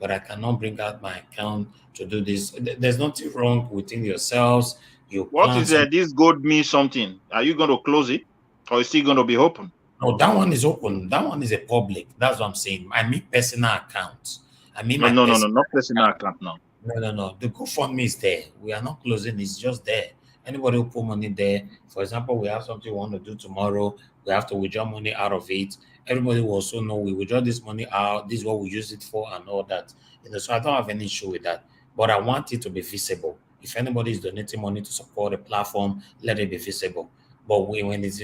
but I cannot bring out my account to do this. There's nothing wrong within yourselves. You What plan is some. this gold mean something? Are you going to close it, or is it going to be open? No, that one is open. That one is a public. That's what I'm saying. I mean personal account. I mean No, my no, no, no, personal not personal account. account now. No. The GoFundMe is there. We are not closing. It's just there. Anybody who put money there, for example, we have something we want to do tomorrow. We have to withdraw money out of it. Everybody will also know we withdraw this money out. This is what we use it for, and all that. So I don't have any issue with that. But I want it to be visible. If anybody is donating money to support a platform, let it be visible. But when it's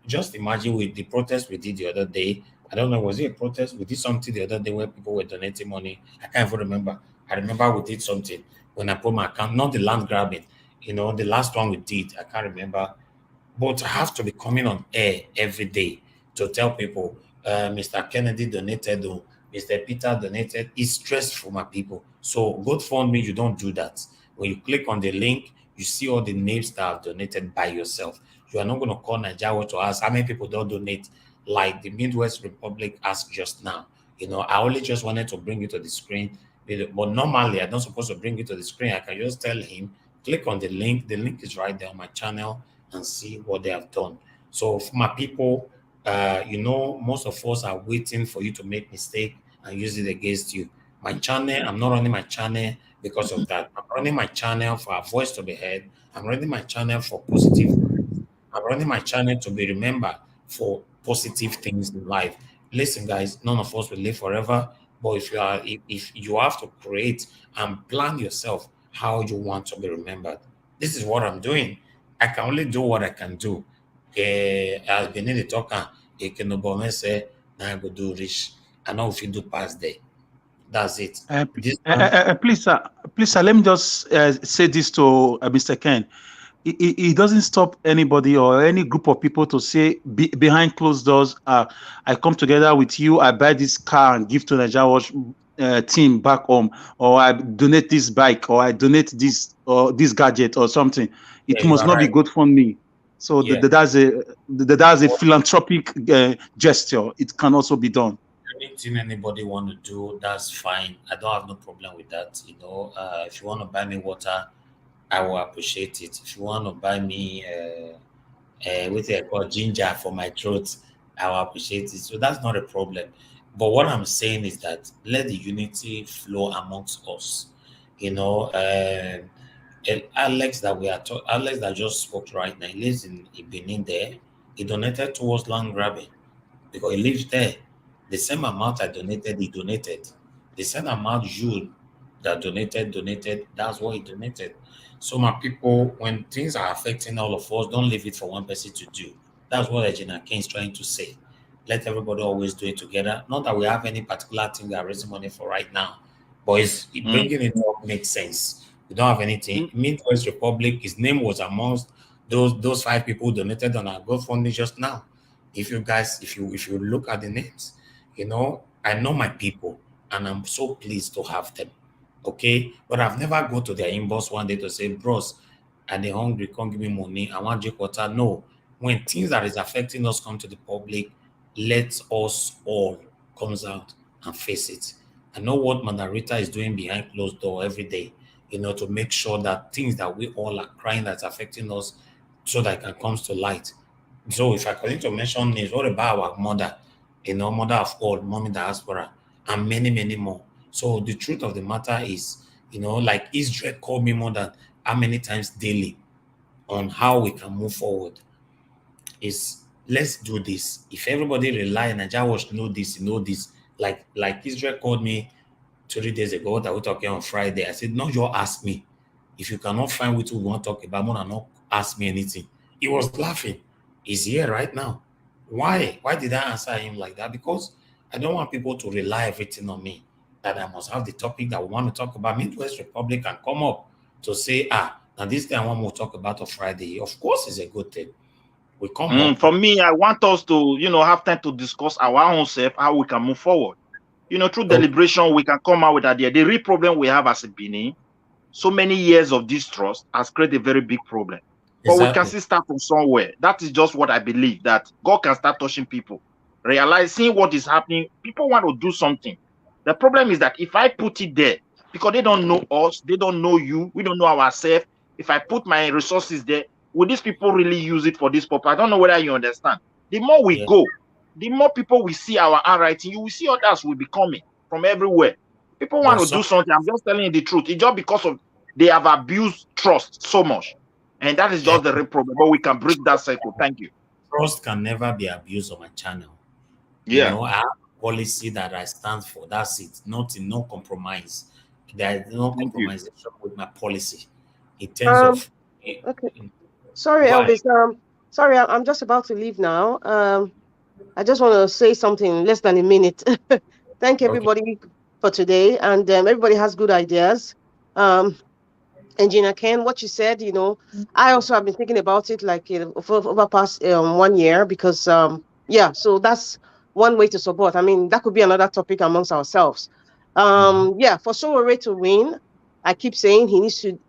just imagine with the protest we did the other day. I don't know, was it a protest? We did something the other day where people were donating money. I can't even remember. I remember we did something when I put my account, not the land grabbing, the last one we did. I can't remember. But I have to be coming on air every day to tell people, Mr. Kennedy donated, or Mr. Peter donated. It's stressful, my people. So GoFundMe, you don't do that. When you click on the link, you see all the names that have donated by yourself. You are not going to call Nigeria to ask how many people don't donate, like the Midwest Republic asked just now. I only just wanted to bring you to the screen, but normally I'm not supposed to bring you to the screen. I can just tell him, click on the link. The link is right there on my channel and see what they have done. So for my people, most of us are waiting for you to make mistake and use it against you. My channel, I'm not running my channel because of that. I'm running my channel for our voice to be heard. I'm running my channel for positive. I'm running my channel to be remembered for positive things in life. Listen, guys, none of us will live forever. But if you have to create and plan yourself how you want to be remembered, this is what I'm doing. I can only do what I can do. As Benin the talker, say, now I go do rich. I know if you do past there. That's it. This one, Please, sir, let me just say this to Mr. Ken. It doesn't stop anybody or any group of people to say behind closed doors, I come together with you, I buy this car and give to Nigeria Watch team back home, or I donate this bike, or I donate this or this gadget or something. yeah, It you must are not be right. good for me. So Yeah. that's a philanthropic gesture. It can also be done. Anything anybody want to do, that's fine. I don't have no problem with that. If you want to buy me water, I will appreciate it. If you want to buy me what they call ginger for my throat, I will appreciate it. So that's not a problem. But what I'm saying is that let the unity flow amongst us. Alex Alex that just spoke right now, he lives in Benin there. He donated towards land grabbing because he lives there. The same amount I donated, he donated. The same amount you that donated, that's what he donated. So my people, when things are affecting all of us, don't leave it for one person to do. That's what Regina King is trying to say. Let everybody always do it together. Not that we have any particular thing we are raising money for right now, but bringing it up makes sense. We don't have anything. Midwest Republic, his name was amongst those 5 people who donated on our GoFundMe just now. If you look at the names, I know my people and I'm so pleased to have them. Okay. But I've never go to their inbox one day to say, bros, are they hungry? Come give me money. I want drink water. No. When things that is affecting us come to the public, let us all comes out and face it. I know what Mandarita is doing behind closed door every day, to make sure that things that we all are crying that's affecting us so that it can comes to light. So if I continue to mention names, what about our mother, mother of all, mommy diaspora, and many, many more. So the truth of the matter is, like Israel called me more than how many times daily on how we can move forward is let's do this. If everybody rely on Nigeria Watch know this. Like Israel called me 3 days ago. What are we talking on Friday? I said, no, you ask me. If you cannot find what we want to talk about, more than not ask me anything. He was laughing. He's here right now. Why? Why did I answer him like that? Because I don't want people to rely everything on me. That I must have the topic that we want to talk about. Midwest Republic can come up to say, now this thing I want to talk about on Friday. Of course, it's a good thing. We come up. For me, I want us to, have time to discuss our own self, how we can move forward. Through deliberation, we can come out with idea. The real problem we have as a Benin, so many years of distrust has created a very big problem. But we can still start from somewhere. That is just what I believe, that God can start touching people, realizing what is happening. People want to do something. The problem is that if I put it there, because they don't know us, they don't know you, we don't know ourselves. If I put my resources there, will these people really use it for this purpose? I don't know whether you understand. The more we go, the more people we see our handwriting, you will see others will be coming from everywhere. People want to do something. I'm just telling you the truth. It's just because of they have abused trust so much. And that is just the real problem. But we can break that cycle. Thank you. Trust can never be abused on my channel. You Yeah. know, I have a policy that I stand for. That's it. No compromise. There is no compromise with my policy in terms of. Okay. Sorry, Go ahead. Elvis. Sorry, I'm just about to leave now. I just want to say something in less than a minute. Thank everybody for today, and everybody has good ideas. Engineer Ken, what you said, you know, I also have been thinking about it like for over past 1 year because yeah, so that's one way to support. I mean, that could be another topic amongst ourselves. Yeah, for Sowore to win, I keep saying he needs to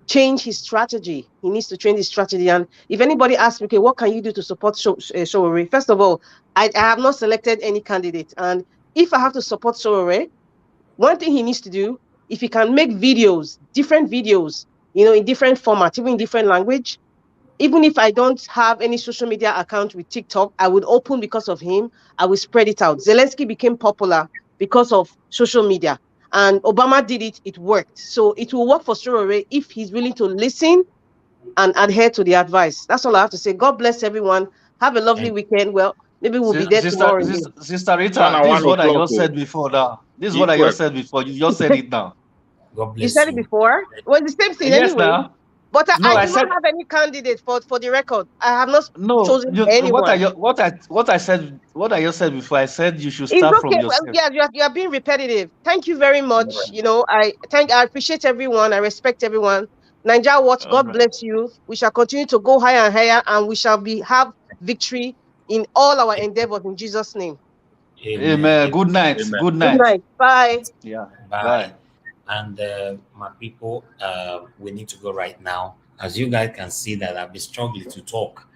change his strategy. He needs to change his strategy. And if anybody asks me, okay, what can you do to support Sowore? First of all, I have not selected any candidate. And if I have to support Sowore, one thing he needs to do, if he can make videos, different videos, you know, in different formats, even in different language, even if I don't have any social media account with TikTok, I would open because of him. I will spread it out. Zelensky became popular because of social media. And Obama did it, it worked. So it will work for Sowore if he's willing to listen and adhere to the advice. That's all I have to say. God bless everyone. Have a lovely weekend. Well, maybe we'll be there tomorrow again. Sister Rita, this is what I just said before now. This is what I just said before. You just said it now. God bless you said it before. Well, the same thing Yes, anyway. now. But No, I I do not said have any candidate for the record. I have not chosen what anyone. I said, what I just said before. I said you should It's start from okay. Well, yourself. yeah, you are being repetitive. Thank you very much. You know, I appreciate everyone. I respect everyone. Nigeria Watch, All God right. bless you. We shall continue to go higher and higher, and we shall have victory in all our endeavors in Jesus' name. Amen. Good night. Good Good night. night. Bye. Yeah. Bye. And my people, we need to go right now. As you guys can see that I've been struggling to talk.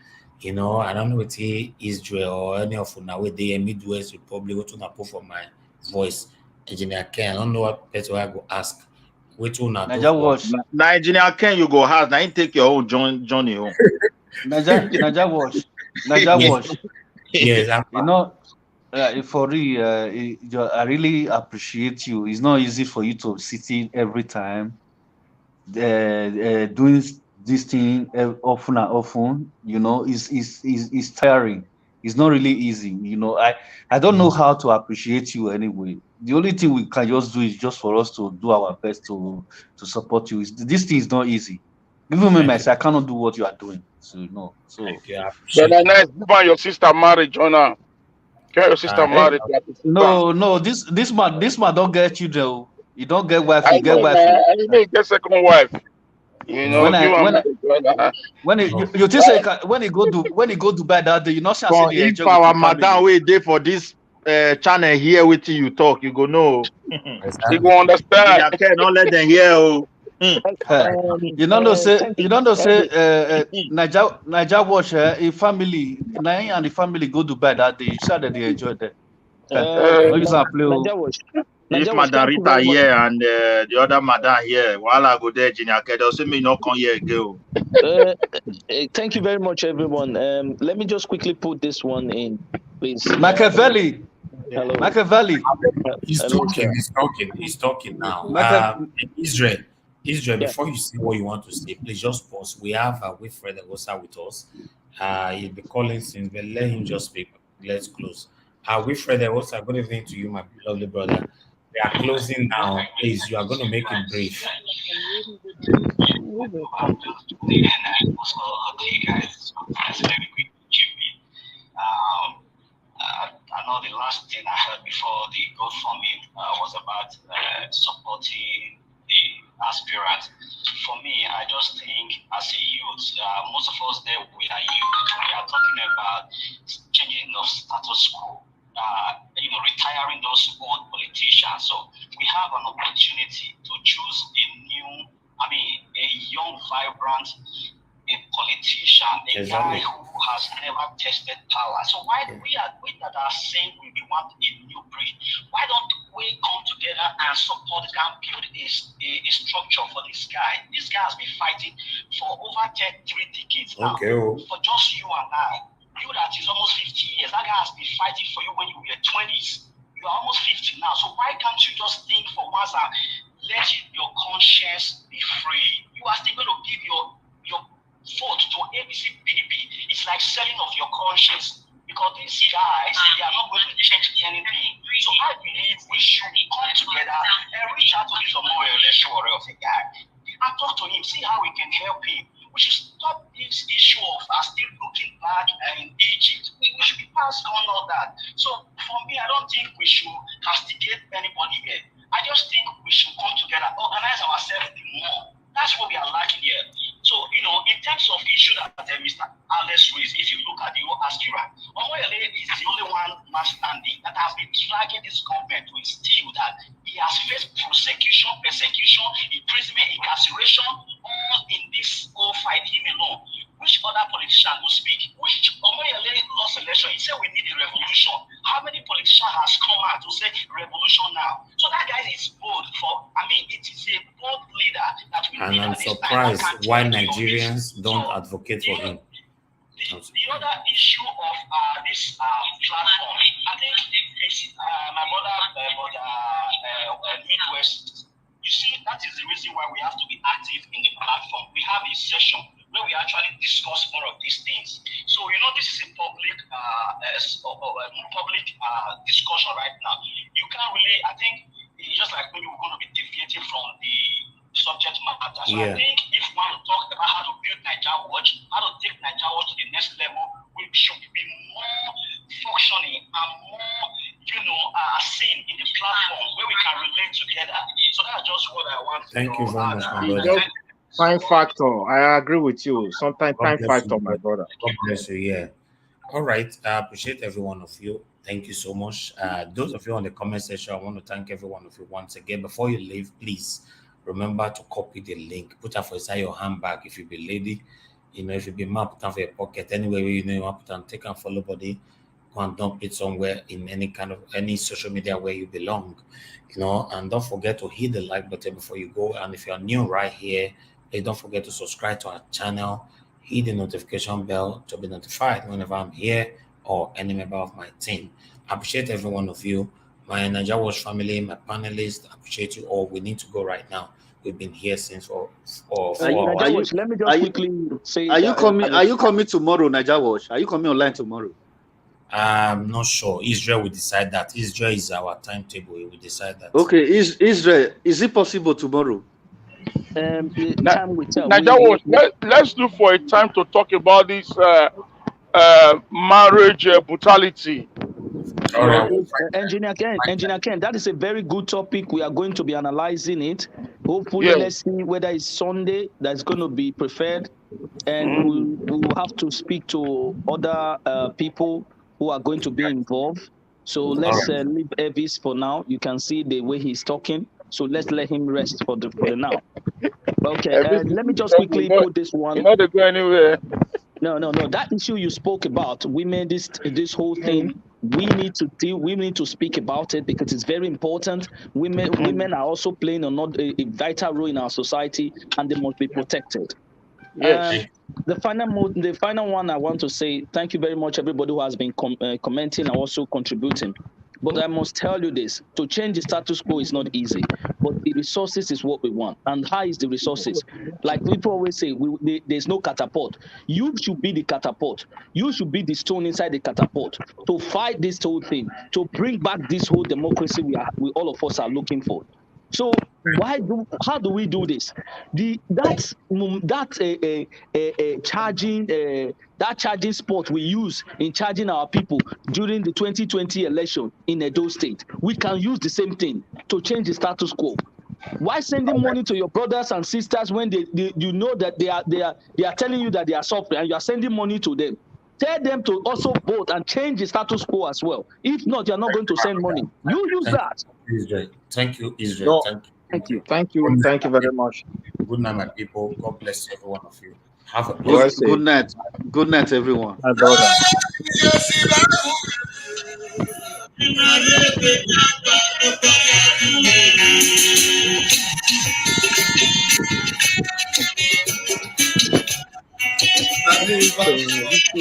You know, I don't know if Israel or any of now with the Midwest Republic what to put for my voice. Engineer Ken, I don't know what better I go ask. Which one I do for Nigeria Ken, you go house. Now you take your own Johnny home. Nigeria Watch. Nigeria Watch. Yes, you know, for real, I really appreciate you. It's not easy for you to sit in every time, doing this thing often and often. You know, it's tiring. It's not really easy. You know, I don't know how to appreciate you anyway. The only thing we can just do is just for us to do our best to support you. This thing is not easy. Even me myself, I cannot do what you are doing. So no. So thank you. I But appreciate then you. next, give her your sister marriage, Jonah. Get your sister married. no, this man don't get children. Oh. He don't get wife. He I get know, wife. man. Oh. I may get second wife. You know, give her marriage, Jonah. You think say when he go to bed that day, you not sure say they If enjoy with our your family. madam wait there for this channel here waiting you talk, you go no. You go understand. Don't let them hear. Oh. You don't know say Naija Watch a family Nai and the family go to bed that day. You sure that they enjoy that. No use and play. Oh. If Madam Rita here and the other madam here, while I go there, Junior K, they'll say me not come here again. Thank you very much, everyone. Let me just quickly put this one in, please. Machiavelli. Hello. Machiavelli. He's Hello, talking. sir. He's talking now. Israel, before you say what you want to say, please just pause. We have Wilfred Egosa with us. He'll be calling since, but let him just speak. Let's close. Wilfred Egosa, good evening to you, my lovely brother. We are closing now. Please, you are going to make it brief. I know the last thing I heard before the GoFundMe was about supporting the aspirant. For me, I just think as a youth, most of us there, we are youth. We are talking about changing of status quo, retiring those old politicians. So we have an opportunity to choose a young, vibrant, a politician, a guy who has never tested power. So why we that are saying we want a new breed, why don't we come together can support, can build a structure for this guy. This guy has been fighting for over 3 decades now. Okay. For just you and I. You that is almost 50 years. That guy has been fighting for you when you were 20s. You are almost 50 now. So why can't you just think for once and let your conscience be free? You are still going to give your vote to ABC PDP. It's like selling of your conscience. Because these guys, they are not going to change anything. So I believe we should come together and reach out to this Omoyele of a guy and talk to him, see how we can help him. We should stop this issue of still looking back in Egypt. We should be past on all that. So for me, I don't think we should castigate anybody here. I just think we should come together, organize ourselves more. That's what we are lacking here. So, in terms of issue that Mr. Alex raised, if you look at the whole aspirant, Omoyele is the only one man standing that has been dragging this government to instill that he has faced persecution, imprisonment, incarceration, all in this whole fight, him alone. Which other politician will speak? Which Omoyele lost election? He said we need a revolution. How many politicians has come out to say revolution now? So that guy is bold it is a bold leader that we need. And I'm surprised why Nigerians don't advocate for him. The other issue of this platform, I think it's my brother, Midwest. You see, that is the reason why we have to be active in the platform. We have a session where we actually discuss more of these things. So, this is a public discussion right now. You can't really, I think, it's just like when you're going to be deviating from the subject matter. So I think if we want to talk about how to build Nigeria Watch, how to take Nigeria Watch to the next level, we should be more functioning and more, seen in the platform where we can relate together. So that's just what I want to Thank you very much, my brother. Just time factor. I agree with you. Sometimes time factor, my brother. God bless you. Yeah. All right. I appreciate every one of you. Thank you so much. Those of you on the comment section, I want to thank every one of you once again. Before you leave, please remember to copy the link. Put it for inside your handbag if you be lady. If you be man, put it for your pocket. Anywhere you want to put and take and follow body. Go and dump it somewhere in any social media where you belong. And don't forget to hit the like button before you go. And if you're new right here, please don't forget to subscribe to our channel. Hit the notification bell to be notified whenever I'm here or any member of my team. I appreciate every one of you. My Nigeria Watch family, my panelists, I appreciate you all. We need to go right now. We've been here since for let me just quickly say. Are you coming tomorrow, Nigeria Watch? Are you coming online tomorrow? I'm not sure. Israel will decide that. Israel is our timetable. We will decide that. Okay, Israel, is it possible tomorrow? Time will tell. Let's look for a time to talk about this marriage brutality. All right. Engineer Ken, that is a very good topic. We are going to be analyzing it. Hopefully, let's see whether it's Sunday that's going to be preferred, and we'll have to speak to other people who are going to be involved. So let's leave Evis for now. You can see the way he's talking. So let's let him rest for the now. Okay, let me just quickly put this one. You're not going anywhere. No. That issue you spoke about, women, this whole thing, we need to speak about it because it's very important. Women are also playing a vital role in our society, and they must be protected. Yes. The final one I want to say, thank you very much, everybody who has been commenting and also contributing. But I must tell you this, to change the status quo is not easy, but the resources is what we want. And how is the resources? Like people always say, there's no catapult. You should be the catapult. You should be the stone inside the catapult to fight this whole thing, to bring back this whole democracy we all of us are looking for. So how do we do this? Charging spot we use in charging our people during the 2020 election in Edo State, we can use the same thing to change the status quo. Why sending money to your brothers and sisters when you know that they are telling you that they are suffering and you are sending money to them? Tell them to also vote and change the status quo as well. If not, you're not going to send money. You use that. Israel. Thank you, Israel. No. Thank you. Thank you very much. Good night, my people. God bless every one of you. Have a good night. Good night, everyone. My brother.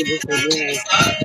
go for the house.